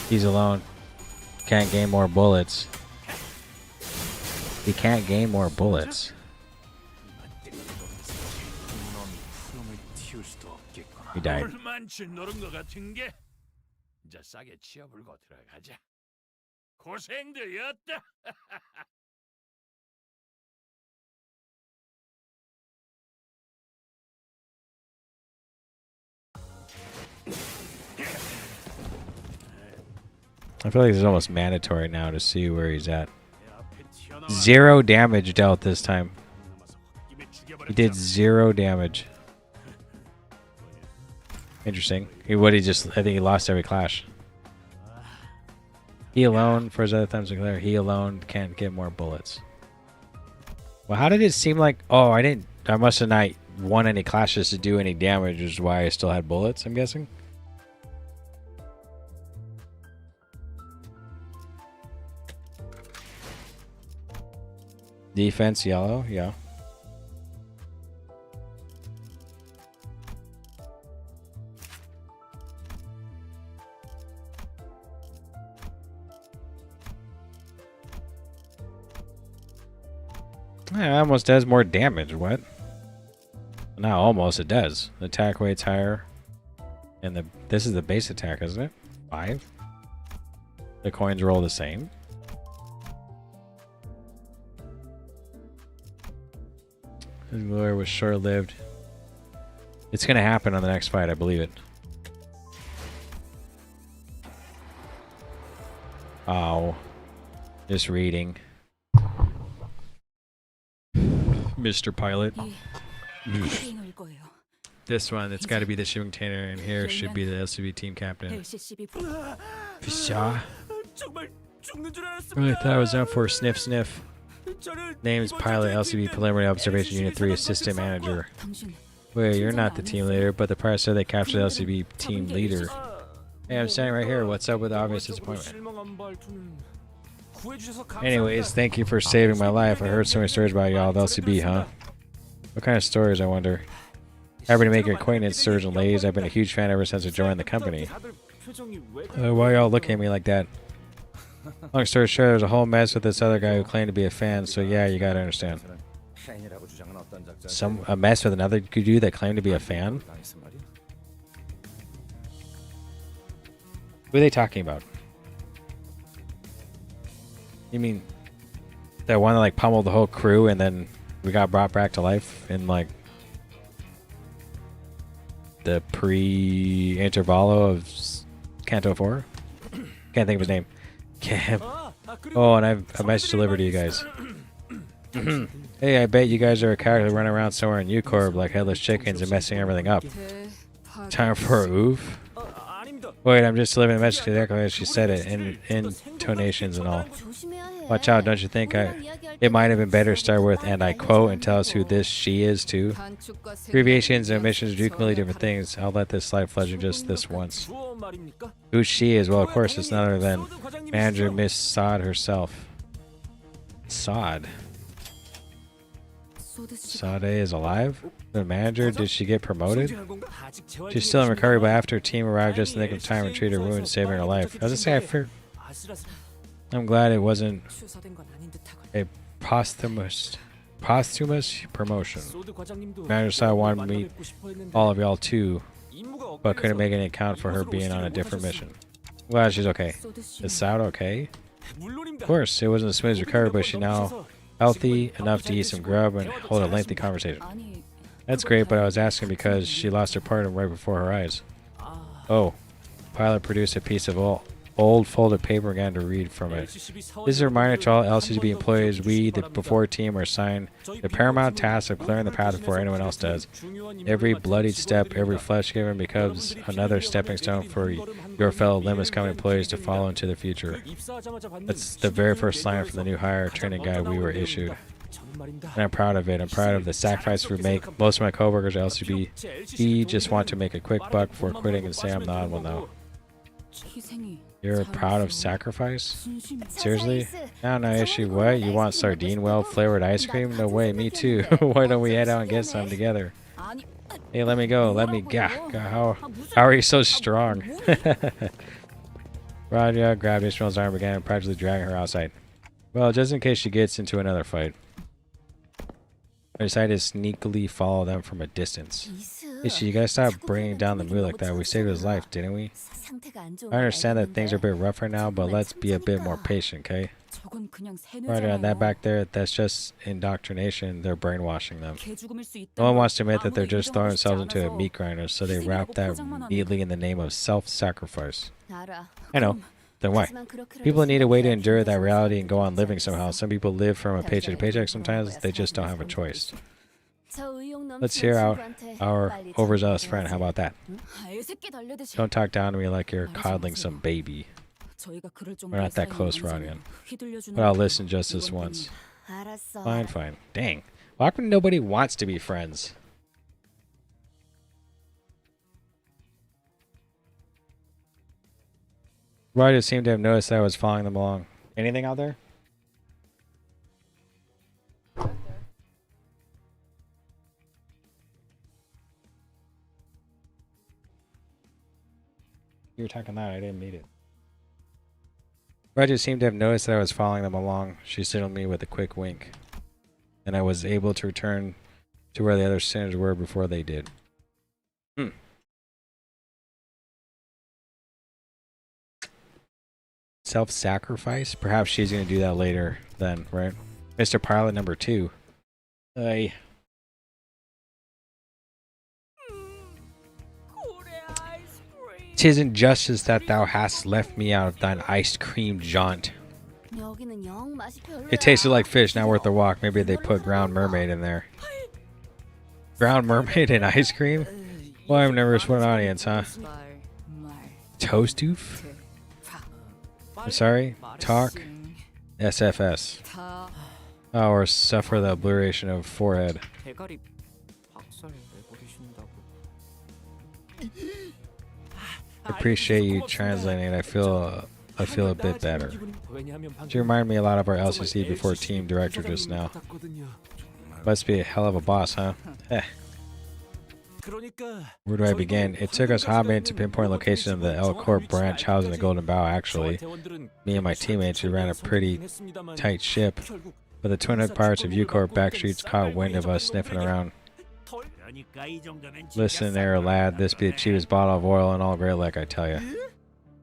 He's alone. Can't gain more bullets. He can't gain more bullets. He died. I feel like it's almost mandatory now to see where he's at. 0 damage dealt this time. He did 0 damage. Interesting. I think he lost every clash. He alone, for his other thumbs declare, he alone can't get more bullets. Well, how did it seem like... Oh, I must have not won any clashes to do any damage, which is why I still had bullets, I'm guessing. Defense yellow, yeah. Yeah, it almost does more damage. What? Not almost, it does. The attack weight's higher. And this is the base attack, isn't it? 5? The coins roll the same. His glory was short-lived. It's gonna happen on the next fight, I believe it. Oh. Just reading. Mr. Pilot. 트레이너일 거예요. This one, it's got to be the shipping container, and here should be the LCB team captain. LCCB Pshaw. 정말 죽는 줄 알았습니다. Really thought I was out for a sniff sniff. 저는 Name's Pilot, LCB Preliminary Observation Unit 3 Assistant Manager. 당신 Wait, you're not the team leader, but the press said they captured the LCB team leader. Hey, I'm standing right here. What's up with the obvious disappointment? 실망한 발투는 구해주셔서 감사합니다. Anyways, thank you for saving my life. I heard so many stories about y'all, the LCB, huh? What kind of stories, I wonder? Happy to make your acquaintance, Surgeon Lays. I've been a huge fan ever since I joined the company. 다들 표정이 왜 Why y'all looking at me like that? Long story short, there's a whole mess with this other guy who claimed to be a fan, so yeah, you gotta understand. A mess with another dude that claimed to be a fan? Who are they talking about? You mean that one that like pummeled the whole crew and then we got brought back to life in like the pre-intervallo of Canto 4? Can't think of his name. Oh, and I've a message delivered to you guys. Hey, I bet you guys are a character running around somewhere in U-Corp like headless chickens and messing everything up. Time for a oof? Wait, I'm just delivering a message to the echo as she said it, in intonations and all. Watch out, don't you think it might have been better to start with, and I quote, and tell us who this she is too? Abbreviations and omissions do completely different things. I'll let this slide fledging just this once. Who she is? Well, of course, it's none other than manager Miss Sod herself. Sod? Sade is alive? The manager? Did she get promoted? She's still in recovery, but after her team arrived just in the nick of time and treated her wounds, saving her life. I was gonna say, I'm glad it wasn't a posthumous promotion. Manager Sod wanted to meet all of y'all too, but couldn't make any account for her being on a different mission. Glad she's okay. Is Sod okay? Of course, it wasn't a smooth recovery, but she's now healthy enough to eat some grub and hold a lengthy conversation. That's great, but I was asking because she lost her partner right before her eyes. Oh. Pilot produced a piece of old folded paper and began to read from it. This is a reminder to all LCB employees, we, the before team, are assigned the paramount task of clearing the path before anyone else does. Every bloodied step, every flesh given becomes another stepping stone for your fellow Limits Company employees to follow into the future. That's the very first line from the new hire training guide we were issued. And I'm proud of it. I'm proud of the sacrifice we make. Most of my coworkers at LCB just want to make a quick buck before quitting and say I'm the odd one though. You're proud of sacrifice? Seriously? No issue. What? You want sardine well flavored ice cream? No way, me too. Why don't we head out and get some together? Hey, let me go. Let me go. How are you so strong? Raja grabbed Ishmael's arm and began practically dragging her outside. Well, just in case she gets into another fight. I decided to sneakily follow them from a distance. Ishi, you gotta stop bringing down the mood like that. We saved his life, didn't we? I understand that things are a bit rough right now, but let's be a bit more patient, okay? Right on that back there, that's just indoctrination. They're brainwashing them. No one wants to admit that they're just throwing themselves into a meat grinder, so they wrap that neatly in the name of self-sacrifice. I know. Then why? People need a way to endure that reality and go on living somehow. Some people live from a paycheck to paycheck. Sometimes they just don't have a choice. Let's hear out our overzealous friend. How about that? Don't talk down to me like you're coddling some baby. We're not that close, Rodion. But I'll listen just this once. Fine, fine. Dang. Why come nobody wants to be friends? Roger seemed to have noticed that I was following them along. Anything out there? You were talking that, I didn't mean it. Roger seemed to have noticed that I was following them along. She signaled me with a quick wink. and I was able to return to where the other sinners were before they did. Self-sacrifice? Perhaps she's going to do that later then, right? Mr. Pilot number 2. Aye. Tisn't justice that thou hast left me out of thine ice cream jaunt. 여기는 영 맛이 별로야. It tasted like fish, not worth the walk. Maybe they put ground mermaid in there. Ground mermaid and ice cream? Well, I'm never for an audience, huh? Toastoof? I'm sorry? Talk? SFS. Oh, or suffer the obliteration of forehead. 대가리 박살 내버리신다고. Appreciate you translating it. I feel a bit better. You remind me a lot of our LCC before team director just now. Must be a hell of a boss, huh? Where do I begin? It took us hot minutes to pinpoint location of the L Corp branch housing the Golden Bough, actually. Me and my teammates, we ran a pretty tight ship, but the twin pirates of U Corp backstreets caught wind of us sniffing around. Listen there, lad, this be the cheapest bottle of oil in all Great Lake, I tell you.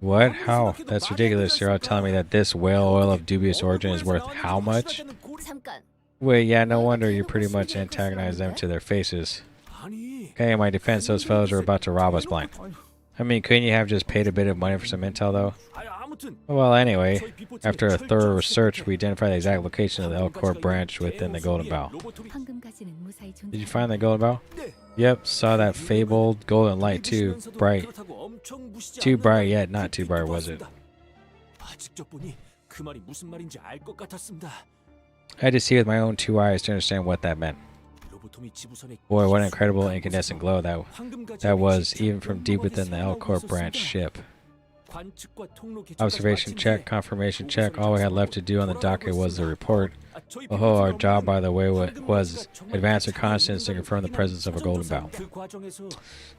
What? How? That's ridiculous. You're all telling me that this whale oil of dubious origin is worth how much? 잠깐. Wait, yeah, no wonder you pretty much antagonized them to their faces. Okay, in my defense, those fellows are about to rob us blind. I mean, couldn't you have just paid a bit of money for some intel, though? Well, anyway, after a thorough research, we identified the exact location of the L Corp branch within the Golden Bough. Did you find the Golden Bough? Yep, saw that fabled golden light too. Bright. Too bright yet not too bright, was it? I had to see with my own 2 eyes to understand what that meant. Boy, what an incredible incandescent glow that was, even from deep within the L Corp branch ship. Observation check, confirmation check. All we had left to do on the docket was the report. Oh, our job, by the way, was advance reconnaissance to confirm the presence of a Golden Bough.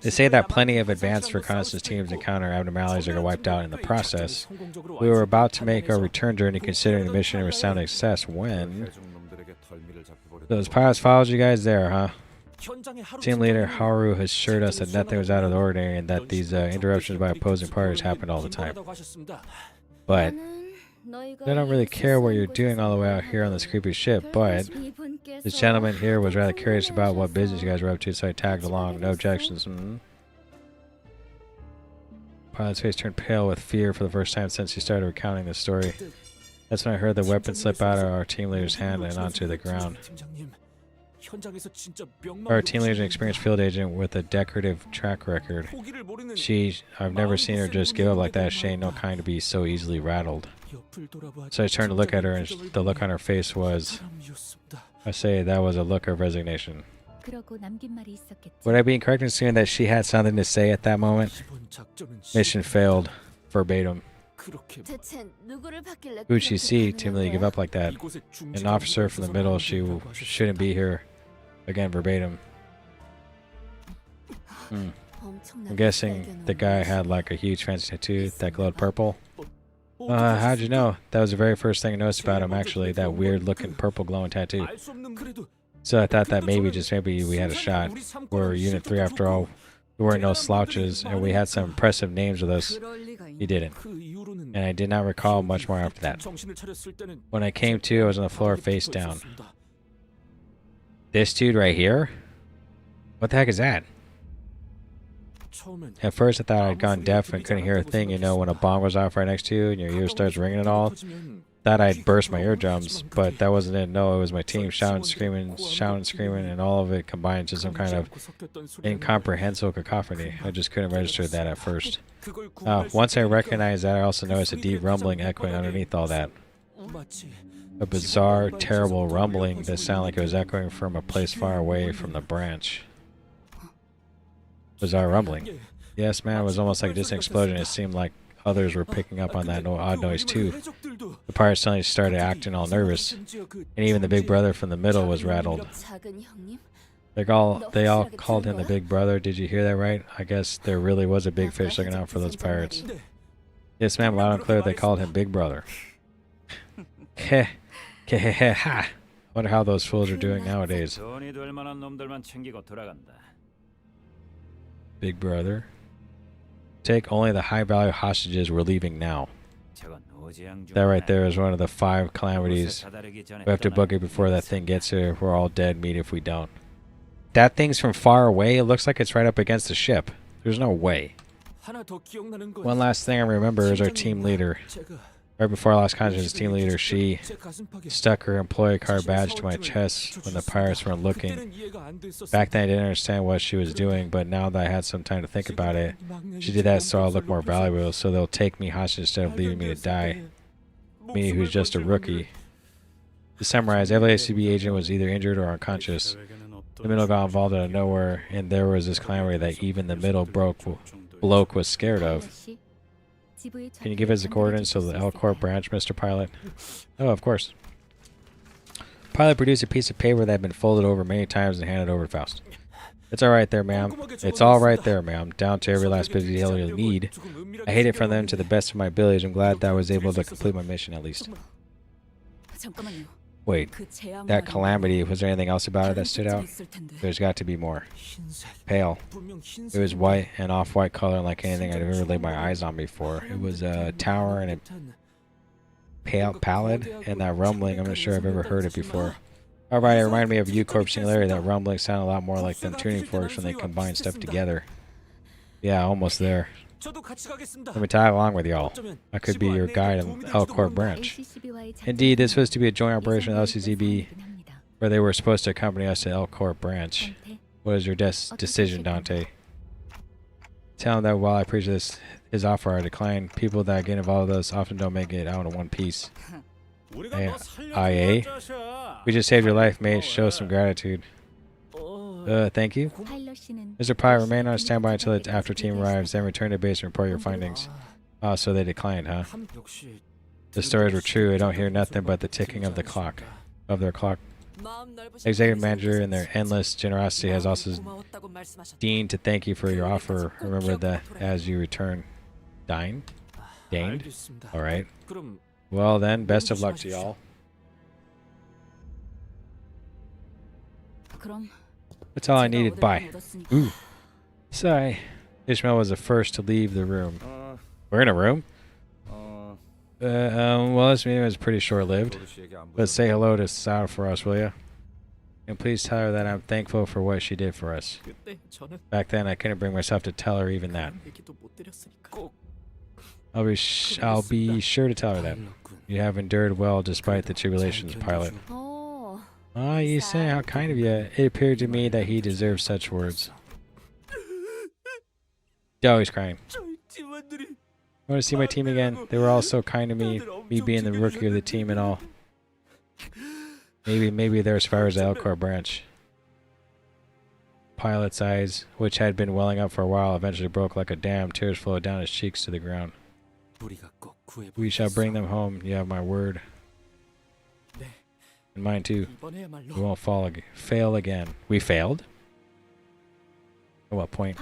They say that plenty of advanced reconnaissance teams encounter abnormalities or get wiped out in the process. We were about to make our return journey considering the mission a resounding success when... Those pilots followed you guys there, huh? Team leader Haru has assured us that nothing was out of the ordinary and that these interruptions by opposing parties happened all the time. But I don't really care what you're doing all the way out here on this creepy ship, but this gentleman here was rather curious about what business you guys were up to, so I tagged along. No objections. Pilot's face turned pale with fear for the first time since he started recounting this story. That's when I heard the weapon slip out of our team leader's hand and onto the ground. Our team leader is an experienced field agent with a decorative track record. I've never seen her just give up like that. She ain't no kind to be so easily rattled. So I turned to look at her, and the look on her face was, I say, that was a look of resignation. Would I be incorrect in assuming that she had something to say at that moment? Mission failed. Verbatim. Who'd she see timidly give up like that? An officer from the middle, she shouldn't be here. Again, verbatim. I'm guessing the guy had like a huge fancy tattoo that glowed purple. How'd you know? That was the very first thing I noticed about him, actually, that weird looking purple glowing tattoo. So I thought that maybe, just maybe, we had a shot. We're Unit 3 after all. We weren't no slouches, and we had some impressive names with us. He didn't. And I did not recall much more after that. When I came to, I was on the floor face down. This dude right here? What the heck is that? At first I thought I'd gone deaf and couldn't hear a thing, you know, when a bomb goes off right next to you and your ear starts ringing and all. Thought I'd burst my eardrums, but that wasn't it. No, it was my team shouting, screaming, and all of it combined to some kind of incomprehensible cacophony. I just couldn't register that at first. Once I recognized that, I also noticed a deep rumbling echoing underneath all that. A bizarre, terrible rumbling that sounded like it was echoing from a place far away from the branch. Bizarre rumbling. Yes, man, it was almost like a distant explosion. It seemed like others were picking up on that odd noise too. The pirates suddenly started acting all nervous, and even the big brother from the middle was rattled. They all called him the big brother. Did you hear that right? I guess there really was a big fish looking out for those pirates. Yes, ma'am, loud and clear they called him Big Brother. Heh. Ha. Wonder how those fools are doing nowadays. 돈이 될 만한 놈들만 챙기고 돌아간다. Big brother. Take only the high value hostages. We're leaving now. 저건 노지양 중 That right there is one of the 5 calamities. We have to book it before that thing gets here. We're all dead meat if we don't. That thing's from far away. It looks like it's right up against the ship. There's no way. 하나 더 기억나는 건 One last thing I remember is our team leader. 제가 Right before I lost consciousness, team leader, she 제 가슴팍에 stuck her employee card badge to my chest when the pirates weren't looking. 그때는 이해가 안 됐었어. Back then I didn't understand what she was doing, but now that I had some time to think about it, she did that so I'll look more valuable, so they'll take me hostage instead of leaving me to die. Me, who's just a rookie. To summarize, every SCB agent was either injured or unconscious. The middle got involved out of nowhere, and there was this calamity that even the middle bloke was scared of. Can you give us the coordinates of the L Corp branch, Mr. Pilot? Oh, of course. Pilot produced a piece of paper that had been folded over many times and handed over to Faust. It's all right there, ma'am. It's all right there, ma'am. Down to every last bit of detail you'll need. I hid it from them to the best of my abilities. I'm glad that I was able to complete my mission at least. 잠깐만요. Wait, 그 재앙 that 말이 calamity, was there anything else about it that 다른 stood 특징이 out? 있을 텐데. There's got to be more. 흰색. Pale. 분명 흰색. It was white and off-white color unlike anything I'd ever laid my eyes on before. It was a tower and a pallid, and that rumbling, I'm not sure I've ever heard it before. Alright, it reminded me of U-Corp Singularity. That rumbling sounded a lot more like them tuning forks when they combine stuff together. Yeah, almost there. 저도 같이 가겠습니다. Let me tag along with y'all. I could be your guide in L Corp branch. Indeed, this was to be a joint operation with LCCB, where they were supposed to accompany us to L Corp branch. What is your decision, Dante? Tell him that while I appreciate his offer, I decline. People that get involved with us often don't make it out in one piece. Hey, IA? We just saved your life, mate. Show some gratitude. Thank you. Mr. Pilot, remain on standby until the after team arrives, then return to base and report your findings. Oh, so they declined, huh? The stories were true. I don't hear nothing but the ticking of the clock. Of their clock. Executive manager, in their endless generosity, has also deigned to thank you for your offer. Remember that as you return. Deigned? Alright. Well then, best of luck to y'all. 그럼 That's all I 제가 needed. 오늘 Bye. 얻었으니까. Ooh. Sigh. Ishmael was the first to leave the room. We're in a room? Well, this meeting was pretty short-lived. But say hello to Sal for us, will you? And please tell her that I'm thankful for what she did for us. 그때 저는 Back then, I couldn't bring myself to tell her even that. 얘기도 못 드렸으니까. I'll be sure to tell her that. You have endured well despite the tribulations, Pilot. 어, Ah, you say how kind of you. It appeared to me that he deserved such words. Oh, he's crying. 저희 팀원들이 I want to see my team again. They were all so kind to me being the rookie of the team and all. Maybe they're survivors at Elcor branch. Pilot's eyes, which had been welling up for a while, eventually broke like a dam. Tears flowed down his cheeks to the ground. 우리가 꼭 구해. We shall bring them home. You have my word. And mine too. 이번에야말로 We won't fail again. We failed? At what point?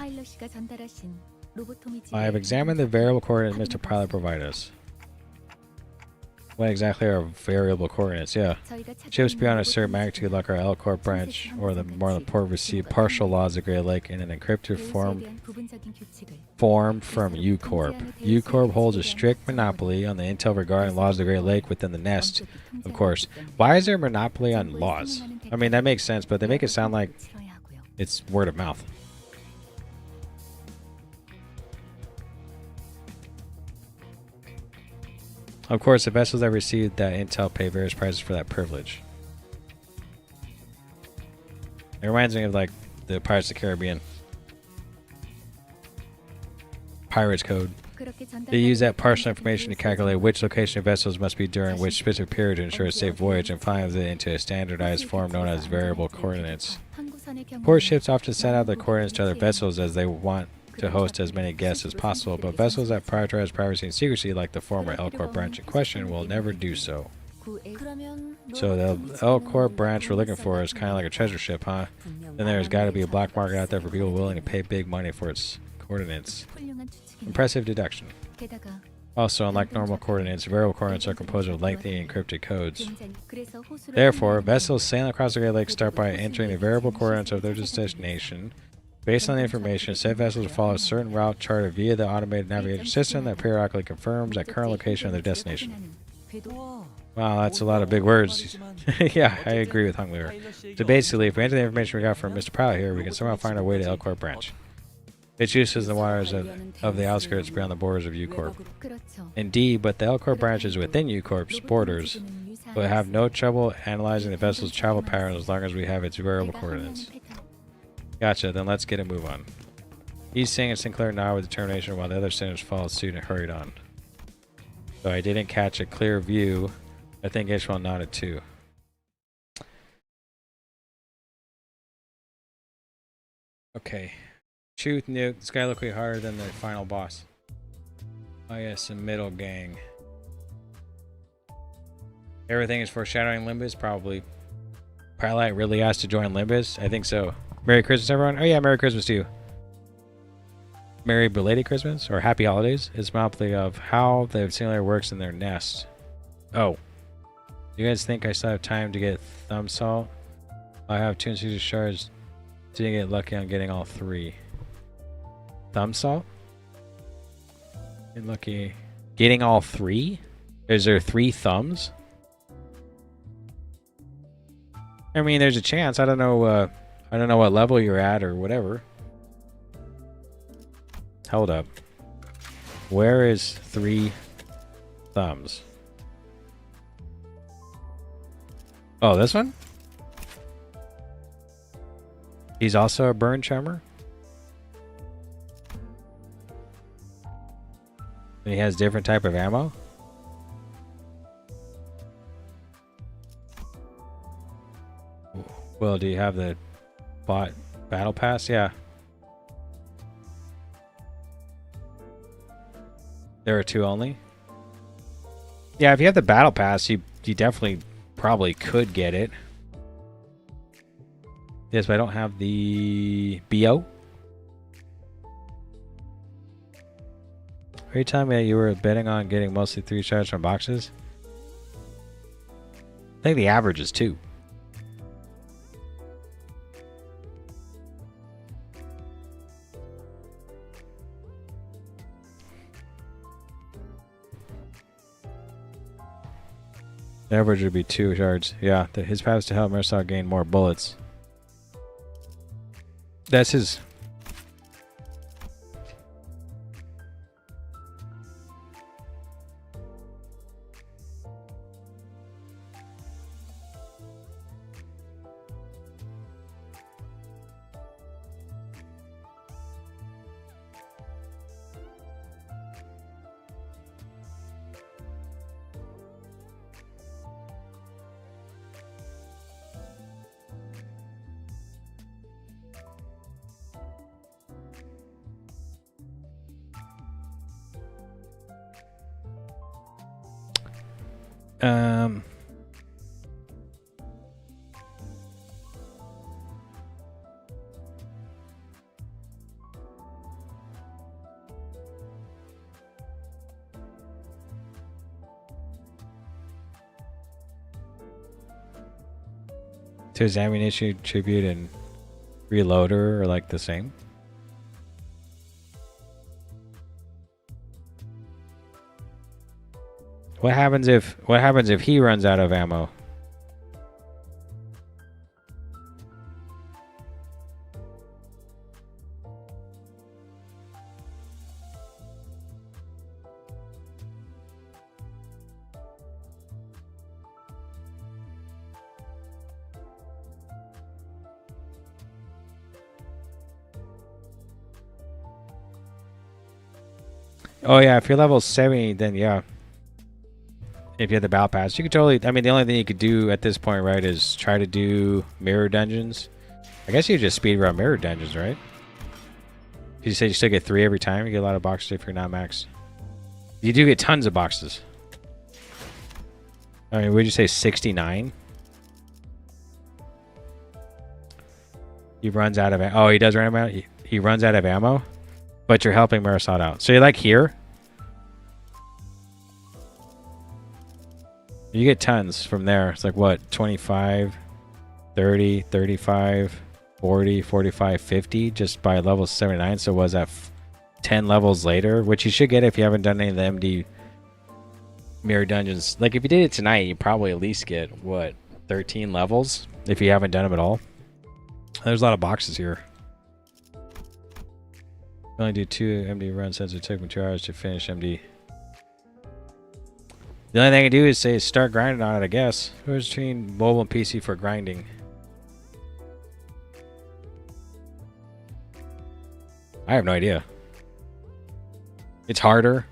I have examined the variable coordinates Mr. Pilot provided us. What exactly are variable coordinates? Yeah. Ships beyond a certain magnitude like our L Corp branch or the port receive partial laws of Great Lake in an encrypted form from U Corp. U Corp holds a strict monopoly on the intel regarding laws of the Great Lake within the nest. Of course. Why is there a monopoly on laws? I mean, that makes sense, but they make it sound like it's word of mouth. Of course, the vessels that received that intel pay various prices for that privilege. It reminds me of like the Pirates of the Caribbean. Pirates Code. They use that partial information to calculate which location of vessels must be during which specific period to ensure a safe voyage and finalize it into a standardized form known as variable coordinates. Port ships often send out the coordinates to other vessels as they want to host as many guests as possible, but vessels that prioritize privacy and secrecy like the former L Corp branch in question will never do so. So the L Corp branch we're looking for is kind of like a treasure ship, huh? Then there's got to be a black market out there for people willing to pay big money for its coordinates. Impressive deduction. Also, unlike normal coordinates, variable coordinates are composed of lengthy encrypted codes. Therefore, vessels sailing across the Great Lakes start by entering the variable coordinates of their destination. Based on the information, said vessels will follow a certain route charted via the automated navigation system that periodically confirms the current location of their destination. Wow, that's a lot of big words. Yeah, I agree with Hungler. So basically, if we enter the information we got from Mr. Pilot here, we can somehow find our way to Elcorp branch. Its use is in the waters of the outskirts beyond the borders of U-Corp. Indeed, but the Elcorp branch is within U-Corp's borders. We'll have no trouble analyzing the vessel's travel patterns as long as we have its variable coordinates. Gotcha, then let's get a move on. He's saying and Sinclair nodded with determination while the other sinners followed suit and hurried on. So I didn't catch a clear view. I think Ishmael nodded too. Okay. Truth nuke. This guy looked way harder than the final boss. Oh yes, the middle gang. Everything is foreshadowing Limbus, probably. Pilot really asked to join Limbus? I think so. Merry Christmas, everyone. Oh yeah, Merry Christmas to you. Merry belated Christmas or Happy Holidays. It's monthly of how the simulator works in their nest. Oh. You guys think I still have time to get thumb salt? I have 260 shards. Didn't get lucky on getting all 3. Thumb salt? Get lucky. Getting all 3? Is there 3 thumbs? I mean, there's a chance. I don't know what level you're at or whatever. Hold up. Where is 3 thumbs? Oh, this one? He's also a burn tremor? And he has different type of ammo? Well, do you have the bot battle pass? Yeah. There are 2 only? Yeah, if you have the battle pass, you definitely probably could get it. Yes, but I don't have the BO. Are you telling me that you were betting on getting mostly 3 shards from boxes? I think the average is 2. The average would be 2 shards. Yeah, his path is to help Marisol gain more bullets. That's his. To his ammunition tribute and reloader are like the same. What happens if he runs out of ammo? Oh yeah, if you're level 70, then yeah. If you have the battle pass, you could totally. I mean, the only thing you could do at this point, right, is try to do mirror dungeons. I guess you just speed run mirror dungeons, right? You say you still get 3 every time. You get a lot of boxes if you're not maxed. You do get tons of boxes. I mean, would you say 69? He runs out of. Oh, he does run out. He runs out of ammo, but you're helping Marisol out. So you're like here. You get tons from there. It's like what, 25, 30, 35, 40, 45, 50 just by level 79. So was that 10 levels later, which you should get if you haven't done any of the MD mirror dungeons. Like if you did it tonight, you probably at least get what, 13 levels if you haven't done them at all. There's a lot of boxes here. You only do 2 MD runs since it took me 2 hours to finish MD. The only thing I do is say start grinding on it, I guess. Who's between mobile and PC for grinding? I have no idea. It's harder.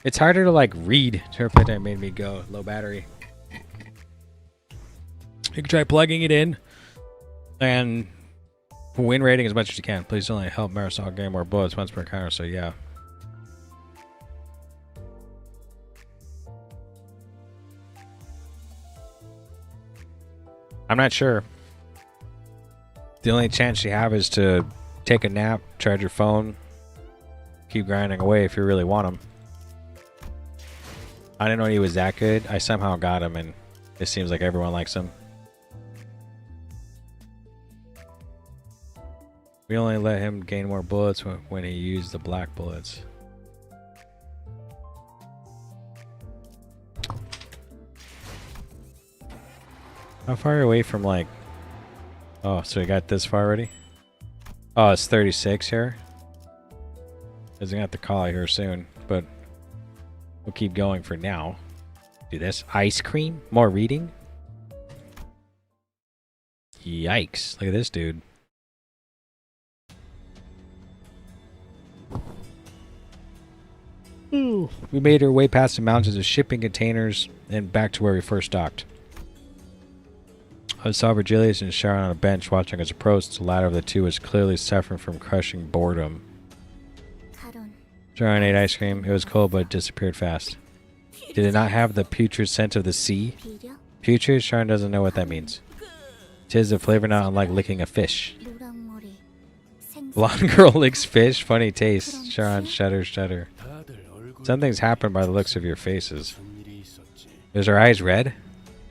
It's harder to like read. Turpentine made me go low battery. You can try plugging it in and win rating as much as you can. Please only help Marisol gain more bullets once per encounter. So yeah. I'm not sure. The only chance you have is to take a nap, charge your phone, keep grinding away if you really want him. I didn't know he was that good. I somehow got him, and it seems like everyone likes him. We only let him gain more bullets when he used the black bullets. How far away from like... Oh, so we got this far already? Oh, it's 36 here. Doesn't have to call it here soon, but we'll keep going for now. Do this. Ice cream? More reading? Yikes. Look at this dude. Ooh. We made our way past the mountains of shipping containers and back to where we first docked. I saw Virgilius and Sharon on a bench watching us approach. The latter of the two was clearly suffering from crushing boredom. Sharon ate ice cream. It was cold, but it disappeared fast. Did it not have the putrid scent of the sea? Putrid? Sharon doesn't know what that means. Tis a flavor not unlike licking a fish. Blonde girl licks fish? Funny taste. Sharon shudder. Something's happened by the looks of your faces. Is her eyes red?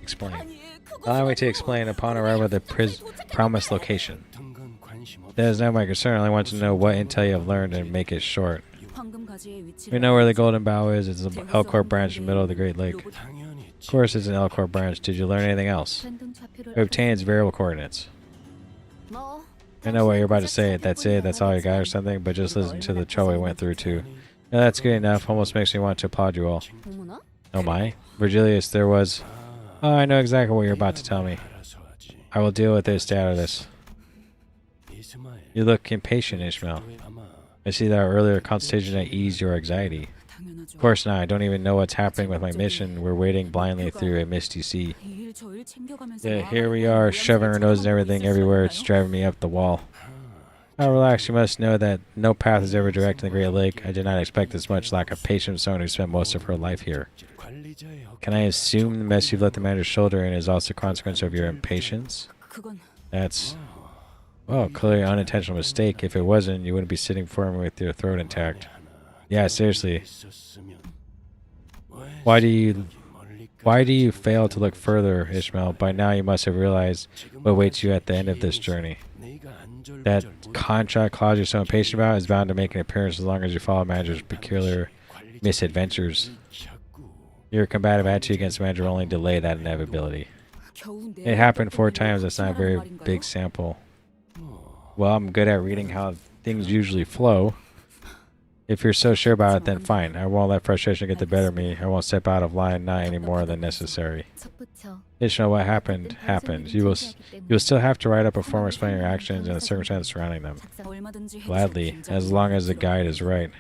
Explain. Allow me to explain. Upon arrival at the promised location. That is not my concern. I only want to know what intel you have learned and make it short. We know where the Golden Bough is. It's the Elcor branch in the middle of the Great Lake. Of course it's an Elcor branch. Did you learn anything else? We obtained its variable coordinates. I know what you're about to say. That's it? That's all you got or something? But just listen to the trouble we went through too. No, that's good enough. Almost makes me want to applaud you all. Oh my? Virgilius, there was... Oh, I know exactly what you're about to tell me. I will deal with this, stay out of this. You look impatient, Ishmael. I see that our earlier consultation had eased your anxiety. Of course not. I don't even know what's happening with my mission. We're wading blindly through a misty sea. Yeah, here we are, shoving our nose and everything everywhere. It's driving me up the wall. Now relax. You must know that no path is ever direct in the Great Lake. I did not expect this much lack of patience from someone who spent most of her life here. Can I assume the mess you've let the manager shoulder in is also a consequence of your impatience? That's... Well, clearly an unintentional mistake. If it wasn't, you wouldn't be sitting before me with your throat intact. Yeah, seriously. Why do you fail to look further, Ishmael? By now you must have realized what awaits you at the end of this journey. That contract clause you're so impatient about is bound to make an appearance as long as you follow manager's peculiar misadventures. Your combative attitude against the manager will only delay that inevitability. It happened 4 times. That's not a very big sample. Well, I'm good at reading how things usually flow. If you're so sure about it, then fine. I won't let frustration get the better of me. I won't step out of line not any more than necessary. Ishmael, what happened, happened. You will still have to write up a form explaining your actions and the circumstances surrounding them. Gladly, as long as the guide is right.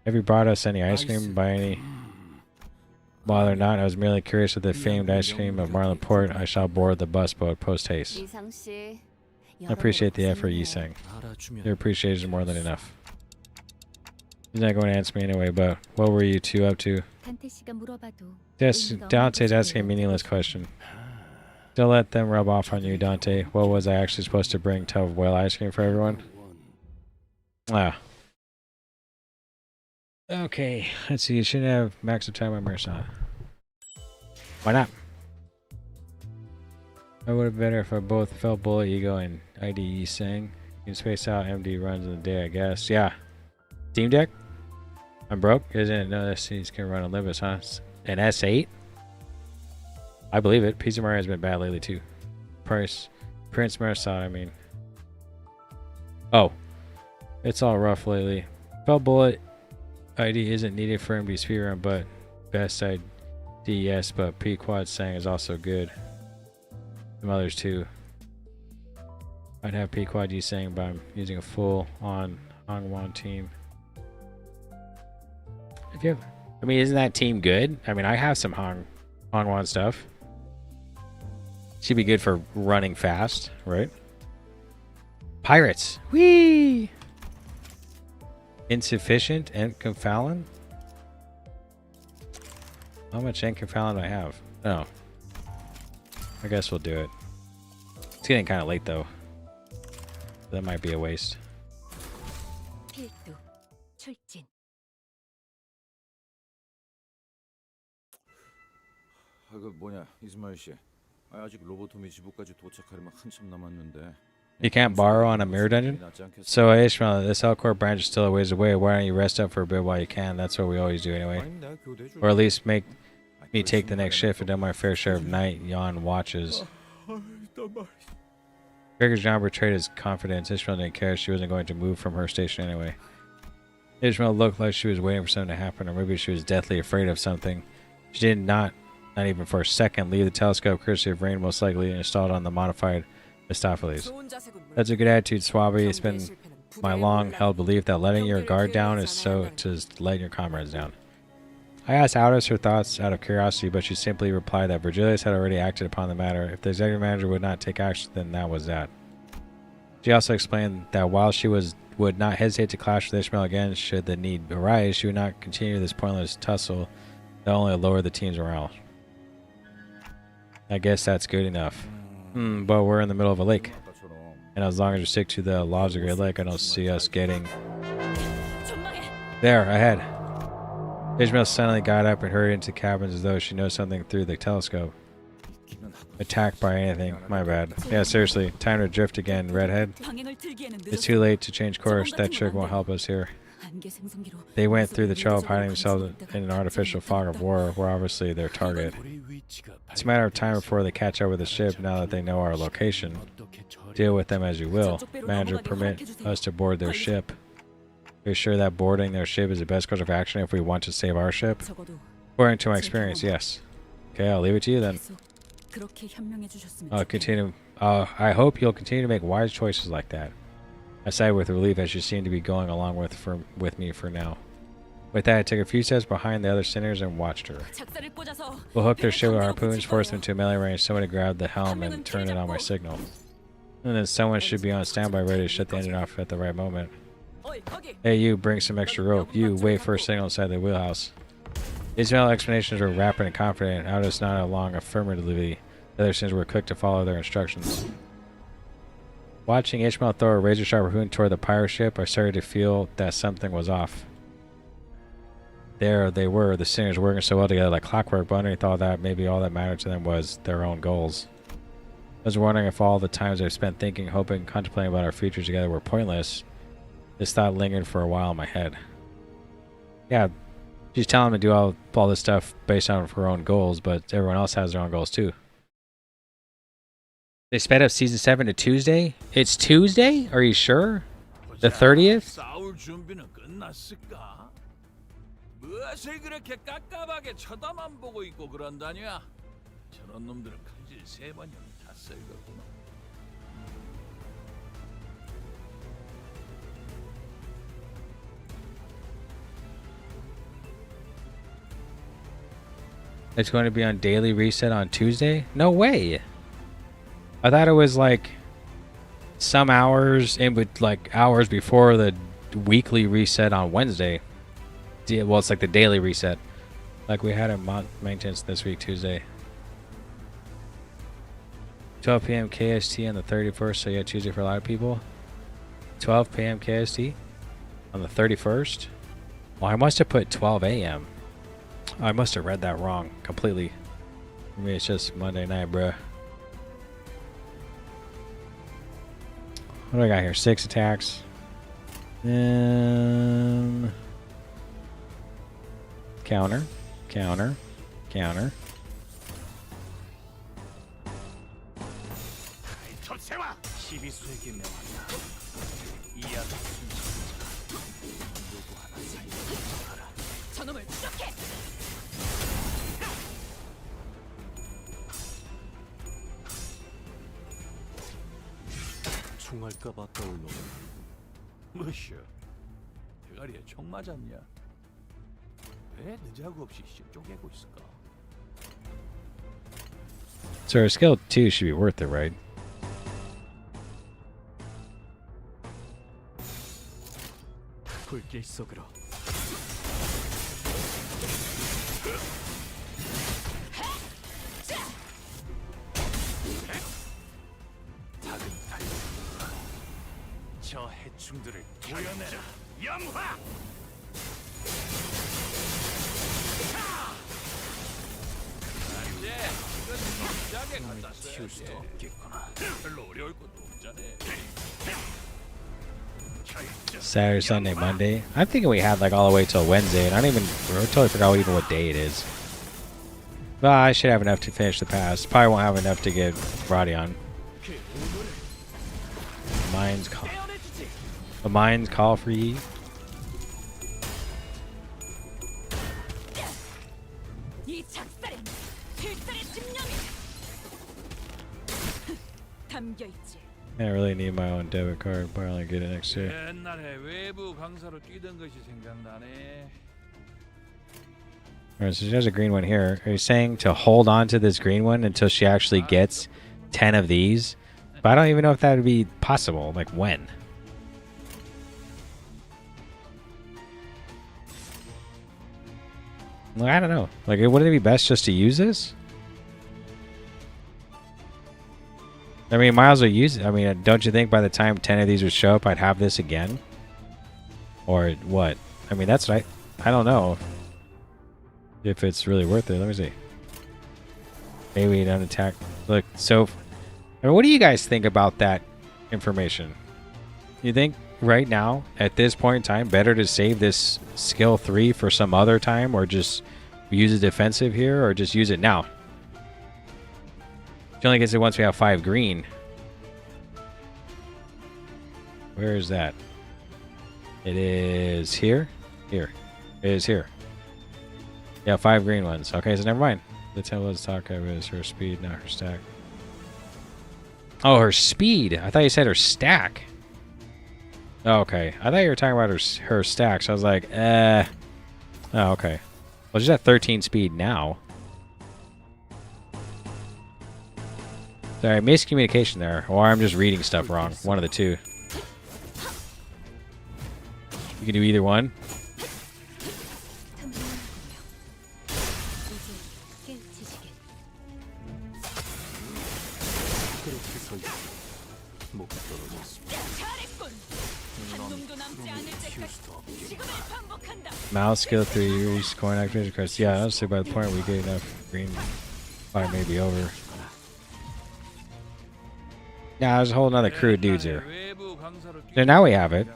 Have you brought us any ice cream by any... Bother not, I was merely curious of the famed ice cream of Marlin Port. I shall board the bus boat post-haste. I appreciate the effort, Yisang. Your appreciation is more than enough. He's not going to answer me anyway, but what were you two up to? Yes, Dante's asking a meaningless question. Don't let them rub off on you, Dante. What was I actually supposed to bring? Tub of whale ice cream for everyone? Ah. Okay, let's see. You shouldn't have max of time on Mirsa. Why not? I would have better if I both felt bullet ego and IDE sang. You can space out MD runs in the day, I guess. Yeah. Steam Deck? I'm broke? Isn't it? No, SCs can run Olympus, huh? An S8? I believe it. PC Mario has been bad lately, too. Prince Marisol, I mean. Oh. It's all rough lately. Felt bullet ID isn't needed for MD speedrun, but best ID yes, but P-Quad sang is also good. Some others too. I'd have P-Quad D sang, but I'm using a full on Hongwan team. If you have, I mean, isn't that team good? I mean, I have some Hongwan stuff. Should be good for running fast, right? Pirates. Whee! Insufficient Enkephalon? How much Enkephalon do I have? Oh. I guess we'll do it. It's getting kind of late though. That might be a waste. 필두 출진. 그 뭐냐 이스마일 씨. 아직 로보토미 지부까지 도착하려면 한참 남았는데. You can't borrow on a mirror dungeon? So Ishmael, this Elcor branch is still a ways away. Why don't you rest up for a bit while you can? That's what we always do anyway. Or at least make me take the next shift and do my fair share of night yawn watches. Gregor's job betrayed his confidence. Ishmael didn't care. She wasn't going to move from her station anyway. Ishmael looked like she was waiting for something to happen, or maybe she was deathly afraid of something. She did not even for a second, leave the telescope courtesy of rain, most likely installed on the modified Mistopheles. That's a good attitude, Swabby. It's been my long-held belief that letting your guard down is so to let your comrades down. I asked Aldous her thoughts out of curiosity, but she simply replied that Virgilius had already acted upon the matter. If the executive manager would not take action, then that was that. She also explained that while she would not hesitate to clash with Ishmael again should the need arise, she would not continue this pointless tussle that only lowered the team's morale. I guess that's good enough. But we're in the middle of a lake. And as long as we stick to the laws of Great Lake, I don't see us getting... There, ahead. Ishmael suddenly got up and hurried into cabins as though she knows something through the telescope. Attacked by anything. My bad. Yeah, seriously. Time to drift again, redhead. It's too late to change course. That trick won't help us here. They went through the trouble of hiding themselves in an artificial fog of war. We're obviously their target. It's a matter of time before they catch up with the ship now that they know our location. Deal with them as you will. Manager, permit us to board their ship. Are you sure that boarding their ship is the best course of action if we want to save our ship? According to my experience, yes. Okay, I'll leave it to you then. I hope you'll continue to make wise choices like that. I sighed with relief as she seemed to be going along with me for now. With that, I took a few steps behind the other sinners and watched her. We'll hook their ship with harpoons, force them to melee range, somebody grab the helm and turn it on my signal. And then someone should be on standby ready to shut the engine off at the right moment. Hey you, bring some extra rope. You, wait for a signal inside the wheelhouse. Ishmael's explanations were rapid and confident. I was not along affirmatively. The other sinners were quick to follow their instructions. Watching Ishmael throw a razor-sharp harpoon toward the pirate ship, I started to feel that something was off. There they were, the sinners working so well together like clockwork, but underneath all that, maybe all that mattered to them was their own goals. I was wondering if all the times I've spent thinking, hoping, contemplating about our future together were pointless. This thought lingered for a while in my head. Yeah, she's telling me to do all this stuff based on her own goals, but everyone else has their own goals too. They sped up season 7 to Tuesday? It's Tuesday? Are you sure? The 30th? 싸울 준비는 끝났을까? 무엇을 그렇게 깝깝하게 쳐다만 보고 있고 그런다냐? 저런 놈들은 칼질 3번이면 다 쓸거구나. It's going to be on daily reset on Tuesday? No way! I thought it was like some hours hours before the weekly reset on Wednesday. Well, it's like the daily reset. Like we had in maintenance this week, Tuesday. 12 p.m. KST on the 31st, so yeah, Tuesday for a lot of people. 12 p.m. KST on the 31st. Well, I must have put 12 a.m. I must have read that wrong completely. For me, it's just Monday night, bruh. What do I got here? 6 attacks. Counter. Counter. Counter. 시비수에게 명한다. 이 아들 순신자 누구 하나 살려두지 마라. 저놈을 추적해. 총알까봐 떠올라. 뭐시여? 대가리에 총 맞았냐? 왜 느자구 없이 쪼개고 있을까? So our skill 2 should be worth it, right? 불길 속으로. 작은 달려라. 저 해충들을 보여내라. 영화. 이제 이건 진작에 갖다 튀울 수도 써야지. 없겠구나. 별로 어려울 것도 없잖아. Saturday, Sunday, Monday. I'm thinking we had like all the way till Wednesday, and I totally forgot even what day it is. Well, I should have enough to finish the pass. Probably won't have enough to get Roddy on. The mines call for ye. 이 작살엔 필살의 집념이 담겨 있지. I really need my own debit card. Probably only get it next year. 옛날에 외부 강사로 뛰던 것이 생각나네. Alright, so she has a green one here. Are you saying to hold on to this green one until she actually gets 10 of these? But I don't even know if that would be possible. Like, when? Well, I don't know. Like, wouldn't it be best just to use this? I mean, might as well use it. I mean, don't you think by the time 10 of these would show up, I'd have this again? Or what? I mean, that's what I don't know if it's really worth it. Let me see. Maybe an attack. Look, so I mean, what do you guys think about that information? You think right now, at this point in time, better to save this skill 3 for some other time, or just use it defensive here, or just use it now? She only gets it once we have 5 green. Where is that? It is here. Here. It is here. Yeah, 5 green ones. Okay, so never mind. The template's talk of is her speed, not her stack. Oh, her speed. I thought you said her stack. Oh, okay. I thought you were talking about her stack. So I was like, Oh, okay. Well, she's at 13 speed now. Sorry, miscommunication there. Or I'm just reading stuff wrong. One of the two. You can do either one. 잘했군. 한 놈도 남지 않을 때까지 지금을 반복한다. Mouse skill 3, reach coin activation cards. Yeah, honestly, by the point we get enough green, fight may be over. Yeah, there's a whole nother crew of dudes here. So now we have it.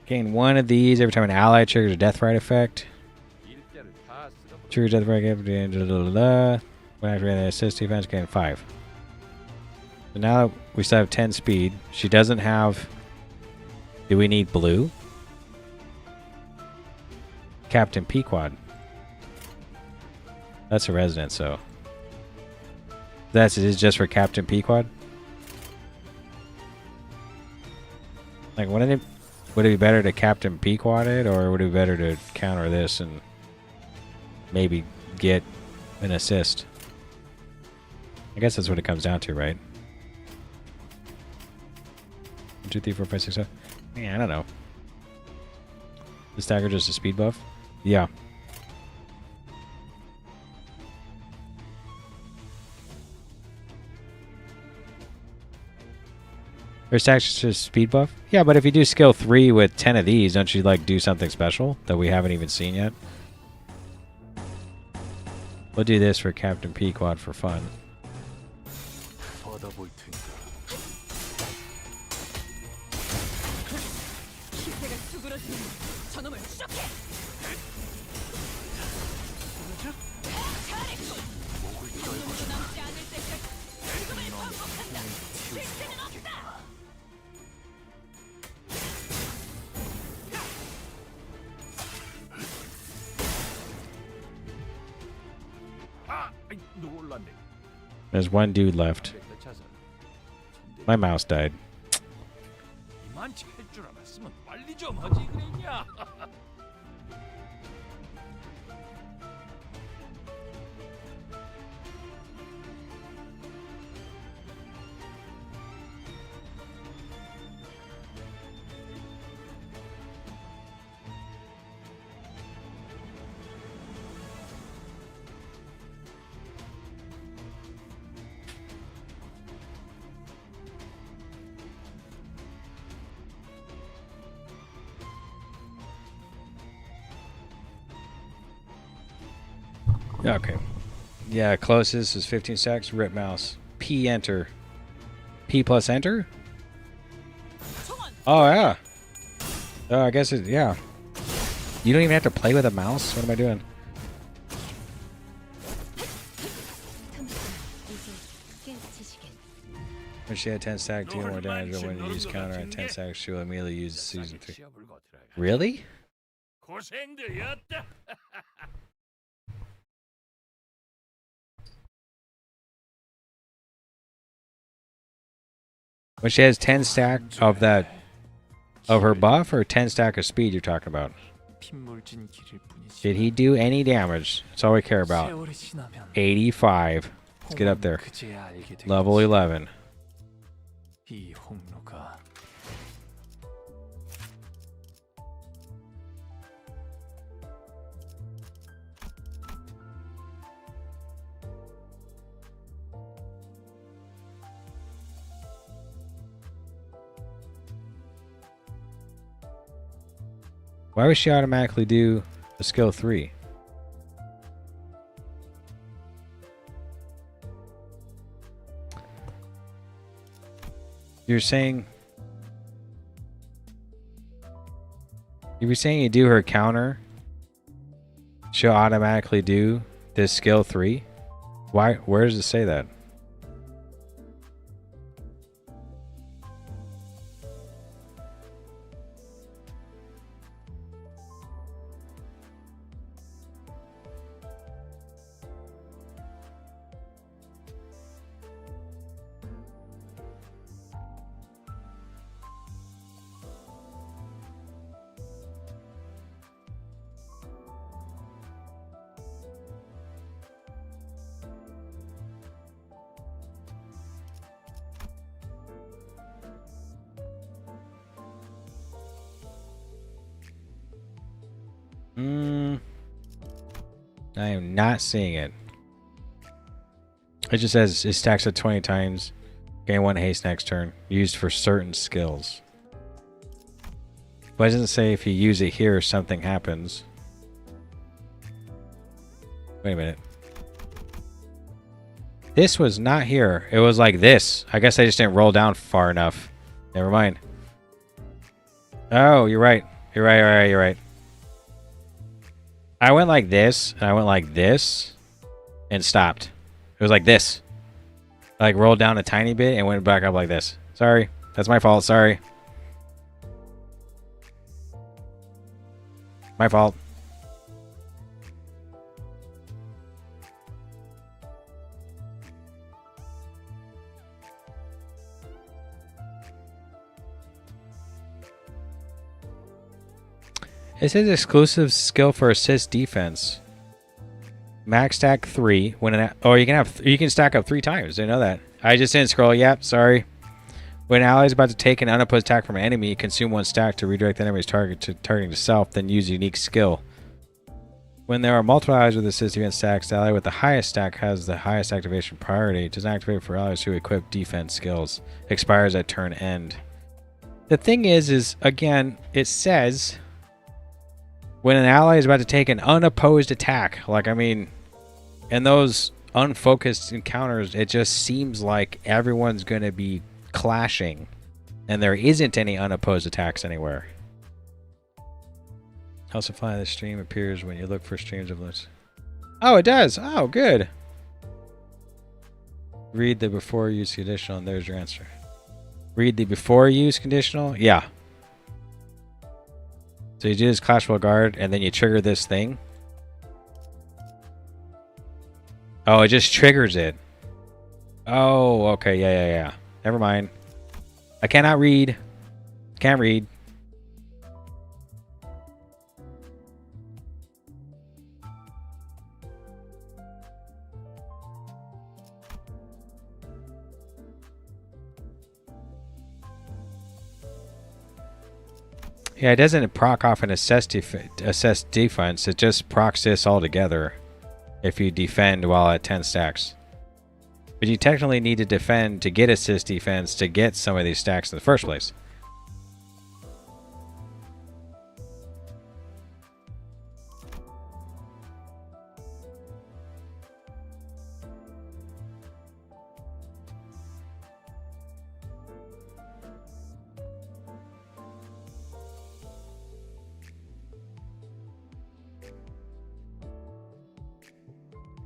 Gain 1 of these every time an ally triggers a death right effect. Triggers death right effect. When activating the assist defense, gain 5. So now we still have 10 speed. She doesn't have. Do we need blue? Captain Pequod. That's a resident, so. That's it is just for Captain Pequod? Like, would it be better to Captain Pequod it, or would it be better to counter this and maybe get an assist? I guess that's what it comes down to, right? 1, 2, 3, 4, 5, 6, 7. Yeah, I don't know. Is stagger just a speed buff? Yeah. First action is just speed buff? Yeah, but if you do skill 3 with 10 of these, don't you like do something special that we haven't even seen yet? We'll do this for Captain Pequod for fun. 받아볼 테니까. 기세가 쭈그러지면 저놈을 추적해. 잘했군. 한 놈도 남지 않을 때까지 지금을 반복한다. 쉴 새는 없다. 아, 아이, 놀랐네. There's one dude left. My mouse died. 이만치 할 줄 알았으면 빨리 좀 하지 그랬냐? Okay. Yeah, closest is 15 stacks. Rip mouse. P enter. P plus enter? Oh, yeah. Oh, I guess it, yeah. You don't even have to play with a mouse? What am I doing? When she had 10 stack, deal more damage, but when you use counter at 10 stacks, she will immediately use season 3. Really? 고생들이었다. When she has 10 stack of that, of her buff, or 10 stack of speed you're talking about? 핏물진 길일 뿐이지. Did he do any damage? That's all we care about. 세월이 지나면 85. Let's get up there. 그제야 알게 되겠지. Level 11. 이 홍로가 Why would she automatically do a skill 3? You're saying... You were saying you do her counter, she'll automatically do this skill 3? Why? Where does it say that? I am not seeing it. It just says it stacks at 20 times. Gain 1 haste next turn. Used for certain skills. But it doesn't say if you use it here, something happens. Wait a minute. This was not here. It was like this. I guess I just didn't roll down far enough. Never mind. Oh, you're right. You're right. You're right. I went like this, and I went like this, and stopped. It was like this. I like rolled down a tiny bit and went back up like this. Sorry. That's my fault. Sorry. My fault. It says exclusive skill for assist defense. Max stack 3 when an you can stack up 3 times. I know that. I just didn't scroll. Yep, sorry. When an ally is about to take an unopposed attack from an enemy, consume 1 stack to redirect the enemy's targeting to self, then use a unique skill. When there are multiple allies with assist defense stacks, the ally with the highest stack has the highest activation priority. It does not activate for allies who equip defense skills. Expires at turn end. The thing is again, it says when an ally is about to take an unopposed attack. Like, I mean, in those unfocused encounters, it just seems like everyone's going to be clashing, and there isn't any unopposed attacks anywhere. Calcify the stream appears when you look for streams of lists. Oh, it does. Oh, good. Read the before use conditional, and there's your answer. Read the before use conditional? Yeah. So you do this Clashful Guard, and then you trigger this thing. Oh, it just triggers it. Oh, okay. Yeah. Never mind. I cannot read. Can't read. Yeah, it doesn't proc off an assess defense. It just procs this altogether if you defend while at 10 stacks. But you technically need to defend to get assist defense to get some of these stacks in the first place.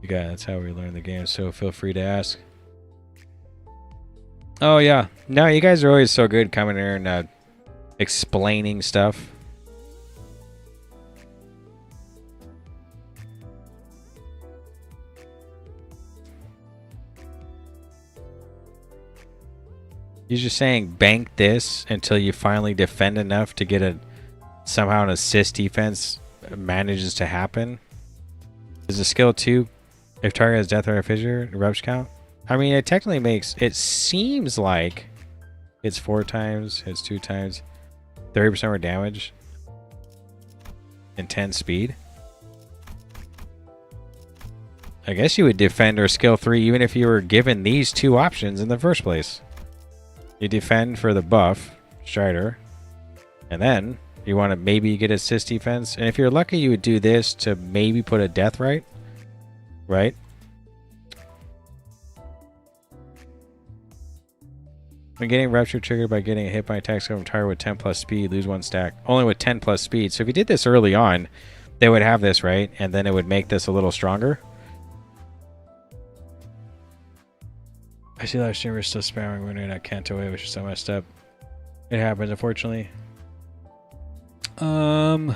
Yeah, that's how we learn the game, so feel free to ask. Oh, yeah. No, you guys are always so good coming here and explaining stuff. You're just saying bank this until you finally defend enough to get somehow an assist defense manages to happen. Is a skill 2 if target has death or fissure, eruption count? I mean, it technically makes... It seems like it's 4 times, it's 2 times, 30% more damage, and 10 speed. I guess you would defend or skill 3 even if you were given these 2 options in the first place. You defend for the buff, Strider, and then you want to maybe get assist defense. And if you're lucky, you would do this to maybe put a death right. Right? When getting rupture triggered by getting a hit by attack skill from target with 10 plus speed, lose 1 stack. Only with 10 plus speed. So if you did this early on, they would have this, right? And then it would make this a little stronger. I see a lot of streamers still spamming when they're not Canto V, which is so messed up. It happens, unfortunately. I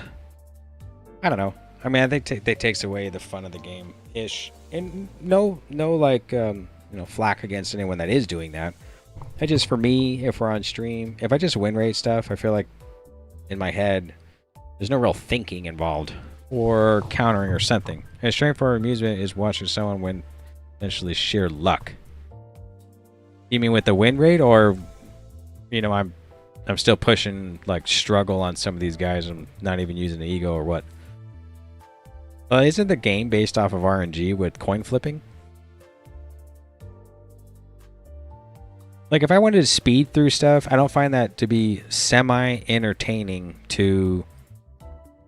don't know. I mean, I think that takes away the fun of the game ish, and no like flack against anyone that is doing that. I just, for me, if we're on stream, if I just win rate stuff, I feel like in my head there's no real thinking involved or countering or something. And straightforward amusement is watching someone win, essentially sheer luck. You mean with the win rate, or I'm still pushing like struggle on some of these guys. I'm not even using the ego or what. Isn't the game based off of RNG with coin flipping? Like, if I wanted to speed through stuff, I don't find that to be semi-entertaining to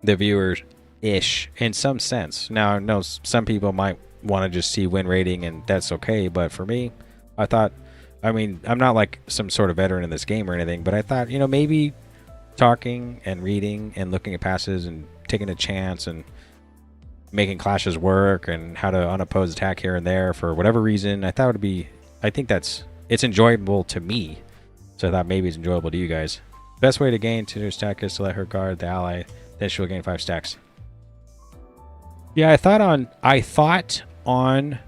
the viewers-ish in some sense. Now, I know some people might want to just see win rating, and that's okay, but for me, I mean, I'm not like some sort of veteran in this game or anything, but I thought, maybe talking and reading and looking at passes and taking a chance and making clashes work and how to unopposed attack here and there for whatever reason, I thought it's enjoyable to me. So I thought maybe it's enjoyable to you guys. Best way to gain 2 stack is to let her guard the ally, then she'll gain 5 stacks. Yeah, I thought on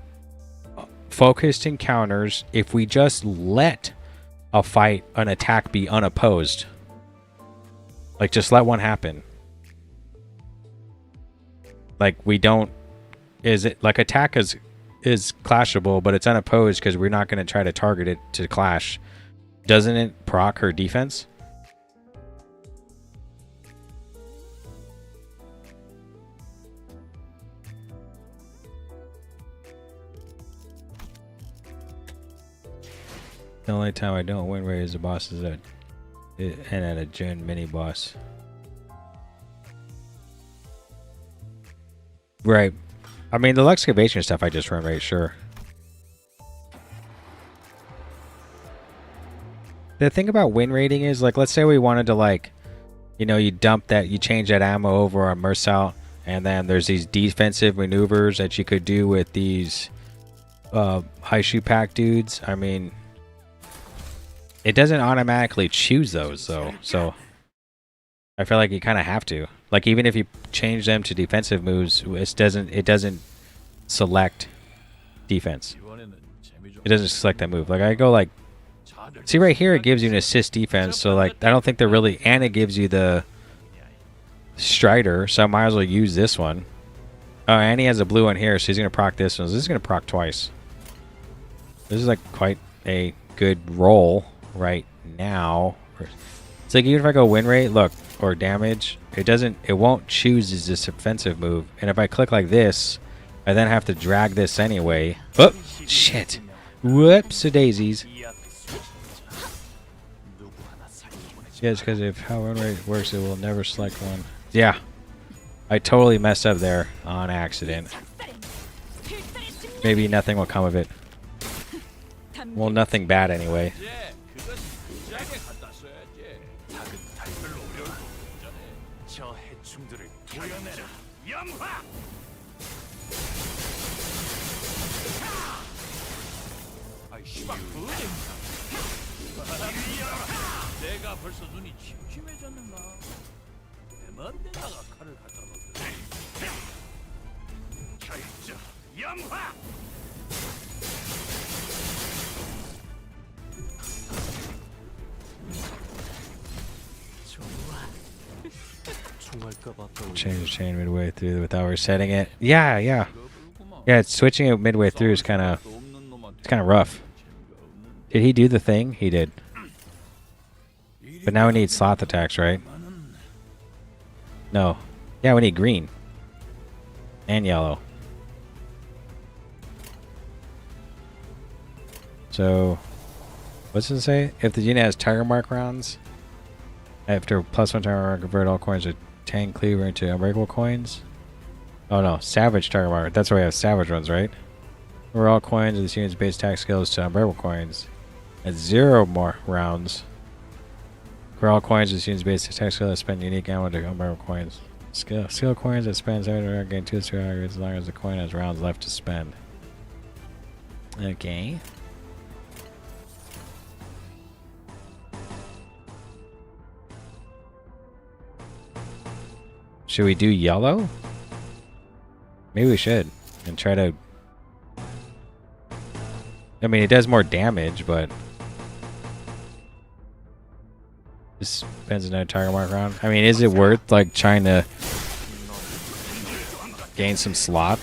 focused encounters, if we just let an attack be unopposed, like just let one happen. Like, we don't, is it like attack is clashable, but it's unopposed because we're not going to try to target it to clash. Doesn't it proc her defense? The only time I don't win rate is the boss is dead. And then a June mini boss. Right. I mean, the excavation stuff I just run right, sure. The thing about win rating is, like, let's say we wanted to, like, you know, you dump that, you change that ammo over on Mersault, and then there's these defensive maneuvers that you could do with these high shoe pack dudes. I mean, it doesn't automatically choose those, though, so I feel like you kind of have to. Like, even if you change them to defensive moves, it doesn't select defense. It doesn't select that move. Like, I go, like, see right here, it gives you an assist defense, so, like, I don't think they're really, and it gives you the Strider, so I might as well use this one. Oh, and he has a blue one here, so he's going to proc this one. So this is going to proc twice. This is, like, quite a good roll right now. It's like, even if I go win rate, look, or damage, it won't choose as this offensive move. And if I click like this, I then have to drag this anyway. Oh, shit. Whoops-a-daisies. Yeah, it's because if how win rate works, it will never select one. Yeah. I totally messed up there on accident. Maybe nothing will come of it. Well, nothing bad anyway. 저 해충들을 도려내라. 염화! 아이 씨발 내가 벌써 눈이 침침해졌는가? 내 맘대다가 칼을 갖다 놓더니 결정 염화! Change chain midway through without resetting it. Yeah, yeah. Yeah, it's switching it midway through is kind of rough. Did he do the thing? He did. But now we need sloth attacks, right? No. Yeah, we need green. And yellow. So, what's it say? If the unit has target mark rounds, after +1 target mark, convert all coins to Tang Cleaver into unbreakable coins. Oh no, Savage target mark. That's why we have Savage ones, right? Convert all coins of this unit's base attack skills to unbreakable coins. At 0 more rounds. Convert all coins of this unit's base attack skill that spend unique ammo to unbreakable coins. Skill coins that spend 7 gain 2 as long as the coin has rounds left to spend. Okay. Should we do yellow? Maybe we should. And try to... I mean, it does more damage, but... This spends another target mark round. I mean, is it worth, like, trying to... gain some slot?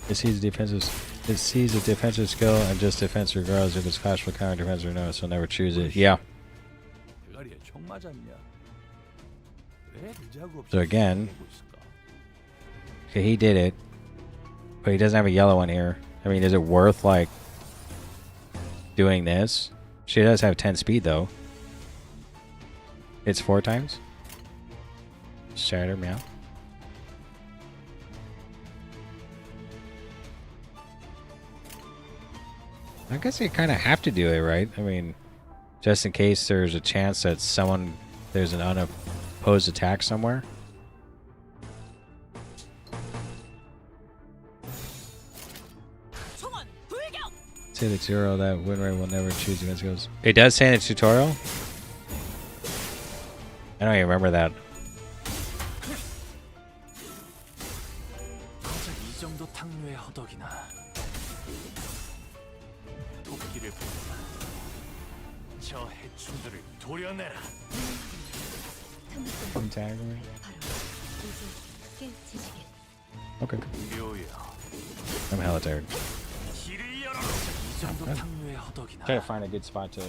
It sees a defensive skill and just defense regardless if it's clash with counter defense or no, so never choose it. Yeah. So again, okay, he did it, but he doesn't have a yellow one here. I mean, is it worth, like, doing this? She does have 10 speed though. It's 4 times. Shatter, meow. I guess you kind of have to do it, right? I mean, just in case there's a chance that there's an unopposed attack somewhere. Say the 0 that win rate will never choose against goes. It does say in the tutorial? I don't even remember that. 이 정도 탕류의 허덕이나 도끼를 보내라. 저 해충들을 도려내라. Okay. 묘야. I'm hella tired. 길을 열어라. 이 정도 탕류의 허덕이나. Try to find a good spot to.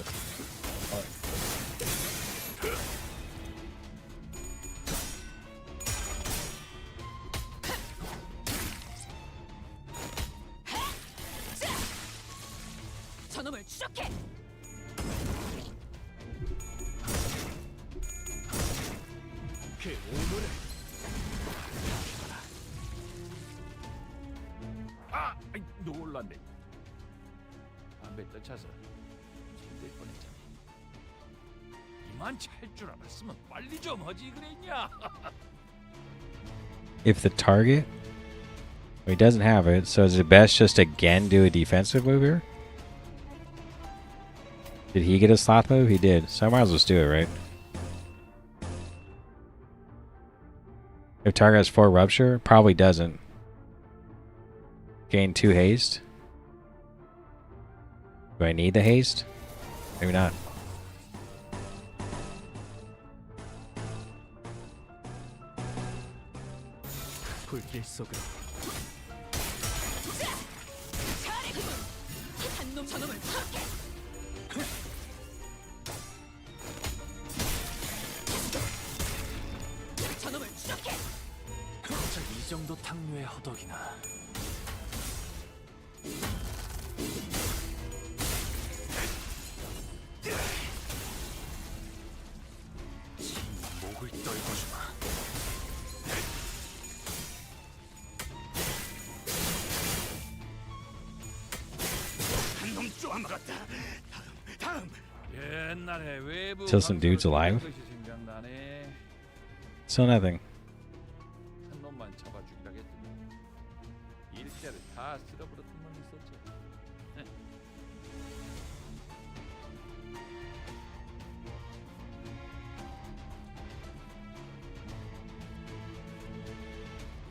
추적해. 그 오물을 아, 아이, 놀랐네. 담배 떠차서 힘들 뻔했잖아. 이만 찰 줄 알았으면 빨리 좀 하지 그랬냐? If the target... Well, he doesn't have it, so is it best just again do a defensive move here? Did he get a sloth move? He did, so I might as well just do it, right? If target has 4 rupture, probably doesn't. Gain 2 haste. Do I need the haste? Maybe not. 불길 속으로 한놈 저놈을 파괴. 저놈을 추적해. 고작 이 정도 탕류의 허덕이나. 지 목을 떨궈주마. 한놈 쪼아먹었다. 다음. 옛날에 외부 Still some dudes alive? 것이 생각나네. Still nothing. 한 놈만 잡아 죽이라 했더니 일자를 다 쓸어버렸던 놈 있었죠.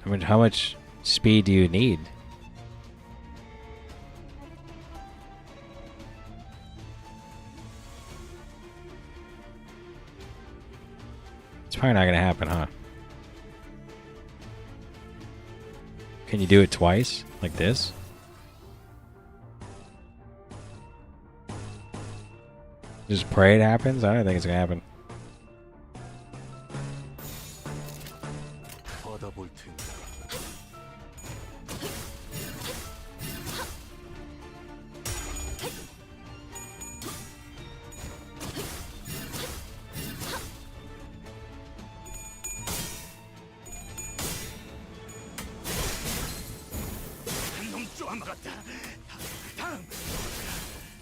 I mean, how much speed do you need? It's probably not gonna happen, huh? Can you do it twice? Like this? Just pray it happens? I don't think it's gonna happen. 받아볼 텐가. 한놈 쪼아먹었다. 다음.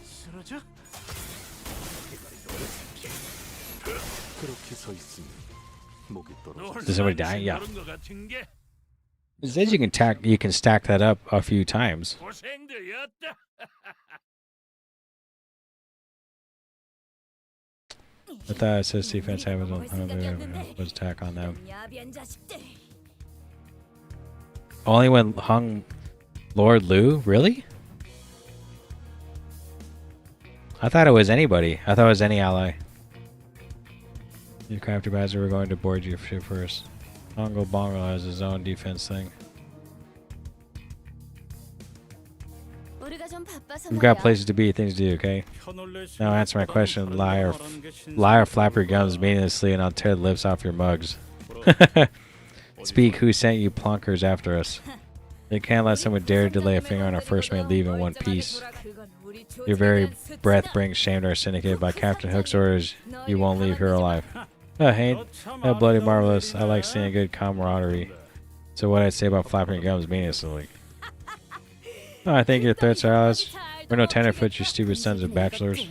쓰러져? 그렇게 서 있으면 목이 떨어져. Does somebody die? Yeah. 그런 거 같은 게 It says you can stack that up a few times. 고생들이었다. I thought it says defense happens on was attack on them. 야비한 자식들. Only when hung Lord Liu? Really? I thought it was anybody. I thought it was any ally. Your crafty bastard, we're going to board your ship first. Bongo Bongo has his own defense thing. 우리가 좀 바빠서 We've got 말이야. places to be, things to do, okay? Now answer my question, lie or flap your gums meaninglessly and I'll tear the lips off your mugs. Speak, who sent you plonkers after us? They can't let someone dare to lay a finger on our first mate leave in one piece. Your very breath brings shame to our syndicate. By Captain Hook's orders, you won't leave here alive. Ain't that bloody marvelous? I like seeing good camaraderie. So what I'd say about flapping your gums meaninglessly? Oh, I think your threats are ours. We're no tenderfoot, you stupid sons of bachelors.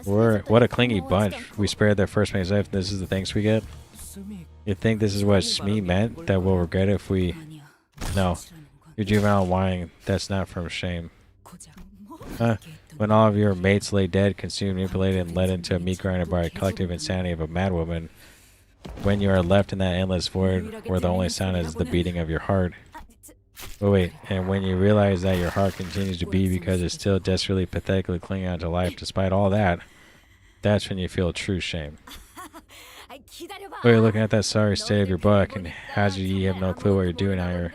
What a clingy bunch. We spared their first mate's life. This is the thanks we get? You think this is what Smee meant? That we'll regret it if we... No. Your juvenile whining, that's not from shame. When all of your mates lay dead, consumed, manipulated, and led into a meat grinder by a collective insanity of a madwoman, when you are left in that endless void where the only sound is the beating of your heart. Oh wait, and when you realize that your heart continues to beat because it's still desperately, pathetically clinging on to life despite all that, that's when you feel true shame. Oh, you're looking at that sorry state of your butt and hazard you have no clue what you're doing out here.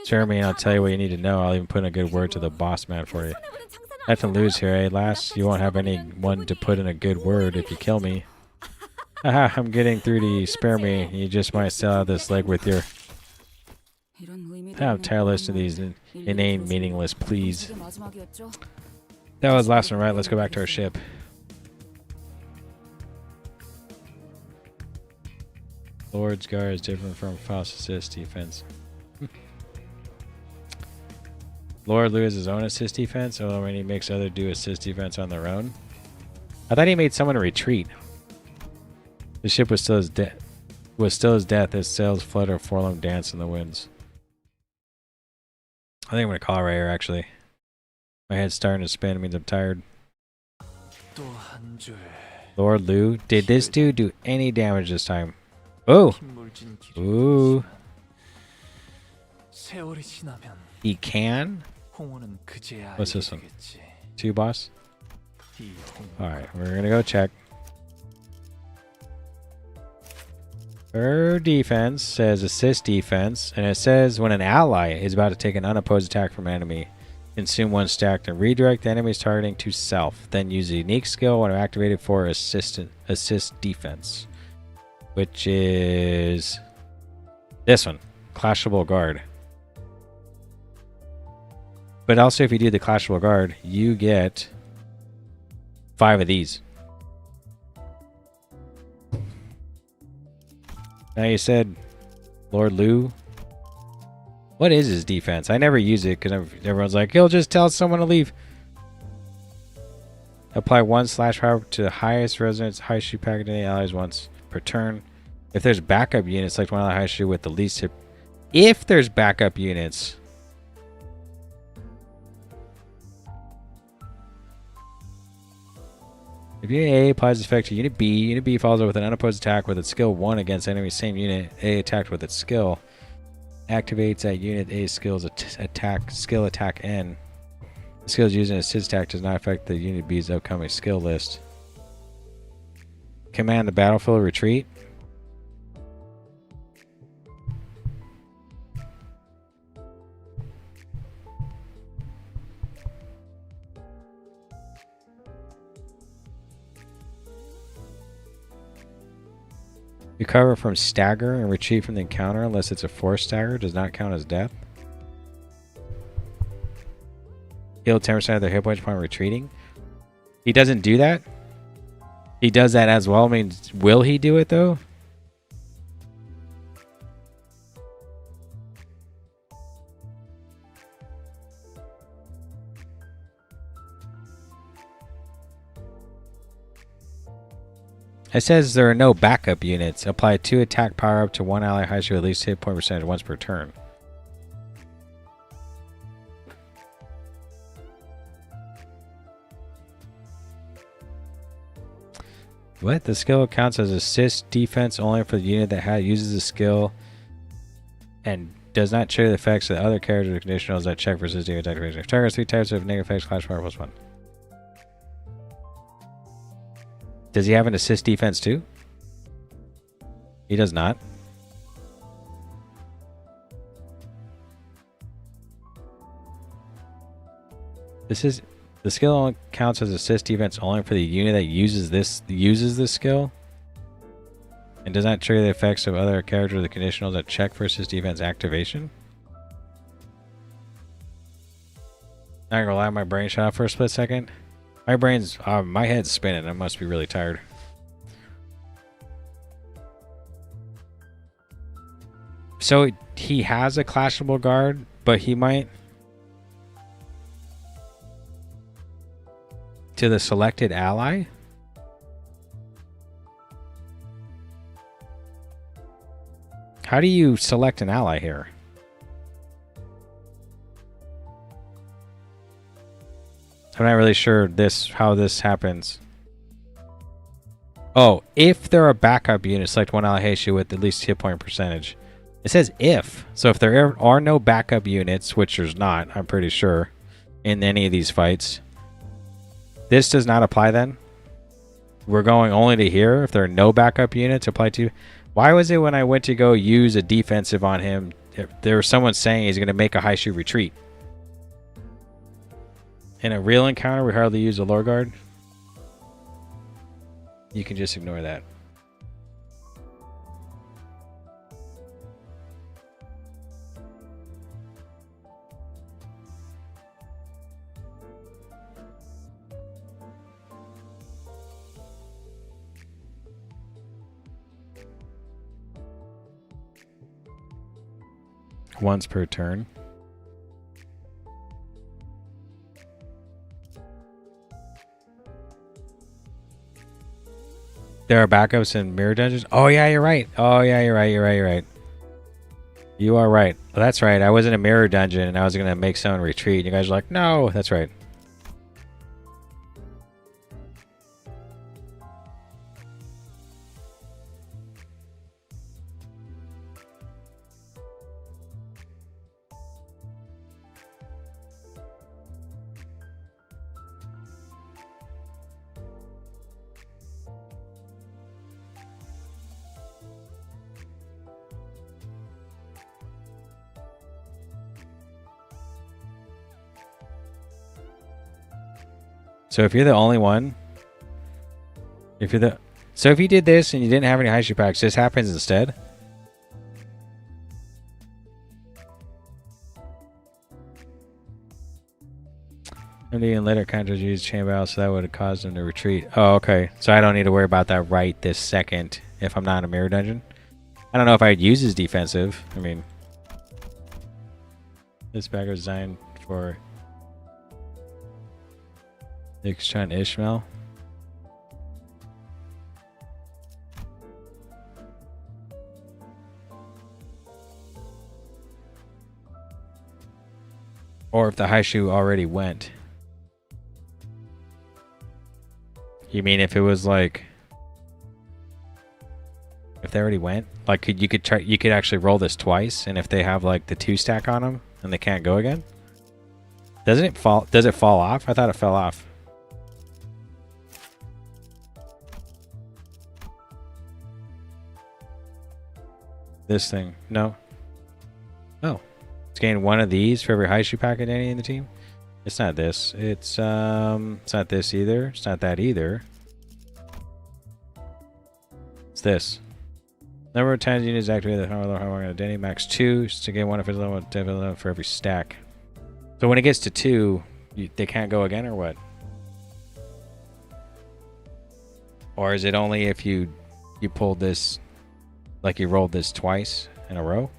Share me and I'll tell you what you need to know. I'll even put in a good word to the boss man for you. Nothing to lose here, eh, lass? You won't have anyone to put in a good word if you kill me. Haha, I'm getting through to you. Spare me. You just might sell out this leg with your... I'm tired of listening to these inane, meaningless pleas. That was last one, right? Let's go back to our ship. Lord's Guard is different from Faust assist defense. Lord Lou has his own assist defense, or when he makes others do assist defense on their own. I thought he made someone retreat. The ship was still his death as sails flutter, forlorn dance in the winds. I think I'm gonna call it right here. Actually, my head's starting to spin. It means I'm tired. 또 한 줄. Lord Lou, did this dude do any damage this time? Oh, 흰물진 길이 ooh, 세월이 지나면 he can. 홍어는 그제야 What's 알게 this one? 되겠지. 2 boss. 이 All right, we're gonna go check. Her defense says assist defense, and it says when an ally is about to take an unopposed attack from an enemy, consume 1 stack and redirect the enemy's targeting to self. Then use a unique skill when activated for assist defense, which is this one, Clashable Guard. But also, if you do the Clashable Guard, you get 5 of these. Now you said Lord Lou. What is his defense? I never use it because everyone's like, he'll just tell someone to leave. Apply 1 slash power to the highest resonance high shoe packet any allies once per turn. If there's backup units, select one ally high shoe with the least hit. If there's backup units. If Unit A applies this effect to Unit B follows up with an unopposed attack with its skill 1 against enemy same unit A attacked with its skill. Activates at Unit A's skills skill attack N. The skill used in assist attack does not affect the Unit B's upcoming skill list. Command the battlefield retreat. Recover from stagger and retreat from the encounter unless it's a forced stagger. Does not count as death. Heal 10% of their hit points upon retreating. He doesn't do that. He does that as well. I mean, will he do it though? It says there are no backup units. Apply 2 attack power up to 1 ally highest your at least hit point percentage once per turn. What? The skill counts as assist defense only for the unit that uses the skill and does not trigger the effects of the other characters or conditionals that check for assist defense activation. If targets 3 types of negative effects, clash power plus 1. Does he have an assist defense too? He does not. The skill only counts as assist defense only for the unit that uses this skill and does not trigger the effects of other characters or the conditionals that check for assist defense activation. Not gonna lie, my brain shut off for a split second. My head's spinning. I must be really tired. So he has a clashable guard, but he might to the selected ally. How do you select an ally here? I'm not really sure how this happens. Oh, if there are backup units, select one ally Heishu with at least hit point percentage. It says if. So if there are no backup units, which there's not, I'm pretty sure, in any of these fights, this does not apply then. We're going only to here. If there are no backup units, apply to. Why was it when I went to go use a defensive on him, there was someone saying he's going to make a Heishu retreat? In a real encounter, we hardly use a lore guard. You can just ignore that. once per turn. There are backups in mirror dungeons. Oh yeah, you're right. Oh yeah, you're right. You're right. You're right. You are right. Well, that's right. I was in a mirror dungeon and I was gonna make someone retreat. And you guys are like, no, that's right. So if you're the only one, if you did this and you didn't have any high shoe packs, this happens instead. MD and later counters use chain battle, so that would have caused them to retreat. Oh, okay. So I don't need to worry about that right this second if I'm not in a mirror dungeon. I don't know if I'd use his defensive. I mean, this bag was designed for Ixchan Ishmael. Or if the high shoe already went. You mean if it was like, if they already went, like you could actually roll this twice, and if they have like the 2 stack on them and they can't go again, does it fall off? I thought it fell off. This thing, no. Oh, it's getting one of these for every high shoe packet any in the team. It's not this. It's not this either. It's not that either. It's this. Number of times you need to activate the hardware identity max 2 to get one of his level for every stack. So when it gets to 2, they can't go again or what? Or is it only if you pulled this, like you rolled this twice in a row?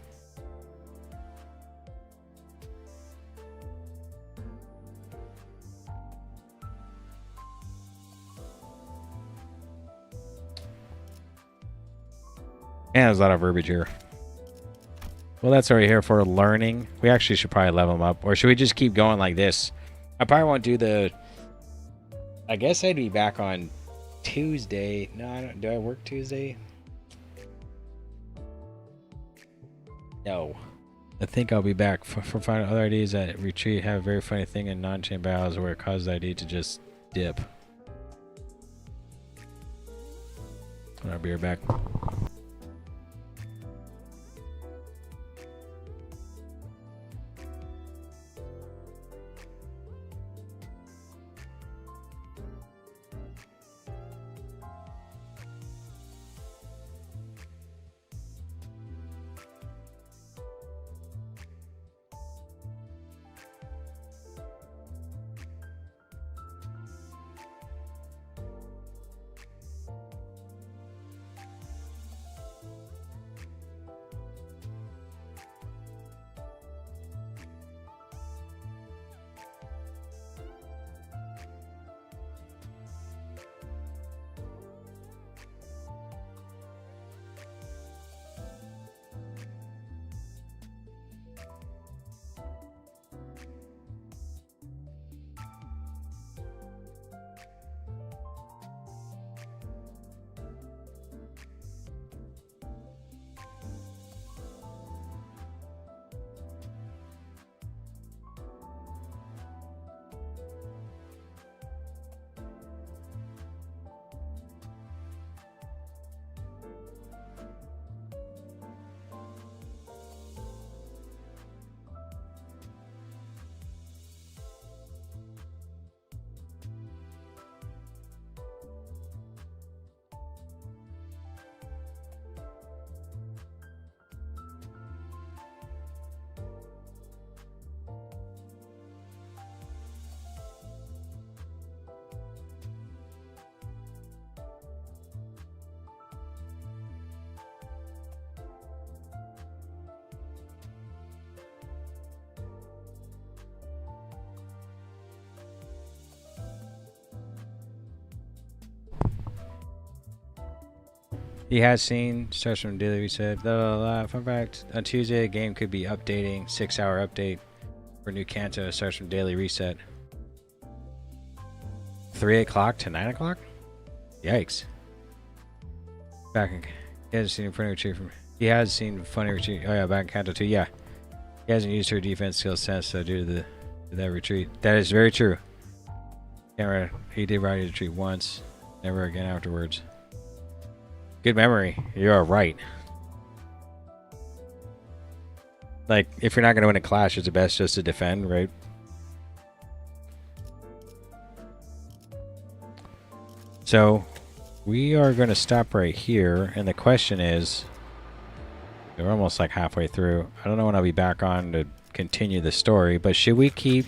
Yeah, there's a lot of verbiage here. Well, that's what we're here for, learning. We actually should probably level them up. Or should we just keep going like this? I probably won't do the... I guess I'd be back on Tuesday. No, I don't. Do I work Tuesday? No. I think I'll be back for finding other IDs that retreat. Have a very funny thing in non-chain battles where it causes the ID to just dip. I'll be right back. He has seen starts from daily reset. Blah, blah, blah. Fun fact: on Tuesday, a game could be updating. 6-hour update for new Canto starts from daily reset. 3 o'clock to 9 o'clock. Yikes! Back in, he hasn't seen funny retreat from. He has seen funny retreat. Oh yeah, back in Canto 2. Yeah, he hasn't used her defense skill sets so due to that retreat. That is very true. He did ride his retreat once, never again afterwards. Good memory. You are right. Like, if you're not going to win a clash, it's best just to defend, right? So, we are going to stop right here. And the question is, we're almost like halfway through. I don't know when I'll be back on to continue the story, but should we keep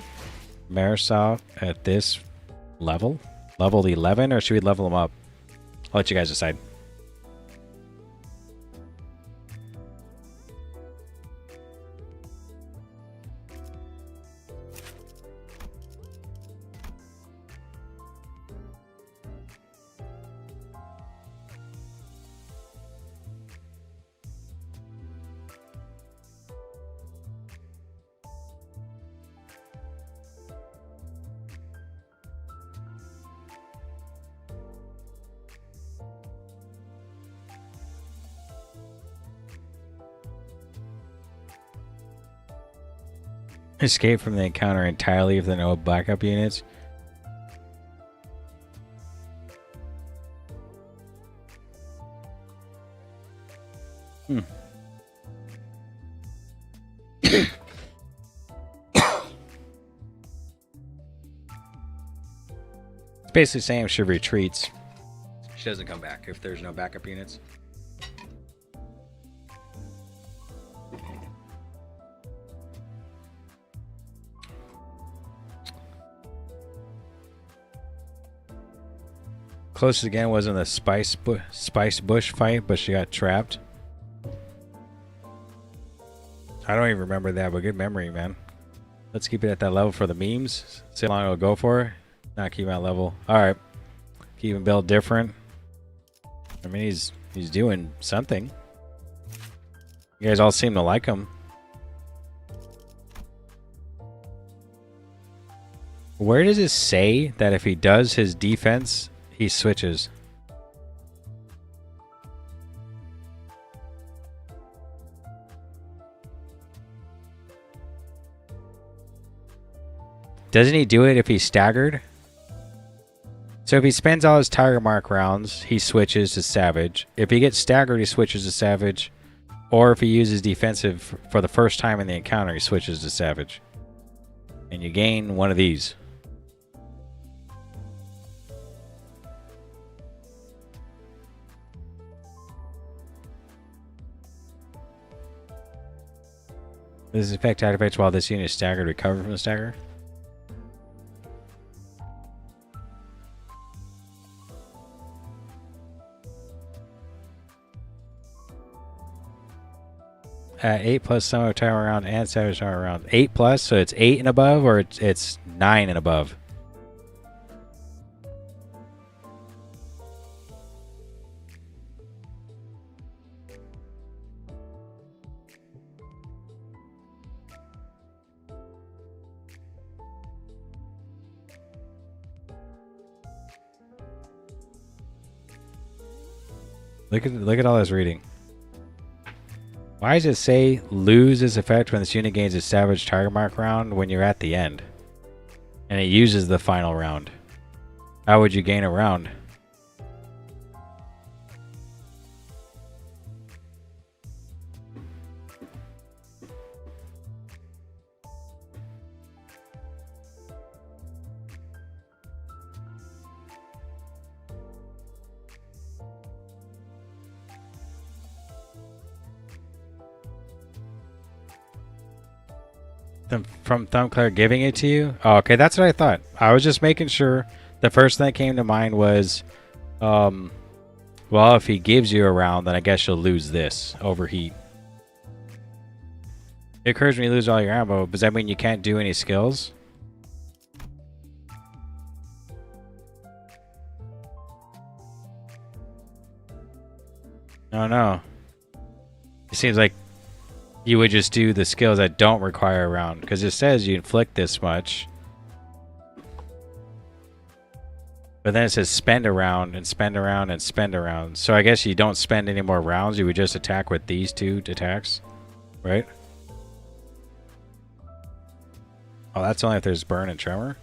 Marisol at this level? Level 11, or should we level him up? I'll let you guys decide. Escape from the encounter entirely if there are no backup units. It's basically saying she retreats. She doesn't come back if there's no backup units. Closest again was in the spice bush fight, but she got trapped. I don't even remember that, but good memory, man. Let's keep it at that level for the memes. See how long it'll go for. Not keep that level. All right, keep him build different. I mean, he's doing something. You guys all seem to like him. Where does it say that if he does his defense, he switches? Doesn't he do it if he's staggered? So if he spends all his Tiger Mark rounds, he switches to Savage. If he gets staggered, he switches to Savage. Or if he uses defensive for the first time in the encounter, he switches to Savage. And you gain one of these. This effect activates while this unit is staggered. Recover from the stagger. At 8+ summer time around and savage time around. 8+, so it's 8 and above, or it's 9 and above. Look at all this reading. Why does it say lose this effect when this unit gains a Savage Tiger Mark round when you're at the end? And it uses the final round. How would you gain a round? From Thumbclair giving it to you? Oh, okay, that's what I thought. I was just making sure. The first thing that came to mind was, well, if he gives you a round, then I guess you'll lose this. Overheat. It occurs when you lose all your ammo. Does that mean you can't do any skills? No, no. It seems like you would just do the skills that don't require a round, because it says you inflict this much. But then it says spend a round and spend a round and spend a round. So I guess you don't spend any more rounds. You would just attack with these two attacks, right? Oh, that's only if there's burn and tremor.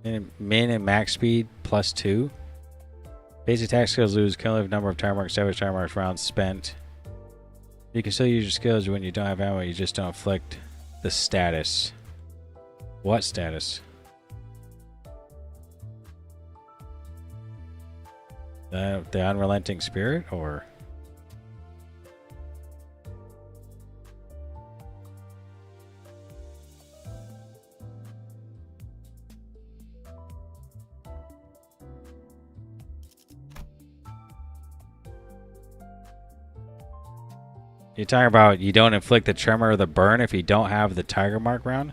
Min and max speed +2. Base attack skills lose cumulative number of time marks, average time marks, rounds spent. You can still use your skills when you don't have ammo. You just don't inflict the status. What status? The unrelenting spirit, or? You're talking about you don't inflict the tremor or the burn if you don't have the tiger mark round?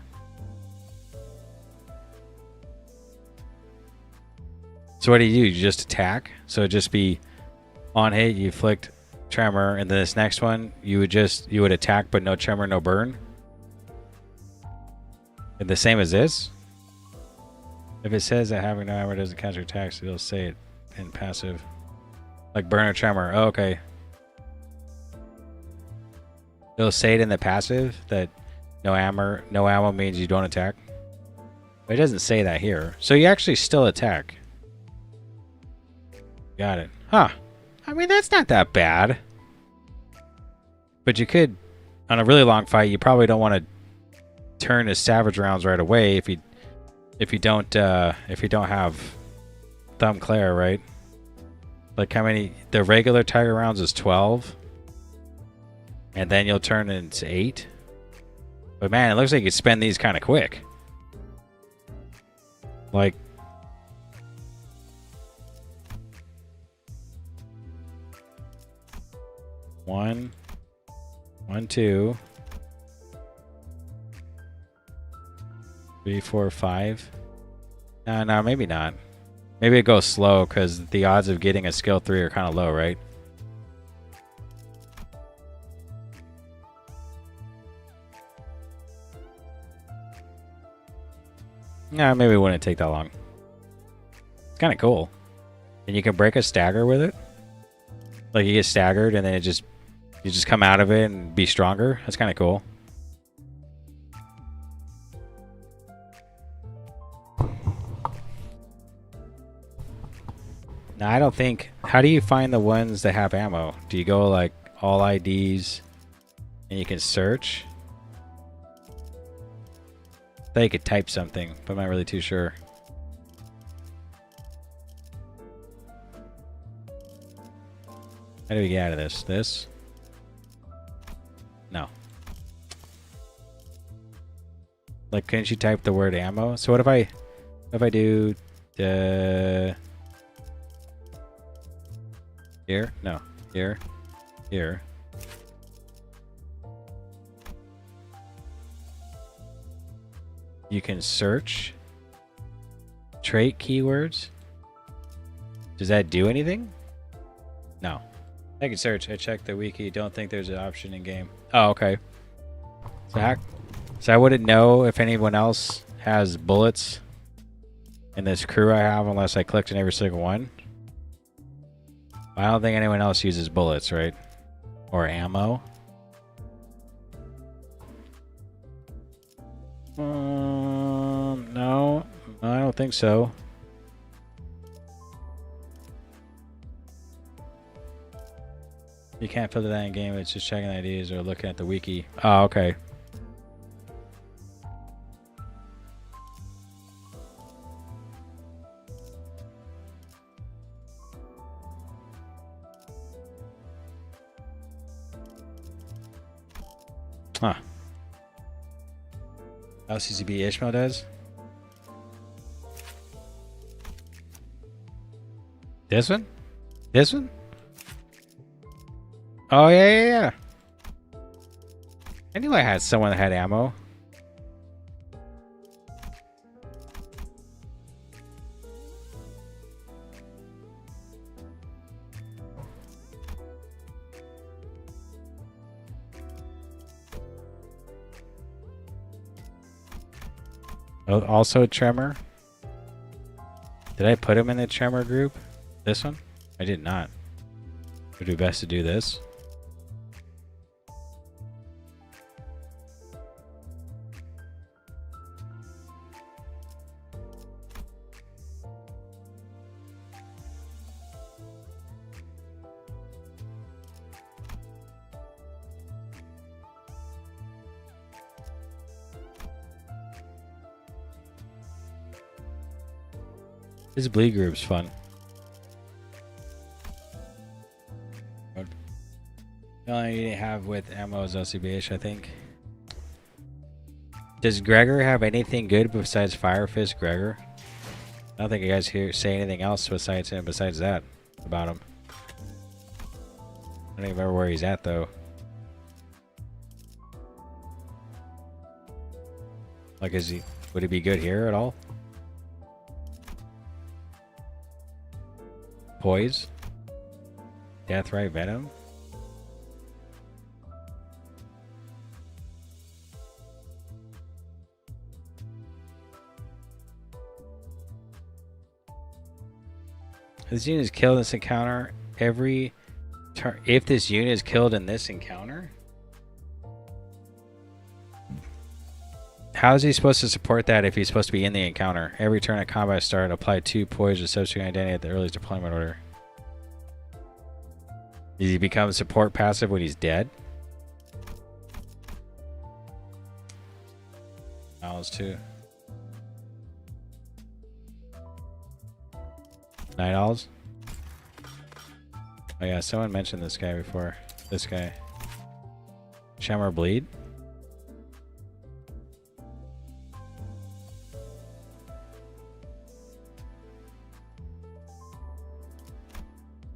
So what do? You just attack? So it'd just be on hit, you inflict tremor, and then this next one, you would attack but no tremor, no burn? And the same as this? If it says that having no armor doesn't counter attacks, it'll say it in passive. Like burn or tremor. Oh, okay. It'll say it in the passive that no ammo means you don't attack. But it doesn't say that here. So you actually still attack. Got it. Huh. I mean, that's not that bad. But you could, on a really long fight, you probably don't want to turn to savage rounds right away if you don't have Thumb Claire, right? Like how many? The regular tiger rounds is 12. And then you'll turn into 8. But man, it looks like you spend these kind of quick. Like, one, 2, 3, 4, 5. No, maybe not. Maybe it goes slow because the odds of getting a skill 3 are kind of low, right? Yeah, maybe it wouldn't take that long. It's kind of cool. And you can break a stagger with it. Like you get staggered and then you just come out of it and be stronger. That's kind of cool. Now, I don't think... How do you find the ones that have ammo? Do you go like all IDs and you can search? I thought you could type something, but I'm not really too sure. How do we get out of this? This? No. Like, couldn't you type the word ammo? So what if I do here? No. Here. Here. You can search trait keywords. Does that do anything? No. I can search. I checked the wiki. Don't think there's an option in game. Oh, okay. So I wouldn't know if anyone else has bullets in this crew I have unless I clicked on every single one. I don't think anyone else uses bullets, right? Or ammo. No, I don't think so. You can't filter that in game. It's just checking IDs or looking at the wiki. Oh, okay. Huh. LCCB Ishmael does? This one? This one? Oh, yeah. I knew I had someone that had ammo. Oh, also Tremor. Did I put him in the Tremor group? This one? I did not. Would it be best to do this? This bleed group's fun. The only you didn't have with ammo is LCBH, I think. Does Gregor have anything good besides Fire Fist Gregor? I don't think you guys hear say anything else besides him, besides that about him. I don't even remember where he's at though. Like, would he be good here at all? Poise? Deathright Venom? This unit is killed in this encounter every turn. If this unit is killed in this encounter? How is he supposed to support that if he's supposed to be in the encounter? Every turn at combat start, apply 2 poise to subsequent identity at the earliest deployment order. Does he become support passive when he's dead? Owls too. Night Owls? Oh yeah, someone mentioned this guy before. This guy. Shammer Bleed?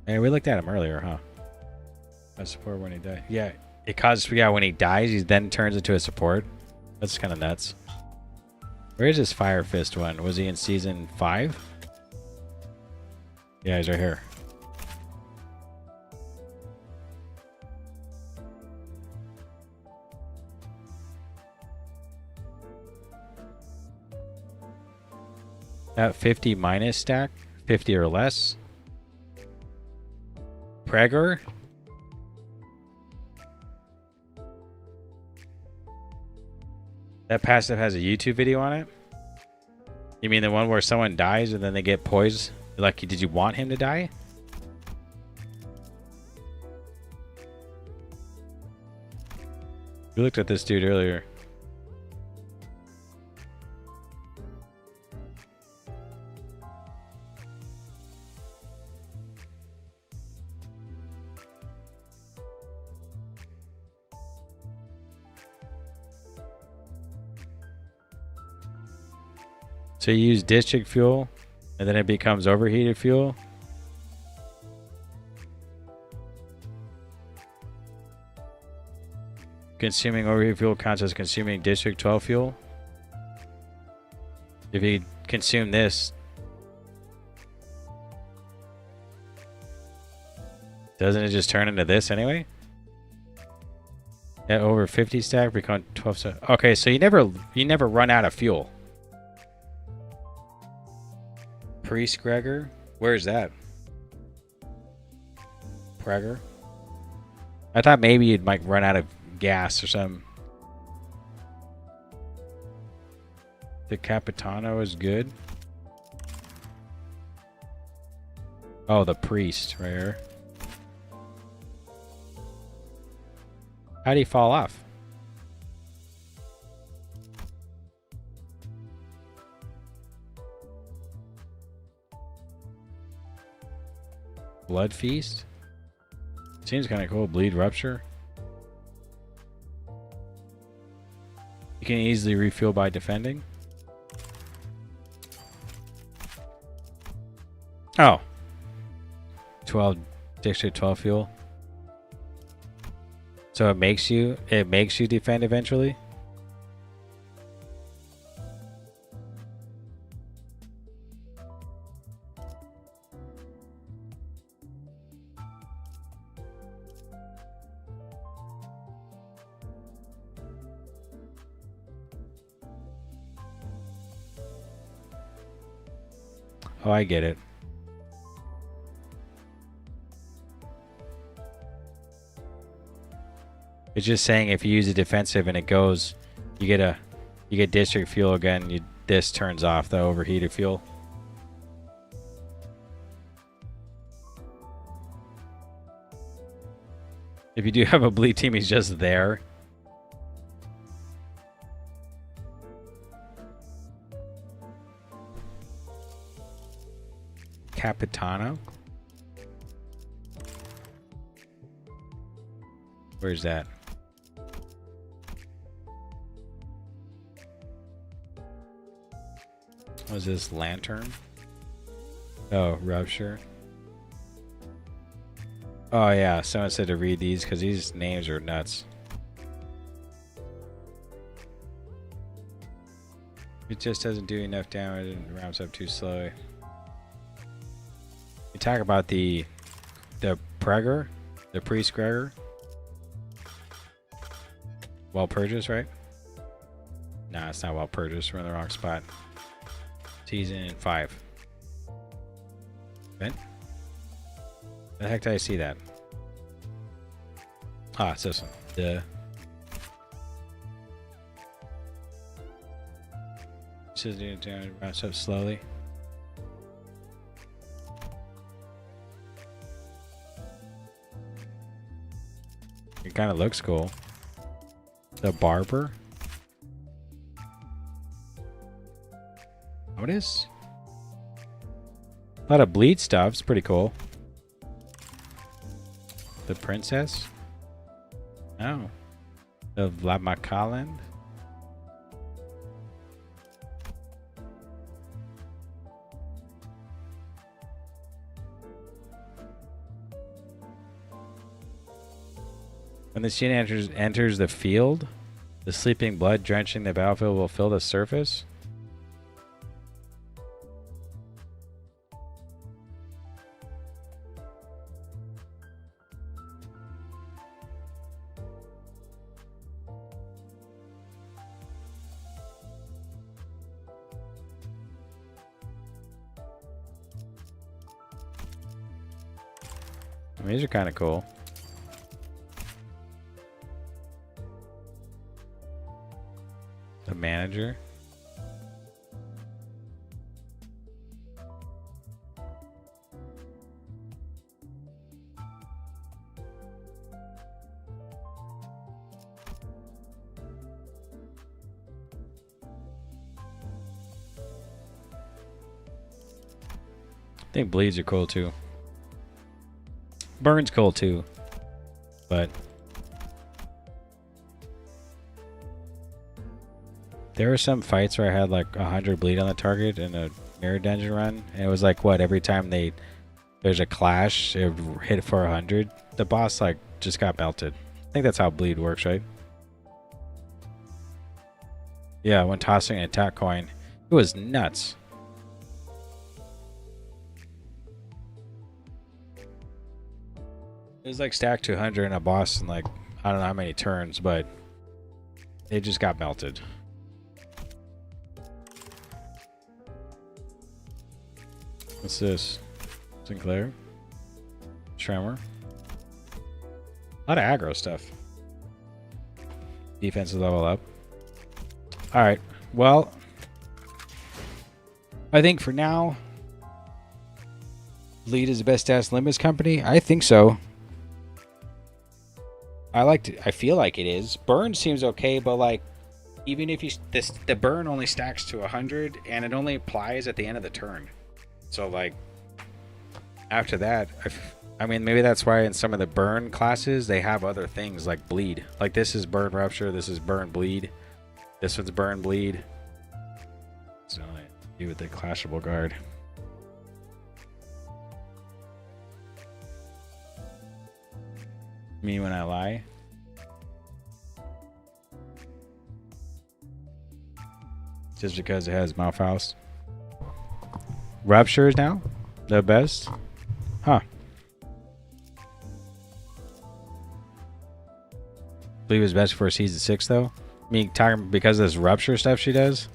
Hey, we looked at him earlier, huh? A support when he died. Yeah, it causes. Yeah, when he dies, he then turns into a support. That's kind of nuts. Where is this Fire Fist one? Was he in season 5? Yeah, he's right here. At 50 minus stack, 50 or less. Pregor? That passive has a YouTube video on it? You mean the one where someone dies and then they get poised? Like, did you want him to die? We looked at this dude earlier. So you use district fuel, and then it becomes overheated fuel. Consuming overheated fuel counts as consuming district 12 fuel. If you consume this, doesn't it just turn into this anyway? At over 50 stack, become 12 stack. Okay, so you never run out of fuel. Priest Gregor? Where is that? Pregor? I thought maybe you'd might run out of gas or something. The Capitano is good. Oh, the priest right here. How'd he fall off? Blood Feast? Seems kind of cool. Bleed Rupture. You can easily refuel by defending. Oh. 12 district 12 fuel. So it makes you defend eventually. Oh, I get it. It's just saying if you use a defensive and it goes, you get district fuel again. This turns off the overheated fuel. If you do have a bleed team, he's just there. Capitano? Where's that? What is this? Lantern? Oh, Rupture. Oh yeah, someone said to read these because these names are nuts. It just doesn't do enough damage and ramps up too slowly. You talk about the Pregger, the Priest Gregor. Well purchased, right? Nah, it's not well purchased. We're in the wrong spot. Season 5. Vent? The heck did I see that? Ah, it's this one. Duh. Just doing damage, ramps up slowly. It kind of looks cool. The Barber. Notice? A lot of bleed stuff. It's pretty cool. The Princess. Oh. The Vlamakaland. When the scene enters the field, the sleeping blood drenching the battlefield will fill the surface. I mean, these are kind of cool. The manager. I think bleeds are cool too. Burn's cool too, but there were some fights where I had like 100 bleed on the target in a mirror dungeon run, and it was like what, every time there's a clash, it would hit for 100. The boss like just got melted. I think that's how bleed works, right? Yeah, when tossing an attack coin, it was nuts. It was like stacked to 100 in a boss in like, I don't know how many turns, but it just got melted. What's this? Sinclair? Tremor? A lot of aggro stuff. Defensive level up. Alright, well, I think for now, Lead is the best stats limits company. I think so. I feel like it is. Burn seems okay, but like, even if the burn only stacks to 100 and it only applies at the end of the turn. So like, after that, I mean, maybe that's why in some of the burn classes they have other things like bleed. Like this is burn rupture, this is burn bleed, this one's burn bleed. So I do with the clashable guard. Me when I lie. Just because it has mouth house. Rupture is now the best. Huh. I believe it's best for season 6 though. I mean, talking because of this rupture stuff she does.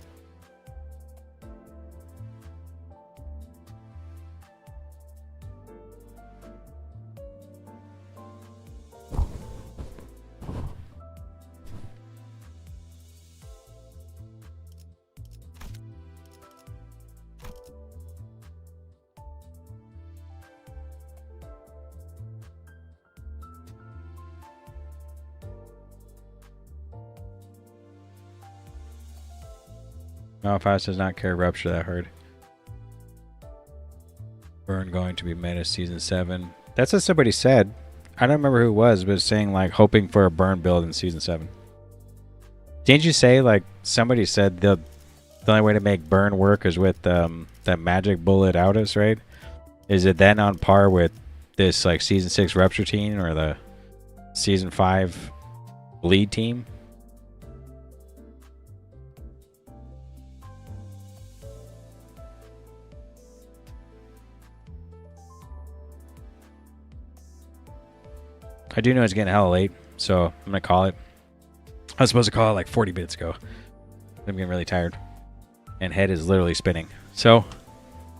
No, Faust does not care Rupture that hard. Burn going to be meta season 7. That's what somebody said. I don't remember who it was, but saying like hoping for a burn build in season 7. Didn't you say like somebody said the only way to make burn work is with that magic bullet Outus, right? Is it then on par with this like season 6 Rupture team or the season 5 bleed team? I do know it's getting hella late, so I'm gonna call it. I was supposed to call it like 40 minutes ago. I'm getting really tired. And head is literally spinning. So,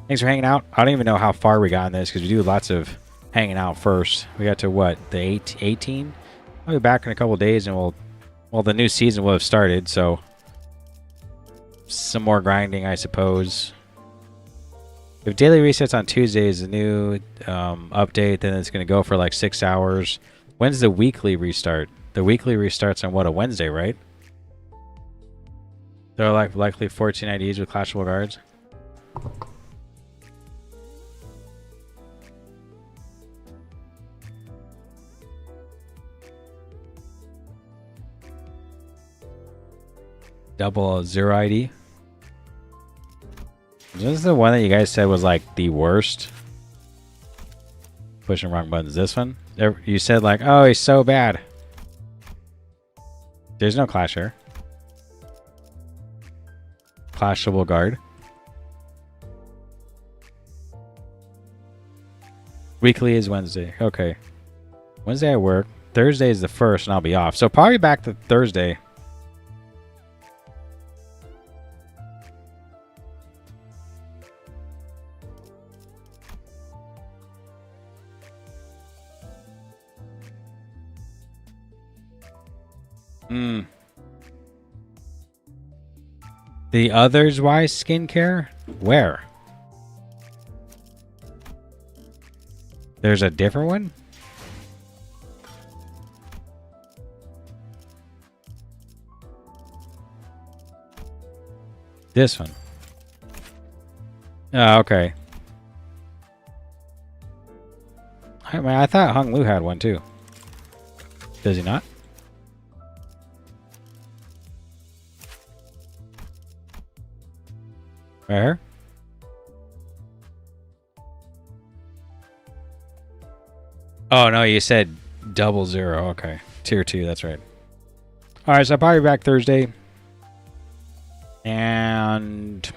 thanks for hanging out. I don't even know how far we got in this because we do lots of hanging out first. We got to what? The 18? I'll be back in a couple of days and well, the new season will have started, so some more grinding, I suppose. If daily resets on Tuesday is a new update, then it's going to go for like 6 hours. When's the weekly restart? The weekly restarts on what, a Wednesday, right? There are like likely 14 IDs with clashable guards. Double 0 ID. Is this the one that you guys said was like the worst? Pushing wrong buttons. This one? You said like, oh, he's so bad. There's no clasher. Clashable guard. Weekly is Wednesday. Okay. Wednesday I work. Thursday is the 1st and I'll be off. So probably back to Thursday. The others wise skincare? Where? There's a different one? This one. Oh, okay. I mean, I thought Hung Lu had one too. Does he not? Right here? Oh, no, you said 00. Okay. Tier 2, that's right. Alright, so I'll probably be back Thursday. And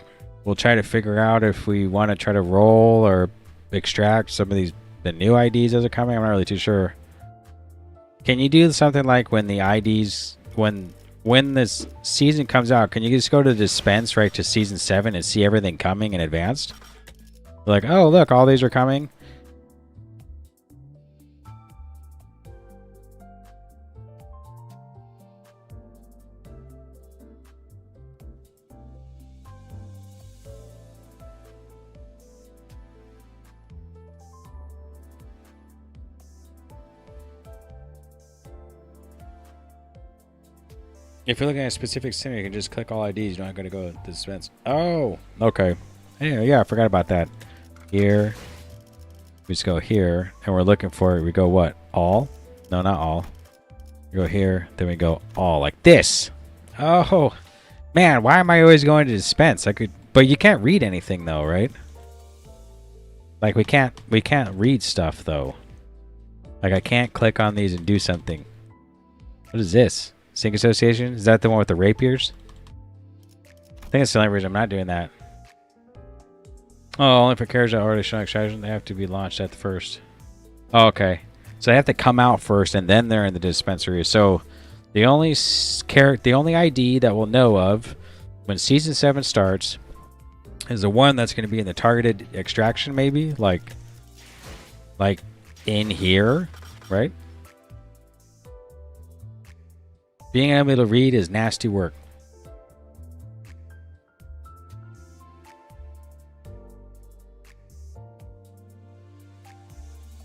we'll try to figure out if we want to try to roll or extract some of the new IDs as they're coming. I'm not really too sure. Can you do something like when the IDs, when this season comes out, can you just go to dispense right to season 7 and see everything coming in advance? Like, oh, look, all these are coming. If you're looking at a specific center, you can just click all IDs. You're not going to go to dispense. Oh, okay. Yeah, I forgot about that. Here. We just go here, and we're looking for it. We go what? All? No, not all. We go here, then we go all. Like this. Oh, man, why am I always going to dispense? But you can't read anything, though, right? Like, we can't read stuff, though. Like, I can't click on these and do something. What is this? Sync Association? Is that the one with the rapiers? I think it's the only reason I'm not doing that. Oh, only for characters that are already showing extraction. They have to be launched at the first. Oh, okay. So they have to come out first, and then they're in the dispensary. So the only ID that we'll know of when Season 7 starts is the one that's going to be in the targeted extraction, maybe? Like in here, right? Being able to read is nasty work.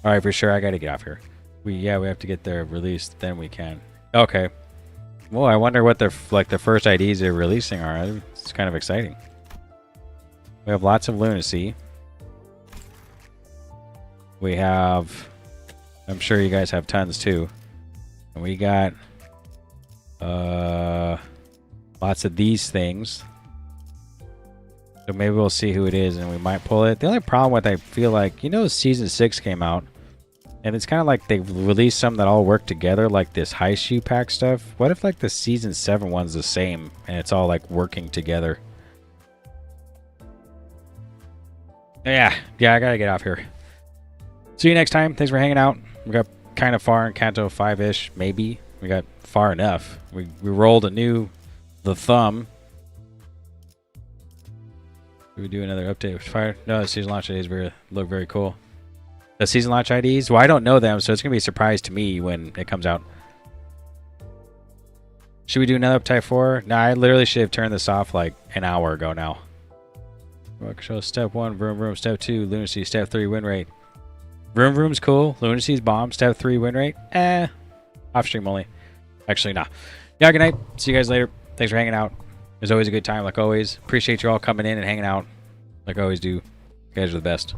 All right, for sure. I got to get off here. We have to get there released. Then we can. Okay. Well, I wonder what the first IDs they're releasing are. It's kind of exciting. We have lots of lunacy. We have... I'm sure you guys have tons too. And we got... lots of these things. So maybe we'll see who it is and we might pull it. The only problem with, I feel like, you know, Season 6 came out. And it's kind of like they've released some that all work together, like this high shoe pack stuff. What if like the Season 7 one's the same and it's all like working together? Yeah, I gotta get off here. See you next time. Thanks for hanging out. We got kind of far in Canto 5-ish, maybe. We got far enough. We rolled the thumb. Do we do another update with fire? No, the season launch IDs look very cool. The season launch IDs? Well, I don't know them, so it's going to be a surprise to me when it comes out. Should we do another update 4? No, I literally should have turned this off like an hour ago now. Control step 1, vroom vroom. Step 2, lunacy. Step 3, win rate. Vroom vroom's cool. Lunacy's bomb. Step 3, win rate. Off stream only. Actually, nah. Yeah, good night. See you guys later. Thanks for hanging out. It was always a good time, like always. Appreciate you all coming in and hanging out, like I always do. You guys are the best.